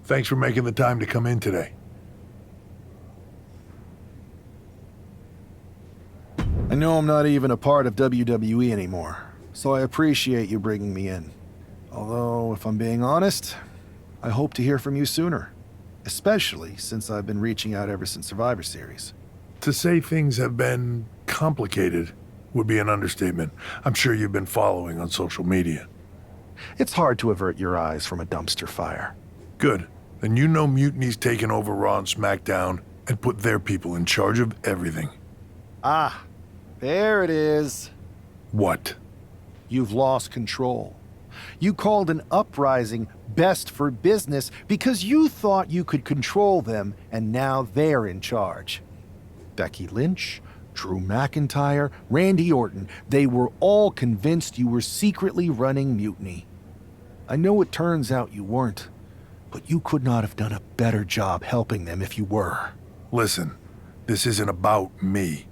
Thanks for making the time to come in today. I know I'm not even a part of WWE anymore, so I appreciate you bringing me in. Although, if I'm being honest, I hope to hear from you sooner. Especially since I've been reaching out ever since Survivor Series. To say things have been complicated would be an understatement. I'm sure you've been following on social media. It's hard to avert your eyes from a dumpster fire. Good. Then you know Mutiny's taken over Raw and SmackDown and put their people in charge of everything. Ah, there it is. What? You've lost control. You called an uprising best for business because you thought you could control them, and now they're in charge. Becky Lynch, Drew McIntyre, Randy Orton, they were all convinced you were secretly running Mutiny. I know it turns out you weren't, but you could not have done a better job helping them if you were. Listen, this isn't about me.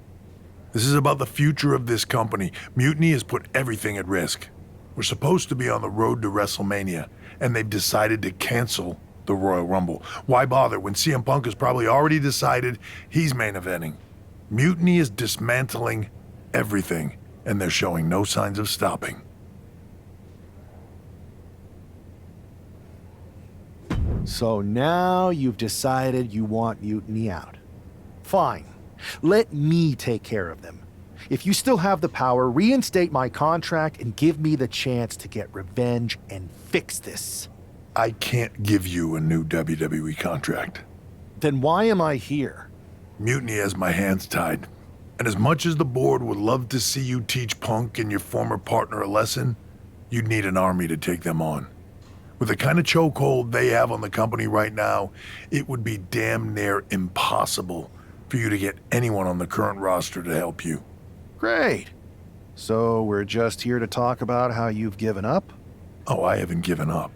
This is about the future of this company. Mutiny has put everything at risk. We're supposed to be on the road to WrestleMania, and they've decided to cancel the Royal Rumble. Why bother when CM Punk has probably already decided he's main eventing? Mutiny is dismantling everything, and they're showing no signs of stopping. So now you've decided you want Mutiny out. Fine. Let me take care of them. If you still have the power, reinstate my contract and give me the chance to get revenge and fix this. I can't give you a new WWE contract. Then why am I here? Mutiny has my hands tied. And as much as the board would love to see you teach Punk and your former partner a lesson, you'd need an army to take them on. With the kind of chokehold they have on the company right now, it would be damn near impossible for you to get anyone on the current roster to help you. Great. So we're just here to talk about how you've given up? Oh, I haven't given up.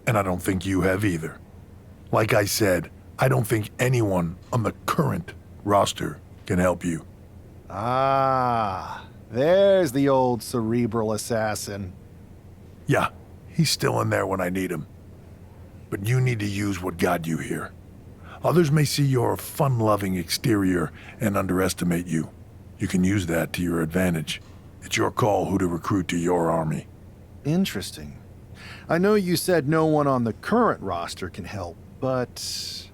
And I don't think you have either. Like I said, I don't think anyone on the current roster can help you. Ah, there's the old cerebral assassin. Yeah, he's still in there when I need him. But you need to use what got you here. Others may see your fun-loving exterior and underestimate you. You can use that to your advantage. It's your call who to recruit to your army. Interesting. I know you said no one on the current roster can help, but...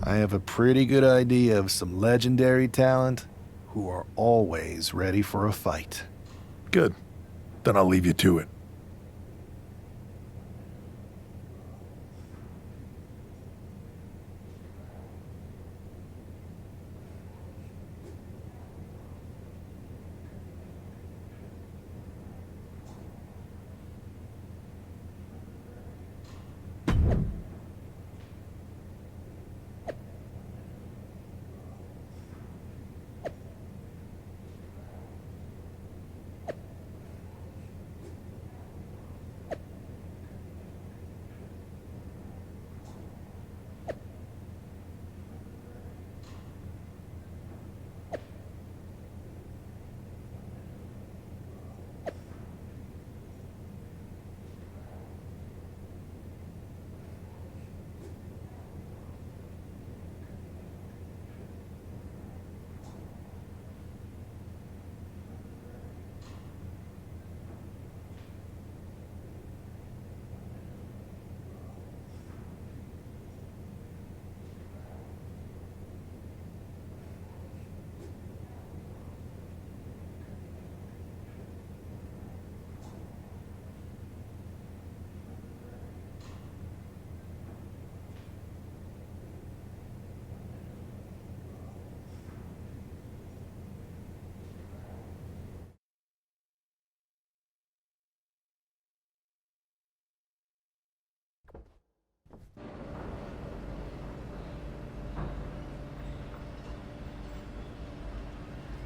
I have a pretty good idea of some legendary talent who are always ready for a fight. Good. Then I'll leave you to it.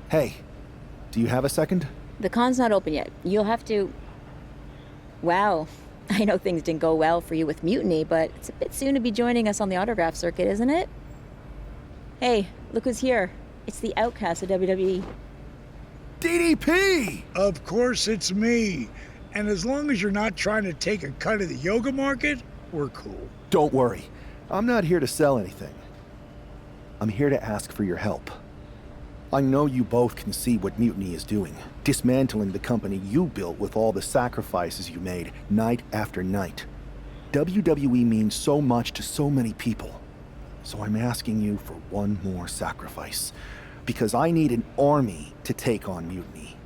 Hey, do you have a second? The con's not open yet. You'll have to... Wow. I know things didn't go well for you with Mutiny, but it's a bit soon to be joining us on the autograph circuit, isn't it? Hey, look who's here. It's the outcast of WWE. DDP! Of course it's me. And as long as you're not trying to take a cut of the yoga market, we're cool. Don't worry. I'm not here to sell anything. I'm here to ask for your help. I know you both can see what Mutiny is doing, dismantling the company you built with all the sacrifices you made, night after night. WWE means so much to so many people. So I'm asking you for one more sacrifice, because I need an army to take on Mutiny.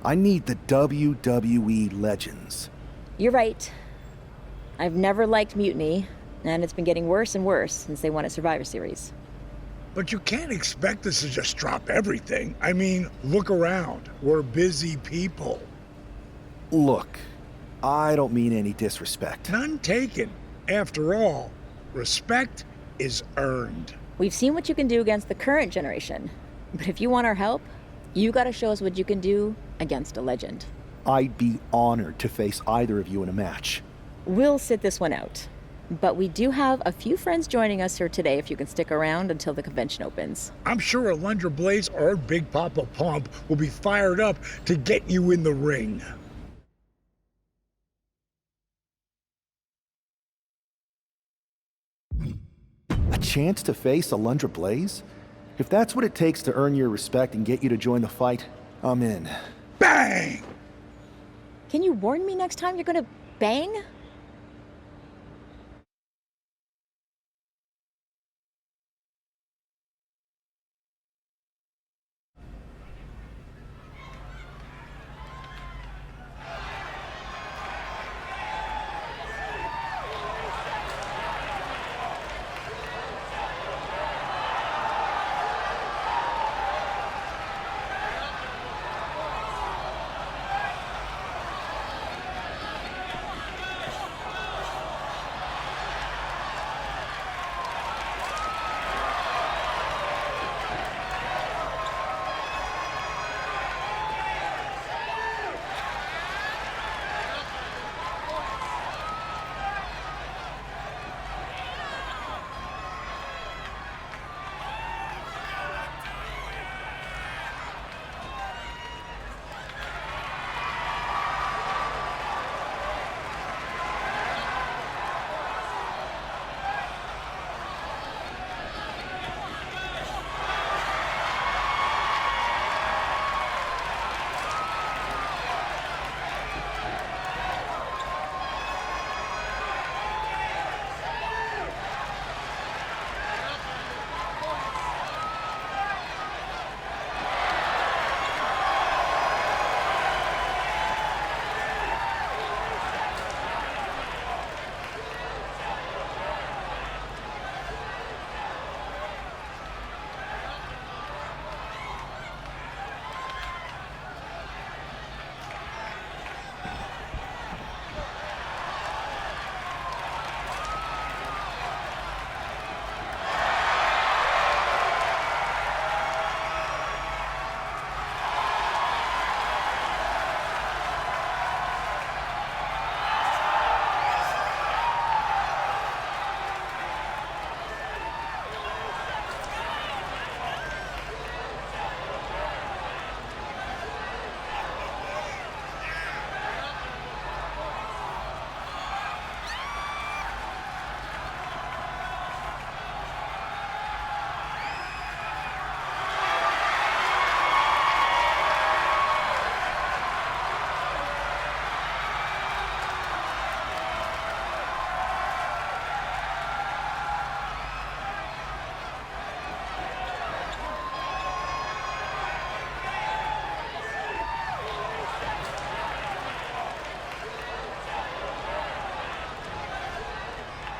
I need the WWE legends. You're right. I've never liked Mutiny, and it's been getting worse and worse since they won at Survivor Series. But you can't expect us to just drop everything. I mean, look around. We're busy people. Look, I don't mean any disrespect. None taken. After all, respect is earned. We've seen what you can do against the current generation. But if you want our help, you gotta show us what you can do against a legend. I'd be honored to face either of you in a match. We'll sit this one out. But we do have a few friends joining us here today if you can stick around until the convention opens. I'm sure Alundra Blaze or Big Papa Pump will be fired up to get you in the ring. A chance to face Alundra Blaze? If that's what it takes to earn your respect and get you to join the fight, I'm in. Bang! Can you warn me next time you're gonna bang?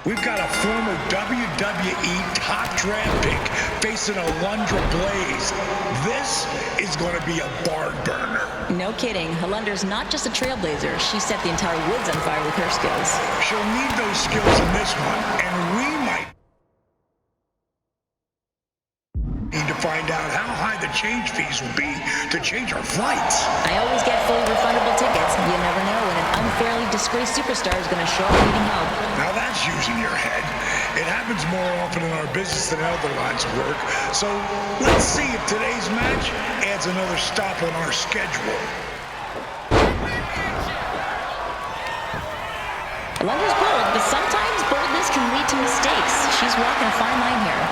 We've got a former WWE top draft pick facing Alundra Blaze. This is going to be a barn burner. No kidding. Alundra's not just a trailblazer. She set the entire woods on fire with her skills. She'll need those skills in this one, and we might need to find out how high the change fees will be to change our flights. I always get fully refundable tickets. You never know when an unfairly disgraced superstar is going to show up needing help. Now that's using your head. It happens more often in our business than other lines of work. So let's see if today's match adds another stop on our schedule. Alundra's bold, but sometimes boldness can lead to mistakes. She's walking a fine line here.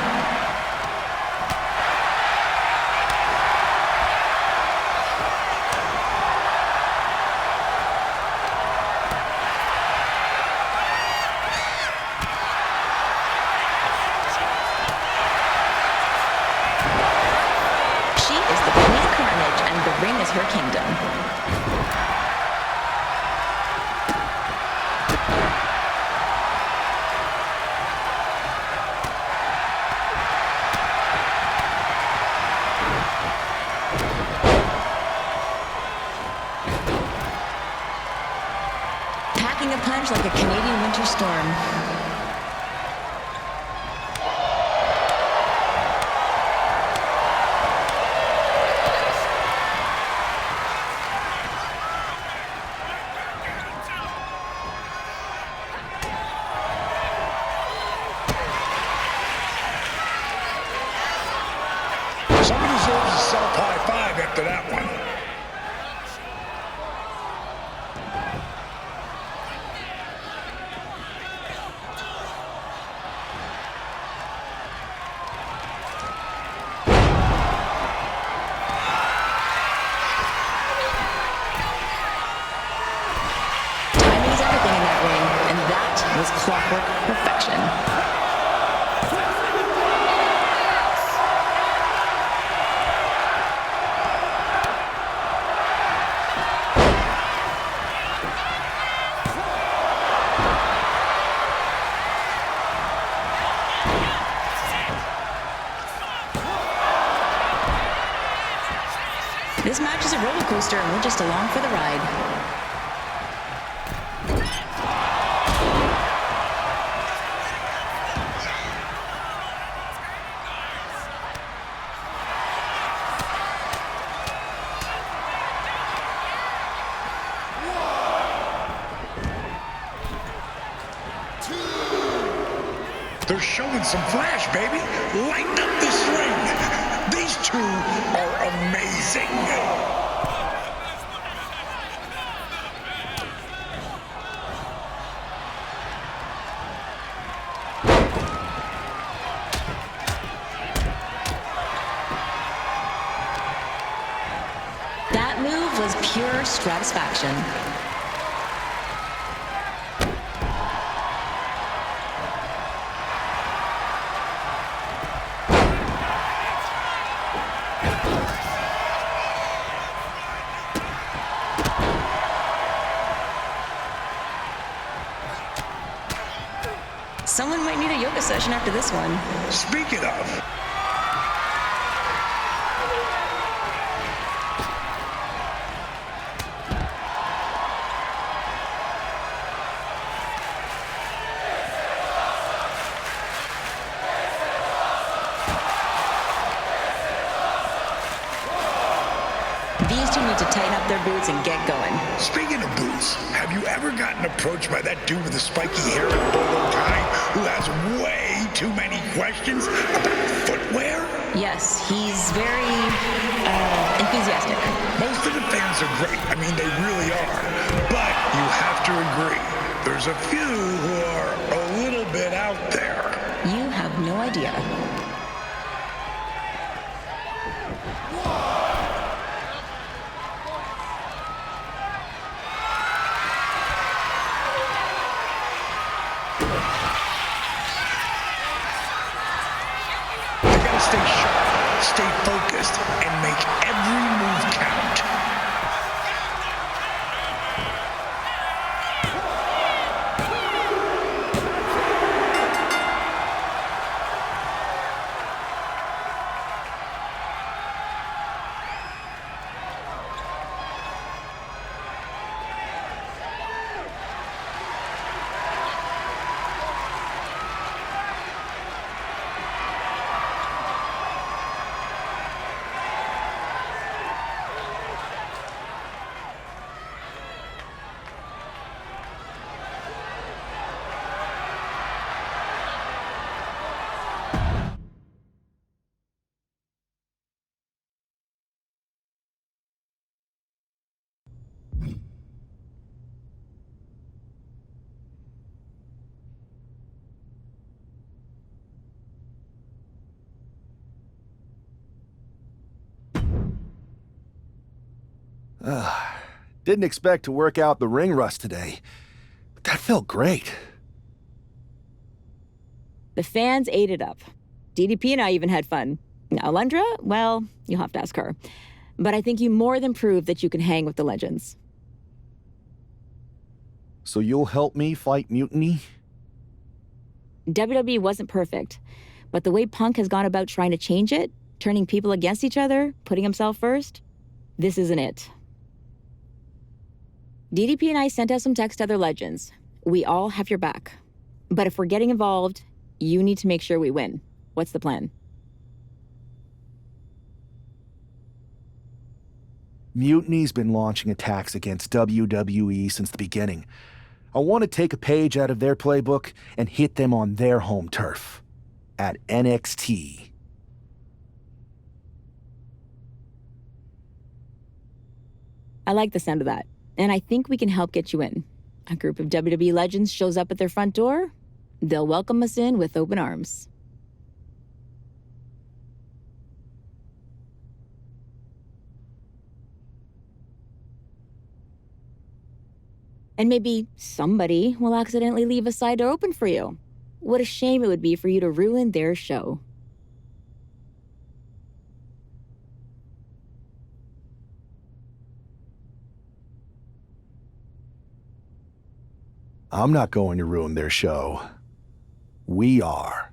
Her kingdom. Packing a punch like a Canadian winter storm. was clockwork perfection. This match is a roller coaster, and we're just along for the ride. They're showing some flash, baby. Lighten up this ring. These two are amazing. That move was pure stratisfaction. Someone might need a yoga session after this one. Speaking of, These two need to tighten up their boots and get going. speaking of boots, have you ever gotten approached by that dude with the spiky hair and bolo tie who has way too many questions about footwear? Yes, he's very enthusiastic. Most of the fans are great. I mean, they really are. But you have to agree, there's a few who are a little bit out there. You have no idea. You gotta stay sharp, stay focused, and make every move count. Didn't expect to work out the ring rust today, but that felt great. The fans ate it up. DDP and I even had fun. Now, Alundra, well, you'll have to ask her. But I think you more than proved that you can hang with the legends. So you'll help me fight Mutiny? WWE wasn't perfect, but the way Punk has gone about trying to change it, turning people against each other, putting himself first, this isn't it. DDP and I sent out some text to other legends. We all have your back. But if we're getting involved, you need to make sure we win. What's the plan? Mutiny's been launching attacks against WWE since the beginning. I want to take a page out of their playbook and hit them on their home turf. At NXT. I like the sound of that, and I think we can help get you in. A group of WWE legends shows up at their front door, they'll welcome us in with open arms. And maybe somebody will accidentally leave a side door open for you. What a shame it would be for you to ruin their show. I'm not going to ruin their show. We are.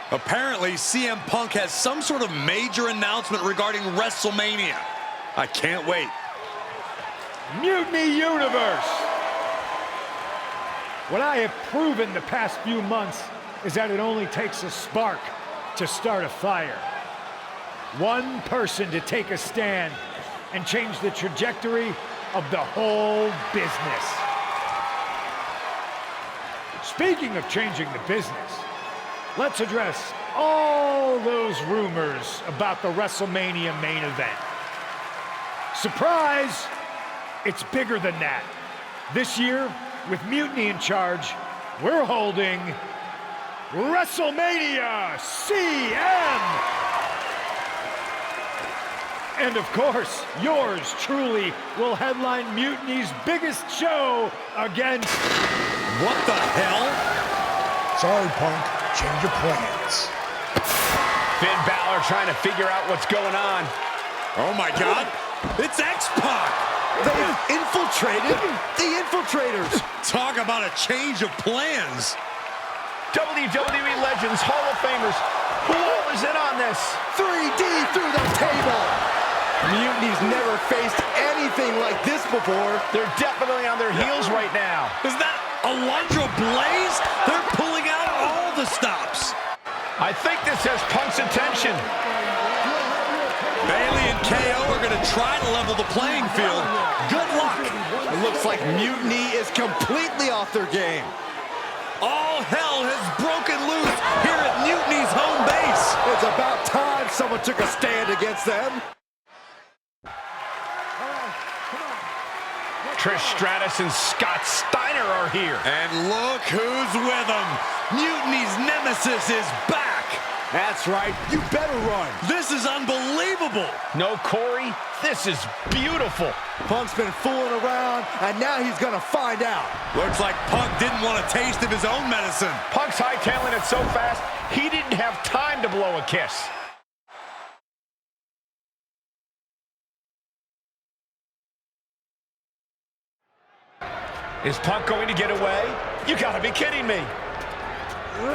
Apparently, CM Punk has some sort of major announcement regarding WrestleMania. I can't wait. Mutiny Universe! What I have proven the past few months is that it only takes a spark to start a fire. One person to take a stand and change the trajectory of the whole business. Speaking of changing the business, let's address all those rumors about the WrestleMania main event. Surprise! It's bigger than that. This year, with Mutiny in charge, we're holding WrestleMania CM! And of course, yours truly will headline Mutiny's biggest show against... What the hell? Sorry, Punk. Change your plans. Finn Balor trying to figure out what's going on. Oh my God, it's X-Pac! They've infiltrated the infiltrators! Talk about a change of plans! WWE Legends, Hall of Famers, who all is in on this? 3D through the table! Mutiny's never faced anything like this before. They're definitely on their heels right now. Is that Alundra Blaze? They're pulling out all the stops. I think this has Punk's attention. Bailey and KO are going to try to level the playing field. Good luck. It looks like Mutiny is completely off their game. All hell has broken loose here at Mutiny's home base. It's about time someone took a stand against them. Trish Stratus and Scott Steiner are here. And look who's with them. Mutiny's nemesis is back. That's right. You better run. This is unbelievable. No, Corey, this is beautiful. Punk's been fooling around, and now he's going to find out. Looks like Punk didn't want a taste of his own medicine. Punk's hightailing it so fast, he didn't have time to blow a kiss. Is Punk going to get away? You gotta be kidding me.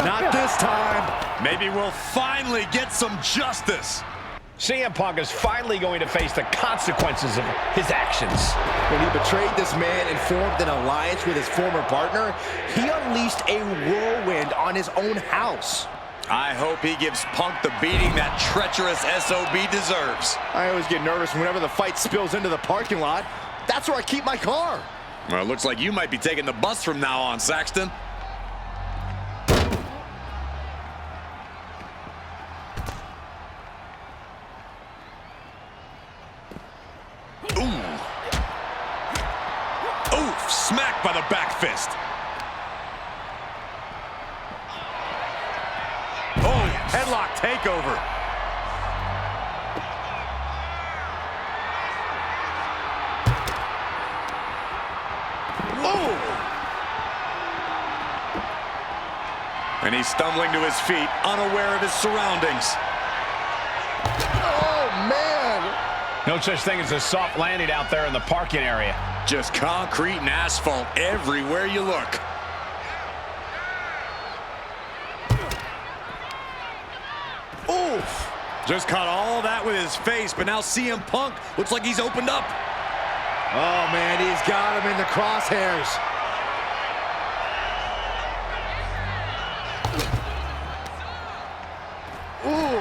Not this time. Maybe we'll finally get some justice. CM Punk is finally going to face the consequences of his actions. When he betrayed this man and formed an alliance with his former partner, he unleashed a whirlwind on his own house. I hope he gives Punk the beating that treacherous SOB deserves. I always get nervous whenever the fight spills into the parking lot. That's where I keep my car. Well, it looks like you might be taking the bus from now on, Saxton. Ooh. Oof, smacked by the back fist. Oh, headlock takeover. And he's stumbling to his feet, unaware of his surroundings. Oh, man! No such thing as a soft landing out there in the parking area. Just concrete and asphalt everywhere you look. Oof! Just caught all that with his face, but now CM Punk looks like he's opened up. Oh, man, he's got him in the crosshairs. Ooh!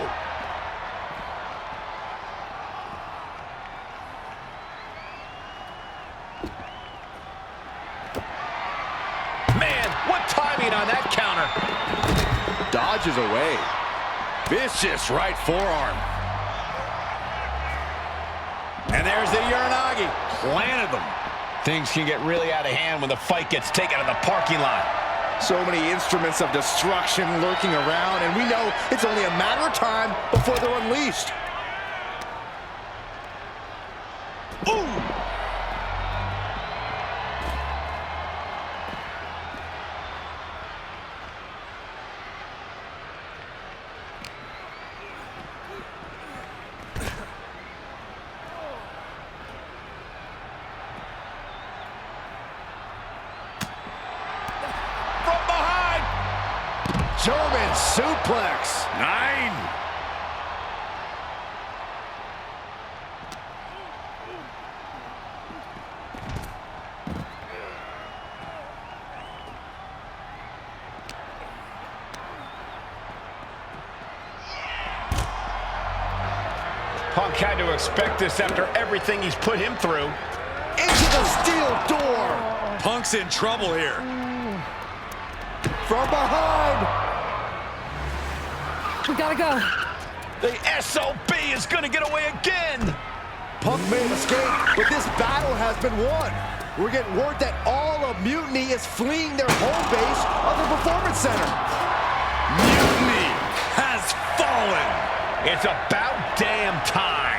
Man, what timing on that counter. Dodges away. Vicious right forearm. And there's the Uranagi. Planted them. Things can get really out of hand when the fight gets taken to the parking lot. So many instruments of destruction lurking around, and we know it's only a matter of time before they're unleashed. Ooh! German suplex. 9. Punk had to expect this after everything he's put him through. Into the steel door. Punk's in trouble here. From behind. We gotta go. The SOB is gonna get away again. Punk may have escaped, but this battle has been won. We're getting word that all of Mutiny is fleeing their home base of the Performance Center. Mutiny has fallen. It's about damn time.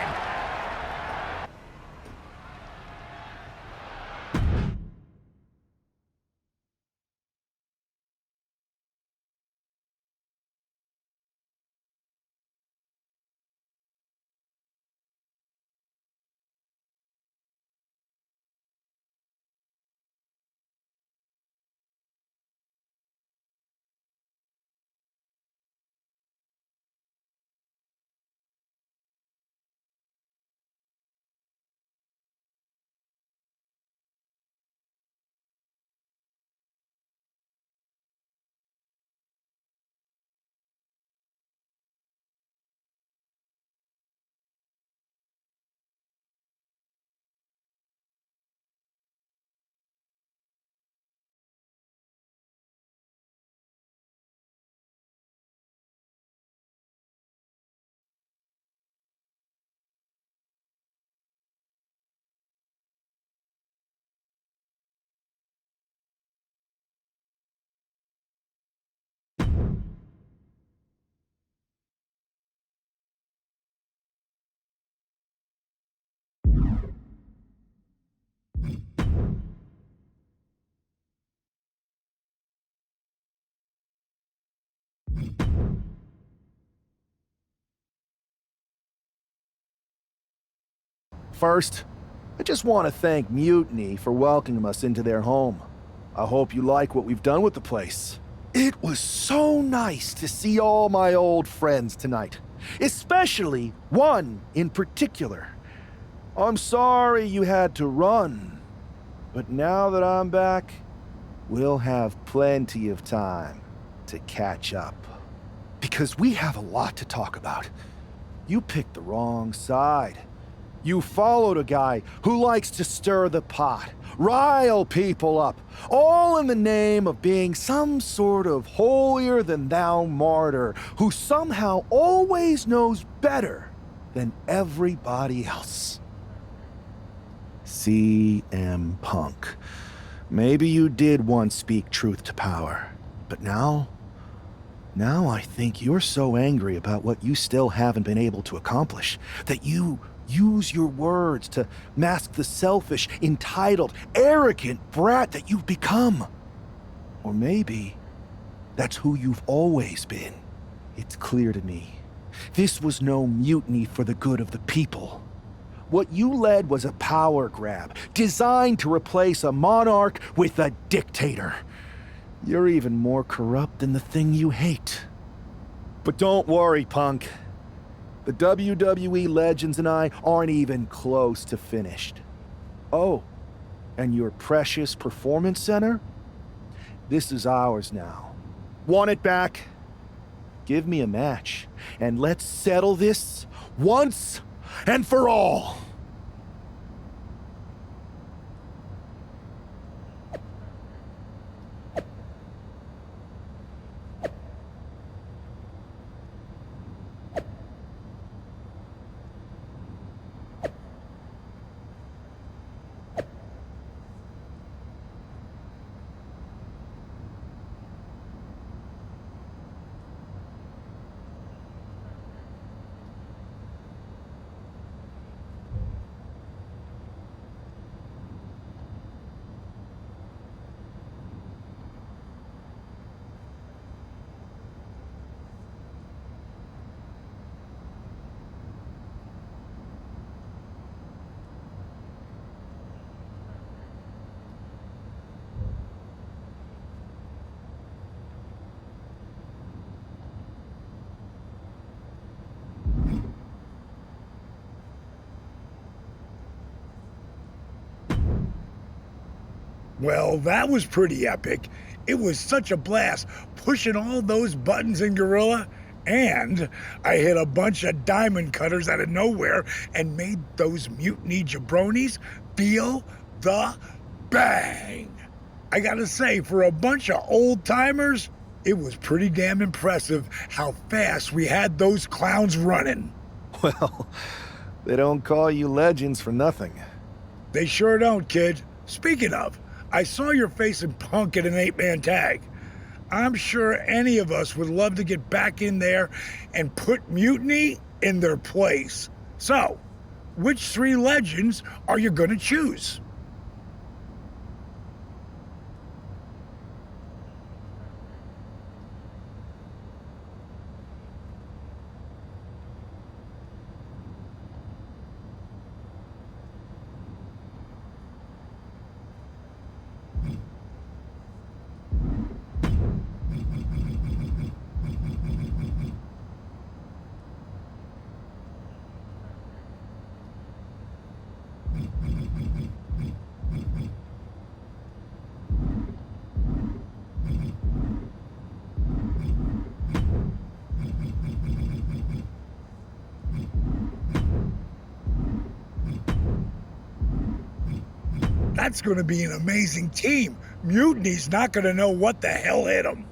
First, I just want to thank Mutiny for welcoming us into their home. I hope you like what we've done with the place. It was so nice to see all my old friends tonight, especially one in particular. I'm sorry you had to run, but now that I'm back, we'll have plenty of time to catch up. Because we have a lot to talk about. You picked the wrong side. You followed a guy who likes to stir the pot, rile people up, all in the name of being some sort of holier-than-thou martyr who somehow always knows better than everybody else. CM Punk. Maybe you did once speak truth to power, but now I think you're so angry about what you still haven't been able to accomplish that you use your words to mask the selfish, entitled, arrogant brat that you've become. Or maybe that's who you've always been. It's clear to me. This was no mutiny for the good of the people. What you led was a power grab, designed to replace a monarch with a dictator. You're even more corrupt than the thing you hate. But don't worry, Punk. The WWE legends and I aren't even close to finished. Oh, and your precious performance center? This is ours now. Want it back? Give me a match, and let's settle this once and for all. Well, that was pretty epic. It was such a blast pushing all those buttons in Gorilla, and I hit a bunch of diamond cutters out of nowhere and made those mutiny jabronis feel the bang. I gotta say, for a bunch of old timers, it was pretty damn impressive how fast we had those clowns running. Well, they don't call you legends for nothing. They sure don't, kid. Speaking of, I saw your face in Punk in an 8-man tag. I'm sure any of us would love to get back in there and put Mutiny in their place. So, which 3 legends are you gonna choose? That's gonna be an amazing team. Mutiny's not gonna know what the hell hit them.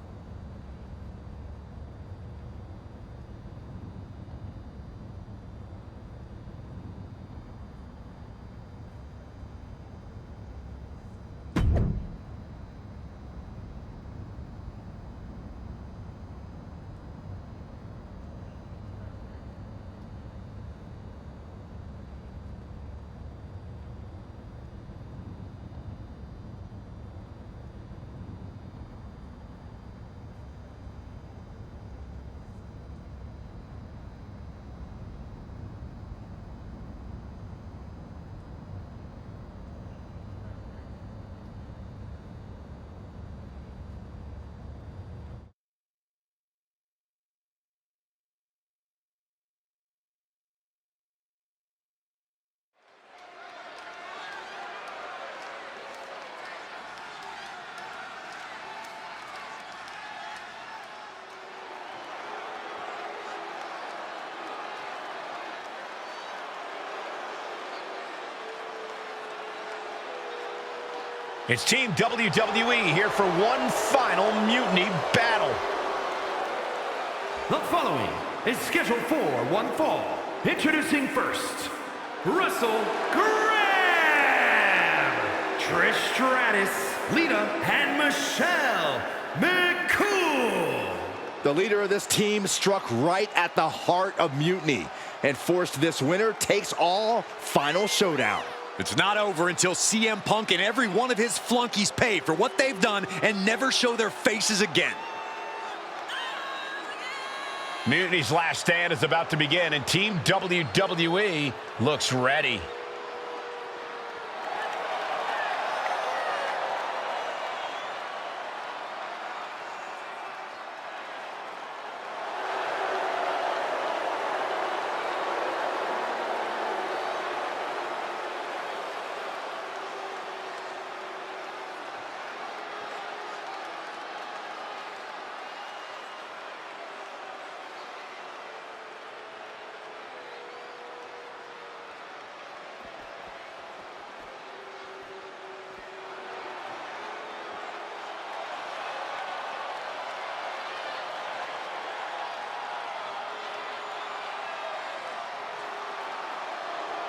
It's Team WWE here for one final Mutiny battle. The following is scheduled for one fall. Introducing first, Russell Graham, Trish Stratus, Lita, and Michelle McCool. The leader of this team struck right at the heart of Mutiny and forced this winner takes all final showdown. It's not over until CM Punk and every one of his flunkies pay for what they've done and never show their faces again. Mutiny's last stand is about to begin, and Team WWE looks ready.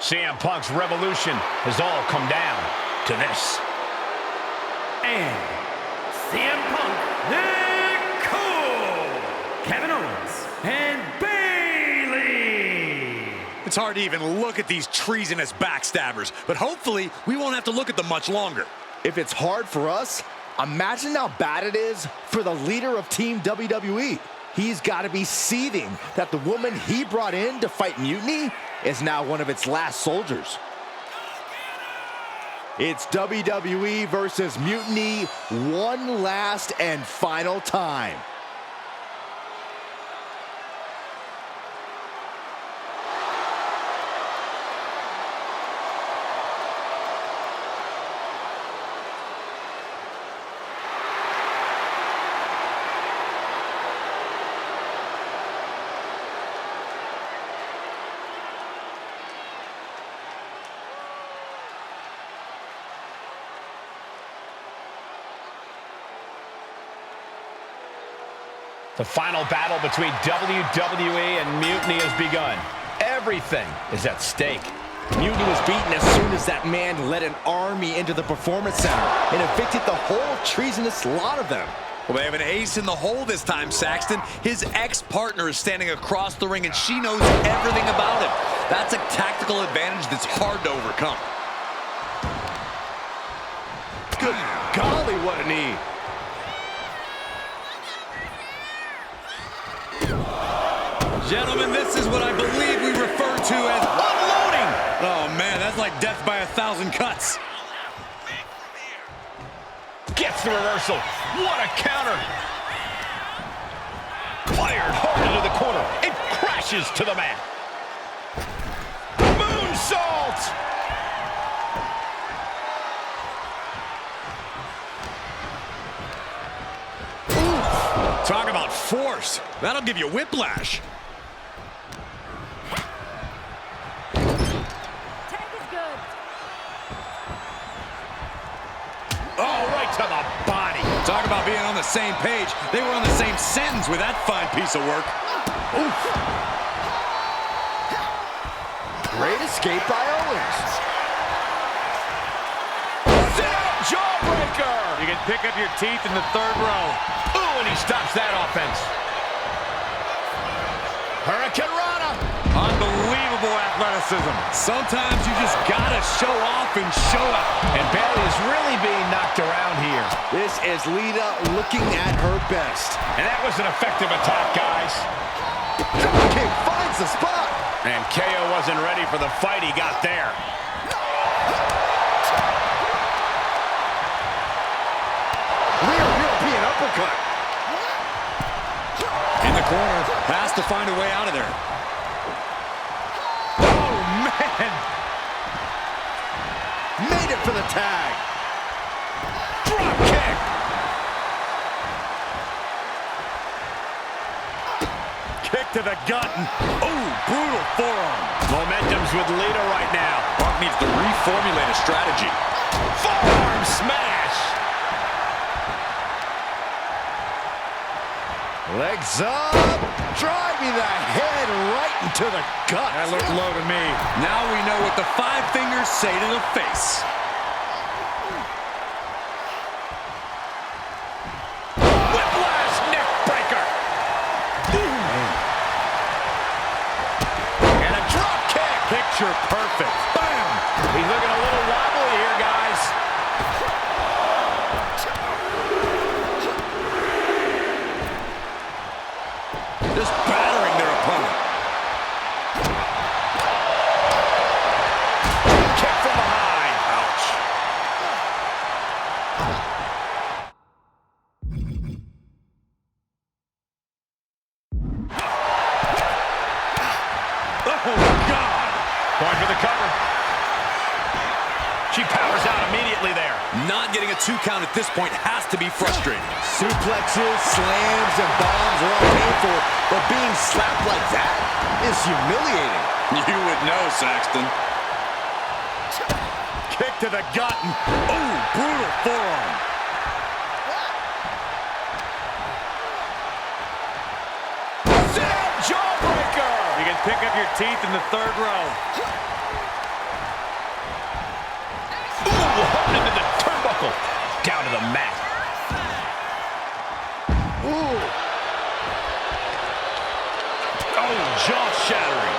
CM Punk's revolution has all come down to this. And CM Punk, Nick Cole, Kevin Owens, and Bayley. It's hard to even look at these treasonous backstabbers, but hopefully we won't have to look at them much longer. If it's hard for us, imagine how bad it is for the leader of Team WWE. He's got to be seething that the woman he brought in to fight Mutiny is now one of its last soldiers. It's WWE versus Mutiny one last and final time. The final battle between WWE and Mutiny has begun. Everything is at stake. Mutiny was beaten as soon as that man led an army into the Performance Center and evicted the whole treasonous lot of them. Well, they have an ace in the hole this time, Saxton. His ex-partner is standing across the ring, and she knows everything about him. That's a tactical advantage that's hard to overcome. Good golly, what a knee. Gentlemen, this is what I believe we refer to as unloading. Oh, man, that's like death by 1,000 cuts. Gets the reversal. What a counter. Fired hard into the corner. It crashes to the mat. Moonsault. Ooh, talk about force. That'll give you whiplash. Oh, right to the body. Talk about being on the same page. They were on the same sentence with that fine piece of work. Oof. Great escape by Owens. Sit-out jawbreaker. You can pick up your teeth in the third row. Ooh, and he stops that offense. Hurricane Rana. Unbelievable athleticism. Sometimes you just gotta show off and show up. And Bayley is really being knocked around here. This is Lita looking at her best. And that was an effective attack, guys. Dropkick finds the spot. And KO wasn't ready for the fight he got there. Rear European uppercut. In the corner, has to find a way out of there. Oh, man. Made it for the tag. Drop kick. Kick to the gut. Oh, brutal forearm. Momentum's with Lita right now. Punk needs to reformulate a strategy. Forearm smash. Legs up. Driving the head right into the gut. That looked low to me. Now we know what the 5 fingers say to the face. Whiplash neck breaker. And a drop kick. Picture perfect. Bam. He's looking a little wobbly here, guys. Just battering God! Going for the cover. She powers out immediately there. Not getting a 2 count at this point has to be frustrating. Suplexes, slams, and bombs are all painful, but being slapped like that is humiliating. You would know, Saxton. Kick to the gut. Oh, brutal forearm. Sit-out jawbreaker. You can pick up your teeth in the 3rd row. Ooh, into the turnbuckle. Down to the mat. Ooh. Oh, jaw-shattering.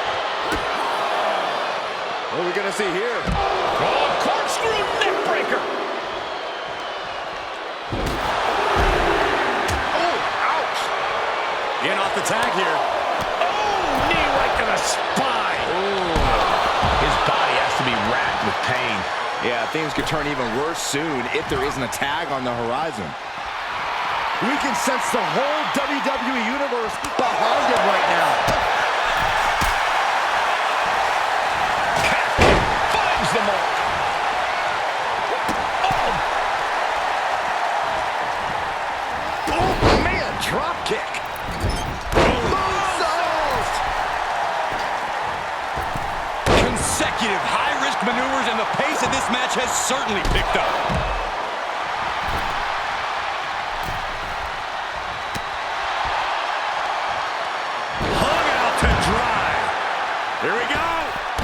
What are we going to see here? Oh, corkscrew neckbreaker. Oh, ouch. In off the tag here. Oh, knee right to the spine. Ooh. His body has to be racked with pain. Yeah, things could turn even worse soon if there isn't a tag on the horizon. We can sense the whole WWE Universe behind him right now. Finds the mark. Oh, man, drop kick. Consecutive high-risk maneuvers, and the pace of this match has certainly picked up. Hung out to dry. Here we go.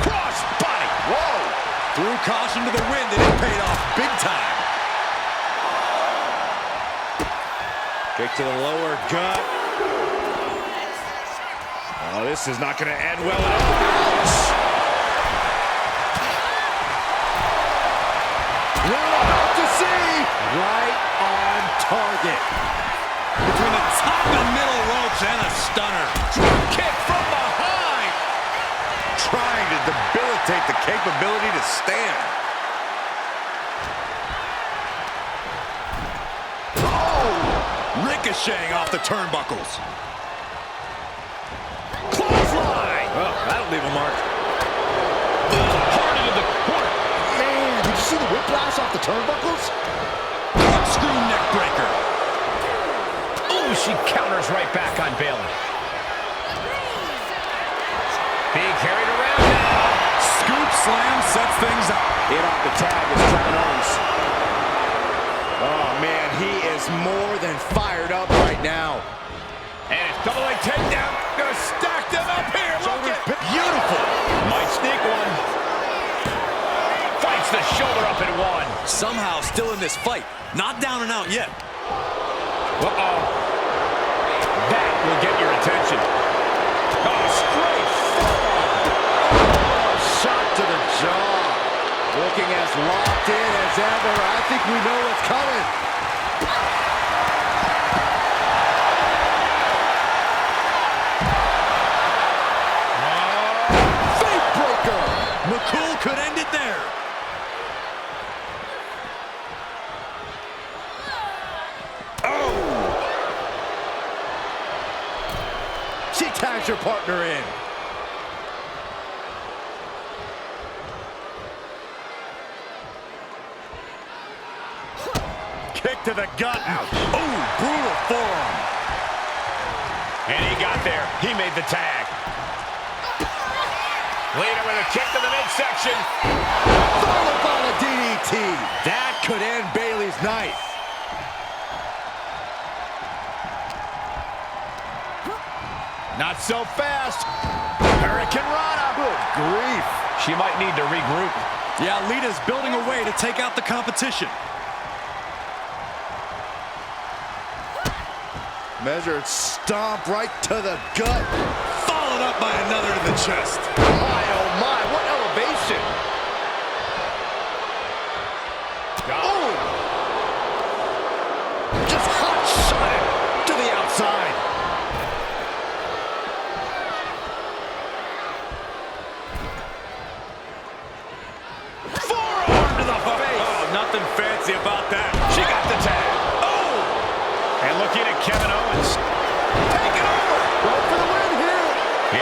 Cross body. Whoa. Threw caution to the wind, and it paid off big time. Kick to the lower gut. Oh, this is not going to end well at all. Ouch. We're about to see right on target. Between the top and middle ropes and a stunner. Drop kick from behind. Trying to debilitate the capability to stand. Oh! Ricocheting off the turnbuckles. Clothesline. Oh, that'll leave a mark. Hard into the corner. Man, did you see the whiplash off the turnbuckles? Corkscrew neck breaker. Oh, she counters right back on Bayley. Being carried around now. Scoop slam sets things up. In off the tag is Kevin Owens. Oh, man, he is more than fired up right now. And it's double leg takedown. Gonna stack them up here. Look at beautiful. Might sneak one. Fights the shoulder up in one. Somehow still in this fight. Not down and out yet. Uh-oh. That will get your attention. Oh, straight forward. Oh, shot to the jaw. Looking as locked in as ever. I think we know what's coming. Fate breaker. McCool could end it there. Oh! She tags her partner in. Kick to the gut. Oh, brutal forearm. And he got there. He made the tag. Later with a kick to the midsection. Followed by the DDT. That could end Bayley's night. Not so fast. Hurricane Rana. Good grief. She might need to regroup. Yeah, Lita's building a way to take out the competition. Measured stomp right to the gut. Followed up by another to the chest. My, oh my, what elevation. Oh! Just hot shot it to the outside. Forearm to the face. Oh, nothing fancy about that. She got the tag. Oh! And looking at Kevin Owens. Take it over. Go for the win here.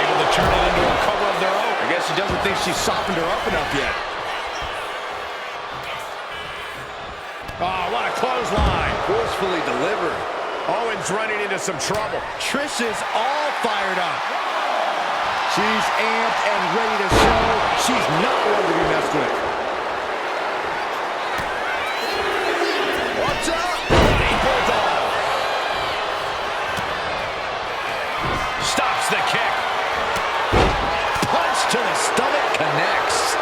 Able to turn turning into a cover of their own. I guess she doesn't think she's softened her up enough yet. Oh, what a clothesline. Forcefully delivered. Owens running into some trouble. Trish is all fired up. She's amped and ready to show she's not one to be messed with. What's up? He pulls off. Stops the kick. Punch to the stomach connects.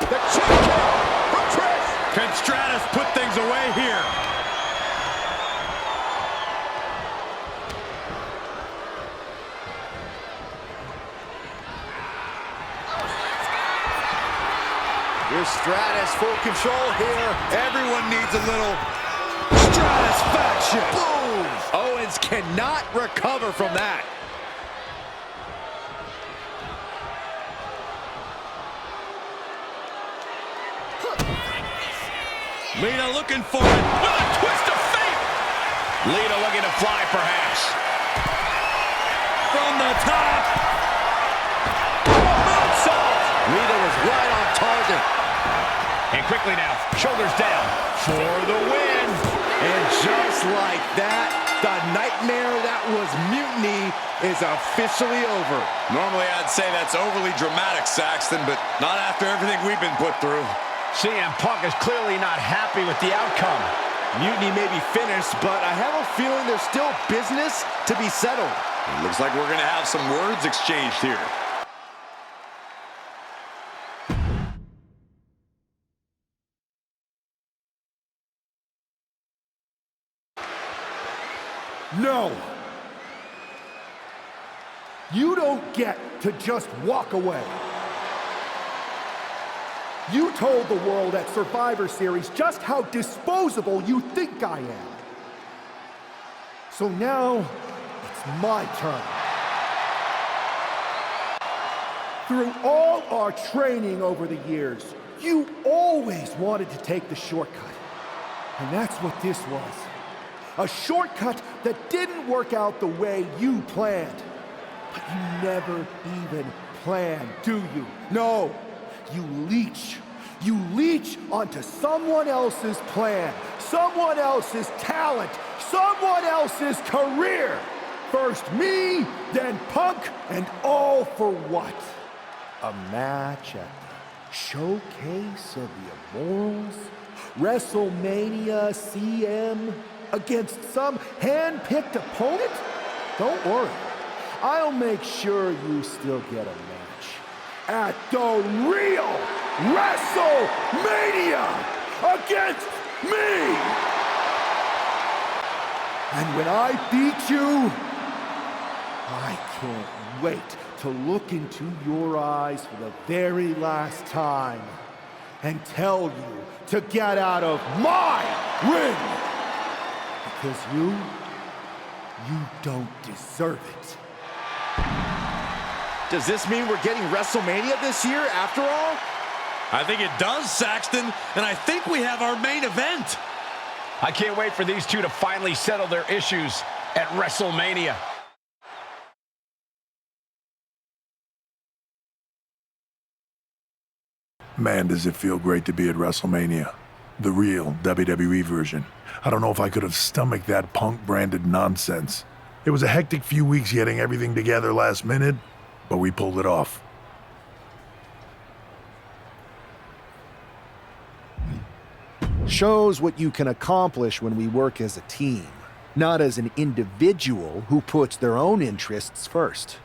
The check kick from Trish. Can Stratus put things away here? Here's Stratus, full control here. Everyone needs a little Stratusfaction. Boom! Owens cannot recover from that. Lita looking for it with a twist of fate. Lita looking to fly, perhaps. From the top. Moonsault. Lita was right on target. And quickly now, shoulders down for the win. And just like that, the nightmare that was Mutiny is officially over. Normally I'd say that's overly dramatic, Saxton, but not after everything we've been put through. CM Punk is clearly not happy with the outcome. Mutiny may be finished, but I have a feeling there's still business to be settled. It looks like we're going to have some words exchanged here. No! You don't get to just walk away. You told the world at Survivor Series just how disposable you think I am. So now, it's my turn. Through all our training over the years, you always wanted to take the shortcut. And that's what this was. A shortcut that didn't work out the way you planned. But you never even planned, do you? No. You leech. You leech onto someone else's plan, someone else's talent, someone else's career. First me, then Punk, and all for what? A match at the Showcase of the Immortals? WrestleMania CM against some hand-picked opponent? Don't worry. I'll make sure you still get a match at the real WrestleMania against me! And when I beat you, I can't wait to look into your eyes for the very last time and tell you to get out of my ring! Because you don't deserve it. Does this mean we're getting WrestleMania this year after all? I think it does, Saxton, and I think we have our main event. I can't wait for these two to finally settle their issues at WrestleMania. Man, does it feel great to be at WrestleMania. The real WWE version. I don't know if I could have stomached that Punk-branded nonsense. It was a hectic few weeks getting everything together last minute, but we pulled it off. Shows what you can accomplish when we work as a team, not as an individual who puts their own interests first.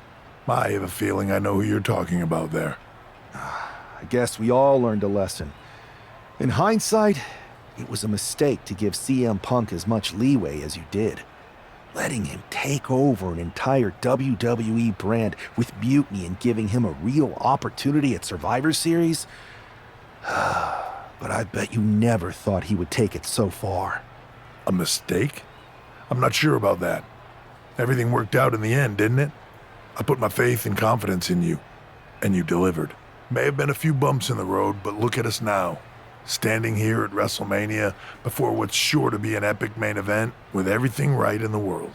I have a feeling I know who you're talking about there. I guess we all learned a lesson. In hindsight, it was a mistake to give CM Punk as much leeway as you did. Letting him take over an entire WWE brand with Mutiny and giving him a real opportunity at Survivor Series? But I bet you never thought he would take it so far. A mistake? I'm not sure about that. Everything worked out in the end, didn't it? I put my faith and confidence in you, and you delivered. May have been a few bumps in the road, but look at us now. Standing here at WrestleMania before what's sure to be an epic main event with everything right in the world.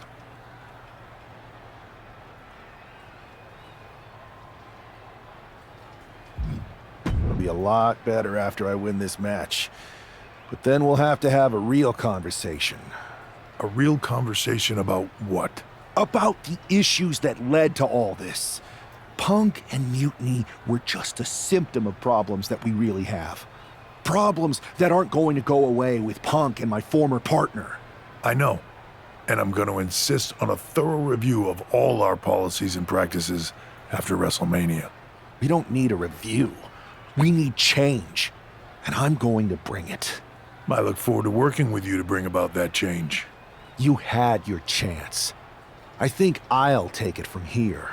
a lot better after I win this match. But then we'll have to have a real conversation. A real conversation about what? About the issues that led to all this. Punk and Mutiny were just a symptom of problems that we really have. Problems that aren't going to go away with Punk and my former partner. I know. And I'm going to insist on a thorough review of all our policies and practices after WrestleMania. We don't need a review. We need change. And I'm going to bring it. I look forward to working with you to bring about that change. You had your chance. I think I'll take it from here.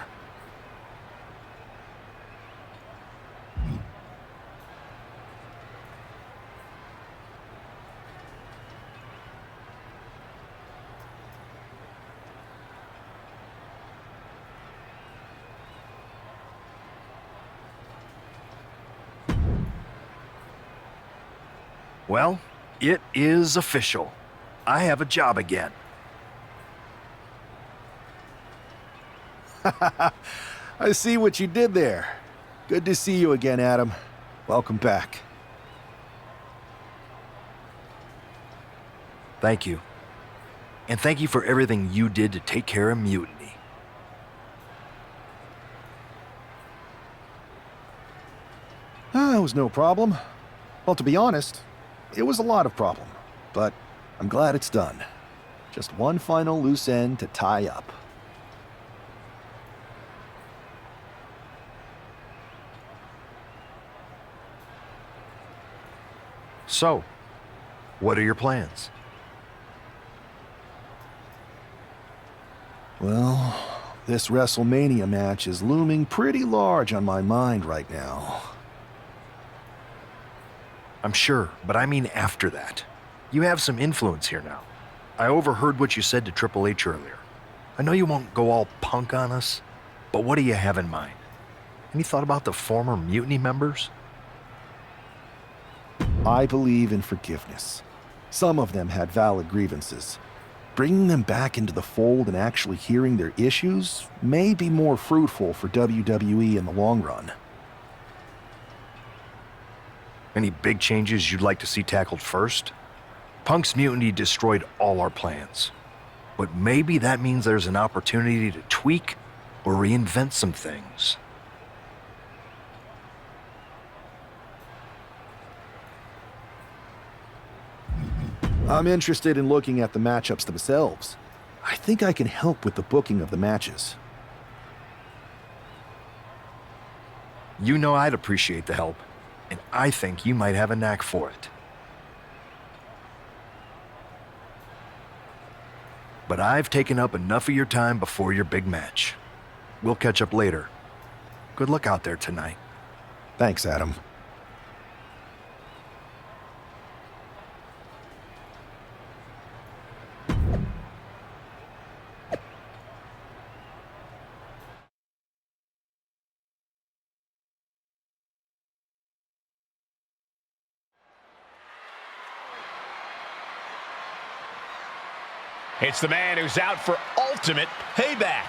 Well, it is official. I have a job again. I see what you did there. Good to see you again, Adam. Welcome back. Thank you. And thank you for everything you did to take care of Mutiny. It was no problem. Well, to be honest, it was a lot of problem. But I'm glad it's done. Just one final loose end to tie up. So, what are your plans? Well, this WrestleMania match is looming pretty large on my mind right now. I'm sure, but I mean after that. You have some influence here now. I overheard what you said to Triple H earlier. I know you won't go all Punk on us, but what do you have in mind? Any thought about the former Mutiny members? I believe in forgiveness. Some of them had valid grievances. Bringing them back into the fold and actually hearing their issues may be more fruitful for WWE in the long run. Any big changes you'd like to see tackled first? Punk's mutiny destroyed all our plans. But maybe that means there's an opportunity to tweak or reinvent some things. I'm interested in looking at the matchups themselves. I think I can help with the booking of the matches. You know I'd appreciate the help, and I think you might have a knack for it. But I've taken up enough of your time before your big match. We'll catch up later. Good luck out there tonight. Thanks, Adam. It's the man who's out for ultimate payback.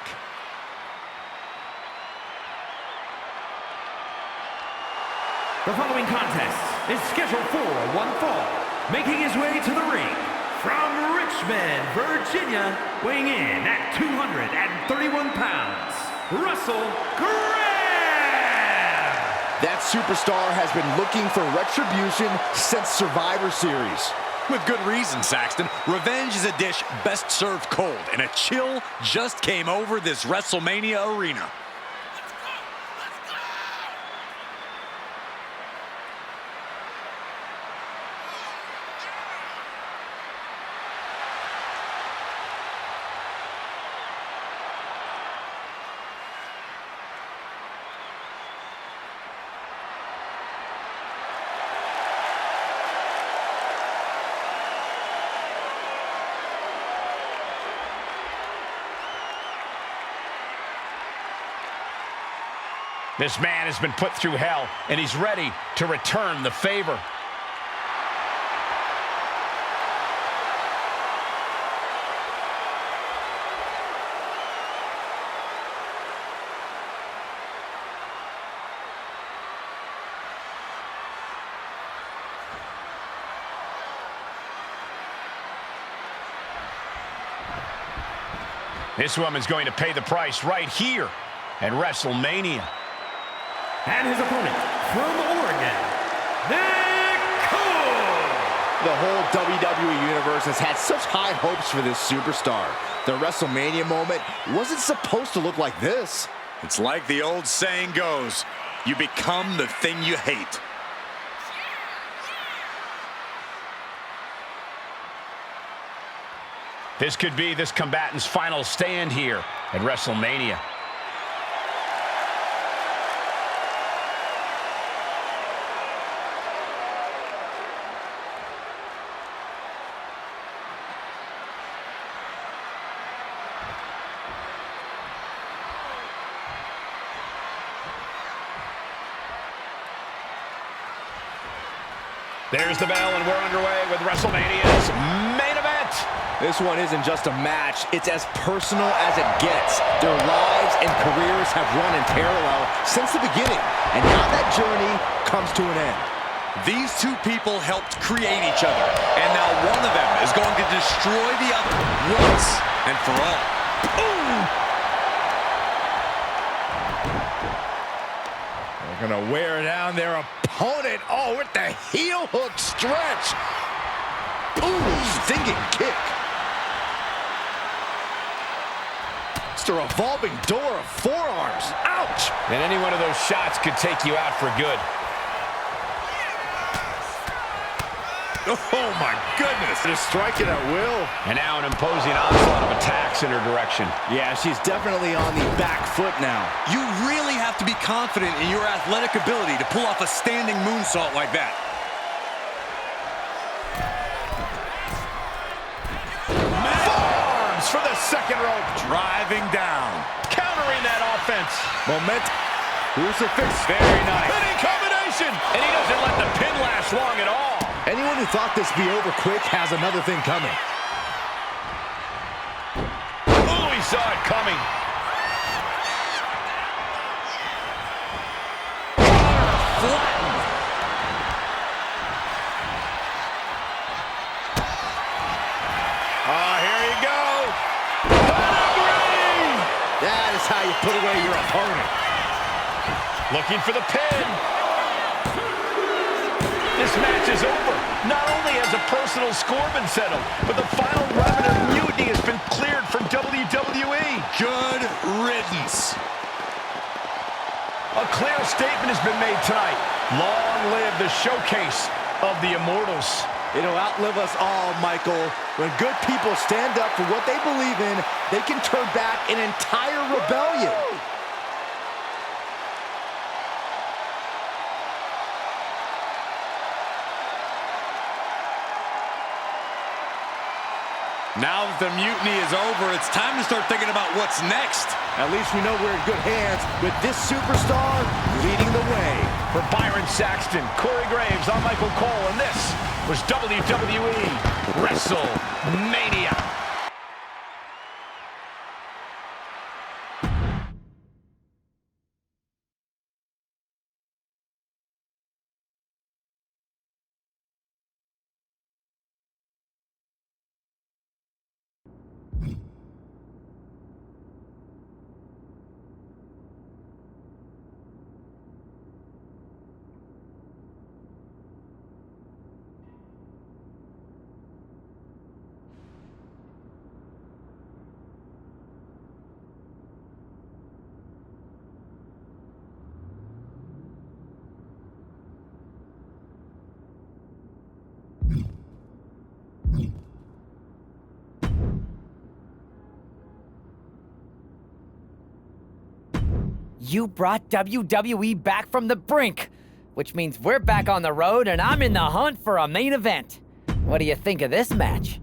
The following contest is scheduled for one fall. Making his way to the ring from Richmond, Virginia, weighing in at 231 pounds, Russell Graham! That superstar has been looking for retribution since Survivor Series. With good reason, Saxton. Revenge is a dish best served cold, and a chill just came over this WrestleMania arena. This man has been put through hell, and he's ready to return the favor. This woman's going to pay the price right here at WrestleMania. And his opponent from Oregon, Nick Cole. The whole WWE Universe has had such high hopes for this superstar. The WrestleMania moment wasn't supposed to look like this. It's like the old saying goes, you become the thing you hate. This could be this combatant's final stand here at WrestleMania. There's the bell, and we're underway with WrestleMania's main event. This one isn't just a match, it's as personal as it gets. Their lives and careers have run in parallel since the beginning, and now that journey comes to an end. These two people helped create each other, and now one of them is going to destroy the other once and for all. Ooh! They're gonna wear down their opponent. Oh, with the heel hook stretch. Ooh, stinging kick. It's a revolving door of forearms. Ouch! And any one of those shots could take you out for good. Oh my goodness, they're striking at will. And now an imposing onslaught of attacks in her direction. Yeah, she's definitely on the back foot now. You really have to be confident in your athletic ability to pull off a standing moonsault like that. Forearms for the second rope. Driving down. Countering that offense. Momentum. Crucifix. Very nice. Pinning combination. And he doesn't let the pin last long at all. Anyone who thought this be over quick has another thing coming. Oh, he saw it coming. Flattened. Here you go. That is how you put away your opponent. Looking for the pin. This match is over. Not only has a personal score been settled, but the final remnant of Mutiny has been cleared from WWE. Good riddance. A clear statement has been made tonight. Long live the showcase of the Immortals. It'll outlive us all, Michael. When good people stand up for what they believe in, they can turn back an entire rebellion. Now that the mutiny is over, it's time to start thinking about what's next. At least we know we're in good hands with this superstar leading the way. For Byron Saxton, Corey Graves, I'm Michael Cole, and this was WWE WrestleMania. You brought WWE back from the brink, which means we're back on the road and I'm in the hunt for a main event. What do you think of this match?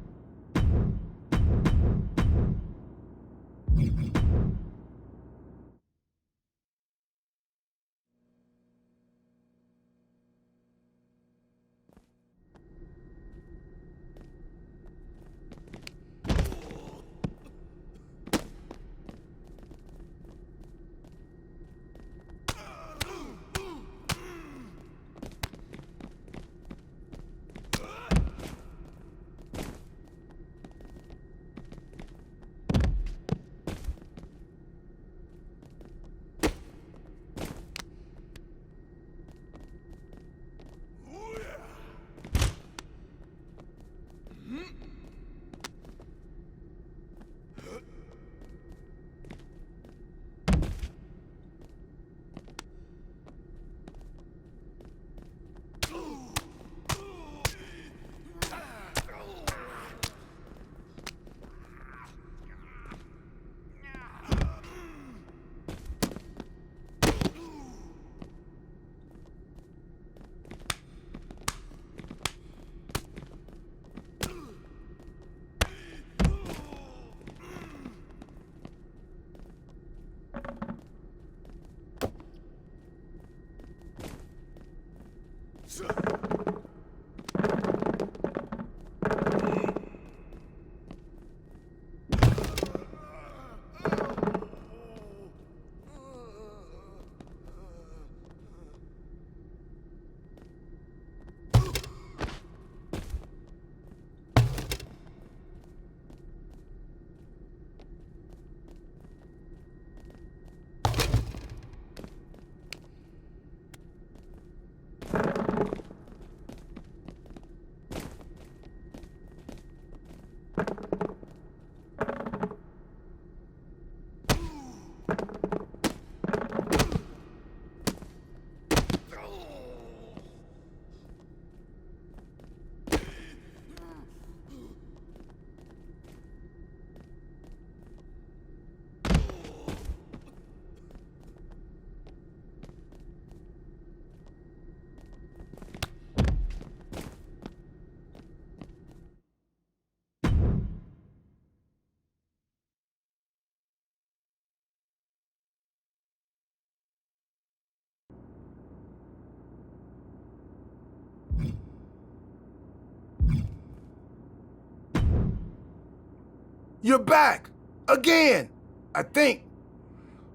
You're back! Again! I think.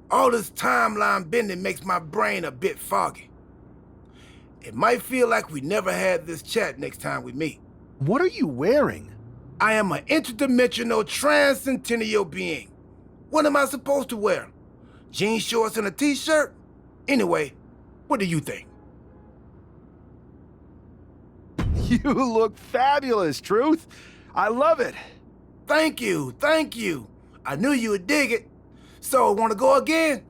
All this timeline bending makes my brain a bit foggy. It might feel like we never had this chat next time we meet. What are you wearing? I am an interdimensional transcendental being. What am I supposed to wear? Jean shorts and a t-shirt? Anyway, what do you think? You look fabulous, Truth. I love it. Thank you, thank you. I knew you would dig it. So, wanna go again?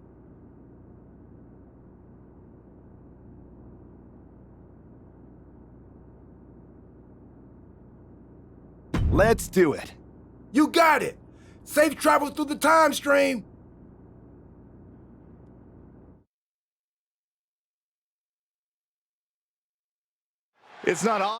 Let's do it. You got it. Safe travels through the time stream. It's not all